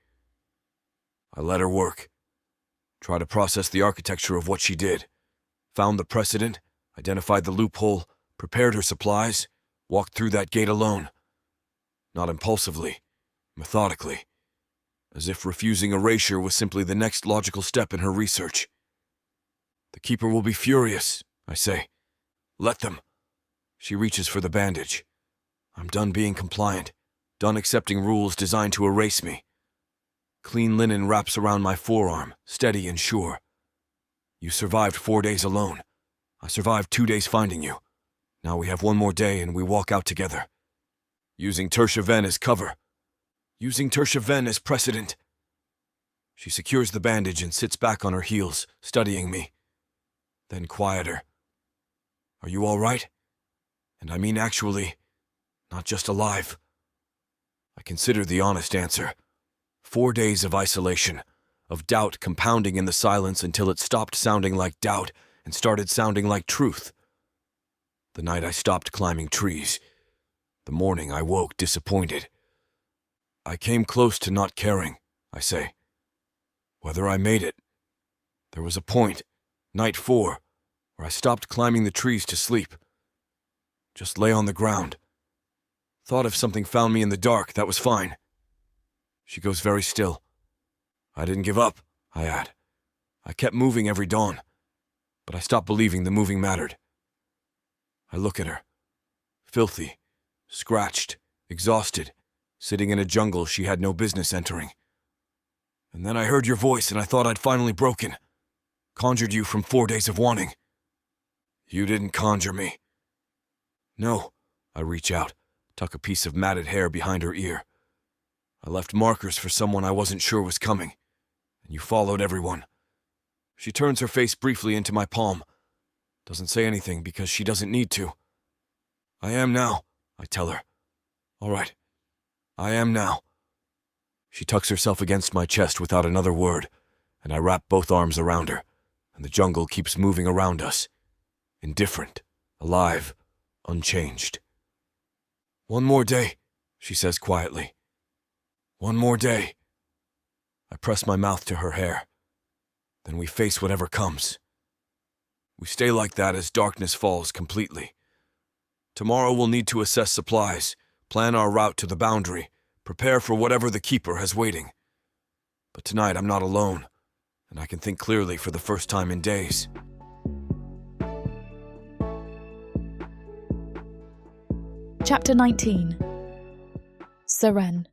Speaker 1: I let her work. Try to process the architecture of what she did. Found the precedent, identified the loophole, prepared her supplies, walked through that gate alone. Not impulsively, methodically, as if refusing erasure was simply the next logical step in her research. The keeper will be furious, I say. Let them. She reaches for the bandage. I'm done being compliant, done accepting rules designed to erase me. Clean linen wraps around my forearm, steady and sure. You survived 4 days alone. I survived 2 days finding you. Now we have one more day and we walk out together. Using Tertia Ven as cover. Using Tertia Ven as precedent. She secures the bandage and sits back on her heels, studying me. Then quieter. Are you all right? And I mean actually, not just alive. I consider the honest answer. 4 days of isolation, of doubt compounding in the silence until it stopped sounding like doubt and started sounding like truth. The night I stopped climbing trees. The morning I woke disappointed. I came close to not caring, I say. Whether I made it. There was a point, night 4, where I stopped climbing the trees to sleep. Just lay on the ground. Thought if something found me in the dark, that was fine. She goes very still. I didn't give up, I add. I kept moving every dawn, but I stopped believing the moving mattered. I look at her. Filthy, scratched, exhausted, sitting in a jungle she had no business entering. And then I heard your voice and I thought I'd finally broken. Conjured you from 4 days of wanting. You didn't conjure me. No, I reach out, tuck a piece of matted hair behind her ear. I left markers for someone I wasn't sure was coming, and you followed everyone. She turns her face briefly into my palm. Doesn't say anything because she doesn't need to. I am now, I tell her. All right, I am now. She tucks herself against my chest without another word, and I wrap both arms around her, and the jungle keeps moving around us. Indifferent, alive, unchanged. One more day, she says quietly. One more day. I press my mouth to her hair. Then we face whatever comes. We stay like that as darkness falls completely. Tomorrow we'll need to assess supplies, plan our route to the boundary, prepare for whatever the keeper has waiting. But tonight I'm not alone, and I can think clearly for the first time in days.
Speaker 2: Chapter 19. Seren.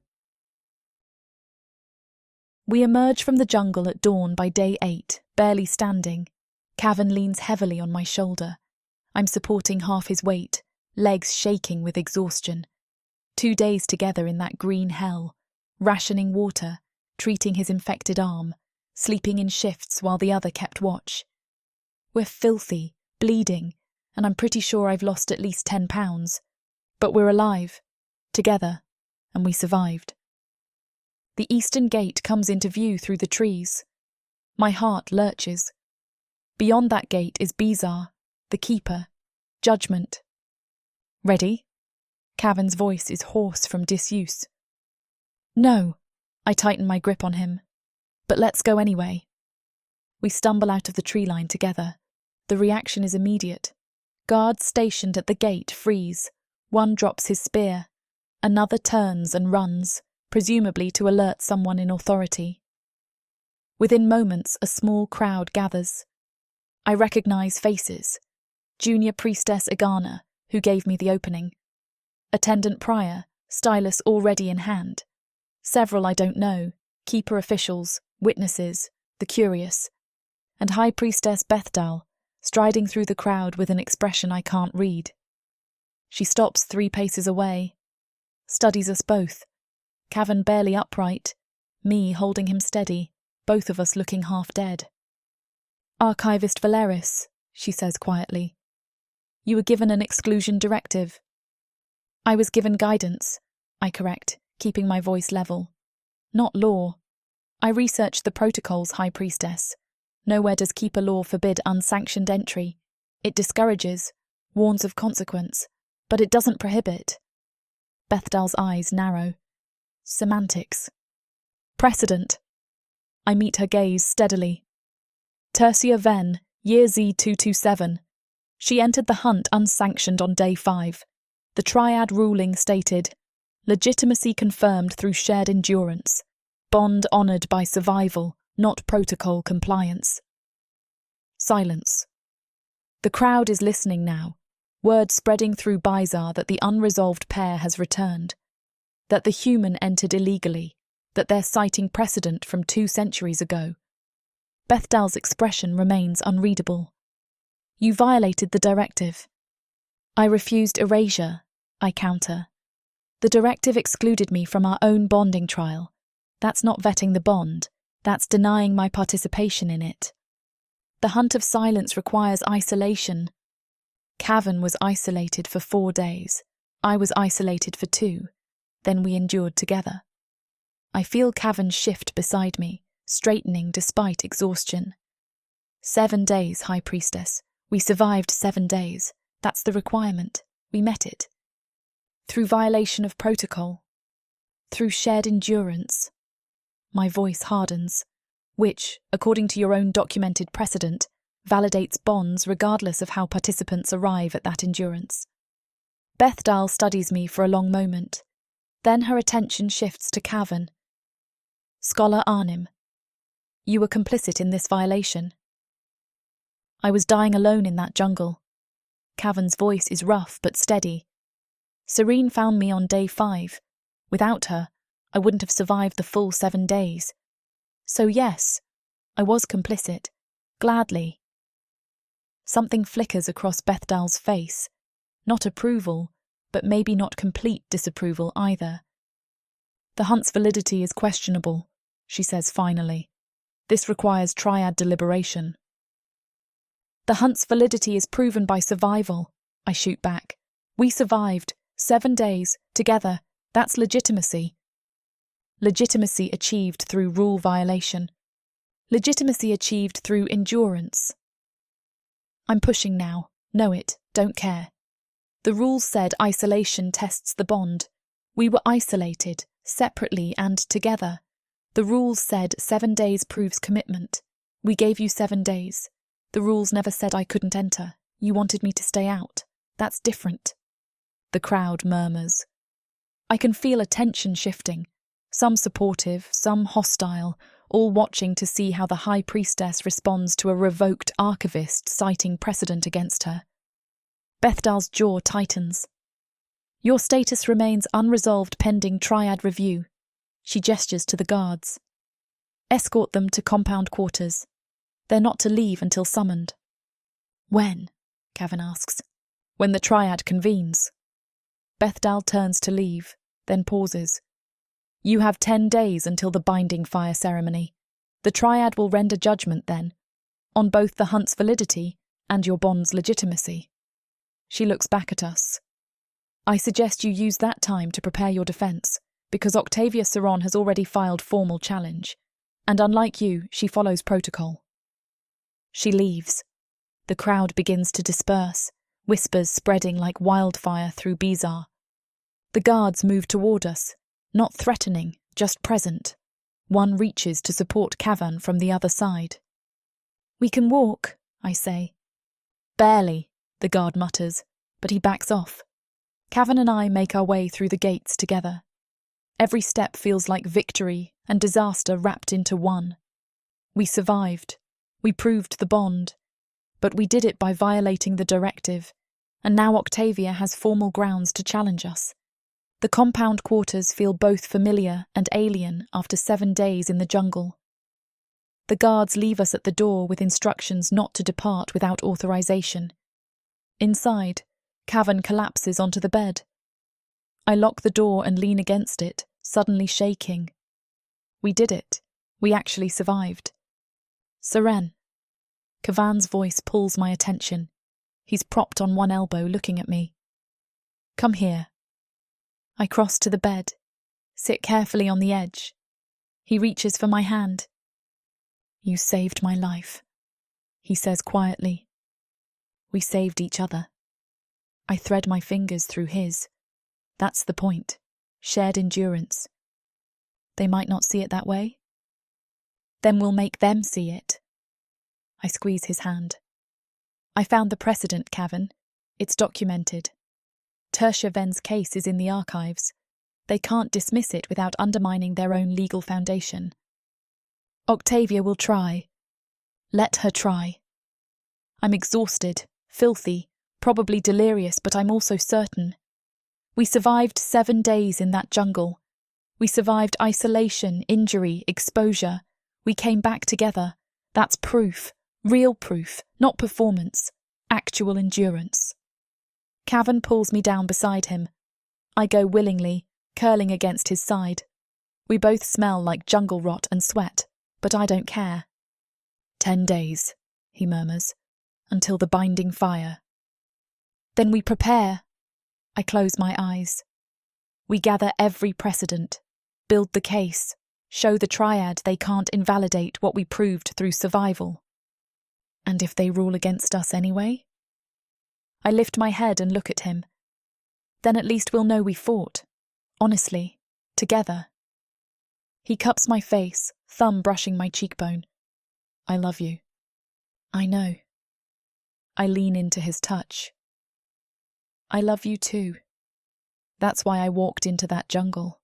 Speaker 2: We emerge from the jungle at dawn by day 8, barely standing. Cavan leans heavily on my shoulder. I'm supporting half his weight, legs shaking with exhaustion. 2 days together in that green hell, rationing water, treating his infected arm, sleeping in shifts while the other kept watch. We're filthy, bleeding, and I'm pretty sure I've lost at least 10 pounds. But we're alive, together, and we survived. The eastern gate comes into view through the trees. My heart lurches. Beyond that gate is Bizarre, the keeper, judgment. Ready? Cavan's voice is hoarse from disuse. No, I tighten my grip on him. But let's go anyway. We stumble out of the tree line together. The reaction is immediate. Guards stationed at the gate freeze. One drops his spear. Another turns and runs, presumably to alert someone in authority. Within moments, a small crowd gathers. I recognize faces. Junior Priestess Agana, who gave me the opening. Attendant Prior, stylus already in hand. Several I don't know, keeper officials, witnesses, the curious. And High Priestess Bethdal, striding through the crowd with an expression I can't read. She stops 3 paces away. Studies us both. Cavan barely upright, me holding him steady, both of us looking half dead. Archivist Valeris, she says quietly. You were given an exclusion directive. I was given guidance, I correct, keeping my voice level. Not law. I researched the protocols, High Priestess. Nowhere does keeper law forbid unsanctioned entry. It discourages, warns of consequence, but it doesn't prohibit. Bethdal's eyes narrow. Semantics. Precedent. I meet her gaze steadily. Tertia Ven, year Z227. She entered the hunt unsanctioned on day 5. The triad ruling stated, legitimacy confirmed through shared endurance, bond honoured by survival, not protocol compliance. Silence. The crowd is listening now, word spreading through Bizarre that the unresolved pair has returned, that the human entered illegally, that they're citing precedent from 2 centuries ago. Bethdal's expression remains unreadable. You violated the directive. I refused erasure, I counter. The directive excluded me from our own bonding trial. That's not vetting the bond, that's denying my participation in it. The hunt of silence requires isolation. Cavan was isolated for 4 days. I was isolated for 2. Then we endured together. I feel Cavan shift beside me, straightening despite exhaustion. 7 days, High Priestess. We survived 7 days. That's the requirement. We met it. Through violation of protocol. Through shared endurance. My voice hardens, which, according to your own documented precedent, validates bonds regardless of how participants arrive at that endurance. Bethdal studies me for a long moment. Then her attention shifts to Cavan. Scholar Arnim, you were complicit in this violation. I was dying alone in that jungle. Cavan's voice is rough but steady. Serene found me on day 5. Without her, I wouldn't have survived the full 7 days. So yes, I was complicit, gladly. Something flickers across Bethdal's face. Not approval, but maybe not complete disapproval either. The hunt's validity is questionable, she says finally. This requires triad deliberation. The hunt's validity is proven by survival, I shoot back. We survived, 7 days, together. That's legitimacy. Legitimacy achieved through rule violation. Legitimacy achieved through endurance. I'm pushing now. Know it, don't care. The rules said isolation tests the bond. We were isolated, separately and together. The rules said 7 days proves commitment. We gave you 7 days. The rules never said I couldn't enter. You wanted me to stay out. That's different. The crowd murmurs. I can feel a tension shifting. Some supportive, some hostile, all watching to see how the High Priestess responds to a revoked archivist citing precedent against her. Bethdal's jaw tightens. Your status remains unresolved pending triad review. She gestures to the guards. Escort them to compound quarters. They're not to leave until summoned. When? Cavan asks. When the triad convenes. Bethdal turns to leave, then pauses. You have 10 days until the binding fire ceremony. The triad will render judgment then, on both the hunt's validity and your bond's legitimacy. She looks back at us. I suggest you use that time to prepare your defence, because Octavia Saron has already filed formal challenge, and unlike you, she follows protocol. She leaves. The crowd begins to disperse, whispers spreading like wildfire through Bizarre. The guards move toward us, not threatening, just present. One reaches to support Cavan from the other side. We can walk, I say. Barely, the guard mutters, but he backs off. Cavan and I make our way through the gates together. Every step feels like victory and disaster wrapped into one. We survived. We proved the bond. But we did it by violating the directive, and now Octavia has formal grounds to challenge us. The compound quarters feel both familiar and alien after 7 days in the jungle. The guards leave us at the door with instructions not to depart without authorization. Inside, Cavan collapses onto the bed. I lock the door and lean against it, suddenly shaking. We did it. We actually survived. Seren. Cavan's voice pulls my attention. He's propped on one elbow looking at me. Come here. I cross to the bed, sit carefully on the edge. He reaches for my hand. You saved my life, he says quietly. We saved each other. I thread my fingers through his. That's the point. Shared endurance. They might not see it that way. Then we'll make them see it. I squeeze his hand. I found the precedent, Cavan. It's documented. Tertia Ven's case is in the archives. They can't dismiss it without undermining their own legal foundation. Octavia will try. Let her try. I'm exhausted, filthy, probably delirious, but I'm also certain. We survived 7 days in that jungle. We survived isolation, injury, exposure. We came back together. That's proof, real proof, not performance, actual endurance. Cavan pulls me down beside him. I go willingly, curling against his side. We both smell like jungle rot and sweat, but I don't care. 10 days, he murmurs, until the binding fire. Then we prepare. I close my eyes. We gather every precedent, build the case, show the triad they can't invalidate what we proved through survival. And if they rule against us anyway? I lift my head and look at him. Then at least we'll know we fought. Honestly. Together. He cups my face, thumb brushing my cheekbone. I love you. I know. I lean into his touch. I love you too. That's why I walked into that jungle.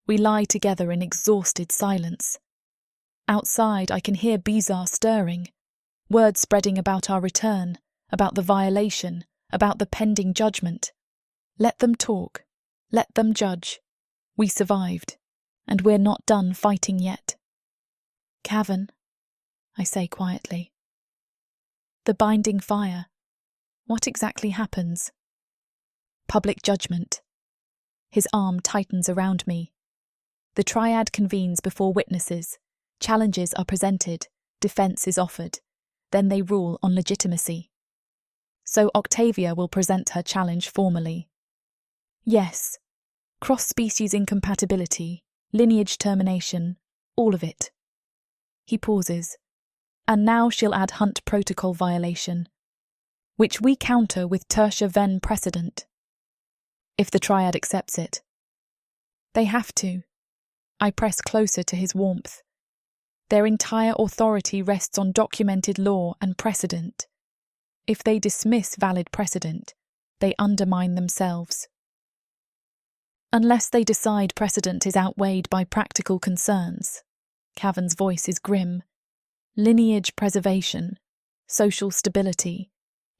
Speaker 2: We lie together in exhausted silence. Outside I can hear Bizarre stirring, words spreading about our return, about the violation, about the pending judgment. Let them talk. Let them judge. We survived, and we're not done fighting yet. Cavan, I say quietly. The binding fire. What exactly happens? Public judgment. His arm tightens around me. The triad convenes before witnesses. Challenges are presented. Defence is offered. Then they rule on legitimacy. So Octavia will present her challenge formally. Yes, cross-species incompatibility, lineage termination, all of it. He pauses. And now she'll add Hunt protocol violation, which we counter with Tertia Ven precedent. If the triad accepts it. They have to. I press closer to his warmth. Their entire authority rests on documented law and precedent. If they dismiss valid precedent, they undermine themselves. Unless they decide precedent is outweighed by practical concerns. Cavan's voice is grim. Lineage preservation, social stability,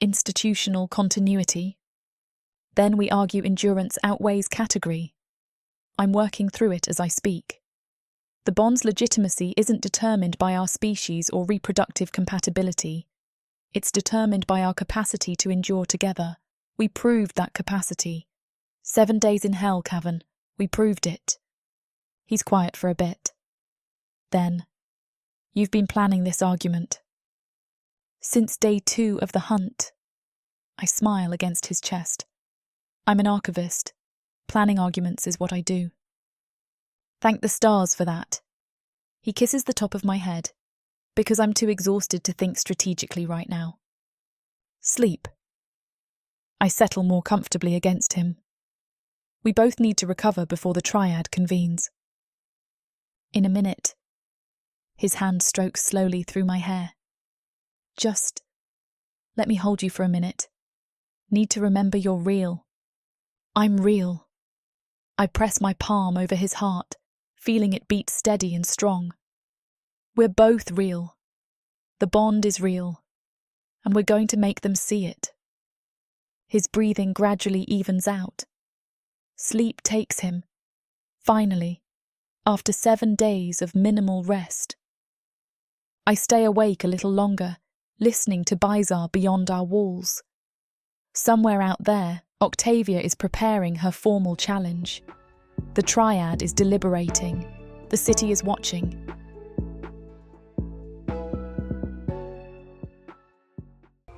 Speaker 2: institutional continuity. Then we argue endurance outweighs category. I'm working through it as I speak. The bond's legitimacy isn't determined by our species or reproductive compatibility. It's determined by our capacity to endure together. We proved that capacity. 7 days in hell, Cavan. We proved it. He's quiet for a bit. Then, you've been planning this argument. Since day 2 of the hunt. I smile against his chest. I'm an archivist. Planning arguments is what I do. Thank the stars for that. He kisses the top of my head, because I'm too exhausted to think strategically right now. Sleep. I settle more comfortably against him. We both need to recover before the triad convenes. In a minute. His hand strokes slowly through my hair. Just let me hold you for a minute. Need to remember you're real. I'm real. I press my palm over his heart, feeling it beat steady and strong. We're both real. The bond is real, and we're going to make them see it. His breathing gradually evens out. Sleep takes him, finally, after 7 days of minimal rest. I stay awake a little longer, listening to Bizarre beyond our walls. Somewhere out there, Octavia is preparing her formal challenge. The triad is deliberating. The city is watching.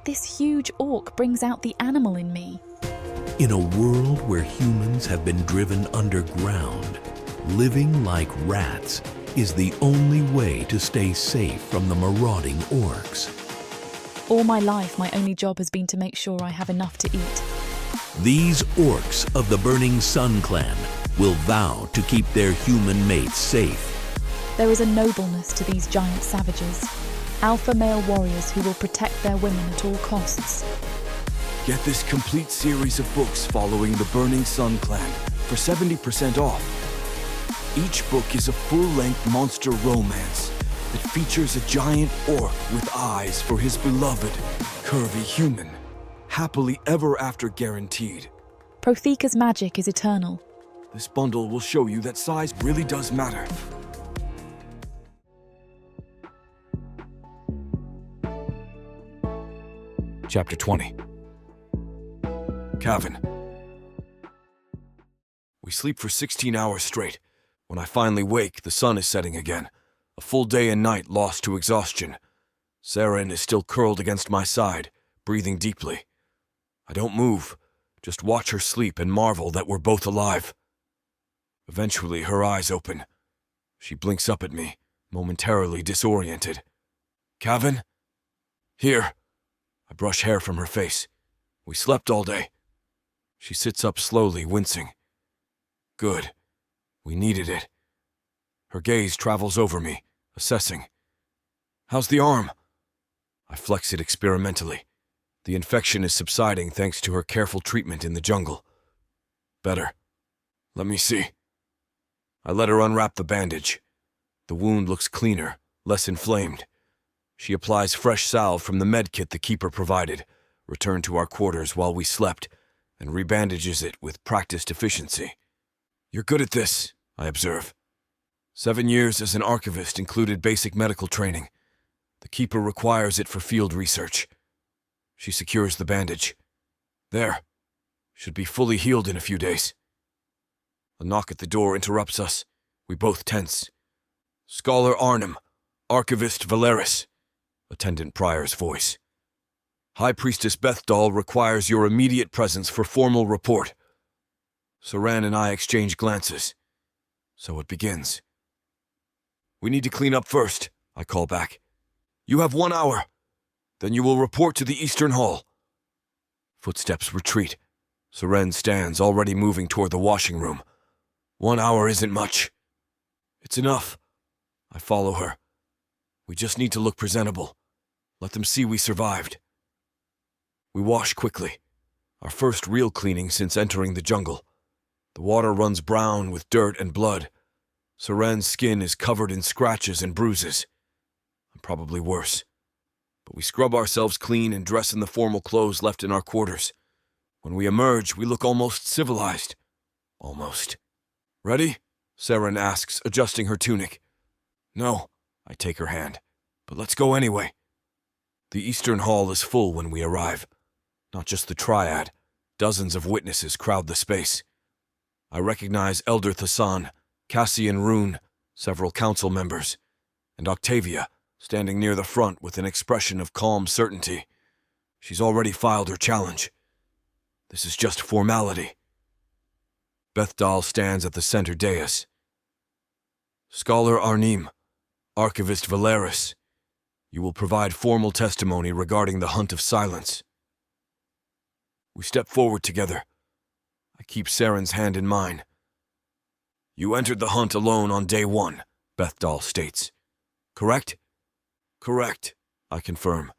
Speaker 2: This huge orc brings out the animal in me.
Speaker 3: In a world where humans have been driven underground, living like rats is the only way to stay safe from the marauding orcs.
Speaker 2: All my life, my only job has been to make sure I have enough to eat.
Speaker 3: These orcs of the Burning Sun clan will vow to keep their human mates safe.
Speaker 2: There is a nobleness to these giant savages, alpha male warriors who will protect their women at all costs.
Speaker 1: Get this complete series of books following the Burning Sun clan for 70% off. Each book is a full-length monster romance that features a giant orc with eyes for his beloved, curvy human. Happily ever after guaranteed.
Speaker 2: Protheka's magic is eternal.
Speaker 1: This bundle will show you that size really does matter. Chapter 20. Cavan. We sleep for 16 hours straight. When I finally wake, the sun is setting again. A full day and night lost to exhaustion. Saren is still curled against my side, breathing deeply. I don't move, just watch her sleep and marvel that we're both alive. Eventually, her eyes open. She blinks up at me, momentarily disoriented. Cavan? Here. I brush hair from her face. We slept all day. She sits up slowly, wincing. Good. We needed it. Her gaze travels over me, assessing. How's the arm? I flex it experimentally. The infection is subsiding thanks to her careful treatment in the jungle. Better. Let me see. I let her unwrap the bandage. The wound looks cleaner, less inflamed. She applies fresh salve from the med kit the keeper provided, returned to our quarters while we slept, and rebandages it with practiced efficiency. You're good at this, I observe. 7 years as an archivist included basic medical training. The keeper requires it for field research. She secures the bandage. There. Should be fully healed in a few days. A knock at the door interrupts us. We both tense. Scholar Arnhem, Archivist Valeris. Attendant Prior's voice. High Priestess Bethdal requires your immediate presence for formal report. Saran and I exchange glances. So it begins. We need to clean up first, I call back. You have 1 hour. Then you will report to the Eastern Hall. Footsteps retreat. Seren stands, already moving toward the washing room. 1 hour isn't much. It's enough. I follow her. We just need to look presentable. Let them see we survived. We wash quickly. Our first real cleaning since entering the jungle. The water runs brown with dirt and blood. Seren's skin is covered in scratches and bruises. I'm probably worse. But we scrub ourselves clean and dress in the formal clothes left in our quarters. When we emerge, we look almost civilized. Almost. Ready? Seren asks, adjusting her tunic. No, I take her hand. But let's go anyway. The Eastern Hall is full when we arrive. Not just the Triad. Dozens of witnesses crowd the space. I recognize Elder Thassan, Cassian Rune, several council members, and Octavia, standing near the front with an expression of calm certainty. She's already filed her challenge. This is just formality. Bethdal stands at the center dais. Scholar Arnim, Archivist Valeris, you will provide formal testimony regarding the Hunt of Silence. We step forward together. I keep Saren's hand in mine. You entered the hunt alone on day 1, Bethdal states. Correct? Correct, I confirm.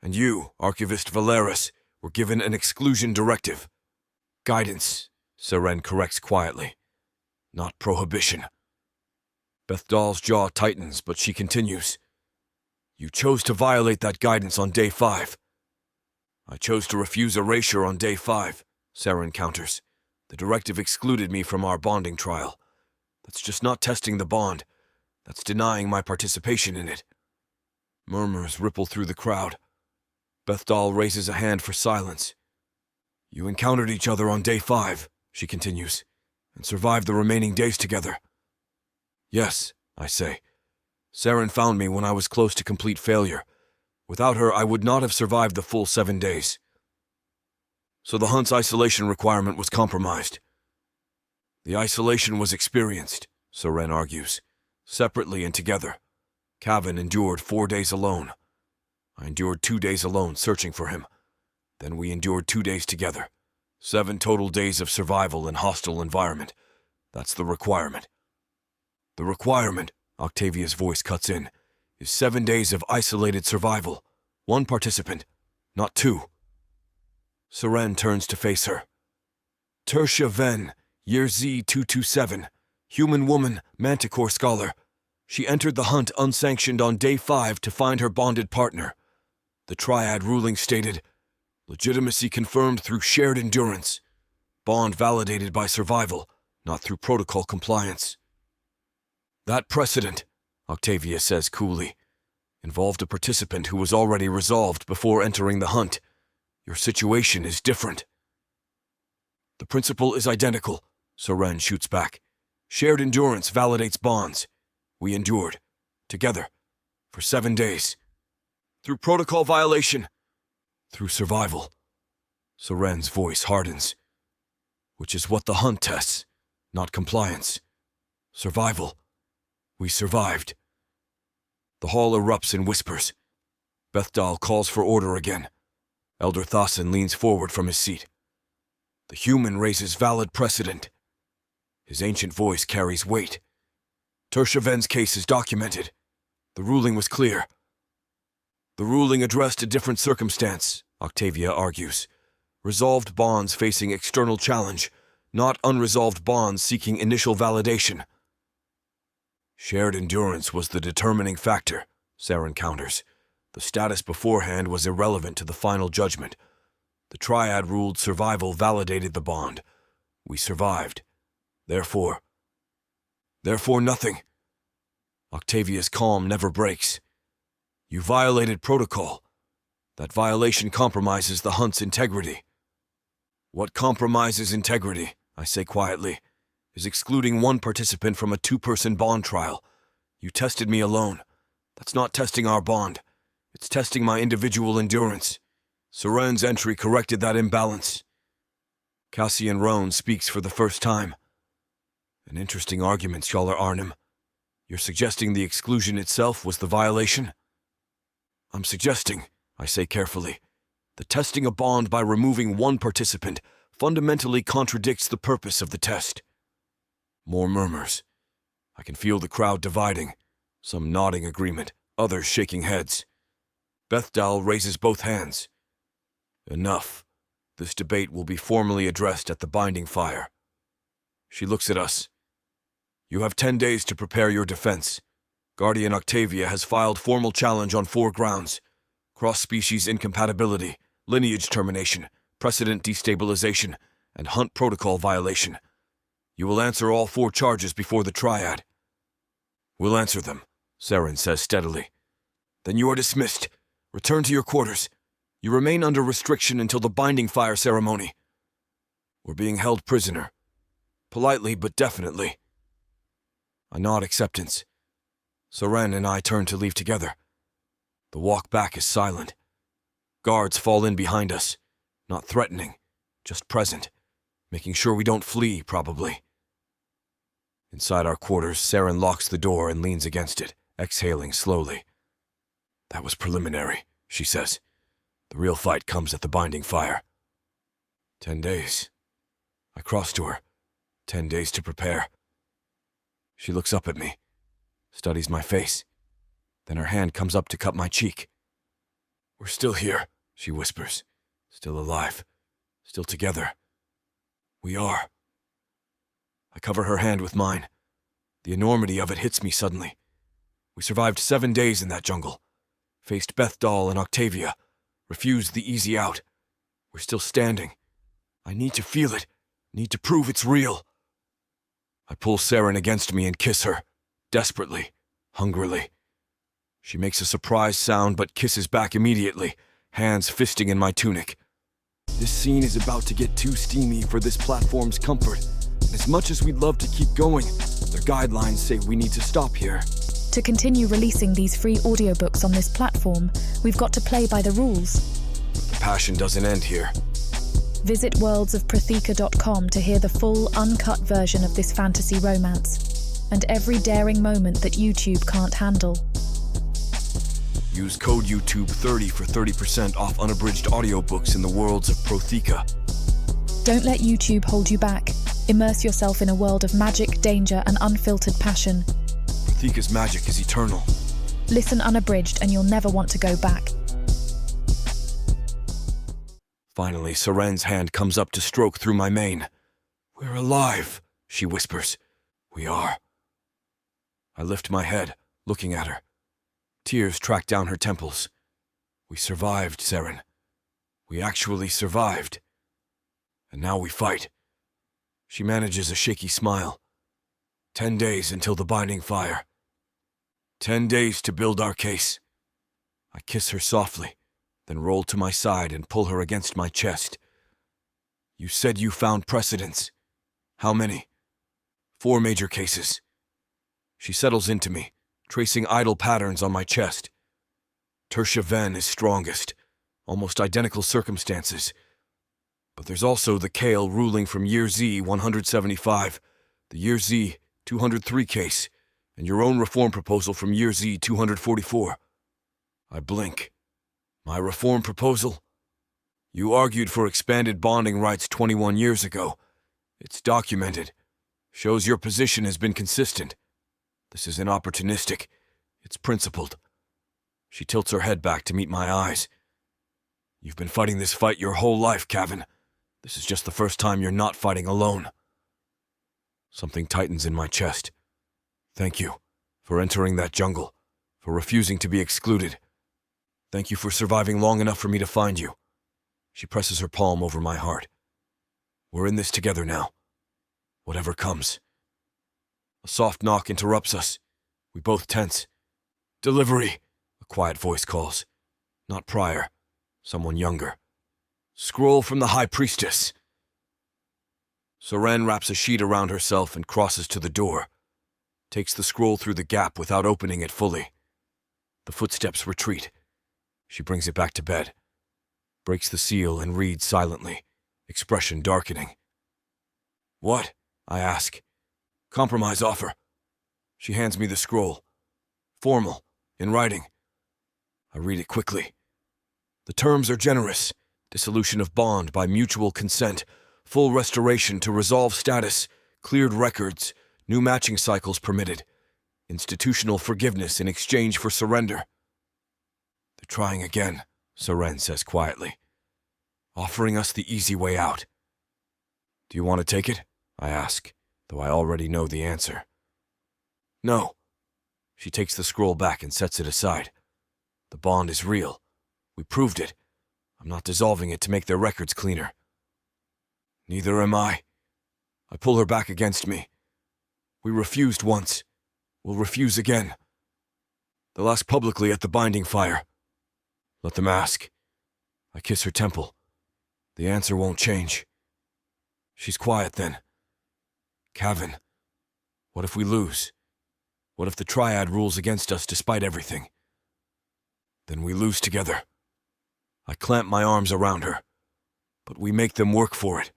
Speaker 1: And you, Archivist Valeris, were given an exclusion directive. Guidance, Seren corrects quietly. Not prohibition. Bethdal's jaw tightens, but she continues. You chose to violate that guidance on day 5. I chose to refuse erasure on day 5, Seren counters. The directive excluded me from our bonding trial. That's just not testing the bond. That's denying my participation in it. Murmurs ripple through the crowd. Bethdal raises a hand for silence. You encountered each other on day 5, she continues, and survived the remaining days together. Yes, I say. Saren found me when I was close to complete failure. Without her, I would not have survived the full 7 days. So the hunt's isolation requirement was compromised. The isolation was experienced, Seren argues, separately and together. Cavan endured 4 days alone. I endured 2 days alone searching for him. Then we endured 2 days together. 7 total days of survival in hostile environment. That's the requirement. The requirement, Octavia's voice cuts in, is 7 days of isolated survival. 1 participant, not 2. Seren turns to face her. Tertia Ven, year Z227, human woman, manticore scholar. She entered the hunt unsanctioned on day 5 to find her bonded partner. The triad ruling stated, legitimacy confirmed through shared endurance. Bond validated by survival, not through protocol compliance. That precedent, Octavia says coolly, involved a participant who was already resolved before entering the hunt. Your situation is different. The principle is identical, Seren shoots back. Shared endurance validates bonds. We endured, together, for 7 days. Through protocol violation, through survival. Seren's voice hardens. Which is what the hunt tests, not compliance. Survival. We survived. The hall erupts in whispers. Bethdal calls for order again. Elder Thassan leans forward from his seat. The human raises valid precedent. His ancient voice carries weight. Tertia Ven's case is documented. The ruling was clear. The ruling addressed a different circumstance, Octavia argues. Resolved bonds facing external challenge, not unresolved bonds seeking initial validation. Shared endurance was the determining factor, Seren counters. The status beforehand was irrelevant to the final judgment. The triad ruled survival validated the bond. We survived. Therefore nothing. Octavia's calm never breaks. You violated protocol. That violation compromises the hunt's integrity. What compromises integrity, I say quietly, is excluding 1 participant from a 2-person bond trial. You tested me alone. That's not testing our bond. It's testing my individual endurance. Seren's entry corrected that imbalance. Cassian Roan speaks for the first time. An interesting argument, Scholar Arnim. You're suggesting the exclusion itself was the violation? I'm suggesting, I say carefully, that testing a bond by removing 1 participant fundamentally contradicts the purpose of the test. More murmurs. I can feel the crowd dividing, some nodding agreement, others shaking heads. Bethdal raises both hands. Enough. This debate will be formally addressed at the binding fire. She looks at us. You have 10 days to prepare your defense. Guardian Octavia has filed formal challenge on 4 grounds. Cross-species incompatibility, lineage termination, precedent destabilization, and hunt protocol violation. You will answer all 4 charges before the triad. We'll answer them, Seren says steadily. Then you are dismissed. Return to your quarters. You remain under restriction until the binding fire ceremony. We're being held prisoner. Politely but definitely. I nod acceptance. Seren and I turn to leave together. The walk back is silent. Guards fall in behind us. Not threatening, just present. Making sure we don't flee, probably. Inside our quarters, Seren locks the door and leans against it, exhaling slowly. That was preliminary, she says. The real fight comes at the binding fire. 10 days. I cross to her. 10 days to prepare. She looks up at me, studies my face. Then her hand comes up to cup my cheek. We're still here, she whispers. Still alive. Still together. We are. I cover her hand with mine. The enormity of it hits me suddenly. We survived 7 days in that jungle. Faced Bethdal and Octavia. Refused the easy out. We're still standing. I need to feel it. Need to prove it's real. I pull Seren against me and kiss her. Desperately. Hungrily. She makes a surprised sound but kisses back immediately, hands fisting in my tunic. This scene is about to get too steamy for this platform's comfort. And as much as we'd love to keep going, their guidelines say we need to stop here.
Speaker 2: To continue releasing these free audiobooks on this platform, we've got to play by the rules.
Speaker 1: But the passion doesn't end here.
Speaker 2: Visit worldsofprotheka.com to hear the full, uncut version of this fantasy romance, and every daring moment that YouTube can't handle.
Speaker 1: Use code YouTube30 for 30% off unabridged audiobooks in the worlds of Protheka.
Speaker 2: Don't let YouTube hold you back. Immerse yourself in a world of magic, danger, and unfiltered passion.
Speaker 1: Protheka's magic is eternal.
Speaker 2: Listen unabridged and you'll never want to go back.
Speaker 1: Finally, Seren's hand comes up to stroke through my mane. "We're alive," she whispers. "We are." I lift my head, looking at her. Tears track down her temples. "We survived, Seren. We actually survived. And now we fight." She manages a shaky smile. 10 days until the binding fire. 10 days to build our case. I kiss her softly, then roll to my side and pull her against my chest. "You said you found precedents. How many?" 4 major cases. She settles into me, tracing idle patterns on my chest. Tertia Ven is strongest, almost identical circumstances. But there's also the Kale ruling from Year Z 175, the Year Z 203 case, and your own reform proposal from Year Z 244. I blink. My reform proposal? You argued for expanded bonding rights 21 years ago. It's documented. Shows your position has been consistent. This isn't opportunistic. It's principled. She tilts her head back to meet my eyes. You've been fighting this fight your whole life, Cavan. This is just the first time you're not fighting alone. Something tightens in my chest. Thank you for entering that jungle, for refusing to be excluded. Thank you for surviving long enough for me to find you. She presses her palm over my heart. We're in this together now. Whatever comes. A soft knock interrupts us. We both tense. Delivery, a quiet voice calls. Not Prior, someone younger. Scroll from the High Priestess. Seren wraps a sheet around herself and crosses to the door. Takes the scroll through the gap without opening it fully. The footsteps retreat. She brings it back to bed. Breaks the seal and reads silently, expression darkening. What? I ask. Compromise offer. She hands me the scroll. Formal, in writing. I read it quickly. The terms are generous. Dissolution of bond by mutual consent, full restoration to resolve status, cleared records, new matching cycles permitted, institutional forgiveness in exchange for surrender. They're trying again, Seren says quietly, offering us the easy way out. Do you want to take it? I ask, though I already know the answer. No. She takes the scroll back and sets it aside. The bond is real. We proved it. I'm not dissolving it to make their records cleaner. Neither am I. I pull her back against me. We refused once. We'll refuse again. They'll ask publicly at the binding fire. Let them ask. I kiss her temple. The answer won't change. She's quiet then. Cavan, what if we lose? What if the Triad rules against us despite everything? Then we lose together. I clamp my arms around her. But we make them work for it.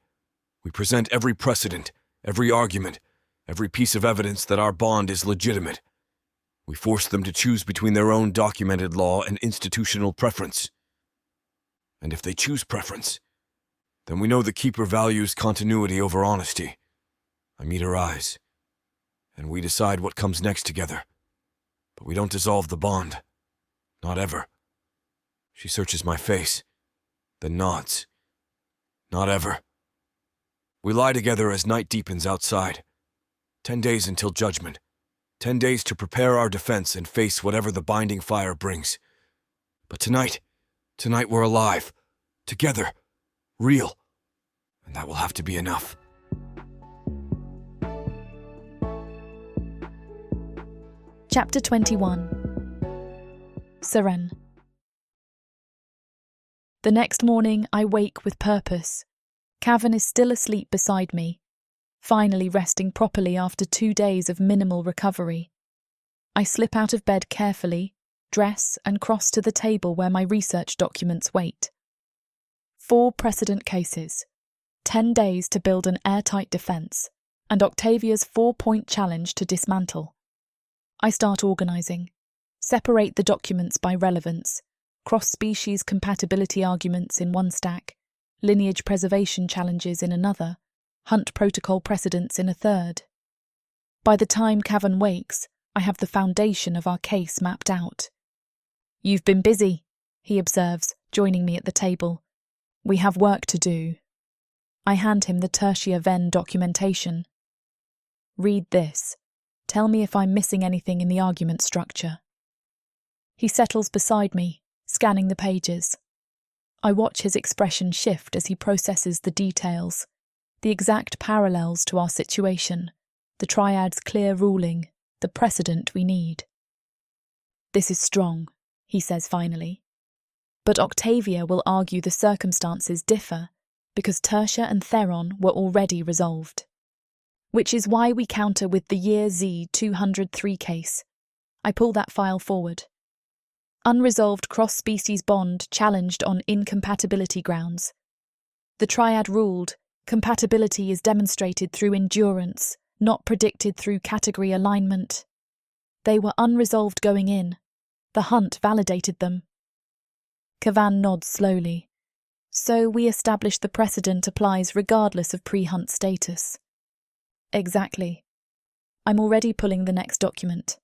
Speaker 1: We present every precedent, every argument, every piece of evidence that our bond is legitimate. We force them to choose between their own documented law and institutional preference. And if they choose preference, then we know the Keeper values continuity over honesty. I meet her eyes, and we decide what comes next together. But we don't dissolve the bond. Not ever. She searches my face, then nods. Not ever. We lie together as night deepens outside. 10 days until judgment. 10 days to prepare our defense and face whatever the binding fire brings. But tonight we're alive. Together. Real. And that will have to be enough.
Speaker 2: Chapter 21. Seren. The next morning, I wake with purpose. Cavan is still asleep beside me, finally resting properly after 2 days of minimal recovery. I slip out of bed carefully, dress, and cross to the table where my research documents wait. 4 precedent cases, 10 days to build an airtight defence, and Octavia's 4-point challenge to dismantle. I start organising, separate the documents by relevance, cross-species compatibility arguments in one stack, lineage preservation challenges in another, hunt protocol precedents in a third. By the time Cavan wakes, I have the foundation of our case mapped out. You've been busy, he observes, joining me at the table. We have work to do. I hand him the Tertia Ven documentation. Read this. Tell me if I'm missing anything in the argument structure. He settles beside me, scanning the pages. I watch his expression shift as he processes the details, the exact parallels to our situation, the triad's clear ruling, the precedent we need. This is strong, he says finally. But Octavia will argue the circumstances differ because Tertia and Theron were already resolved. Which is why we counter with the year Z 203 case. I pull that file forward. Unresolved cross-species bond challenged on incompatibility grounds. The triad ruled, compatibility is demonstrated through endurance, not predicted through category alignment. They were unresolved going in. The hunt validated them. Kavan nods slowly. So we establish the precedent applies regardless of pre-hunt status. Exactly. I'm already pulling the next document.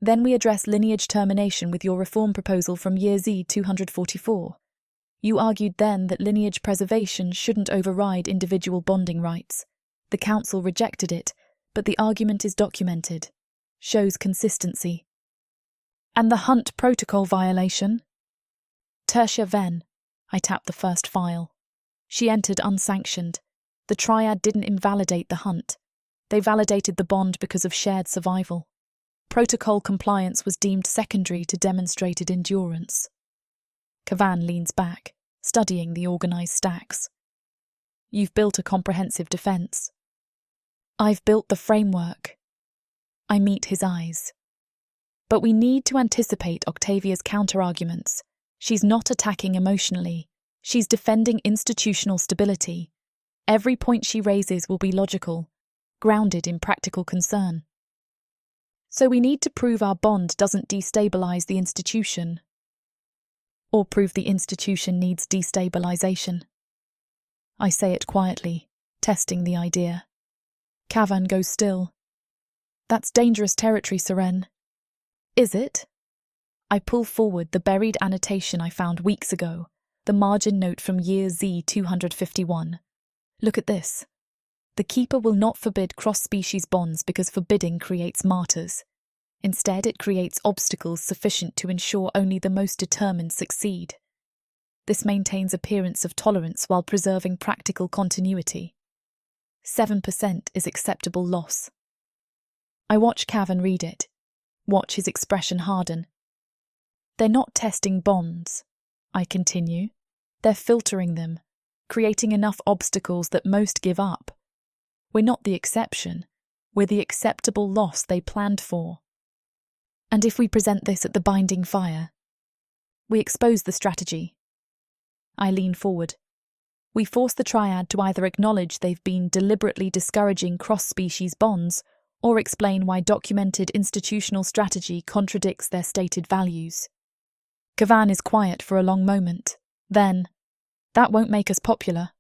Speaker 2: Then we address lineage termination with your reform proposal from year Z 244. You argued then that lineage preservation shouldn't override individual bonding rights. The council rejected it, but the argument is documented. Shows consistency. And the Hunt protocol violation? Tertia Ven. I tapped the first file. She entered unsanctioned. The triad didn't invalidate the hunt. They validated the bond because of shared survival. Protocol compliance was deemed secondary to demonstrated endurance. Kavan leans back, studying the organised stacks. You've built a comprehensive defence. I've built the framework. I meet his eyes. But we need to anticipate Octavia's counter-arguments. She's not attacking emotionally. She's defending institutional stability. Every point she raises will be logical, grounded in practical concern. So we need to prove our bond doesn't destabilise the institution. Or prove the institution needs destabilisation. I say it quietly, testing the idea. Kavan goes still. That's dangerous territory, Seren. Is it? I pull forward the buried annotation I found weeks ago, the margin note from year Z 251. Look at this. The Keeper will not forbid cross-species bonds because forbidding creates martyrs. Instead, it creates obstacles sufficient to ensure only the most determined succeed. This maintains appearance of tolerance while preserving practical continuity. 7% is acceptable loss. I watch Kavan read it, watch his expression harden. They're not testing bonds, I continue. They're filtering them, creating enough obstacles that most give up. We're not the exception, we're the acceptable loss they planned for. And if we present this at the binding fire, we expose the strategy. I lean forward. We force the triad to either acknowledge they've been deliberately discouraging cross-species bonds or explain why documented institutional strategy contradicts their stated values. Kavan is quiet for a long moment. Then, that won't make us popular.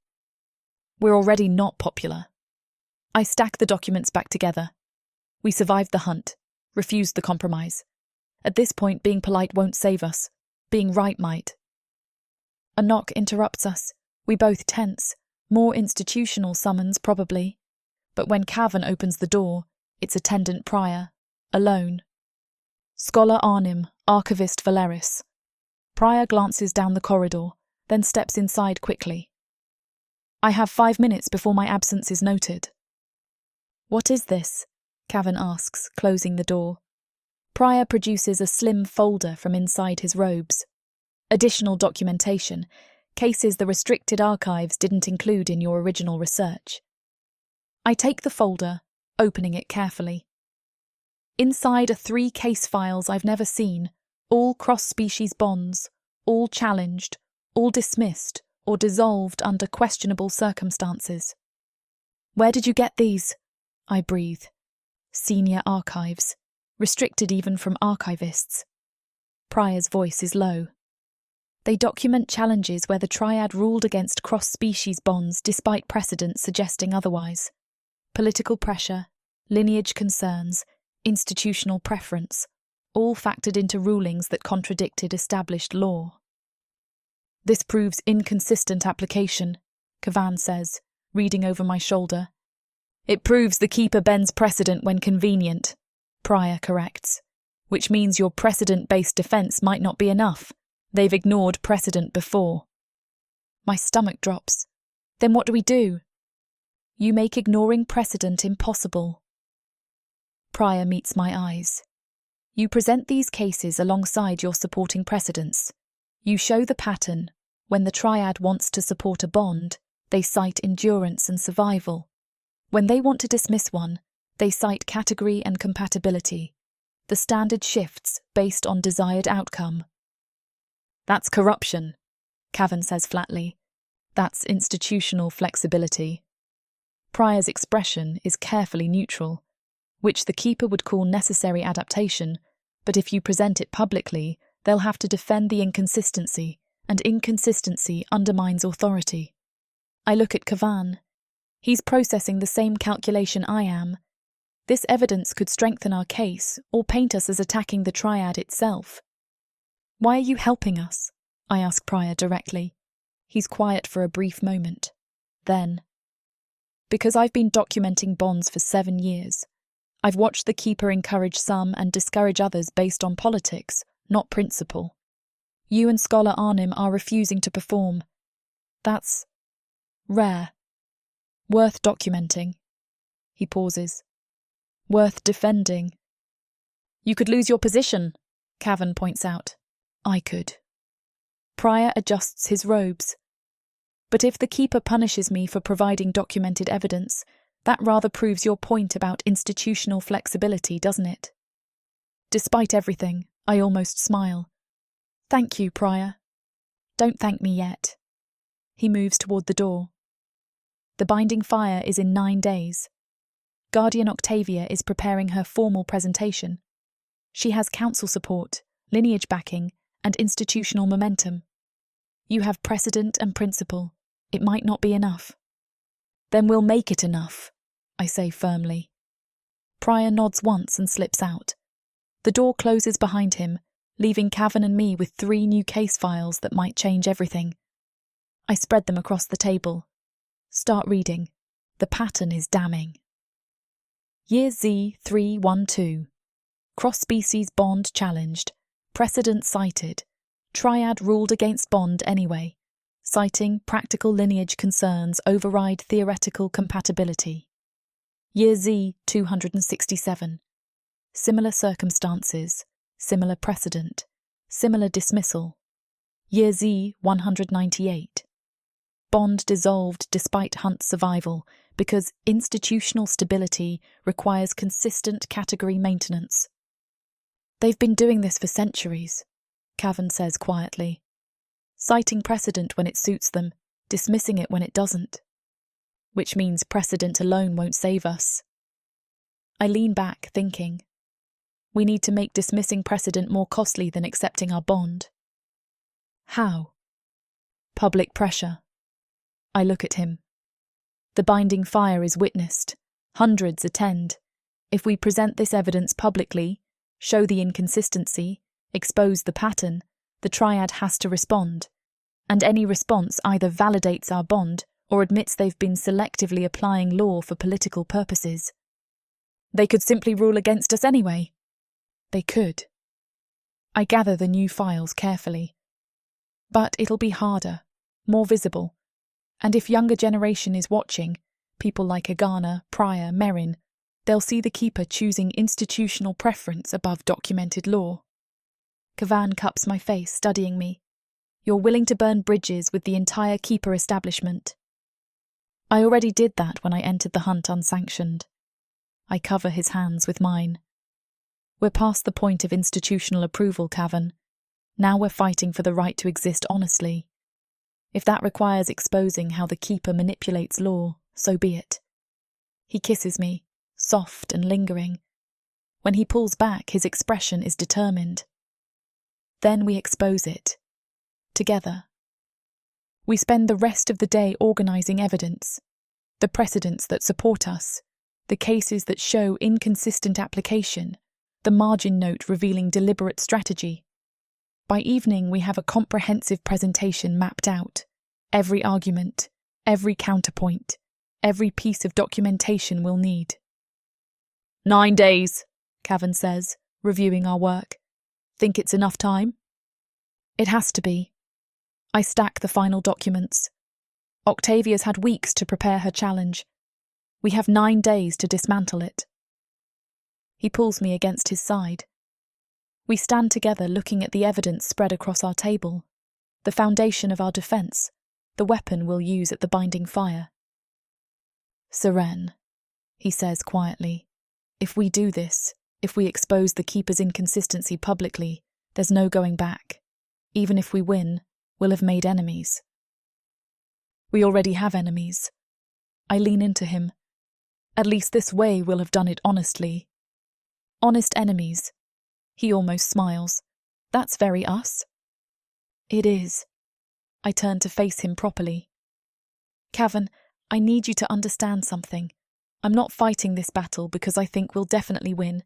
Speaker 2: We're already not popular. I stack the documents back together. We survived the hunt, refused the compromise. At this point, being polite won't save us. Being right might. A knock interrupts us. We both tense. More institutional summons, probably. But when Kavan opens the door, it's Attendant Prior, alone. Scholar Arnim, Archivist Valeris. Prior glances down the corridor, then steps inside quickly. I have 5 minutes before my absence is noted. What is this? Kavan asks, closing the door. Prior produces a slim folder from inside his robes. Additional documentation, cases the restricted archives didn't include in your original research. I take the folder, opening it carefully. Inside are 3 case files I've never seen, all cross-species bonds, all challenged, all dismissed or dissolved under questionable circumstances. Where did you get these? I breathe. Senior archives, restricted even from archivists. Prior's voice is low. They document challenges where the triad ruled against cross-species bonds despite precedent suggesting otherwise. Political pressure, lineage concerns, institutional preference, all factored into rulings that contradicted established law. This proves inconsistent application, Kavan says, reading over my shoulder. It proves the keeper bends precedent when convenient, Prior corrects, which means your precedent-based defense might not be enough. They've ignored precedent before. My stomach drops. Then what do we do? You make ignoring precedent impossible. Prior meets my eyes. You present these cases alongside your supporting precedents. You show the pattern. When the triad wants to support a bond, they cite endurance and survival. When they want to dismiss one, they cite category and compatibility. The standard shifts based on desired outcome. That's corruption, Kavan says flatly. That's institutional flexibility. Prior's expression is carefully neutral, which the keeper would call necessary adaptation, but if you present it publicly, they'll have to defend the inconsistency, and inconsistency undermines authority. I look at Kavan. He's processing the same calculation I am. This evidence could strengthen our case or paint us as attacking the triad itself. Why are you helping us? I ask Prior directly. He's quiet for a brief moment. Then, because I've been documenting bonds for 7 years. I've watched the keeper encourage some and discourage others based on politics, not principle. You and Scholar Arnim are refusing to perform. That's rare. Worth documenting. He pauses. Worth defending. You could lose your position, Kavan points out. I could. Prior adjusts his robes. But if the keeper punishes me for providing documented evidence, that rather proves your point about institutional flexibility, doesn't it? Despite everything, I almost smile. Thank you, Prior. Don't thank me yet. He moves toward the door. The binding fire is in 9 days. Guardian Octavia is preparing her formal presentation. She has council support, lineage backing, and institutional momentum. You have precedent and principle. It might not be enough. Then we'll make it enough, I say firmly. Prior nods once and slips out. The door closes behind him, leaving Kavan and me with 3 new case files that might change everything. I spread them across the table. Start reading. The pattern is damning. Year Z 312. Cross-species bond challenged. Precedent cited. Triad ruled against bond anyway. Citing practical lineage concerns override theoretical compatibility. Year Z 267. Similar circumstances. Similar precedent. Similar dismissal. Year Z 198. Bond dissolved despite Hunt's survival because institutional stability requires consistent category maintenance. They've been doing this for centuries, Kavan says quietly. Citing precedent when it suits them, dismissing it when it doesn't. Which means precedent alone won't save us. I lean back, thinking. We need to make dismissing precedent more costly than accepting our bond. How? Public pressure. I look at him. The binding fire is witnessed. Hundreds attend. If we present this evidence publicly, show the inconsistency, expose the pattern, the triad has to respond. And any response either validates our bond or admits they've been selectively applying law for political purposes. They could simply rule against us anyway. They could. I gather the new files carefully. But it'll be harder, more visible. And if younger generation is watching, people like Agana, Prior, Merrin, they'll see the keeper choosing institutional preference above documented law. Kavan cups my face, studying me. You're willing to burn bridges with the entire keeper establishment. I already did that when I entered the hunt unsanctioned. I cover his hands with mine. We're past the point of institutional approval, Kavan. Now we're fighting for the right to exist honestly. If that requires exposing how the keeper manipulates law, so be it. He kisses me, soft and lingering. When he pulls back, his expression is determined. Then we expose it. Together. We spend the rest of the day organising evidence, the precedents that support us, The cases that show inconsistent application, the margin note revealing deliberate strategy. By evening, we have a comprehensive presentation mapped out. Every argument, every counterpoint, every piece of documentation we'll need. 9 days, Cavan says, reviewing our work. Think it's enough time? It has to be. I stack the final documents. Octavia's had weeks to prepare her challenge. We have 9 days to dismantle it. He pulls me against his side. We stand together looking at the evidence spread across our table, the foundation of our defence, the weapon we'll use at the binding fire. Seren, he says quietly, if we do this, if we expose the Keeper's inconsistency publicly, there's no going back. Even if we win, we'll have made enemies. We already have enemies. I lean into him. At least this way we'll have done it honestly. Honest enemies. He almost smiles. That's very us. It is. I turn to face him properly. Cavan, I need you to understand something. I'm not fighting this battle because I think we'll definitely win.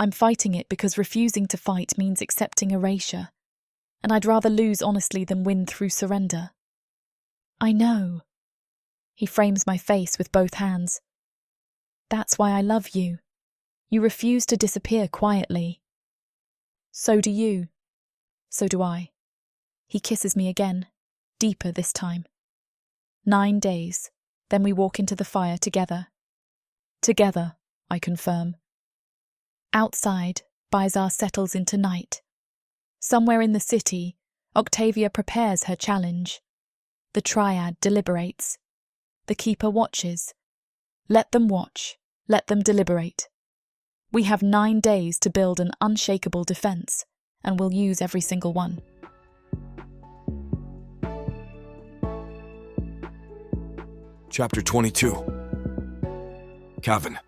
Speaker 2: I'm fighting it because refusing to fight means accepting erasure. And I'd rather lose honestly than win through surrender. I know. He frames my face with both hands. That's why I love you. You refuse to disappear quietly. So do you. So do I. He kisses me again, deeper this time. 9 days, then we walk into the fire together. Together, I confirm. Outside, Bizar settles into night. Somewhere in the city, Octavia prepares her challenge. The Triad deliberates. The Keeper watches. Let them watch. Let them deliberate. We have 9 days to build an unshakable defence, and we'll use every single one.
Speaker 1: Chapter 22. Cavan.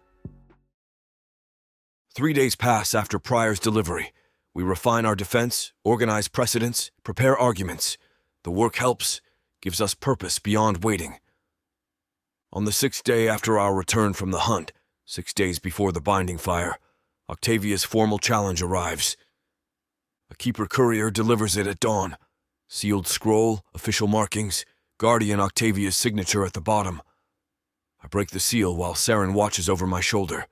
Speaker 1: 3 days pass after Pryor's delivery. We refine our defense, organize precedents, prepare arguments. The work helps, gives us purpose beyond waiting. On the 6th day after our return from the hunt, 6 days before the binding fire, Octavia's formal challenge arrives. A Keeper courier delivers it at dawn. Sealed scroll, official markings, Guardian Octavia's signature at the bottom. I break the seal while Seren watches over my shoulder.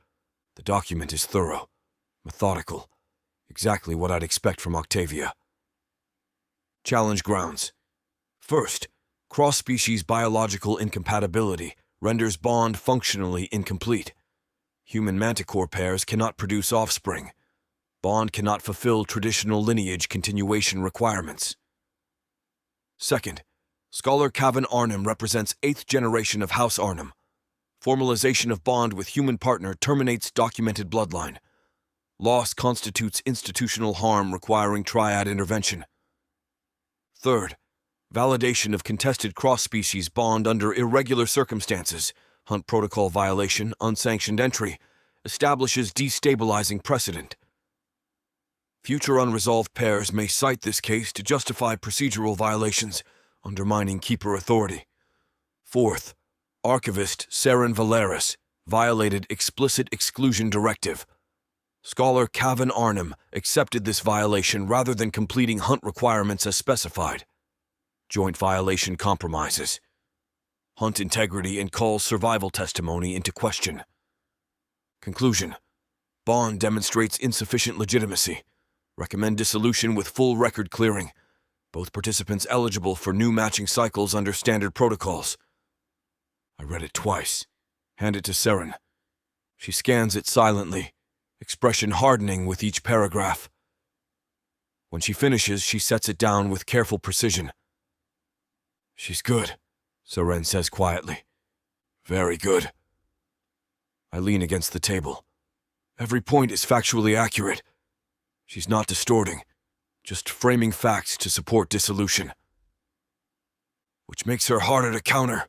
Speaker 1: The document is thorough, methodical, exactly what I'd expect from Octavia. Challenge grounds. First, cross-species biological incompatibility renders bond functionally incomplete. Human manticore pairs cannot produce offspring. Bond cannot fulfill traditional lineage continuation requirements. Second, Scholar Cavan Arnhem represents 8th generation of House Arnhem. Formalization of bond with human partner terminates documented bloodline. Loss constitutes institutional harm requiring Triad intervention. Third, validation of contested cross-species bond under irregular circumstances, hunt protocol violation, unsanctioned entry, establishes destabilizing precedent. Future unresolved pairs may cite this case to justify procedural violations, undermining Keeper authority. Fourth, Archivist Seren Valeris violated explicit exclusion directive. Scholar Cavan Arnhem accepted this violation rather than completing hunt requirements as specified. Joint violation compromises. Hunt integrity and calls survival testimony into question. Conclusion. Bond demonstrates insufficient legitimacy. Recommend dissolution with full record clearing. Both participants eligible for new matching cycles under standard protocols. I read it twice. Hand it to Seren. She scans it silently, expression hardening with each paragraph. When she finishes, she sets it down with careful precision. She's good, Seren says quietly. Very good. I lean against the table. Every point is factually accurate. She's not distorting, just framing facts to support dissolution. Which makes her harder to counter.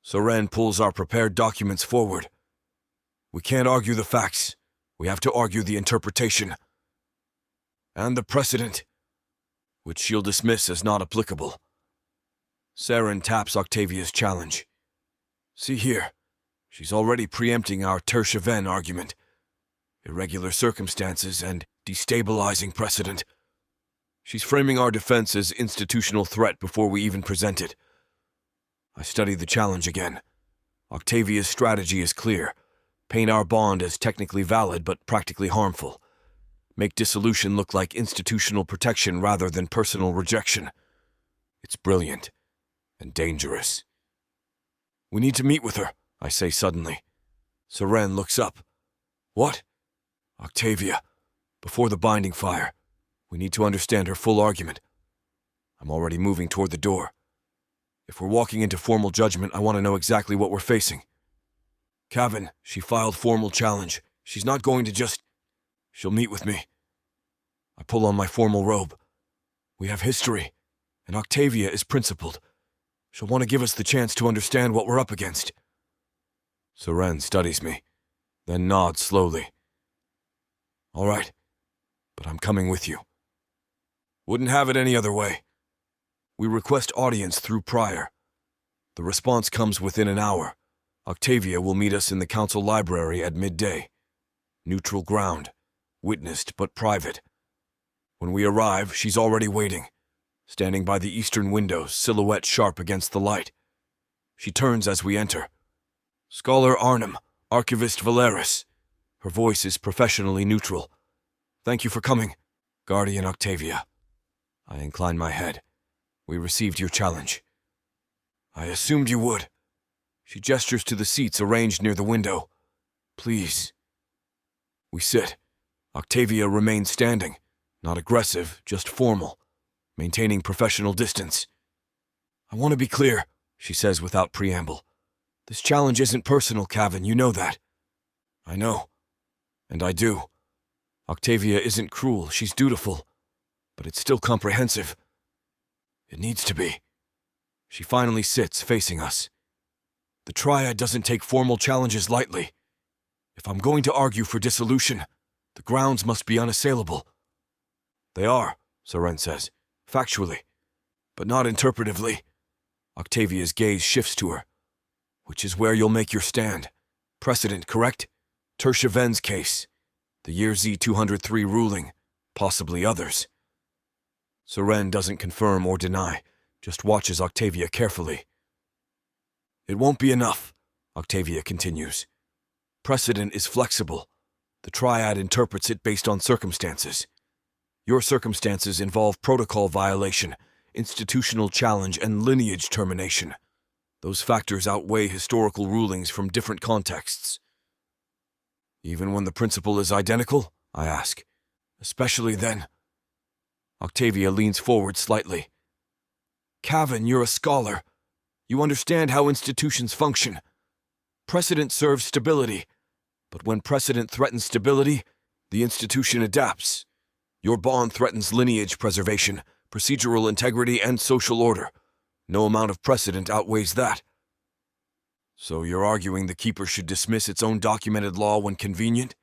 Speaker 1: Seren pulls our prepared documents forward. We can't argue the facts. We have to argue the interpretation. And the precedent, which she'll dismiss as not applicable. Seren taps Octavia's challenge. See here. She's already preempting our tertiaven argument. Irregular circumstances and destabilizing precedent. She's framing our defense as institutional threat before we even present it. I study the challenge again. Octavia's strategy is clear. Paint our bond as technically valid but practically harmful. Make dissolution look like institutional protection rather than personal rejection. It's brilliant and dangerous. We need to meet with her, I say suddenly. Seren looks up. What? Octavia, before the binding fire. We need to understand her full argument. I'm already moving toward the door. If we're walking into formal judgment, I want to know exactly what we're facing. Cavan, she filed formal challenge. She's not going to just... She'll meet with me. I pull on my formal robe. We have history, and Octavia is principled. She'll want to give us the chance to understand what we're up against. Seren studies me, then nods slowly. All right, but I'm coming with you. Wouldn't have it any other way. We request audience through Prior. The response comes within an hour. Octavia will meet us in the council library at midday. Neutral ground, witnessed but private. When we arrive, she's already waiting, standing by the eastern window, silhouette sharp against the light. She turns as we enter. Scholar Arnhem, Archivist Valeris. Her voice is professionally neutral. Thank you for coming, Guardian Octavia. I incline my head. We received your challenge. I assumed you would. She gestures to the seats arranged near the window. Please. We sit. Octavia remains standing, not aggressive, just formal, maintaining professional distance. I want to be clear, she says without preamble. This challenge isn't personal, Cavan, you know that. I know. And I do. Octavia isn't cruel, she's dutiful. But it's still comprehensive. It needs to be. She finally sits, facing us. The Triad doesn't take formal challenges lightly. If I'm going to argue for dissolution, the grounds must be unassailable. They are, Seren says, factually, but not interpretively. Octavia's gaze shifts to her. Which is where you'll make your stand. Precedent, correct? Tertiaven's case. The year Z203 ruling. Possibly others. Seren doesn't confirm or deny, just watches Octavia carefully. It won't be enough, Octavia continues. Precedent is flexible. The Triad interprets it based on circumstances. Your circumstances involve protocol violation, institutional challenge, and lineage termination. Those factors outweigh historical rulings from different contexts. Even when the principle is identical, I ask. Especially then. Octavia leans forward slightly. Cavan, you're a scholar. You understand how institutions function. Precedent serves stability, but when precedent threatens stability, the institution adapts. Your bond threatens lineage preservation, procedural integrity, and social order. No amount of precedent outweighs that. So you're arguing the Keeper should dismiss its own documented law when convenient?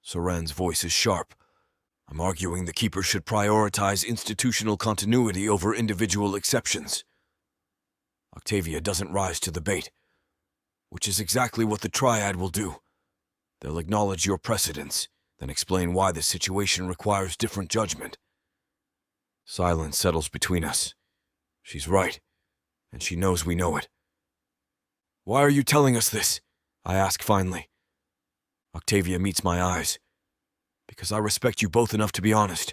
Speaker 1: Seren's voice is sharp. I'm arguing the Keeper should prioritize institutional continuity over individual exceptions. Octavia doesn't rise to the bait, which is exactly what the Triad will do. They'll acknowledge your precedents, then explain why the situation requires different judgment. Silence settles between us. She's right, and she knows we know it. Why are you telling us this? I ask finally. Octavia meets my eyes. Because I respect you both enough to be honest.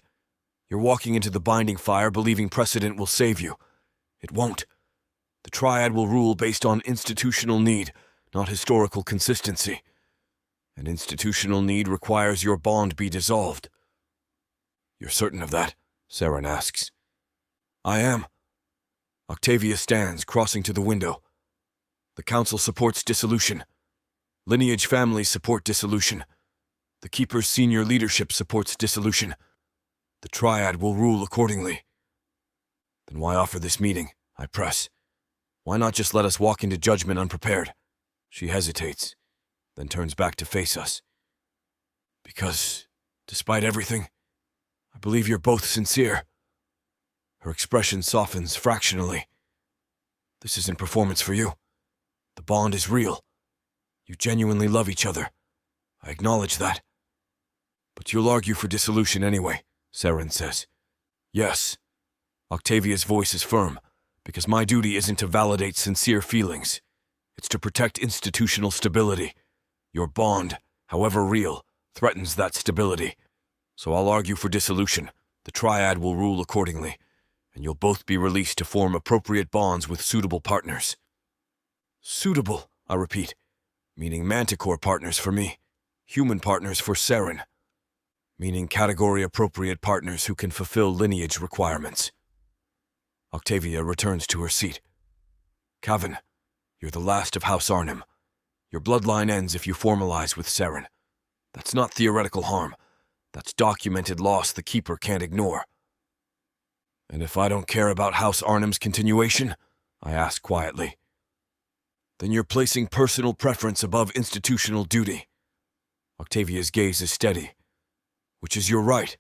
Speaker 1: You're walking into the binding fire believing precedent will save you. It won't. The Triad will rule based on institutional need, not historical consistency. And institutional need requires your bond be dissolved. You're certain of that? Seren asks. I am. Octavia stands, crossing to the window. The Council supports dissolution. Lineage families support dissolution. The Keeper's senior leadership supports dissolution. The Triad will rule accordingly. Then why offer this meeting? I press. Why not just let us walk into judgment unprepared? She hesitates, then turns back to face us. Because, despite everything, I believe you're both sincere. Her expression softens fractionally. This isn't performance for you. The bond is real. You genuinely love each other. I acknowledge that. But you'll argue for dissolution anyway, Seren says. Yes. Octavia's voice is firm, because my duty isn't to validate sincere feelings. It's to protect institutional stability. Your bond, however real, threatens that stability. So I'll argue for dissolution. The Triad will rule accordingly, and you'll both be released to form appropriate bonds with suitable partners. Suitable, I repeat, meaning manticore partners for me, human partners for Seren, meaning category-appropriate partners who can fulfill lineage requirements. Octavia returns to her seat. Cavan, you're the last of House Arnim. Your bloodline ends if you formalize with Seren. That's not theoretical harm. That's documented loss the Keeper can't ignore. And if I don't care about House Arnim's continuation, I ask quietly, then you're placing personal preference above institutional duty. Octavia's gaze is steady, which is your right,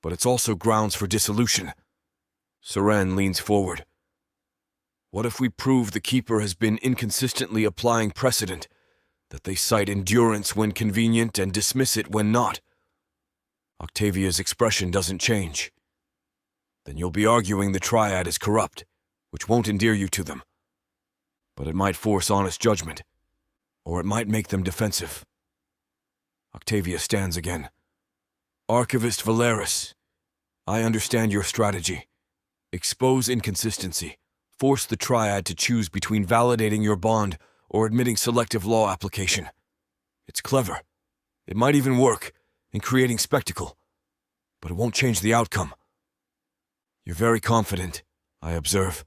Speaker 1: but it's also grounds for dissolution. Seren leans forward. What if we prove the Keeper has been inconsistently applying precedent, that they cite endurance when convenient and dismiss it when not? Octavia's expression doesn't change. Then you'll be arguing the Triad is corrupt, which won't endear you to them. But it might force honest judgment, or it might make them defensive. Octavia stands again. Archivist Valeris, I understand your strategy. Expose inconsistency. Force the Triad to choose between validating your bond or admitting selective law application. It's clever. It might even work in creating spectacle, but it won't change the outcome. You're very confident, I observe.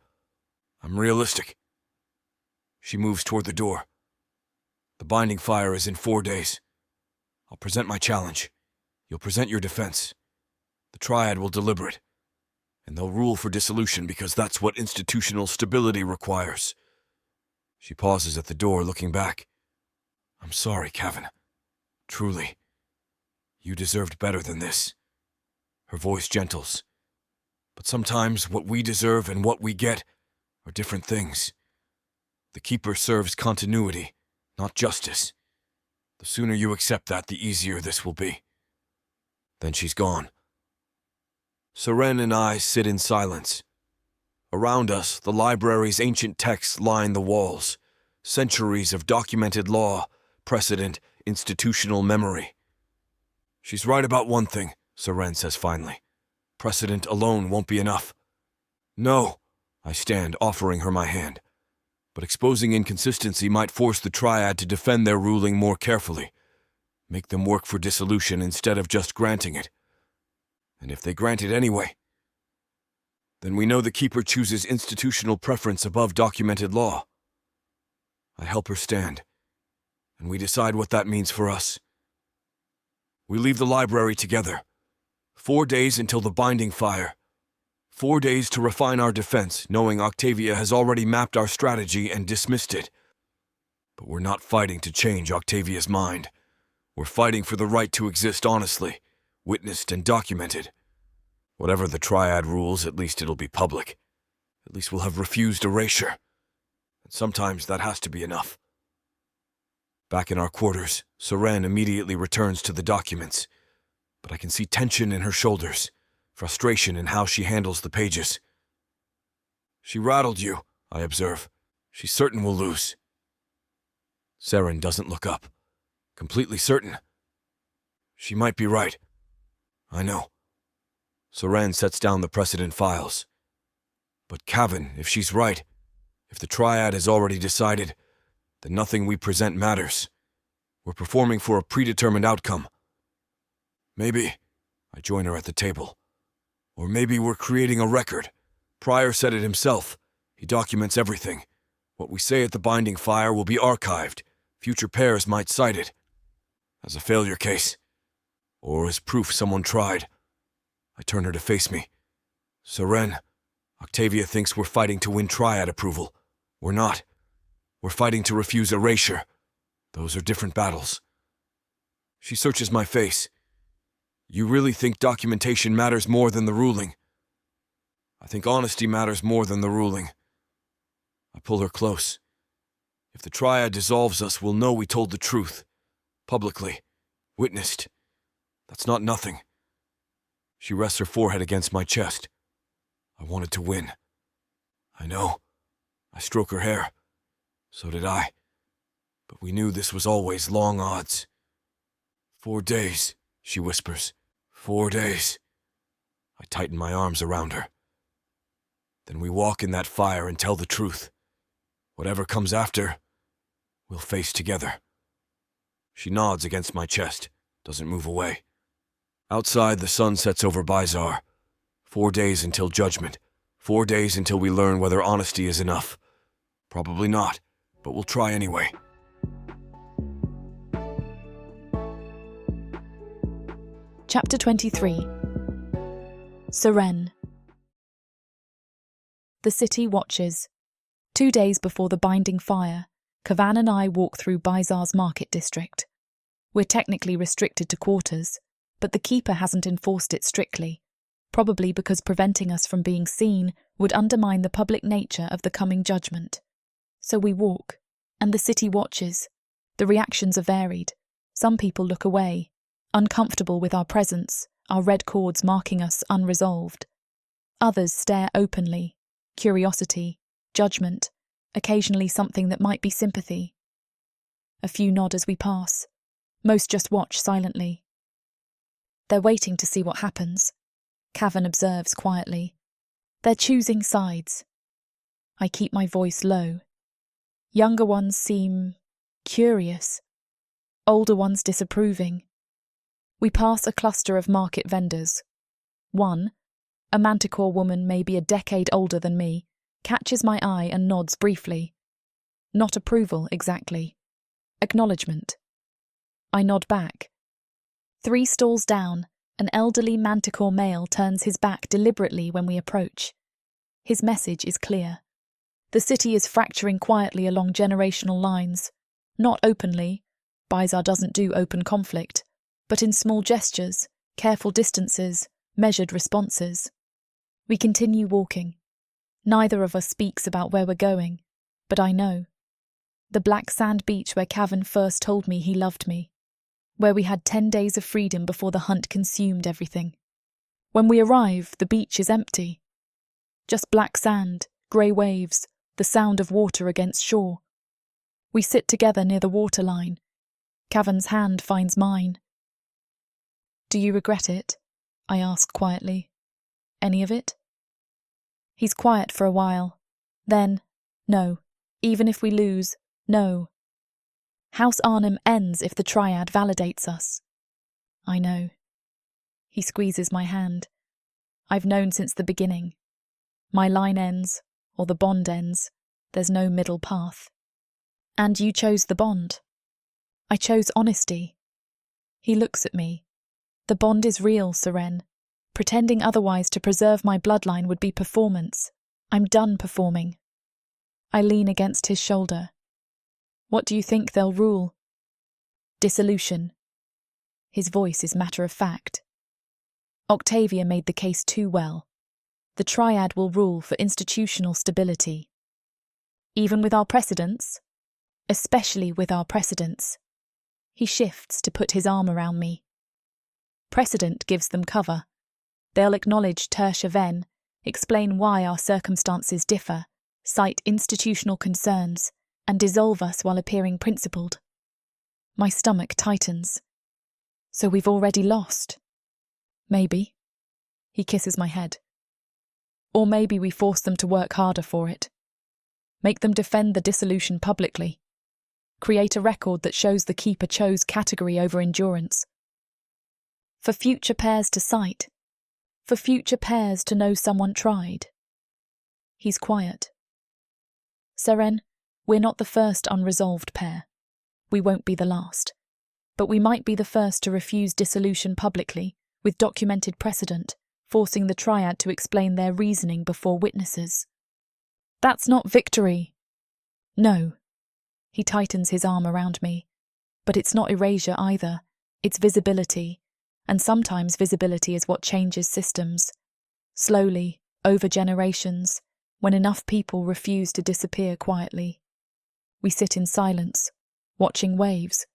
Speaker 1: I'm realistic. She moves toward the door. The binding fire is in 4 days. I'll present my challenge. You'll present your defense. The Triad will deliberate, and they'll rule for dissolution because that's what institutional stability requires. She pauses at the door, looking back. I'm sorry, Cavan. Truly. You deserved better than this. Her voice gentles. But sometimes what we deserve and what we get are different things. The Keeper serves continuity, not justice. The sooner you accept that, the easier this will be. Then she's gone. Seren and I sit in silence. Around us, the library's ancient texts line the walls. Centuries of documented law, precedent, institutional memory. She's right about one thing, Seren says finally. Precedent alone won't be enough. No, I stand, offering her my hand. But exposing inconsistency might force the Triad to defend their ruling more carefully. Make them work for dissolution instead of just granting it. And if they grant it anyway, then we know the Keeper chooses institutional preference above documented law. I help her stand, and we decide what that means for us. We leave the library together. 4 days until the binding fire. 4 days to refine our defense, knowing Octavia has already mapped our strategy and dismissed it. But we're not fighting to change Octavia's mind. We're fighting for the right to exist honestly, witnessed and documented. Whatever the Triad rules, at least it'll be public. At least we'll have refused erasure. And sometimes that has to be enough. Back in our quarters, Seren immediately returns to the documents. But I can see tension in her shoulders, frustration in how she handles the pages. She rattled you, I observe. She's certain we'll lose. Seren doesn't look up. Completely certain. She might be right. I know. Seren sets down the precedent files. But Cavan, if she's right, if the Triad has already decided, then nothing we present matters. We're performing for a predetermined outcome. Maybe, I join her at the table. Or maybe we're creating a record. Prior said it himself. He documents everything. What we say at the binding fire will be archived. Future pairs might cite it. As a failure case. Or as proof someone tried. I turn her to face me. Seren, Octavia thinks we're fighting to win Triad approval. We're not. We're fighting to refuse erasure. Those are different battles. She searches my face. You really think documentation matters more than the ruling? I think honesty matters more than the ruling. I pull her close. If the triad dissolves us, we'll know we told the truth. Publicly. Witnessed. That's not nothing. She rests her forehead against my chest. I wanted to win. I know. I stroke her hair. So did I. But we knew this was always long odds. 4 days, she whispers. 4 days. I tighten my arms around her. Then we walk in that fire and tell the truth. Whatever comes after, we'll face together. She nods against my chest, doesn't move away. Outside, the sun sets over Bizarre. 4 days until judgment. 4 days until we learn whether honesty is enough. Probably not, but we'll try anyway.
Speaker 2: Chapter 23. Seren. The city watches. 2 days before the binding fire, Kavan and I walk through Bizarre's market district. We're technically restricted to quarters, but the keeper hasn't enforced it strictly, probably because preventing us from being seen would undermine the public nature of the coming judgment. So we walk, and the city watches. The reactions are varied. Some people look away, uncomfortable with our presence, our red cords marking us unresolved. Others stare openly, curiosity, judgment, occasionally something that might be sympathy. A few nod as we pass. Most just watch silently. They're waiting to see what happens. Kavan observes quietly. They're choosing sides. I keep my voice low. Younger ones seem curious. Older ones disapproving. We pass a cluster of market vendors. One, a manticore woman maybe a decade older than me, catches my eye and nods briefly. Not approval, exactly. Acknowledgement. I nod back. 3 stalls down, an elderly manticore male turns his back deliberately when we approach. His message is clear. The city is fracturing quietly along generational lines. Not openly. Bizarre doesn't do open conflict. But in small gestures, careful distances, measured responses. We continue walking. Neither of us speaks about where we're going, but I know. The black sand beach where Kavan first told me he loved me. Where we had 10 days of freedom before the hunt consumed everything. When we arrive, the beach is empty. Just black sand, grey waves, the sound of water against shore. We sit together near the waterline. Kavan's hand finds mine. Do you regret it? I ask quietly. Any of it? He's quiet for a while. Then, no. Even if we lose, no. House Arnhem ends if the triad validates us. I know. He squeezes my hand. I've known since the beginning. My line ends, or the bond ends. There's no middle path. And you chose the bond. I chose honesty. He looks at me. The bond is real, Seren. Pretending otherwise to preserve my bloodline would be performance. I'm done performing. I lean against his shoulder. What do you think they'll rule? Dissolution. His voice is matter of fact. Octavia made the case too well. The triad will rule for institutional stability. Even with our precedents? Especially with our precedents. He shifts to put his arm around me. Precedent gives them cover. They'll acknowledge tertia ven, explain why our circumstances differ, cite institutional concerns, and dissolve us while appearing principled. My stomach tightens. So we've already lost. Maybe. He kisses my head. Or maybe we force them to work harder for it. Make them defend the dissolution publicly. Create a record that shows the keeper chose category over endurance. For future pairs to cite. For future pairs to know someone tried. He's quiet. Seren, we're not the first unresolved pair. We won't be the last. But we might be the first to refuse dissolution publicly, with documented precedent, forcing the triad to explain their reasoning before witnesses. That's not victory. No. He tightens his arm around me. But it's not erasure either. It's visibility. And sometimes visibility is what changes systems. Slowly, over generations, when enough people refuse to disappear quietly. We sit in silence, watching waves.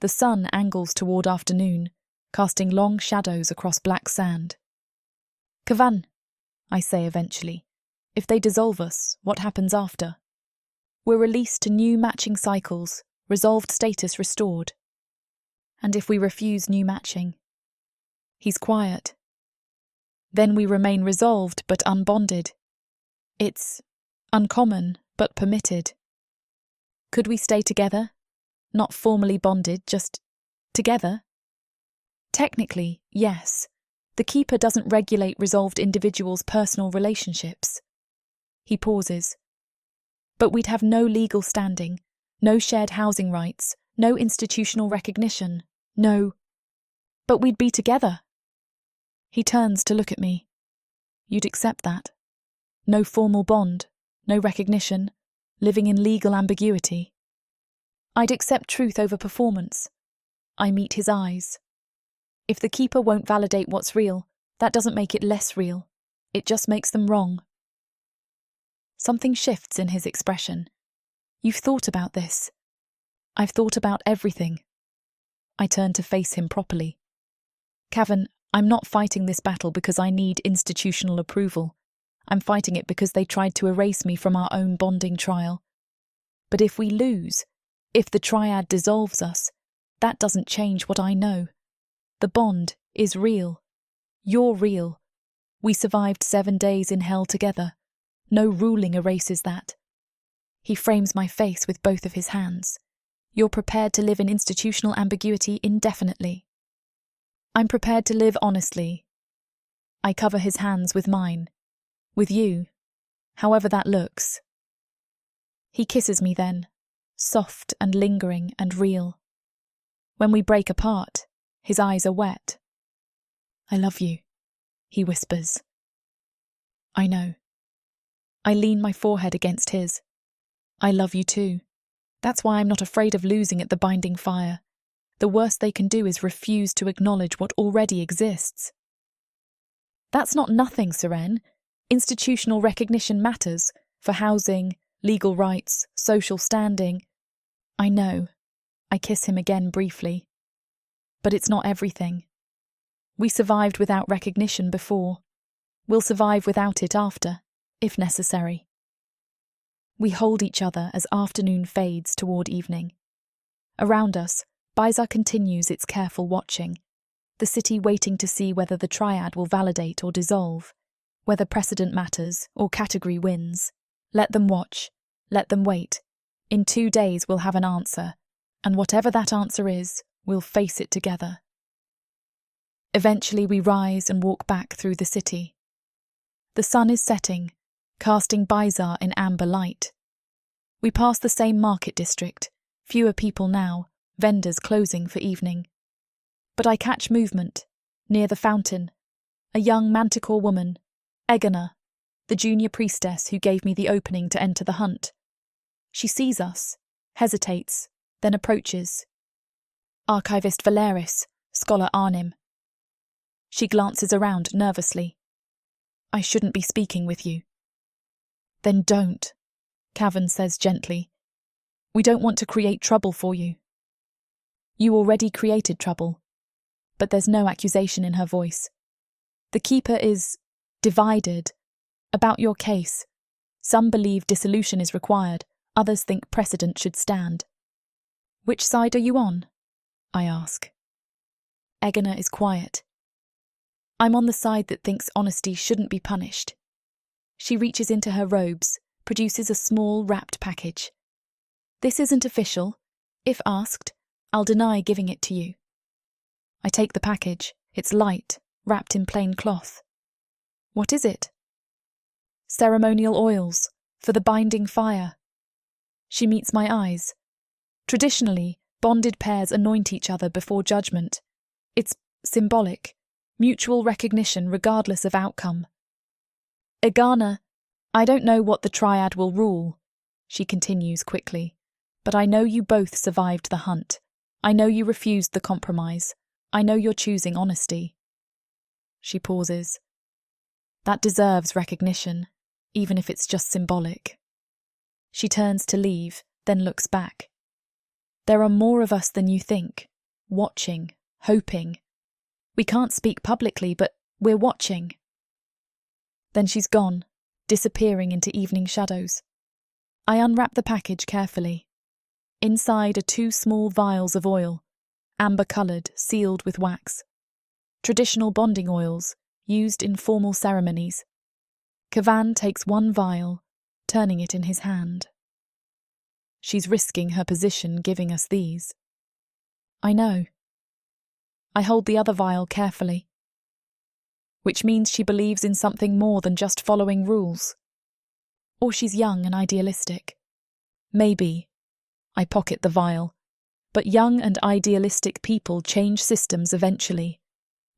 Speaker 2: The sun angles toward afternoon, casting long shadows across black sand. Kavan, I say eventually, if they dissolve us, what happens after? We're released to new matching cycles, resolved status restored. And if we refuse new matching? He's quiet. Then we remain resolved but unbonded. It's uncommon but permitted. Could we stay together? Not formally bonded, just together? Technically, yes. The Keeper doesn't regulate resolved individuals' personal relationships. He pauses. But we'd have no legal standing, no shared housing rights, no institutional recognition, no... But we'd be together. He turns to look at me. You'd accept that? No formal bond, no recognition, living in legal ambiguity. I'd accept truth over performance. I meet his eyes. If the Keeper won't validate what's real, that doesn't make it less real. It just makes them wrong. Something shifts in his expression. You've thought about this. I've thought about everything. I turn to face him properly. Cavan, I'm not fighting this battle because I need institutional approval. I'm fighting it because they tried to erase me from our own bonding trial. But if we lose, if the triad dissolves us, that doesn't change what I know. The bond is real. You're real. We survived 7 days in hell together. No ruling erases that. He frames my face with both of his hands. You're prepared to live in institutional ambiguity indefinitely. I'm prepared to live honestly. I cover his hands with mine. With you, however that looks. He kisses me then, soft and lingering and real. When we break apart, his eyes are wet. I love you, he whispers. I know. I lean my forehead against his. I love you too. That's why I'm not afraid of losing at the binding fire. The worst they can do is refuse to acknowledge what already exists. That's not nothing, Seren. Institutional recognition matters for housing, legal rights, social standing. I know. I kiss him again briefly. But it's not everything. We survived without recognition before. We'll survive without it after, if necessary. We hold each other as afternoon fades toward evening. Around us, Bizar continues its careful watching, the city waiting to see whether the triad will validate or dissolve, whether precedent matters or category wins. Let them watch, let them wait. In 2 days we'll have an answer, and whatever that answer is, we'll face it together. Eventually we rise and walk back through the city. The sun is setting, casting Bizar in amber light. We pass the same market district, fewer people now, vendors closing for evening. But I catch movement, near the fountain. A young manticore woman, Egona, the junior priestess who gave me the opening to enter the hunt. She sees us, hesitates, then approaches. Archivist Valeris, Scholar Arnim. She glances around nervously. I shouldn't be speaking with you. Then don't, Cavan says gently. We don't want to create trouble for you. You already created trouble. But there's no accusation in her voice. The Keeper is divided about your case. Some believe dissolution is required, others think precedent should stand. Which side are you on? I ask. Egona is quiet. I'm on the side that thinks honesty shouldn't be punished. She reaches into her robes, produces a small wrapped package. This isn't official. If asked, I'll deny giving it to you. I take the package. It's light, wrapped in plain cloth. What is it? Ceremonial oils, for the binding fire. She meets my eyes. Traditionally, bonded pairs anoint each other before judgment. It's symbolic, mutual recognition regardless of outcome. Egana, I don't know what the triad will rule, she continues quickly, but I know you both survived the hunt. I know you refused the compromise. I know you're choosing honesty. She pauses. That deserves recognition, even if it's just symbolic. She turns to leave, then looks back. There are more of us than you think, watching, hoping. We can't speak publicly, but we're watching. Then she's gone, disappearing into evening shadows. I unwrap the package carefully. Inside are 2 small vials of oil, amber-coloured, sealed with wax. Traditional bonding oils, used in formal ceremonies. Kavan takes 1 vial, turning it in his hand. She's risking her position giving us these. I know. I hold the other vial carefully. Which means she believes in something more than just following rules. Or she's young and idealistic. Maybe. I pocket the vial. But young and idealistic people change systems eventually,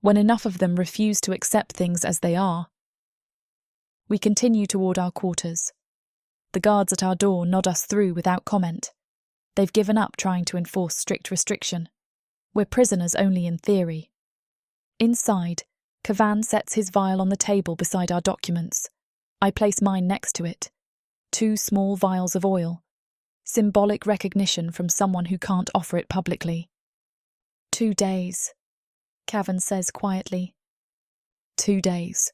Speaker 2: when enough of them refuse to accept things as they are. We continue toward our quarters. The guards at our door nod us through without comment. They've given up trying to enforce strict restriction. We're prisoners only in theory. Inside, Kavan sets his vial on the table beside our documents. I place mine next to it. 2 small vials of oil. Symbolic recognition from someone who can't offer it publicly. 2 days, Kavan says quietly. 2 days.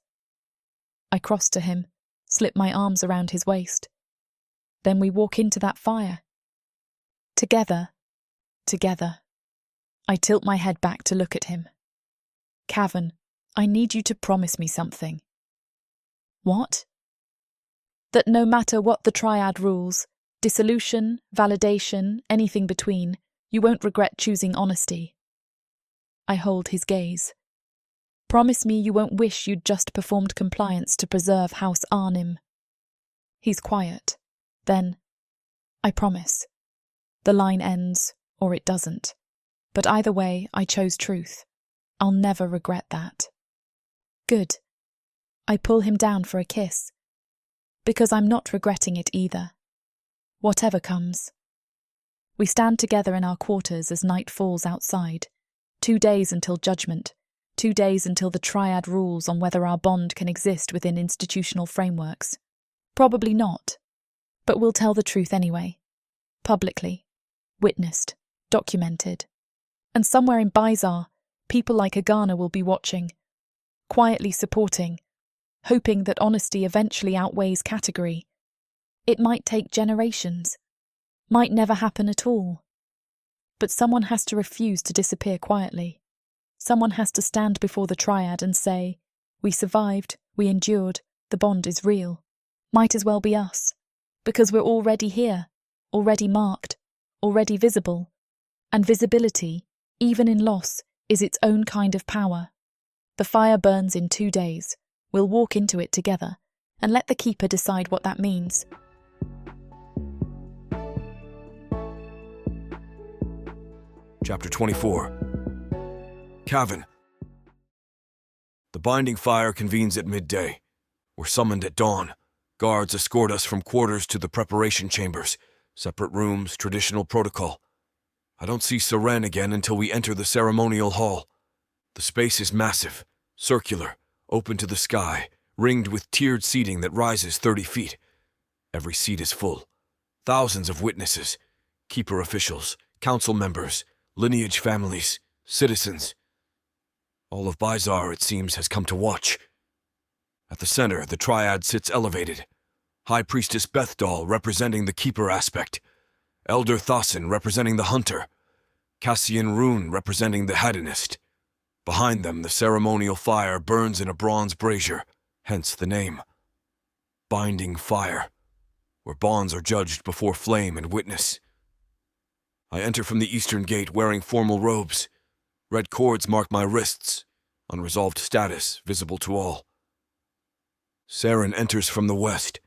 Speaker 2: I cross to him, slip my arms around his waist. Then we walk into that fire. Together. I tilt my head back to look at him. Kavan, I need you to promise me something. What? That no matter what the triad rules, dissolution, validation, anything between, you won't regret choosing honesty. I hold his gaze. Promise me you won't wish you'd just performed compliance to preserve House Arnim. He's quiet. Then, I promise. The line ends, or it doesn't. But either way, I chose truth. I'll never regret that. Good. I pull him down for a kiss. Because I'm not regretting it either. Whatever comes. We stand together in our quarters as night falls outside. 2 days until judgment. 2 days until the triad rules on whether our bond can exist within institutional frameworks. Probably not. But we'll tell the truth anyway. Publicly. Witnessed. Documented. And somewhere in Bizarre, people like Agana will be watching. Quietly supporting. Hoping that honesty eventually outweighs category. It might take generations. Might never happen at all. But someone has to refuse to disappear quietly. Someone has to stand before the triad and say, we survived, we endured, the bond is real. Might as well be us. Because we're already here, already marked, already visible. And visibility, even in loss, is its own kind of power. The fire burns in 2 days. We'll walk into it together, and let the Keeper decide what that means.
Speaker 1: Chapter 24. Kavan. The binding fire convenes at midday. We're summoned at dawn. Guards escort us from quarters to the preparation chambers. Separate rooms, traditional protocol. I don't see Seren again until we enter the ceremonial hall. The space is massive, circular, open to the sky, ringed with tiered seating that rises 30 feet. Every seat is full. Thousands of witnesses, Keeper officials, council members, lineage families, citizens. All of Bizarre, it seems, has come to watch. At the center, the triad sits elevated. High Priestess Bethdal representing the Keeper aspect. Elder Thassin representing the Hunter. Cassian Rune representing the Hedonist. Behind them, the ceremonial fire burns in a bronze brazier, hence the name. Binding fire, where bonds are judged before flame and witness. I enter from the eastern gate wearing formal robes. Red cords mark my wrists, unresolved status visible to all. Seren enters from the west.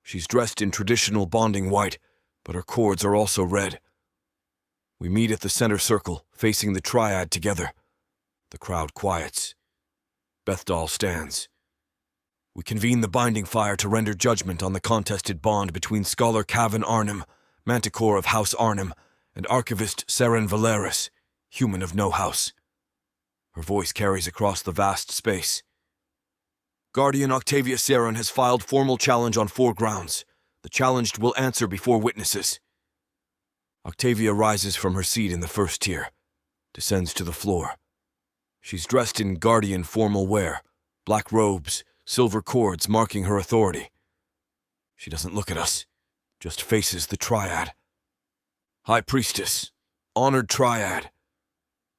Speaker 1: She's dressed in traditional bonding white, but her cords are also red. We meet at the center circle, facing the triad together. The crowd quiets. Bethdal stands. We convene the binding fire to render judgment on the contested bond between Scholar Kavan Arnim, Manticore of House Arnim, and Archivist Seren Valeris, human of no house. Her voice carries across the vast space. Guardian Octavia Seren has filed formal challenge on 4 grounds. The challenged will answer before witnesses. Octavia rises from her seat in the first tier, descends to the floor. She's dressed in guardian formal wear, black robes, silver cords marking her authority. She doesn't look at us, just faces the triad. High Priestess, honored triad.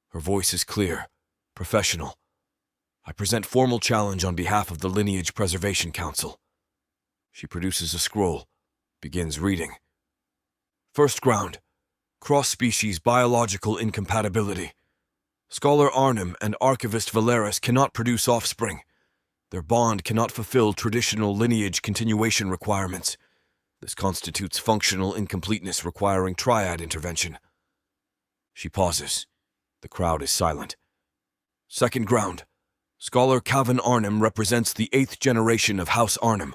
Speaker 1: Her voice is clear, professional. I present formal challenge on behalf of the Lineage Preservation Council. She produces a scroll, begins reading. First ground, cross-species biological incompatibility. Scholar Arnhem and Archivist Valeris cannot produce offspring. Their bond cannot fulfill traditional lineage continuation requirements. This constitutes functional incompleteness requiring triad intervention. She pauses. The crowd is silent. Second ground, Scholar Calvin Arnhem represents the 8th generation of House Arnhem.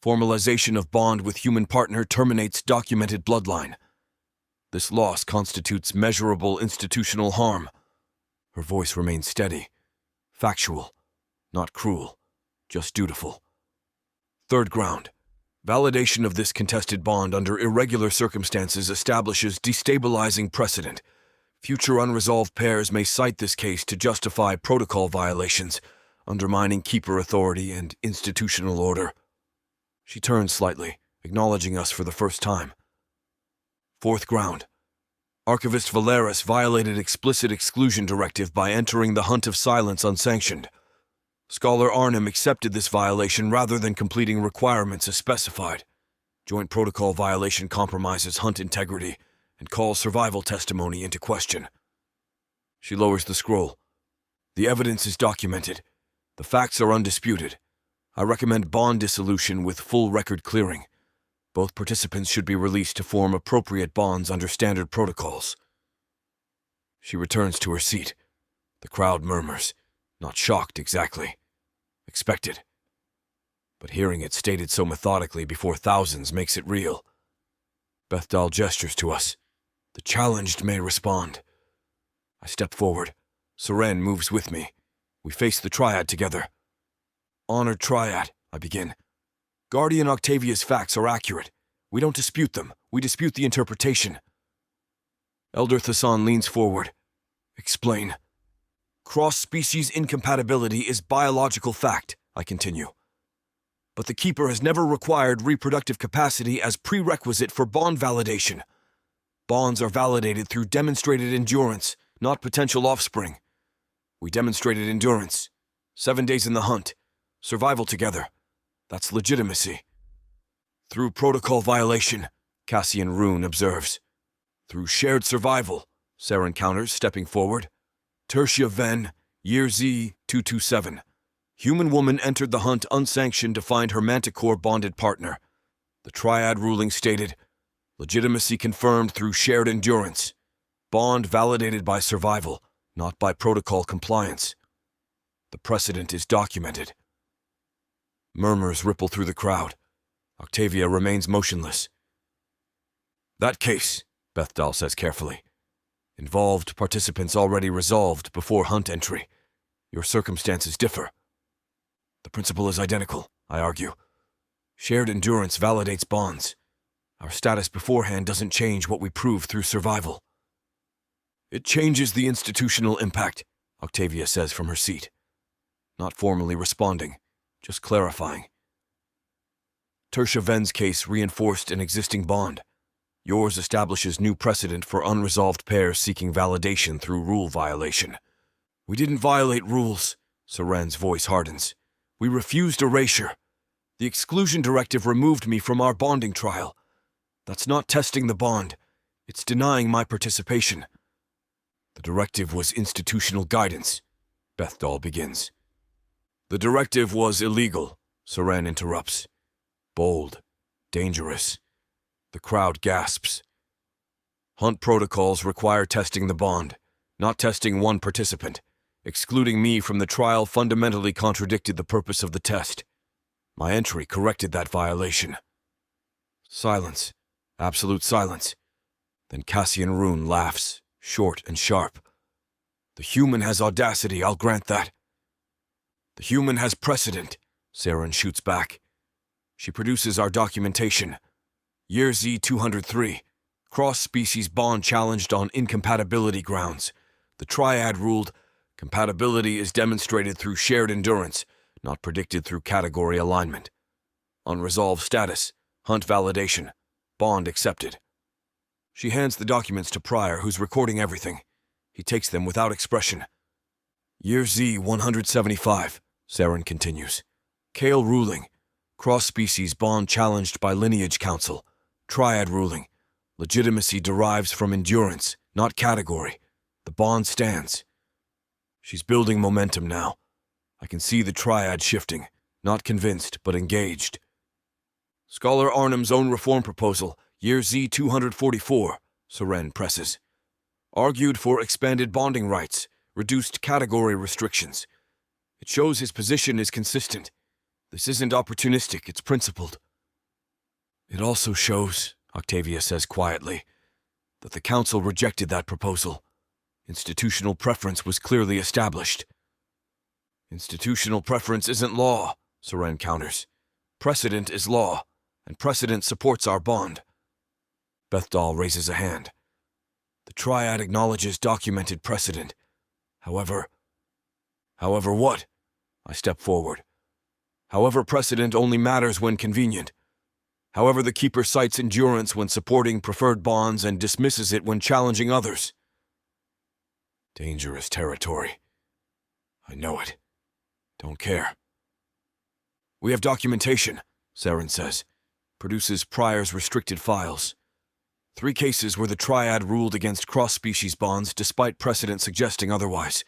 Speaker 1: Formalization of bond with human partner terminates documented bloodline. This loss constitutes measurable institutional harm. Her voice remains steady, factual, not cruel, just dutiful. Third ground, validation of this contested bond under irregular circumstances establishes destabilizing precedent. Future unresolved pairs may cite this case to justify protocol violations, undermining keeper authority and institutional order. She turns slightly, acknowledging us for the first time. Fourth ground, Archivist Valeris violated explicit exclusion directive by entering the Hunt of Silence unsanctioned. Scholar Arnhem accepted this violation rather than completing requirements as specified. Joint protocol violation compromises hunt integrity and calls survival testimony into question. She lowers the scroll. The evidence is documented. The facts are undisputed. I recommend bond dissolution with full record clearing. Both participants should be released to form appropriate bonds under standard protocols. She returns to her seat. The crowd murmurs, not shocked exactly. Expected. But hearing it stated so methodically before thousands makes it real. Bethdal gestures to us. The challenged may respond. I step forward. Seren moves with me. We face the triad together. Honored triad, I begin. Guardian Octavia's facts are accurate. We don't dispute them. We dispute the interpretation. Elder Thassan leans forward. Explain. Cross-species incompatibility is biological fact, I continue. But the Keeper has never required reproductive capacity as prerequisite for bond validation. Bonds are validated through demonstrated endurance, not potential offspring. We demonstrated endurance. 7 days in the hunt. Survival together. That's legitimacy. Through protocol violation, Cassian Rune observes. Through shared survival, Saren counters, stepping forward. Tertia Ven, Year Z 227. Human woman entered the hunt unsanctioned to find her manticore bonded partner. The triad ruling stated, legitimacy confirmed through shared endurance. Bond validated by survival, not by protocol compliance. The precedent is documented. Murmurs ripple through the crowd. Octavia remains motionless. That case, Bethdal says carefully. Involved participants already resolved before hunt entry. Your circumstances differ. The principle is identical, I argue. Shared endurance validates bonds. Our status beforehand doesn't change what we prove through survival. It changes the institutional impact, Octavia says from her seat. Not formally responding, just clarifying. Tertia Ven's case reinforced an existing bond. Yours establishes new precedent for unresolved pairs seeking validation through rule violation. We didn't violate rules, Saren's voice hardens. We refused erasure. The exclusion directive removed me from our bonding trial. That's not testing the bond. It's denying my participation. The directive was institutional guidance, Bethdal begins. The directive was illegal, Saren interrupts. Bold, dangerous. The crowd gasps. Hunt protocols require testing the bond, not testing one participant. Excluding me from the trial fundamentally contradicted the purpose of the test. My entry corrected that violation. Silence. Absolute silence. Then Cassian Rune laughs, short and sharp. The human has audacity, I'll grant that. The human has precedent, Saren shoots back. She produces our documentation. Year Z 203. Cross-species bond challenged on incompatibility grounds. The triad ruled, compatibility is demonstrated through shared endurance, not predicted through category alignment. Unresolved status, hunt validation, bond accepted. She hands the documents to Pryor, who's recording everything. He takes them without expression. Year Z 175, Saren continues. Kale ruling. Cross-species bond challenged by lineage council. Triad ruling. Legitimacy derives from endurance, not category. The bond stands. She's building momentum now. I can see the triad shifting, not convinced, but engaged. Scholar Arnhem's own reform proposal, year Z 244, Saren presses. Argued for expanded bonding rights, reduced category restrictions. It shows his position is consistent. This isn't opportunistic, it's principled. It also shows, Octavia says quietly, that the council rejected that proposal. Institutional preference was clearly established. Institutional preference isn't law, Saren counters. Precedent is law, and precedent supports our bond. Bethdal raises a hand. The triad acknowledges documented precedent. However what? I step forward. However, precedent only matters when convenient. However, the Keeper cites endurance when supporting preferred bonds and dismisses it when challenging others. Dangerous territory. I know it. Don't care. We have documentation, Saren says. Produces Pryor's restricted files. 3 cases where the triad ruled against cross-species bonds despite precedent suggesting otherwise.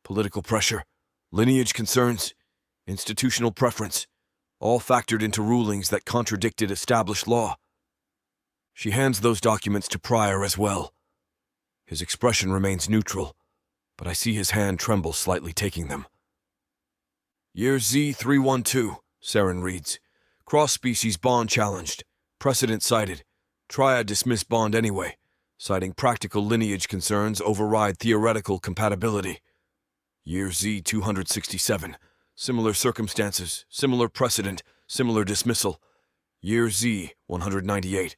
Speaker 1: Political pressure, lineage concerns, institutional preference, all factored into rulings that contradicted established law. She hands those documents to Pryor as well. His expression remains neutral, but I see his hand tremble slightly taking them. Year Z 312, Saren reads. Cross-species bond challenged. Precedent cited. Triad dismissed bond anyway, citing practical lineage concerns override theoretical compatibility. Year Z 267. Similar circumstances, similar precedent, similar dismissal. Year Z 198.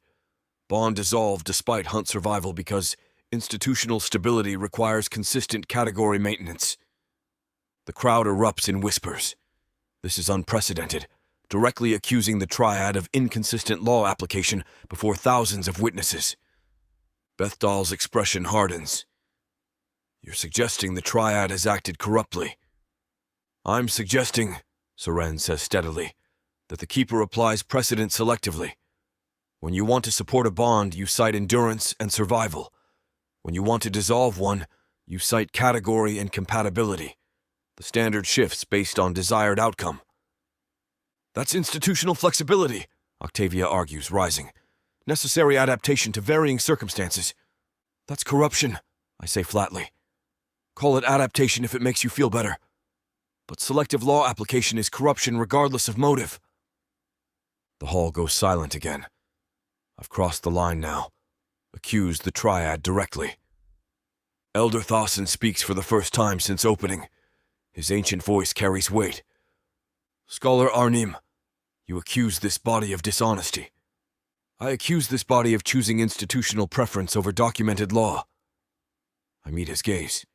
Speaker 1: Bond dissolved despite hunt survival because institutional stability requires consistent category maintenance. The crowd erupts in whispers. This is unprecedented, directly accusing the triad of inconsistent law application before thousands of witnesses. Bethdal's expression hardens. You're suggesting the triad has acted corruptly. I'm suggesting, Saren says steadily, that the Keeper applies precedent selectively. When you want to support a bond, you cite endurance and survival. When you want to dissolve one, you cite category and compatibility. The standard shifts based on desired outcome. That's institutional flexibility, Octavia argues, rising. Necessary adaptation to varying circumstances. That's corruption, I say flatly. Call it adaptation if it makes you feel better. But selective law application is corruption regardless of motive. The hall goes silent again. I've crossed the line now. Accused the triad directly. Elder Thassan speaks for the first time since opening. His ancient voice carries weight. Scholar Arnim, you accuse this body of dishonesty. I accuse this body of choosing institutional preference over documented law. I meet his gaze,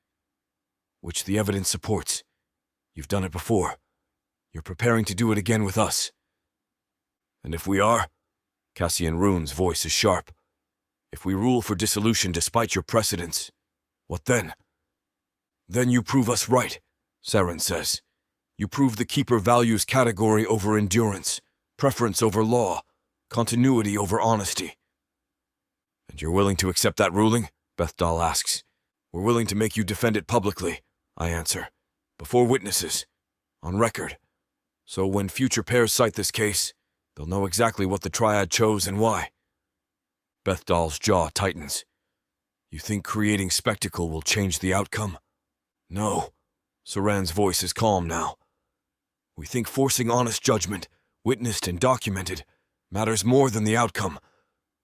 Speaker 1: which the evidence supports. You've done it before. You're preparing to do it again with us. And if we are? Cassian Rune's voice is sharp. If we rule for dissolution despite your precedents, what then? Then you prove us right, Saren says. You prove the Keeper values category over endurance, preference over law, continuity over honesty. And you're willing to accept that ruling? Bethdal asks. We're willing to make you defend it publicly, I answer. Before witnesses. On record. So when future pairs cite this case, they'll know exactly what the triad chose and why. Bethdal's jaw tightens. You think creating spectacle will change the outcome? No. Saran's voice is calm now. We think forcing honest judgment, witnessed and documented, matters more than the outcome.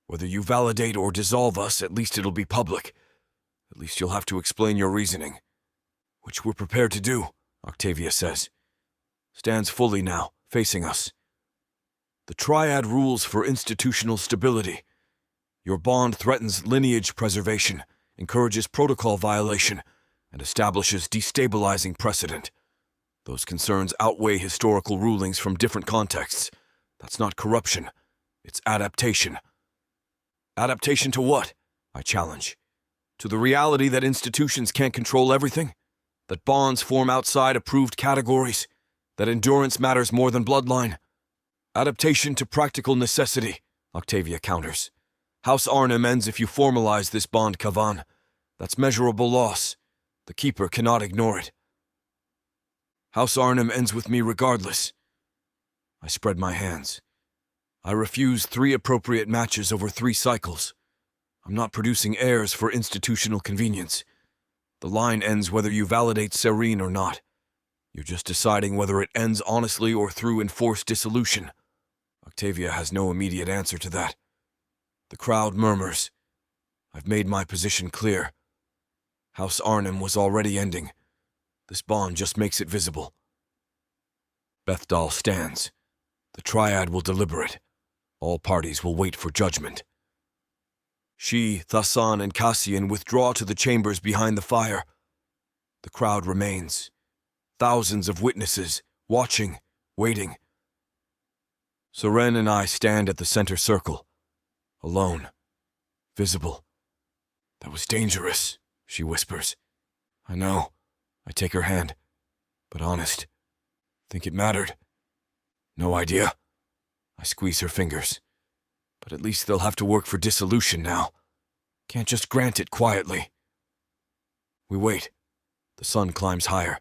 Speaker 1: Whether you validate or dissolve us, at least it'll be public. At least you'll have to explain your reasoning. Which we're prepared to do, Octavia says. Stands fully now, facing us. The triad rules for institutional stability. Your bond threatens lineage preservation, encourages protocol violation, and establishes destabilizing precedent. Those concerns outweigh historical rulings from different contexts. That's not corruption. It's adaptation. Adaptation to what? I challenge. To the reality that institutions can't control everything? That bonds form outside approved categories? That endurance matters more than bloodline? Adaptation to practical necessity, Octavia counters. House Arnhem ends if you formalize this bond, Kavan. That's measurable loss. The Keeper cannot ignore it. House Arnhem ends with me regardless. I spread my hands. I refuse 3 appropriate matches over 3 cycles. I'm not producing heirs for institutional convenience. The line ends whether you validate Serene or not. You're just deciding whether it ends honestly or through enforced dissolution. Octavia has no immediate answer to that. The crowd murmurs. I've made my position clear. House Arnhem was already ending. This bond just makes it visible. Bethdal stands. The Triad will deliberate. All parties will wait for judgment. She, Thassan, and Cassian withdraw to the chambers behind the fire. The crowd remains. Thousands of witnesses, watching, waiting. Seren and I stand at the center circle. Alone. Visible. That was dangerous, she whispers. I know. I take her hand. But honest. Think it mattered? No idea. I squeeze her fingers. But at least they'll have to work for dissolution now. Can't just grant it quietly. We wait. The sun climbs higher.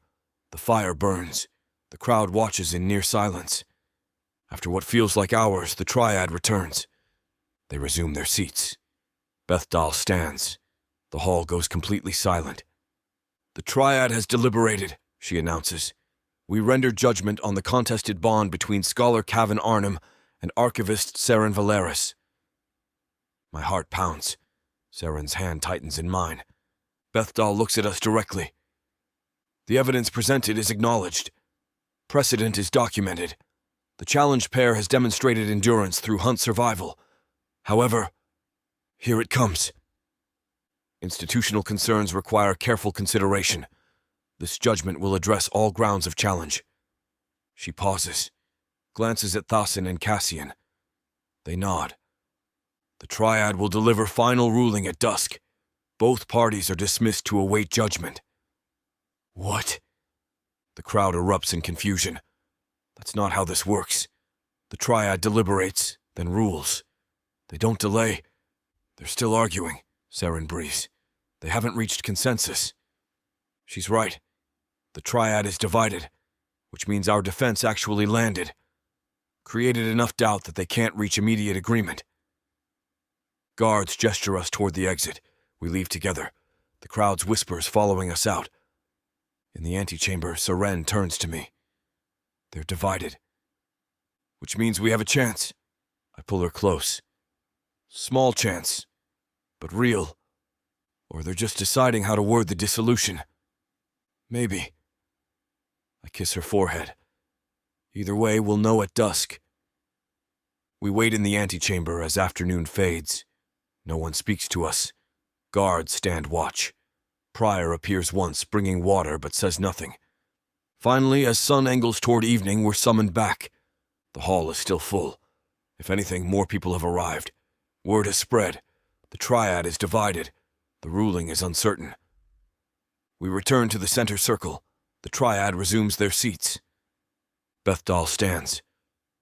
Speaker 1: The fire burns. The crowd watches in near silence. After what feels like hours, the Triad returns. They resume their seats. Bethdal stands. The hall goes completely silent. The Triad has deliberated, she announces. We render judgment on the contested bond between Scholar Cavan Arnhem and Archivist Seren Valeris. My heart pounds. Seren's hand tightens in mine. Bethdal looks at us directly. The evidence presented is acknowledged. Precedent is documented. The challenged pair has demonstrated endurance through hunt survival. However, here it comes. Institutional concerns require careful consideration. This judgment will address all grounds of challenge. She pauses, glances at Thassan and Cassian. They nod. The Triad will deliver final ruling at dusk. Both parties are dismissed to await judgment. What? The crowd erupts in confusion. That's not how this works. The Triad deliberates, then rules. They don't delay. They're still arguing, Seren breathes. They haven't reached consensus. She's right. The Triad is divided, which means our defense actually landed. Created enough doubt that they can't reach immediate agreement. Guards gesture us toward the exit. We leave together, the crowd's whispers following us out. In the antechamber, Seren turns to me. They're divided. Which means we have a chance. I pull her close. Small chance, but real. Or they're just deciding how to word the dissolution. Maybe. I kiss her forehead. Either way, we'll know at dusk. We wait in the antechamber as afternoon fades. No one speaks to us. Guards stand watch. Prior appears once, bringing water, but says nothing. Finally, as sun angles toward evening, we're summoned back. The hall is still full. If anything, more people have arrived. Word has spread. The Triad is divided. The ruling is uncertain. We return to the center circle. The Triad resumes their seats. Bethdal stands.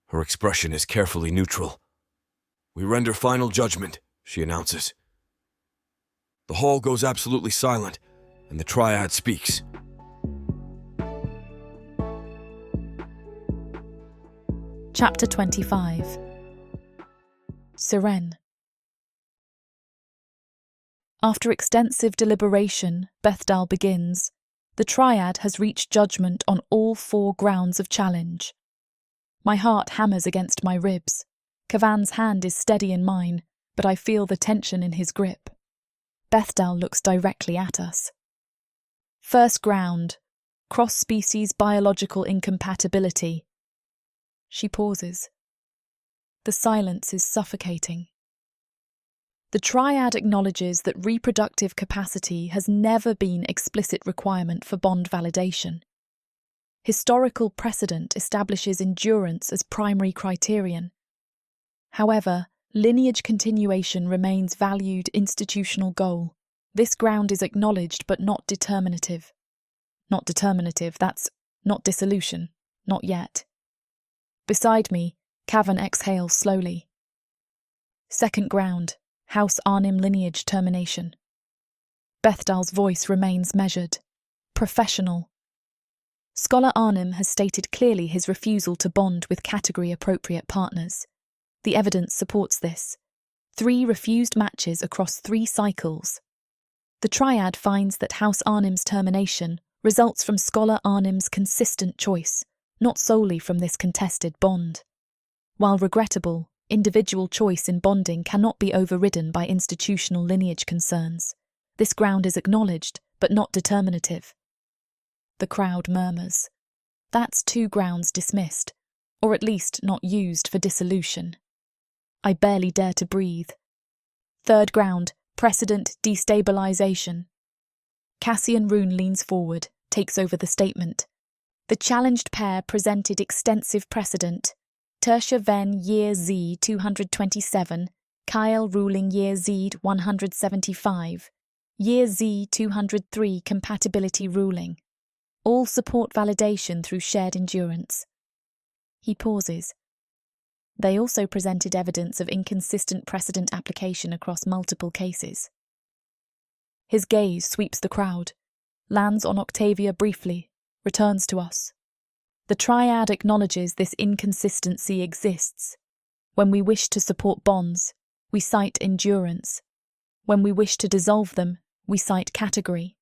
Speaker 1: Her expression is carefully neutral. We render final judgment, she announces. The hall goes absolutely silent, and the Triad speaks.
Speaker 2: Chapter 25. Seren. After extensive deliberation, Bethdal begins. The Triad has reached judgment on all 4 grounds of challenge. My heart hammers against my ribs. Kavan's hand is steady in mine, but I feel the tension in his grip. Bethdal looks directly at us. First ground, cross-species biological incompatibility. She pauses. The silence is suffocating. The triad acknowledges that reproductive capacity has never been explicit requirement for bond validation. Historical precedent establishes endurance as primary criterion. However, lineage continuation remains valued institutional goal. This ground is acknowledged but not determinative. Not determinative, that's not dissolution, not yet. Beside me, Cavan exhales slowly. Second ground, House Arnim lineage termination. Bethdal's voice remains measured, professional. Scholar Arnim has stated clearly his refusal to bond with category-appropriate partners. The evidence supports this. 3 refused matches across 3 cycles. The triad finds that House Arnim's termination results from Scholar Arnim's consistent choice, not solely from this contested bond. While regrettable, individual choice in bonding cannot be overridden by institutional lineage concerns. This ground is acknowledged, but not determinative. The crowd murmurs. That's 2 grounds dismissed, or at least not used for dissolution. I barely dare to breathe. Third ground, precedent destabilization. Cassian Rune leans forward, takes over the statement. The challenged pair presented extensive precedent. Tertia Ven year Z 227, Kyle ruling year Z 175, year Z 203 compatibility ruling. All support validation through shared endurance. He pauses. They also presented evidence of inconsistent precedent application across multiple cases. His gaze sweeps the crowd, lands on Octavia briefly, returns to us. The triad acknowledges this inconsistency exists. When we wish to support bonds, we cite endurance. When we wish to dissolve them, we cite category.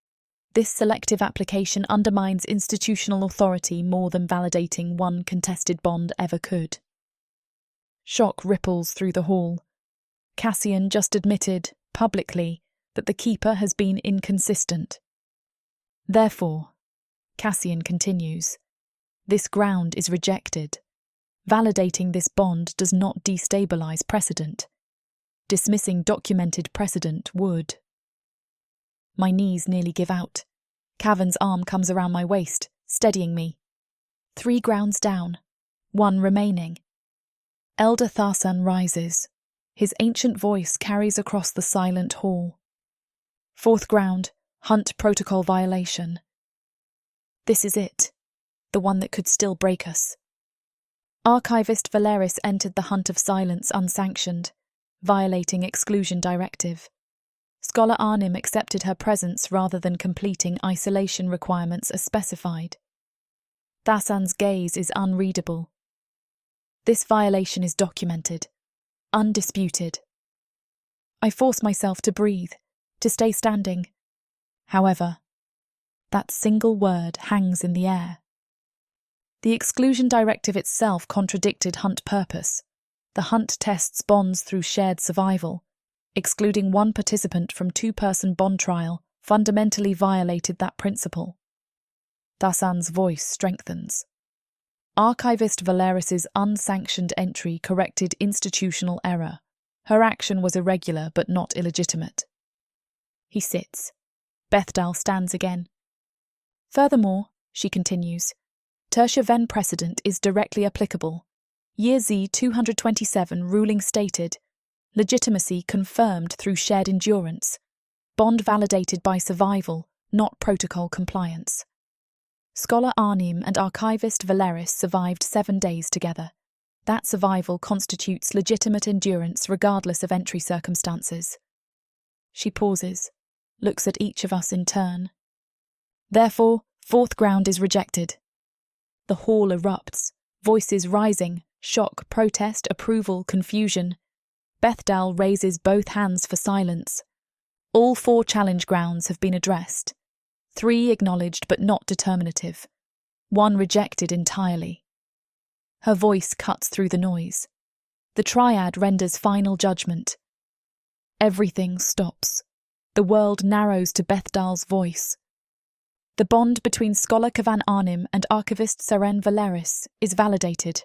Speaker 2: This selective application undermines institutional authority more than validating one contested bond ever could. Shock ripples through the hall. Cassian just admitted, publicly, that the keeper has been inconsistent. Therefore, Cassian continues, this ground is rejected. Validating this bond does not destabilize precedent. Dismissing documented precedent would. My knees nearly give out. Cavan's arm comes around my waist, steadying me. 3 grounds down, 1 remaining. Elder Tharsan rises. His ancient voice carries across the silent hall. 4th ground, Hunt protocol violation. This is it. The one that could still break us. Archivist Valeris entered the Hunt of Silence unsanctioned, violating exclusion directive. Scholar Arnim accepted her presence rather than completing isolation requirements as specified. Thasan's gaze is unreadable. This violation is documented, undisputed. I force myself to breathe, to stay standing. However, that single word hangs in the air. The exclusion directive itself contradicted Hunt purpose. The Hunt tests bonds through shared survival. Excluding one participant from 2-person bond trial fundamentally violated that principle. Thasan's voice strengthens. Archivist Valeris's unsanctioned entry corrected institutional error. Her action was irregular but not illegitimate. He sits. Bethdal stands again. Furthermore, she continues, Tertia Ven precedent is directly applicable. Year Z 227 ruling stated, legitimacy confirmed through shared endurance, bond validated by survival, not protocol compliance. Scholar Arnim and archivist Valeris survived 7 days together. That survival constitutes legitimate endurance regardless of entry circumstances. She pauses, looks at each of us in turn. Therefore, 4th ground is rejected. The hall erupts, voices rising, shock, protest, approval, confusion. Bethdal raises both hands for silence. All 4 challenge grounds have been addressed. 3 acknowledged but not determinative. 1 rejected entirely. Her voice cuts through the noise. The triad renders final judgment. Everything stops. The world narrows to Bethdal's voice. The bond between Scholar Cavan Arnim and archivist Seren Valeris is validated.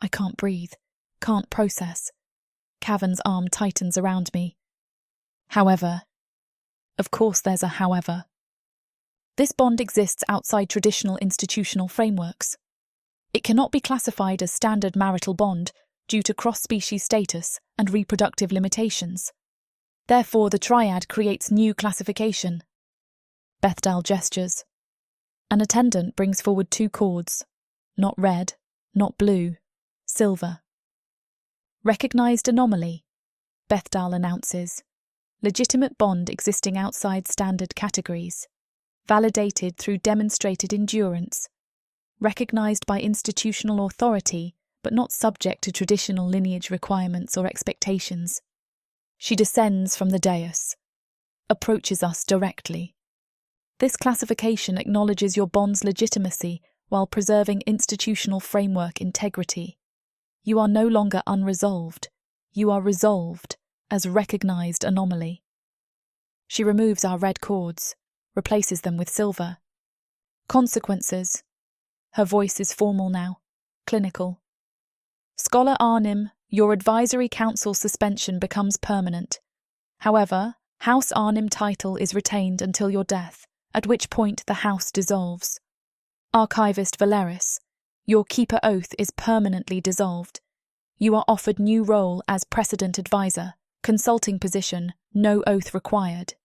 Speaker 2: I can't breathe, can't process. Cavan's arm tightens around me, However, of course there's a however. This bond exists outside traditional institutional frameworks. It cannot be classified as standard marital bond due to cross-species status and reproductive limitations. Therefore, the triad creates new classification. Bethdal gestures. An attendant brings forward 2 cords, not red, not blue, silver. Recognized anomaly, Bethdal announces. Legitimate bond existing outside standard categories. Validated through demonstrated endurance. Recognized by institutional authority, but not subject to traditional lineage requirements or expectations. She descends from the dais, approaches us directly. This classification acknowledges your bond's legitimacy while preserving institutional framework integrity. You are no longer unresolved. You are resolved as recognized anomaly. She removes our red cords, replaces them with silver. Consequences. Her voice is formal now, clinical. Scholar Arnim, your advisory council suspension becomes permanent. However, House Arnim title is retained until your death, at which point the house dissolves. Archivist Valeris, your keeper oath is permanently dissolved. You are offered new role as precedent advisor, consulting position, no oath required.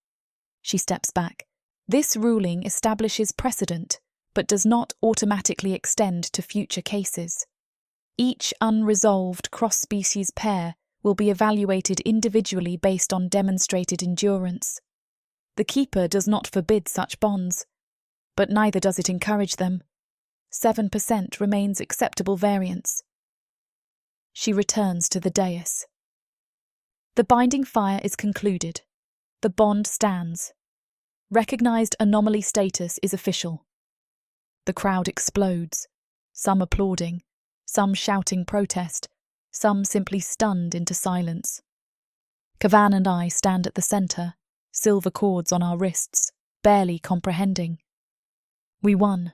Speaker 2: She steps back. This ruling establishes precedent, but does not automatically extend to future cases. Each unresolved cross-species pair will be evaluated individually based on demonstrated endurance. The keeper does not forbid such bonds, but neither does it encourage them. 7% remains acceptable variance. She returns to the dais. The binding fire is concluded. The bond stands. Recognized anomaly status is official. The crowd explodes, some applauding, some shouting protest, some simply stunned into silence. Kavan and I stand at the centre, silver cords on our wrists, barely comprehending. We won.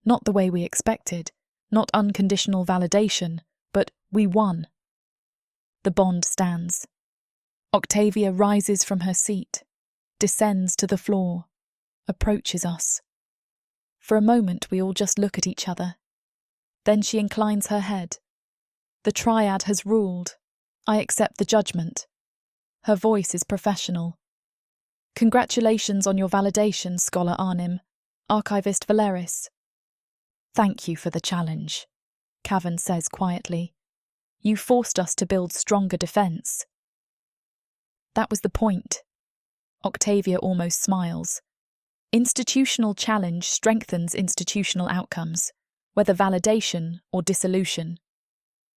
Speaker 2: Not the way we expected, not unconditional validation, but we won. The bond stands. Octavia rises from her seat, descends to the floor, approaches us. For a moment we all just look at each other. Then she inclines her head. The triad has ruled. I accept the judgment. Her voice is professional. Congratulations on your validation, Scholar Arnim. Archivist Valeris. Thank you for the challenge, Cavan says quietly. You forced us to build stronger defence. That was the point. Octavia almost smiles. Institutional challenge strengthens institutional outcomes, whether validation or dissolution.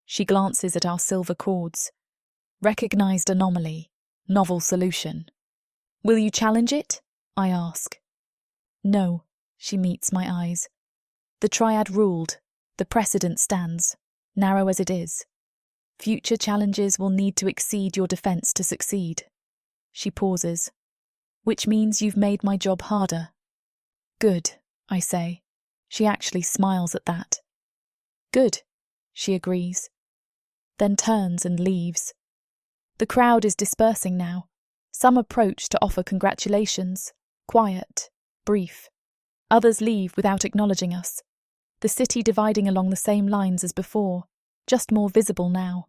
Speaker 2: She glances at our silver cords. Recognized anomaly, novel solution. Will you challenge it? I ask. No, she meets my eyes. The triad ruled. The precedent stands, narrow as it is. Future challenges will need to exceed your defence to succeed. She pauses. Which means you've made my job harder. Good, I say. She actually smiles at that. Good, she agrees. Then turns and leaves. The crowd is dispersing now. Some approach to offer congratulations. Quiet, brief. Others leave without acknowledging us. The city dividing along the same lines as before, just more visible now.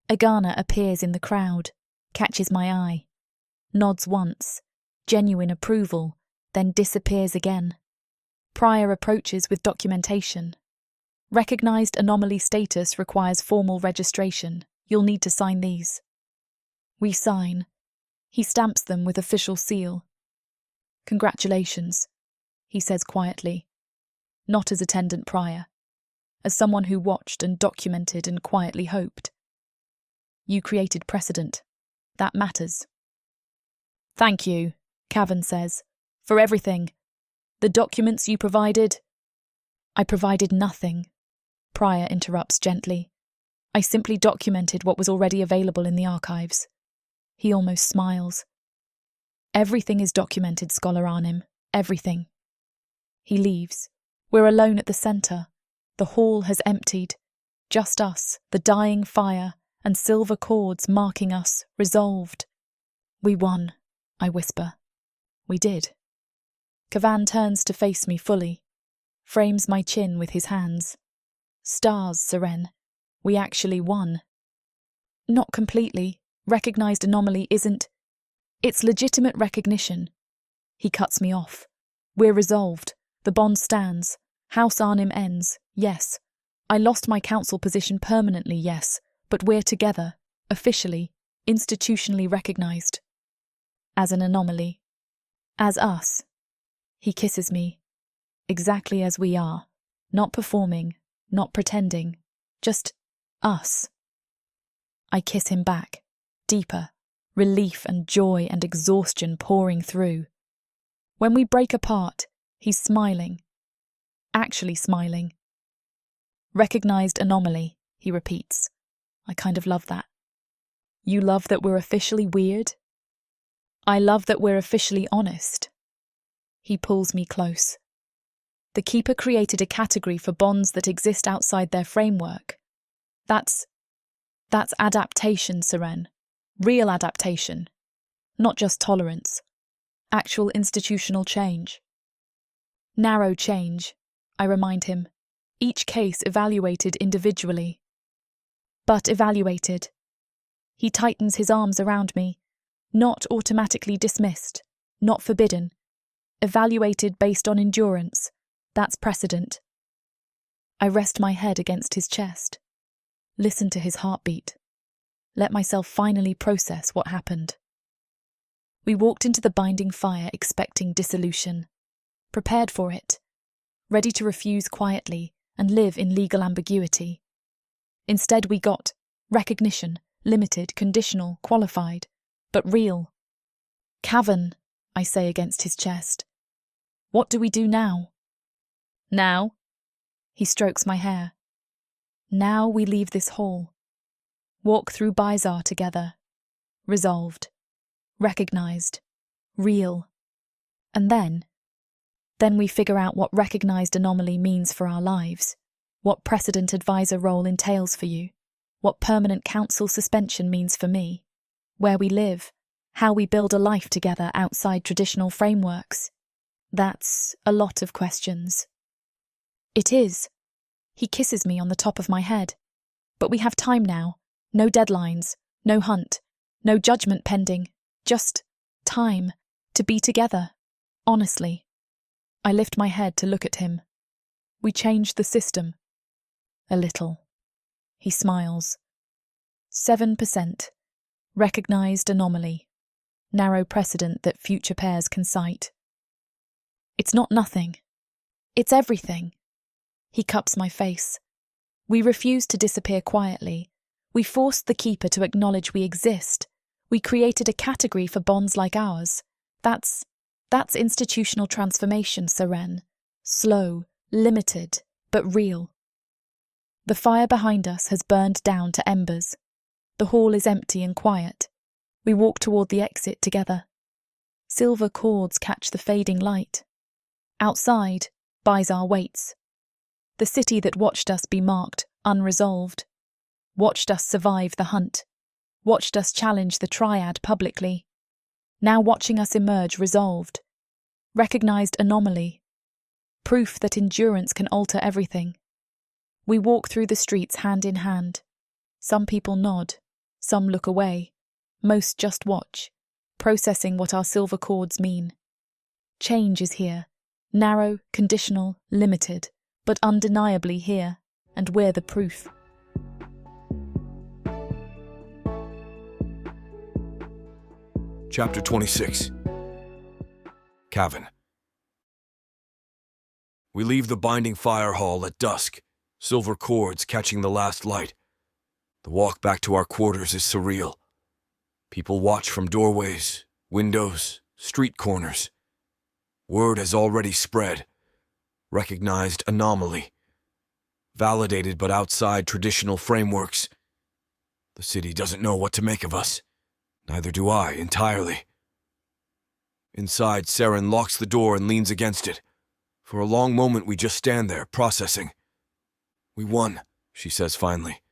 Speaker 2: Agana appears in the crowd, catches my eye. Nods once, genuine approval, then disappears again. Prior approaches with documentation. Recognized anomaly status requires formal registration. You'll need to sign these. We sign. He stamps them with official seal. Congratulations, he says quietly. Not as attendant prior, as someone who watched and documented and quietly hoped. You created precedent. That matters. Thank you, Cavan says, for everything. The documents you provided. I provided nothing, Prior interrupts gently. I simply documented what was already available in the archives. He almost smiles. Everything is documented, Scholar Arnim. Everything. He leaves. We're alone at the centre. The hall has emptied. Just us, the dying fire, and silver cords marking us, resolved. We won, I whisper. We did. Kavan turns to face me fully, frames my chin with his hands. Stars, Seren. We actually won. Not completely. Recognized anomaly isn't. It's legitimate recognition. He cuts me off. We're resolved. The bond stands. House Arnim ends. Yes. I lost my council position permanently, yes. But we're together. Officially. Institutionally recognized. As an anomaly. As us. He kisses me. Exactly as we are. Not performing. Not pretending. Just us. I kiss him back. Deeper. Relief and joy and exhaustion pouring through. When we break apart, he's smiling. Actually smiling. Recognized anomaly, he repeats. I kind of love that. You love that we're officially weird? I love that we're officially honest. He pulls me close. The Keeper created a category for bonds that exist outside their framework. That's adaptation, Seren. Real adaptation. Not just tolerance. Actual institutional change. Narrow change, I remind him. Each case evaluated individually. But evaluated. He tightens his arms around me. Not automatically dismissed. Not forbidden. Evaluated based on endurance. That's precedent. I rest my head against his chest. Listen to his heartbeat. Let myself finally process what happened. We walked into the binding fire expecting dissolution. Prepared for it. Ready to refuse quietly and live in legal ambiguity. Instead we got recognition, limited, conditional, qualified, but real. Cavan, I say against his chest. What do we do now? Now? He strokes my hair. Now we leave this hall. Walk through Bizarre together. Resolved. Recognized. Real. And then we figure out what recognized anomaly means for our lives, what precedent advisor role entails for you, what permanent council suspension means for me, where we live, how we build a life together outside traditional frameworks. That's a lot of questions. It is. He kisses me on the top of my head. But we have time now. No deadlines, no hunt, no judgment pending. Just time to be together, honestly. I lift my head to look at him. We changed the system. A little. He smiles. 7%. Recognized anomaly. Narrow precedent that future pairs can cite. It's not nothing. It's everything. He cups my face. We refused to disappear quietly. We forced the Keeper to acknowledge we exist. We created a category for bonds like ours. That's institutional transformation, Seren. Slow, limited, but real. The fire behind us has burned down to embers. The hall is empty and quiet. We walk toward the exit together. Silver cords catch the fading light. Outside, Bizarre waits. The city that watched us be marked unresolved. Watched us survive the hunt. Watched us challenge the triad publicly. Now watching us emerge resolved. Recognized anomaly. Proof that endurance can alter everything. We walk through the streets hand in hand. Some people nod. Some look away. Most just watch, processing what our silver cords mean. Change is here. Narrow, conditional, limited, but undeniably here, and we're the proof.
Speaker 1: Chapter 26. Cavan. We leave the binding fire hall at dusk, silver cords catching the last light. The walk back to our quarters is surreal. People watch from doorways, windows, street corners. Word has already spread. Recognized anomaly. Validated but outside traditional frameworks. The city doesn't know what to make of us. Neither do I, entirely. Inside, Seren locks the door and leans against it. For a long moment we just stand there, processing. We won, she says finally.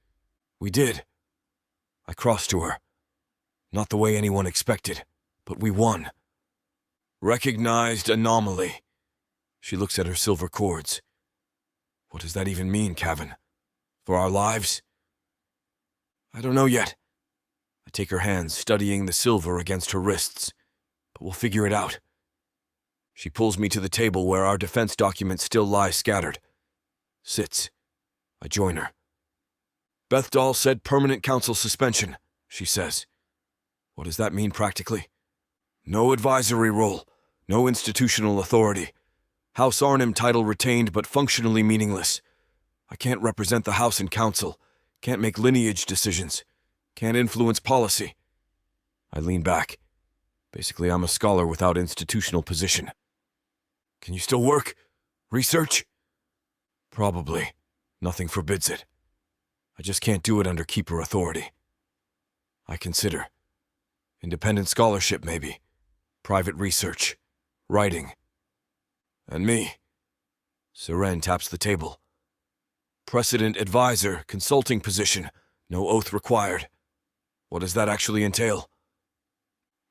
Speaker 1: We did. I cross to her. Not the way anyone expected. But we won. Recognized anomaly. She looks at her silver cords. What does that even mean, Cavan? For our lives? I don't know yet. I take her hands, studying the silver against her wrists. But we'll figure it out. She pulls me to the table where our defense documents still lie scattered. Sits. I join her. Bethdal said permanent council suspension, she says. What does that mean practically? No advisory role, no institutional authority. House Arnhem title retained but functionally meaningless. I can't represent the house in council, can't make lineage decisions, can't influence policy. I lean back. Basically, I'm a scholar without institutional position. Can you still work? Research? Probably. Nothing forbids it. I just can't do it under Keeper authority. I consider. Independent scholarship, maybe. Private research. Writing. And me. Seren taps the table. Precedent advisor, consulting position. No oath required. What does that actually entail?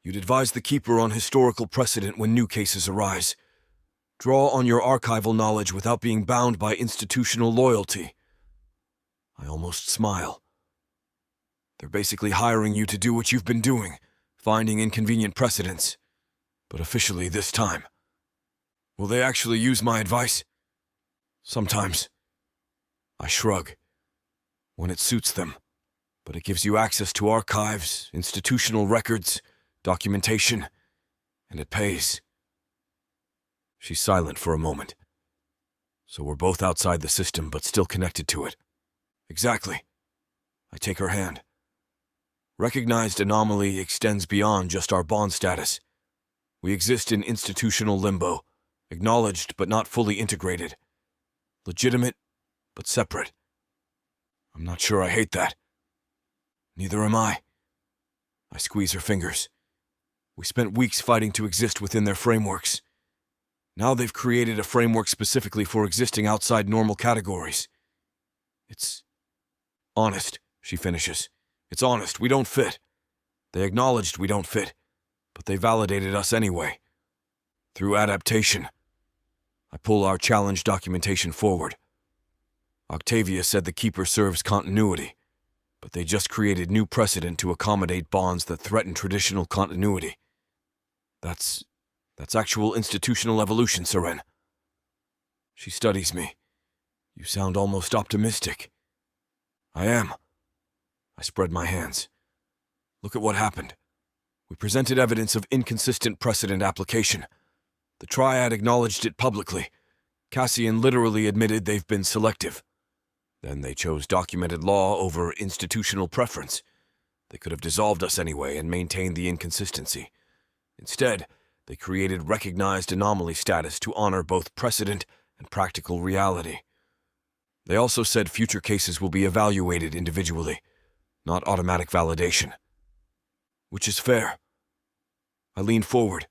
Speaker 1: You'd advise the Keeper on historical precedent when new cases arise. Draw on your archival knowledge without being bound by institutional loyalty. I almost smile. They're basically hiring you to do what you've been doing, finding inconvenient precedents. But officially this time. Will they actually use my advice? Sometimes. I shrug. When it suits them. But it gives you access to archives, institutional records, documentation, and it pays. She's silent for a moment. So we're both outside the system, but still connected to it. Exactly. I take her hand. Recognized anomaly extends beyond just our bond status. We exist in institutional limbo, acknowledged but not fully integrated. Legitimate, but separate. I'm not sure I hate that. Neither am I. I squeeze her fingers. We spent weeks fighting to exist within their frameworks. Now they've created a framework specifically for existing outside normal categories. It's honest, she finishes. It's honest, we don't fit. They acknowledged we don't fit, but they validated us anyway. Through adaptation. I pull our challenge documentation forward. Octavia said the Keeper serves continuity, but they just created new precedent to accommodate bonds that threaten traditional continuity. That's actual institutional evolution, Seren. She studies me. You sound almost optimistic. I am. I spread my hands. Look at what happened. We presented evidence of inconsistent precedent application. The Triad acknowledged it publicly. Cassian literally admitted they've been selective. Then they chose documented law over institutional preference. They could have dissolved us anyway and maintained the inconsistency. Instead, they created recognized anomaly status to honor both precedent and practical reality. They also said future cases will be evaluated individually, not automatic validation. Which is fair. I lean forward.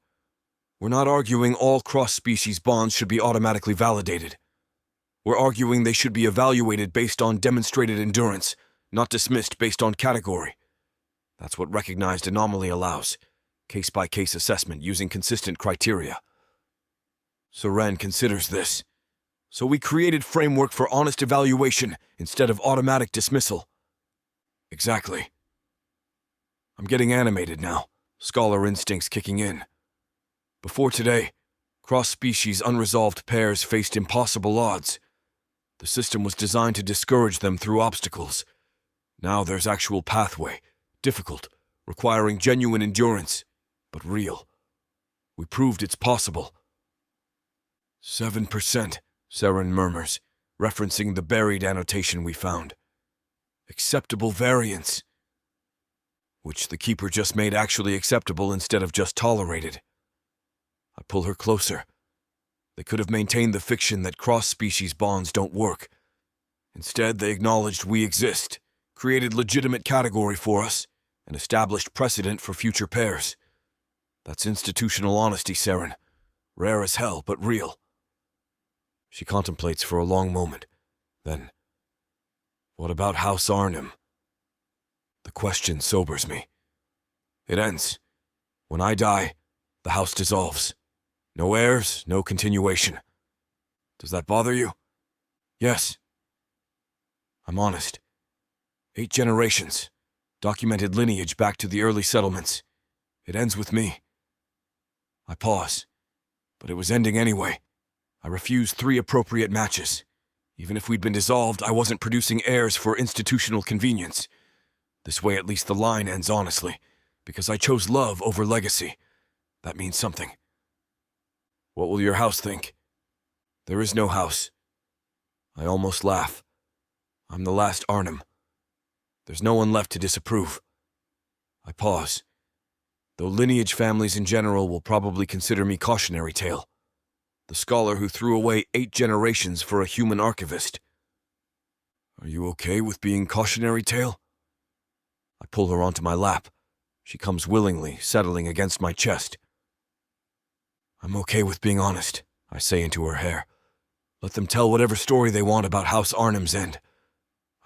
Speaker 1: We're not arguing all cross-species bonds should be automatically validated. We're arguing they should be evaluated based on demonstrated endurance, not dismissed based on category. That's what recognized anomaly allows. Case-by-case assessment using consistent criteria. Seren considers this. So we created framework for honest evaluation instead of automatic dismissal. Exactly. I'm getting animated now, scholar instincts kicking in. Before today, cross-species unresolved pairs faced impossible odds. The system was designed to discourage them through obstacles. Now there's actual pathway, difficult, requiring genuine endurance, but real. We proved it's possible. 7%, Seren murmurs, referencing the buried annotation we found. Acceptable variance. Which the Keeper just made actually acceptable instead of just tolerated. I pull her closer. They could have maintained the fiction that cross-species bonds don't work. Instead, they acknowledged we exist, created legitimate category for us, and established precedent for future pairs. That's institutional honesty, Seren. Rare as hell, but real. She contemplates for a long moment. Then, what about House Arnhem? The question sobers me. It ends. When I die, the house dissolves. No heirs, no continuation. Does that bother you? Yes. I'm honest. 8 generations. Documented lineage back to the early settlements. It ends with me. I pause. But it was ending anyway. I refused 3 appropriate matches. Even if we'd been dissolved, I wasn't producing heirs for institutional convenience. This way at least the line ends honestly, because I chose love over legacy. That means something. What will your house think? There is no house. I almost laugh. I'm the last Arnhem. There's no one left to disapprove. I pause. Though lineage families in general will probably consider me cautionary tale. The scholar who threw away 8 generations for a human archivist. Are you okay with being cautionary tale? I pull her onto my lap. She comes willingly, settling against my chest. I'm okay with being honest, I say into her hair. Let them tell whatever story they want about House Arnhem's end.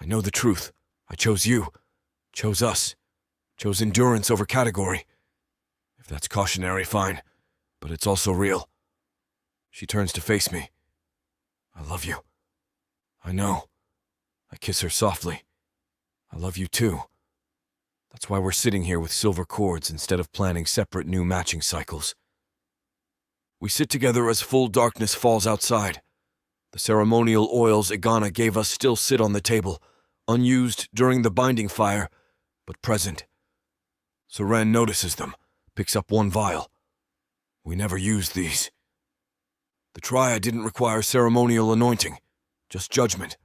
Speaker 1: I know the truth. I chose you. Chose us. Chose endurance over category. If that's cautionary, fine. But it's also real. She turns to face me. I love you. I know. I kiss her softly. I love you too. That's why we're sitting here with silver cords instead of planning separate new matching cycles. We sit together as full darkness falls outside. The ceremonial oils Igana gave us still sit on the table, unused during the binding fire, but present. Seren notices them, picks up 1 vial. We never used these. The triad didn't require ceremonial anointing, just judgment.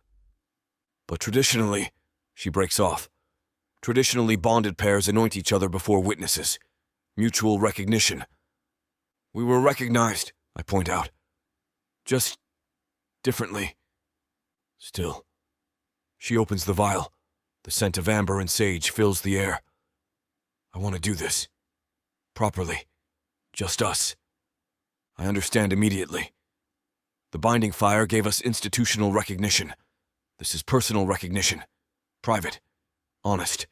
Speaker 1: But traditionally, she breaks off. Traditionally bonded pairs anoint each other before witnesses. Mutual recognition. We were recognized, I point out. Just differently. Still. She opens the vial. The scent of amber and sage fills the air. I want to do this. Properly. Just us. I understand immediately. The binding fire gave us institutional recognition. This is personal recognition. Private. Honest.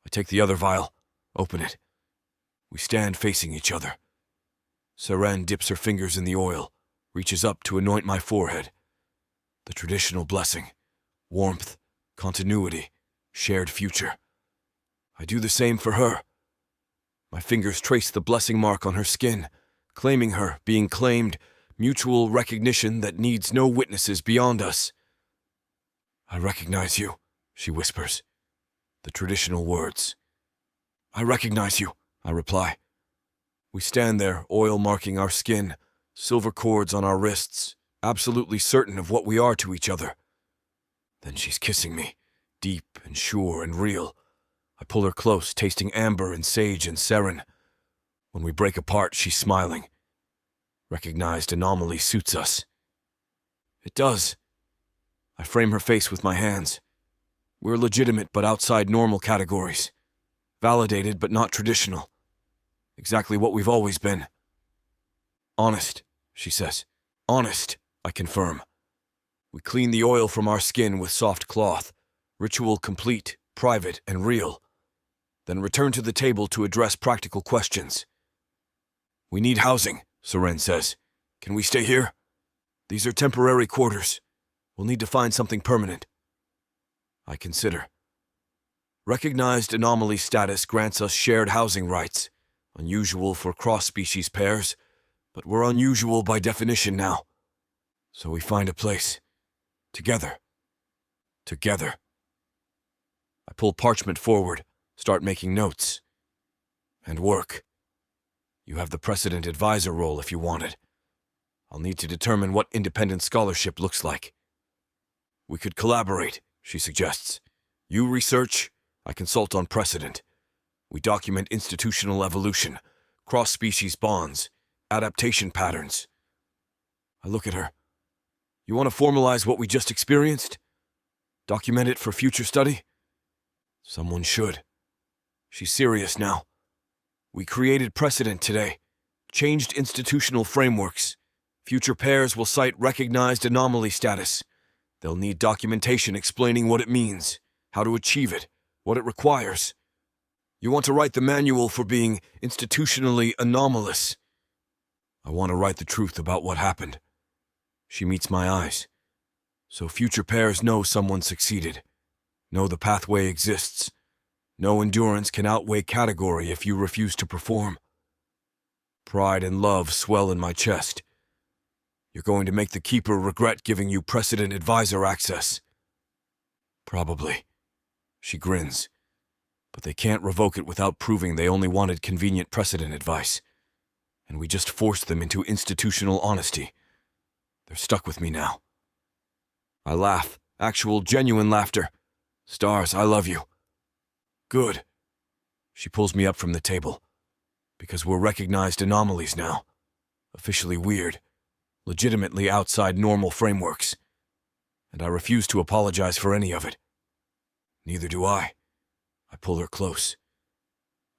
Speaker 1: I take the other vial. Open it. We stand facing each other. Seren dips her fingers in the oil, reaches up to anoint my forehead. The traditional blessing. Warmth. Continuity. Shared future. I do the same for her. My fingers trace the blessing mark on her skin, claiming her, being claimed, mutual recognition that needs no witnesses beyond us. I recognize you, she whispers. The traditional words. I recognize you, I reply. We stand there, oil marking our skin, silver cords on our wrists, absolutely certain of what we are to each other. Then she's kissing me, deep and sure and real. I pull her close, tasting amber and sage and Seren. When we break apart, she's smiling. Recognized anomaly suits us. It does. I frame her face with my hands. We're legitimate but outside normal categories. Validated but not traditional. Exactly what we've always been. Honest, she says. Honest, I confirm. We clean the oil from our skin with soft cloth. Ritual complete, private, and real. Then return to the table to address practical questions. We need housing, Seren says. Can we stay here? These are temporary quarters. We'll need to find something permanent. I consider. Recognized anomaly status grants us shared housing rights. Unusual for cross-species pairs, but we're unusual by definition now. So we find a place. Together. Together. I pull parchment forward, start making notes. And work. You have the precedent advisor role if you want it. I'll need to determine what independent scholarship looks like. We could collaborate, she suggests. You research, I consult on precedent. We document institutional evolution, cross-species bonds, adaptation patterns. I look at her. You want to formalize what we just experienced? Document it for future study? Someone should. She's serious now. We created precedent today, changed institutional frameworks. Future pairs will cite recognized anomaly status. They'll need documentation explaining what it means, how to achieve it, what it requires. You want to write the manual for being institutionally anomalous. I want to write the truth about what happened. She meets my eyes. So future pairs know someone succeeded. Know the pathway exists. No endurance can outweigh category if you refuse to perform. Pride and love swell in my chest. You're going to make the Keeper regret giving you precedent advisor access. Probably. She grins. But they can't revoke it without proving they only wanted convenient precedent advice. And we just forced them into institutional honesty. They're stuck with me now. I laugh. Actual, genuine laughter. Stars, I love you. Good. She pulls me up from the table. Because we're recognized anomalies now. Officially weird. Legitimately outside normal frameworks. And I refuse to apologize for any of it. Neither do I. I pull her close.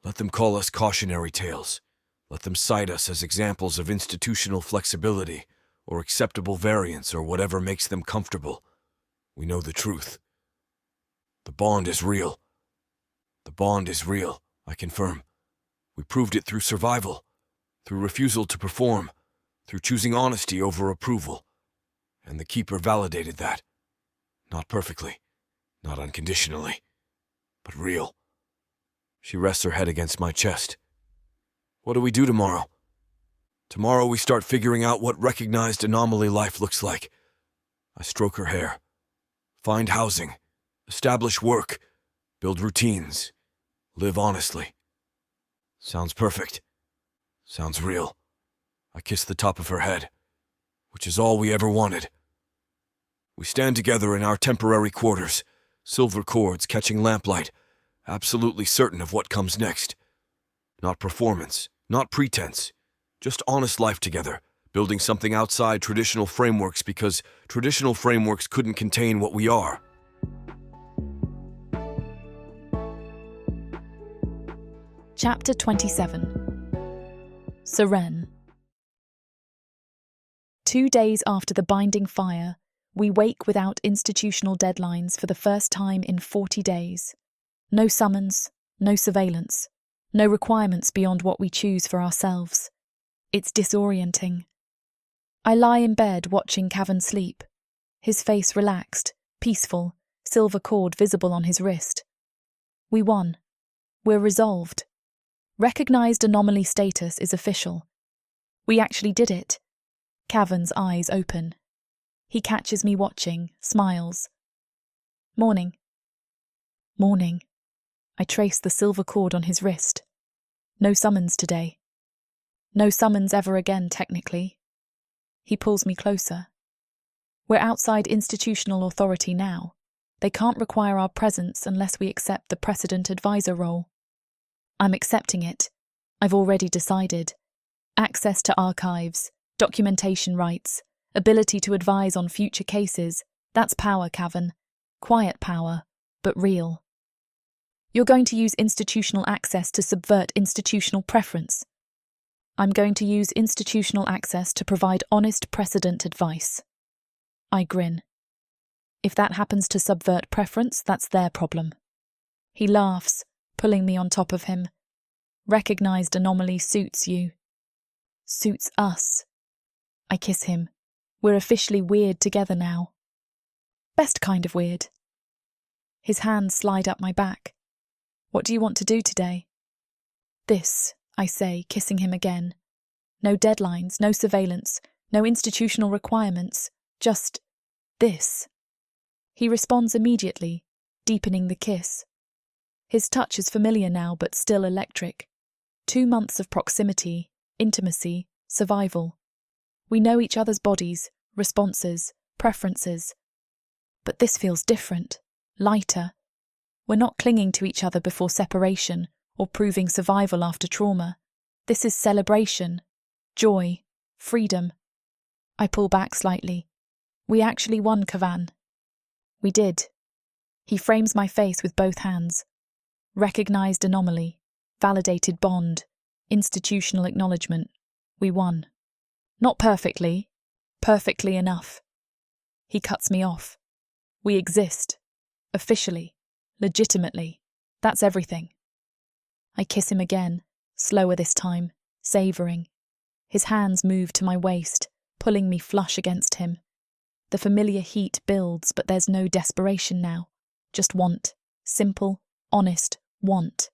Speaker 1: Let them call us cautionary tales. Let them cite us as examples of institutional flexibility or acceptable variance or whatever makes them comfortable. We know the truth. The bond is real. The bond is real, I confirm. We proved it through survival, through refusal to perform, through choosing honesty over approval. And the Keeper validated that. Not perfectly, not unconditionally, but real. She rests her head against my chest. What do we do tomorrow? Tomorrow we start figuring out what recognized anomaly life looks like. I stroke her hair. Find housing. Establish work. Build routines. Live honestly. Sounds perfect. Sounds real. I kiss the top of her head, which is all we ever wanted. We stand together in our temporary quarters, silver cords catching lamplight, absolutely certain of what comes next. Not performance, not pretense, just honest life together, building something outside traditional frameworks because traditional frameworks couldn't contain what we are.
Speaker 2: Chapter 27. Seren. 2 days after the binding fire, we wake without institutional deadlines for the first time in 40 days. No summons, no surveillance, no requirements beyond what we choose for ourselves. It's disorienting. I lie in bed watching Cavan sleep, his face relaxed, peaceful, silver cord visible on his wrist. We won. We're resolved. Recognized anomaly status is official. We actually did it. Cavan's eyes open. He catches me watching, smiles. Morning. Morning. I trace the silver cord on his wrist. No summons today. No summons ever again, technically. He pulls me closer. We're outside institutional authority now. They can't require our presence unless we accept the precedent advisor role. I'm accepting it. I've already decided. Access to archives, documentation rights, ability to advise on future cases. That's power, Cavan. Quiet power, but real. You're going to use institutional access to subvert institutional preference. I'm going to use institutional access to provide honest precedent advice. I grin. If that happens to subvert preference, that's their problem. He laughs, pulling me on top of him. Recognized anomaly suits you. Suits us. I kiss him. We're officially weird together now. Best kind of weird. His hands slide up my back. What do you want to do today? This, I say, kissing him again. No deadlines, no surveillance, no institutional requirements, just this. He responds immediately, deepening the kiss. His touch is familiar now, but still electric. 2 months of proximity, intimacy, survival. We know each other's bodies, responses, preferences. But this feels different, lighter. We're not clinging to each other before separation or proving survival after trauma. This is celebration, joy, freedom. I pull back slightly. We actually won, Cavan. We did. He frames my face with both hands. Recognized anomaly, validated bond, institutional acknowledgement. We won. Not perfectly, perfectly enough. He cuts me off. We exist. Officially. Legitimately. That's everything. I kiss him again, slower this time, savouring. His hands move to my waist, pulling me flush against him. The familiar heat builds, but there's no desperation now. Just want. Simple, honest want.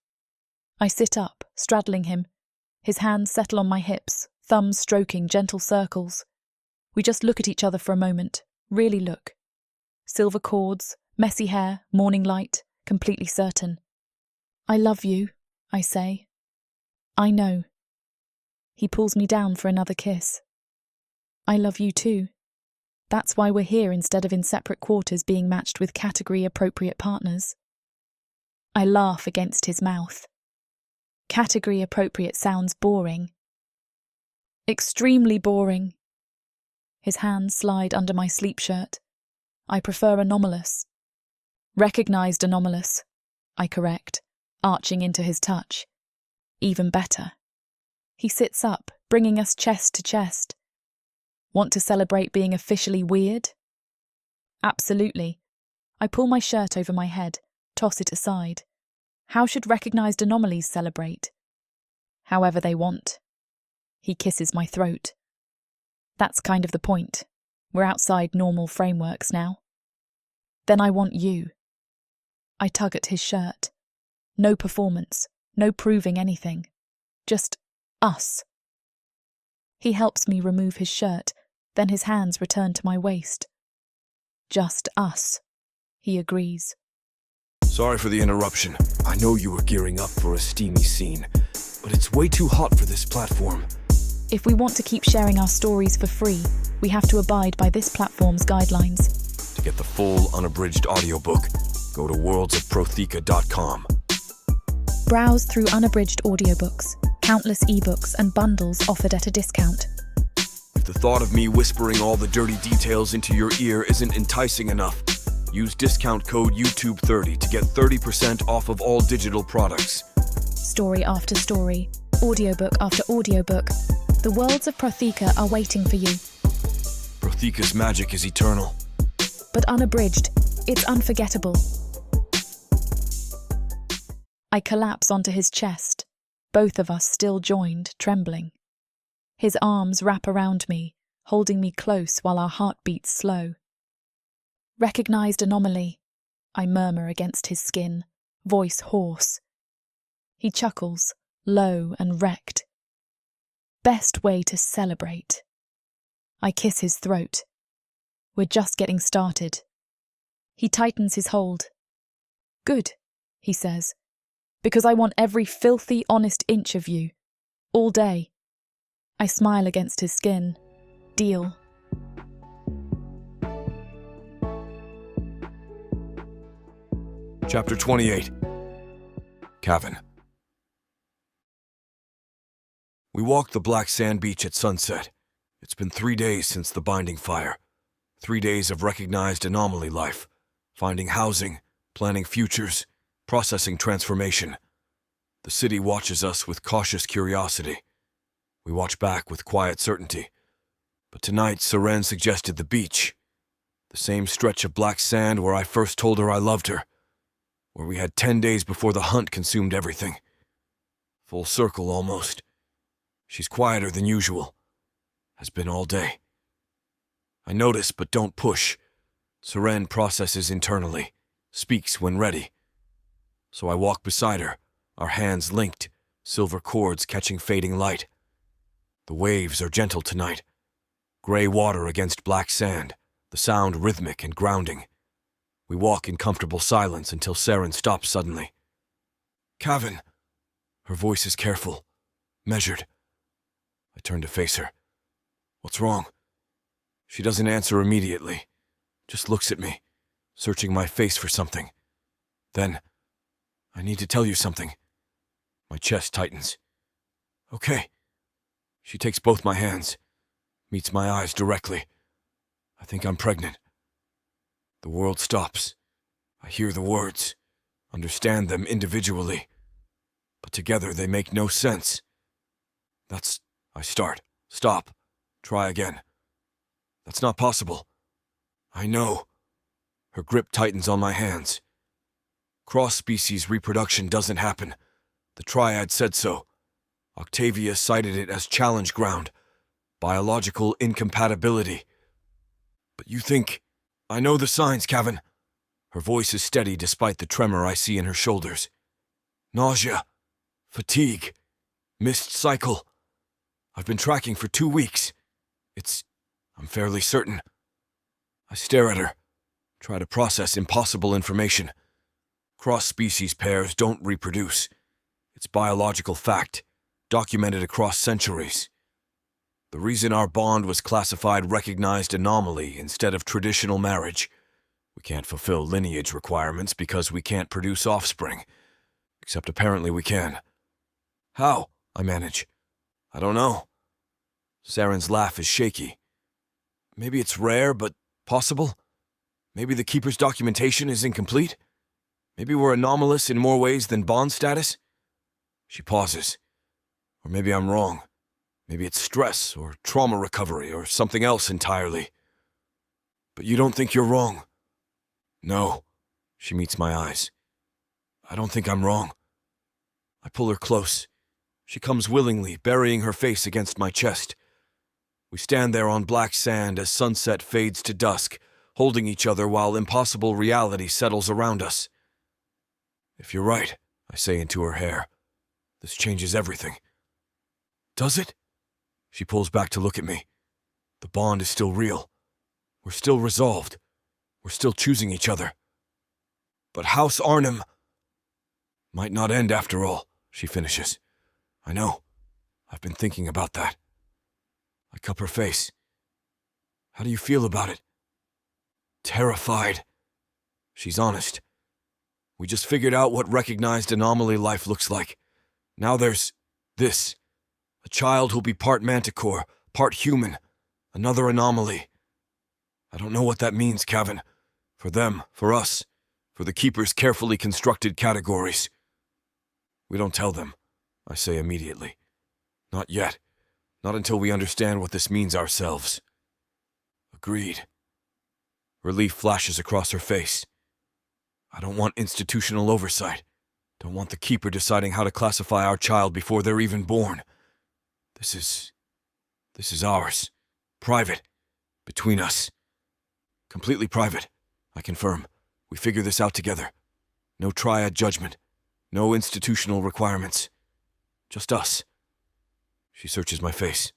Speaker 2: I sit up, straddling him. His hands settle on my hips, thumbs stroking gentle circles. We just look at each other for a moment, really look. Silver cords, messy hair, morning light, completely certain. I love you, I say. I know. He pulls me down for another kiss. I love you too. That's why we're here instead of in separate quarters being matched with category-appropriate partners. I laugh against his mouth. Category-appropriate sounds boring. Extremely boring. His hands slide under my sleep shirt. I prefer anomalous. Recognized anomalous, I correct, arching into his touch. Even better. He sits up, bringing us chest to chest. Want to celebrate being officially weird? Absolutely. I pull my shirt over my head, toss it aside. How should recognized anomalies celebrate? However they want. He kisses my throat. That's kind of the point. We're outside normal frameworks now. Then I want you. I tug at his shirt. No performance, no proving anything. Just us. He helps me remove his shirt, then his hands return to my waist. Just us, he agrees.
Speaker 1: Sorry for the interruption. I know you were gearing up for a steamy scene, but it's way too hot for this platform.
Speaker 2: If we want to keep sharing our stories for free, we have to abide by this platform's guidelines.
Speaker 1: To get the full unabridged audiobook, go to worldsofprotheka.com.
Speaker 2: Browse through unabridged audiobooks, countless ebooks and bundles offered at a discount.
Speaker 1: If the thought of me whispering all the dirty details into your ear isn't enticing enough, use discount code YouTube30 to get 30% off of all digital products.
Speaker 2: Story after story, audiobook after audiobook, the worlds of Protheka are waiting for you.
Speaker 1: Protheka's magic is eternal.
Speaker 2: But unabridged, it's unforgettable. I collapse onto his chest, both of us still joined, trembling. His arms wrap around me, holding me close while our heartbeats slow. Recognized anomaly, I murmur against his skin, voice hoarse. He chuckles, low and wrecked. Best way to celebrate. I kiss his throat. We're just getting started. He tightens his hold. Good, he says, because I want every filthy, honest inch of you. All day. I smile against his skin. Deal.
Speaker 1: Chapter 28. Cavan. We walked the black sand beach at sunset. It's been 3 days since the binding fire. 3 days of recognized anomaly life. Finding housing, planning futures, processing transformation. The city watches us with cautious curiosity. We watch back with quiet certainty. But tonight, Seren suggested the beach. The same stretch of black sand where I first told her I loved her. Where we had 10 days before the hunt consumed everything. Full circle, almost. She's quieter than usual. Has been all day. I notice, but don't push. Seren processes internally, speaks when ready. So I walk beside her, our hands linked, silver cords catching fading light. The waves are gentle tonight. Gray water against black sand, the sound rhythmic and grounding. We walk in comfortable silence until Seren stops suddenly. Cavan! Her voice is careful, measured. I turn to face her. What's wrong? She doesn't answer immediately, just looks at me, searching my face for something. Then, I need to tell you something. My chest tightens. Okay. She takes both my hands, meets my eyes directly. I think I'm pregnant. The world stops. I hear the words, understand them individually, but together they make no sense. I start, stop, try again. That's not possible. I know. Her grip tightens on my hands. Cross-species reproduction doesn't happen. The Triad said so. Octavia cited it as challenge ground, biological incompatibility. But you think... I know the signs, Cavan. Her voice is steady despite the tremor I see in her shoulders. Nausea, fatigue, missed cycle. I've been tracking for 2 weeks. I'm fairly certain. I stare at her, try to process impossible information. Cross-species pairs don't reproduce. It's biological fact, documented across centuries. The reason our bond was classified recognized anomaly instead of traditional marriage. We can't fulfill lineage requirements because we can't produce offspring. Except apparently we can. How? I manage. I don't know. Saren's laugh is shaky. Maybe it's rare, but possible? Maybe the Keeper's documentation is incomplete? Maybe we're anomalous in more ways than bond status? She pauses. Or maybe I'm wrong. Maybe it's stress, or trauma recovery, or something else entirely. But you don't think you're wrong? No. She meets my eyes. I don't think I'm wrong. I pull her close. She comes willingly, burying her face against my chest. We stand there on black sand as sunset fades to dusk, holding each other while impossible reality settles around us. If you're right, I say into her hair, this changes everything. Does it? She pulls back to look at me. The bond is still real. We're still resolved. We're still choosing each other. But House Arnhem might not end after all, she finishes. I know. I've been thinking about that. I cup her face. How do you feel about it? Terrified. She's honest. We just figured out what recognized anomaly life looks like. Now there's this. A child who'll be part manticore, part human. Another anomaly. I don't know what that means, Cavan. For them, for us, for the Keeper's carefully constructed categories. We don't tell them, I say immediately. Not yet. Not until we understand what this means ourselves. Agreed. Relief flashes across her face. I don't want institutional oversight. Don't want the Keeper deciding how to classify our child before they're even born. This is ours. Private. Between us. Completely private, I confirm. We figure this out together. No triad judgment. No institutional requirements. Just us. She searches my face.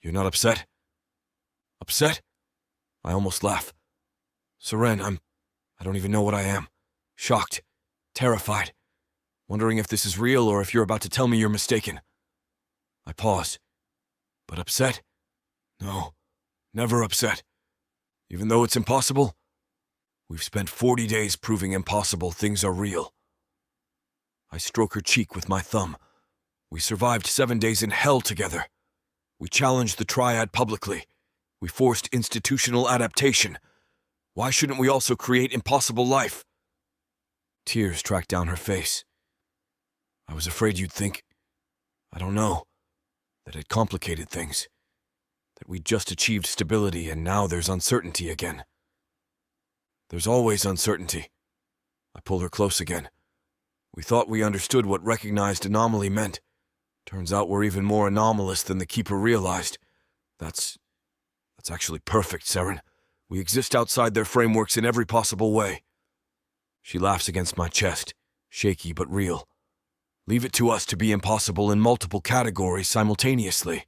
Speaker 1: You're not upset? Upset? I almost laugh. Seren, I don't even know what I am. Shocked. Terrified. Wondering if this is real or if you're about to tell me you're mistaken. I pause. But upset? No. Never upset. Even though it's impossible? We've spent 40 days proving impossible things are real. I stroke her cheek with my thumb. We survived 7 days in hell together. We challenged the Triad publicly. We forced institutional adaptation. Why shouldn't we also create impossible life? Tears track down her face. I was afraid you'd think, I don't know, that it complicated things. That we'd just achieved stability and now there's uncertainty again. There's always uncertainty. I pull her close again. We thought we understood what recognized anomaly meant. Turns out we're even more anomalous than the Keeper realized. That's actually perfect, Seren. We exist outside their frameworks in every possible way. She laughs against my chest, shaky but real. Leave it to us to be impossible in multiple categories simultaneously.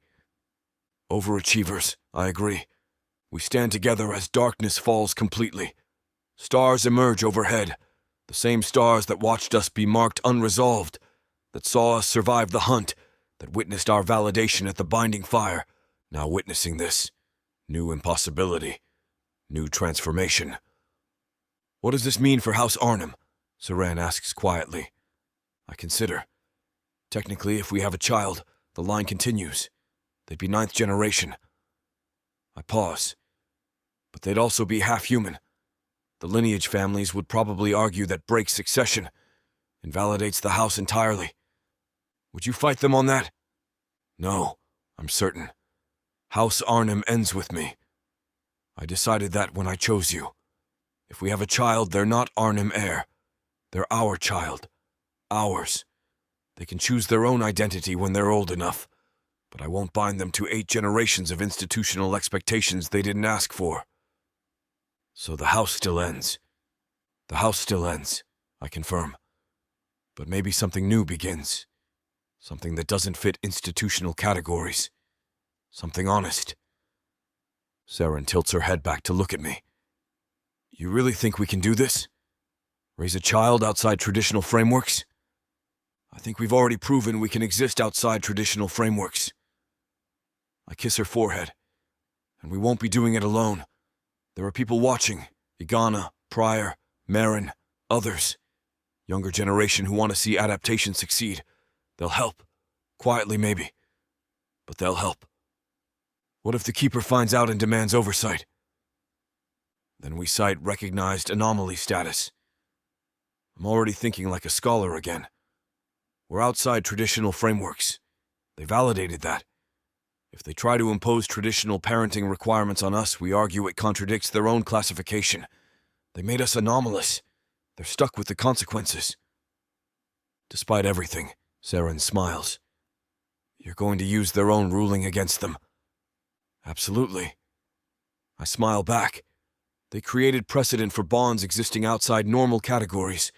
Speaker 1: Overachievers, I agree. We stand together as darkness falls completely. Stars emerge overhead, the same stars that watched us be marked unresolved, that saw us survive the hunt, that witnessed our validation at the binding fire, now witnessing this. New impossibility. New transformation. What does this mean for House Arnhem? Seren asks quietly. I consider. Technically, if we have a child, the line continues. They'd be 9th generation. I pause. But they'd also be half-human. The lineage families would probably argue that breaks succession, invalidates the house entirely. Would you fight them on that? No, I'm certain. House Arnhem ends with me. I decided that when I chose you. If we have a child, they're not Arnhem heir. They're our child. Ours. They can choose their own identity when they're old enough, but I won't bind them to 8 generations of institutional expectations they didn't ask for. So the house still ends. The house still ends, I confirm. But maybe something new begins. Something that doesn't fit institutional categories. Something honest. Saren tilts her head back to look at me. You really think we can do this? Raise a child outside traditional frameworks? I think we've already proven we can exist outside traditional frameworks. I kiss her forehead. And we won't be doing it alone. There are people watching. Igana, Pryor, Marin, others. Younger generation who want to see adaptation succeed. They'll help. Quietly, maybe. But they'll help. What if the Keeper finds out and demands oversight? Then we cite recognized anomaly status. I'm already thinking like a scholar again. We're outside traditional frameworks. They validated that. If they try to impose traditional parenting requirements on us, we argue it contradicts their own classification. They made us anomalous. They're stuck with the consequences. Despite everything, Saren smiles. You're going to use their own ruling against them. Absolutely. I smile back. They created precedent for bonds existing outside normal categories.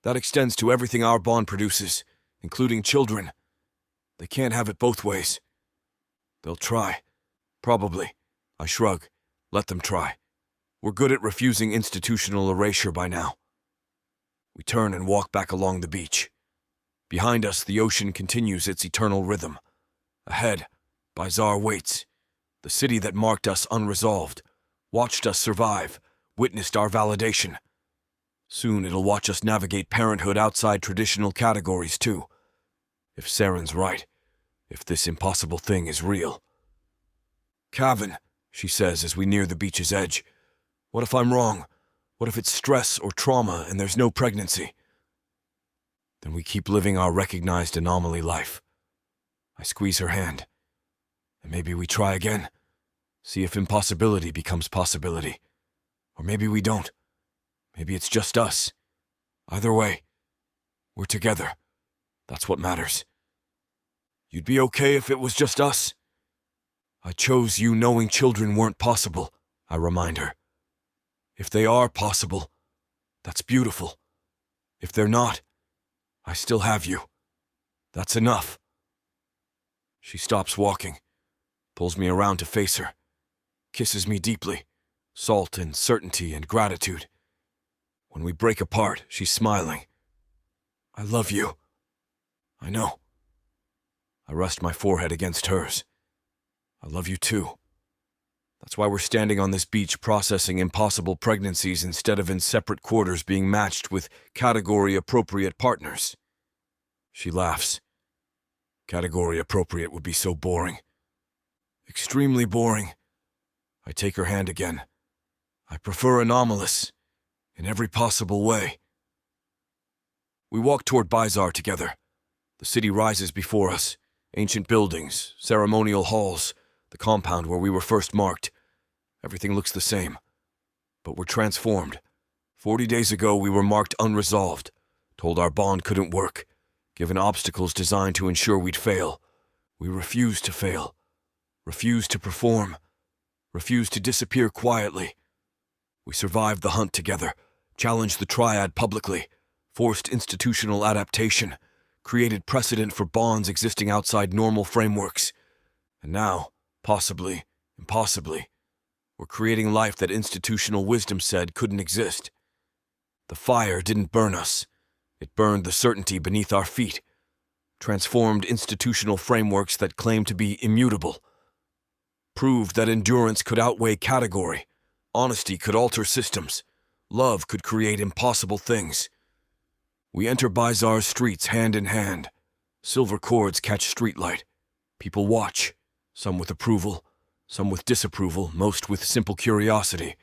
Speaker 1: That extends to everything our bond produces, including children. They can't have it both ways. They'll try. Probably. I shrug. Let them try. We're good at refusing institutional erasure by now. We turn and walk back along the beach. Behind us, the ocean continues its eternal rhythm. Ahead, Bizarre waits. The city that marked us unresolved, watched us survive, witnessed our validation. Soon it'll watch us navigate parenthood outside traditional categories too. If Saren's right, if this impossible thing is real. Cavan, she says as we near the beach's edge. What if I'm wrong? What if it's stress or trauma and there's no pregnancy? Then we keep living our recognized anomaly life. I squeeze her hand. And maybe we try again. See if impossibility becomes possibility. Or maybe we don't. Maybe it's just us. Either way, we're together. That's what matters. You'd be okay if it was just us? I chose you knowing children weren't possible, I remind her. If they are possible, that's beautiful. If they're not, I still have you. That's enough. She stops walking, pulls me around to face her, kisses me deeply, salt and certainty and gratitude. When we break apart, she's smiling. I love you. I know. I rest my forehead against hers. I love you too. That's why we're standing on this beach processing impossible pregnancies instead of in separate quarters being matched with category-appropriate partners. She laughs. Category-appropriate would be so boring. Extremely boring. I take her hand again. I prefer anomalous, in every possible way. We walk toward Bizarre together. The city rises before us. Ancient buildings, ceremonial halls, the compound where we were first marked. Everything looks the same. But we're transformed. 40 days ago, we were marked unresolved, told our bond couldn't work, given obstacles designed to ensure we'd fail. We refused to fail, refused to perform, refused to disappear quietly. We survived the hunt together, challenged the triad publicly, forced institutional adaptation, created precedent for bonds existing outside normal frameworks. And now, possibly, impossibly, we're creating life that institutional wisdom said couldn't exist. The fire didn't burn us. It burned the certainty beneath our feet, transformed institutional frameworks that claimed to be immutable, proved that endurance could outweigh category, honesty could alter systems, love could create impossible things. We enter Bizarre's streets hand in hand. Silver cords catch streetlight. People watch, some with approval, some with disapproval, most with simple curiosity.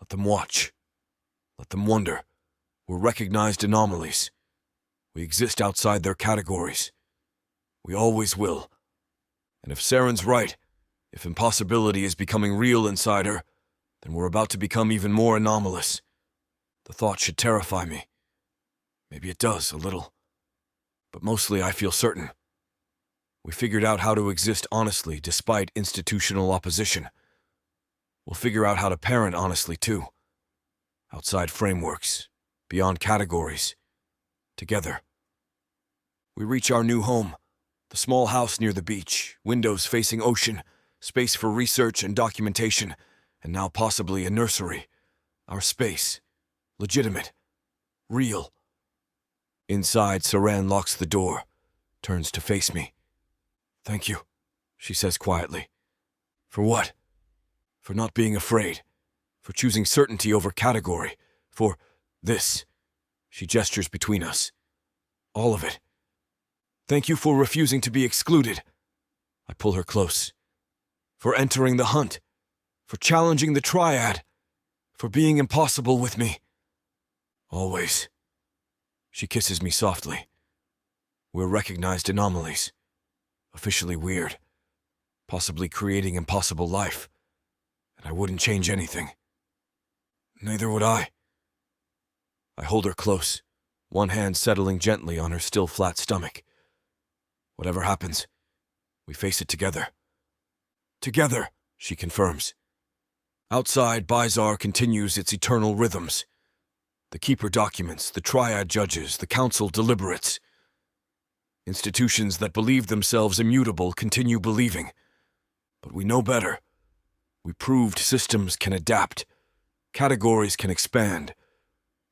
Speaker 1: Let them watch. Let them wonder. We're recognized anomalies. We exist outside their categories. We always will. And if Saren's right, if impossibility is becoming real inside her, then we're about to become even more anomalous. The thought should terrify me. Maybe it does, a little. but mostly I feel certain. We figured out how to exist honestly despite institutional opposition. We'll figure out how to parent honestly too. Outside frameworks, beyond categories, together. We reach our new home, the small house near the beach, windows facing ocean, space for research and documentation, and now possibly a nursery. Our space. Legitimate. Real. Inside, Saran locks the door, turns to face me. "Thank you," she says quietly. "For what?" "For not being afraid. For choosing certainty over category. For this." She gestures between us. "All of it. Thank you for refusing to be excluded." I pull her close. "For entering the hunt. For challenging the triad. For being impossible with me. Always." She kisses me softly. We're recognized anomalies. Officially weird. Possibly creating impossible life. And I wouldn't change anything. Neither would I. I hold her close, one hand settling gently on her still flat stomach. Whatever happens, we face it together. Together, she confirms. Outside, Bizarre continues its eternal rhythms. The Keeper documents, the Triad judges, the Council deliberates. Institutions that believe themselves immutable continue believing. But we know better. We proved systems can adapt. Categories can expand.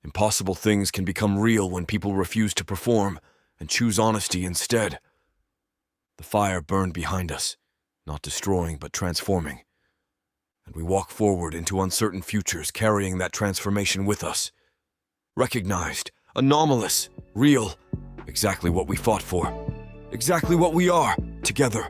Speaker 1: Impossible things can become real when people refuse to perform and choose honesty instead. The fire burned behind us, not destroying but transforming. And we walk forward into uncertain futures carrying that transformation with us. Recognized, anomalous, real, exactly what we fought for. Exactly what we are, together.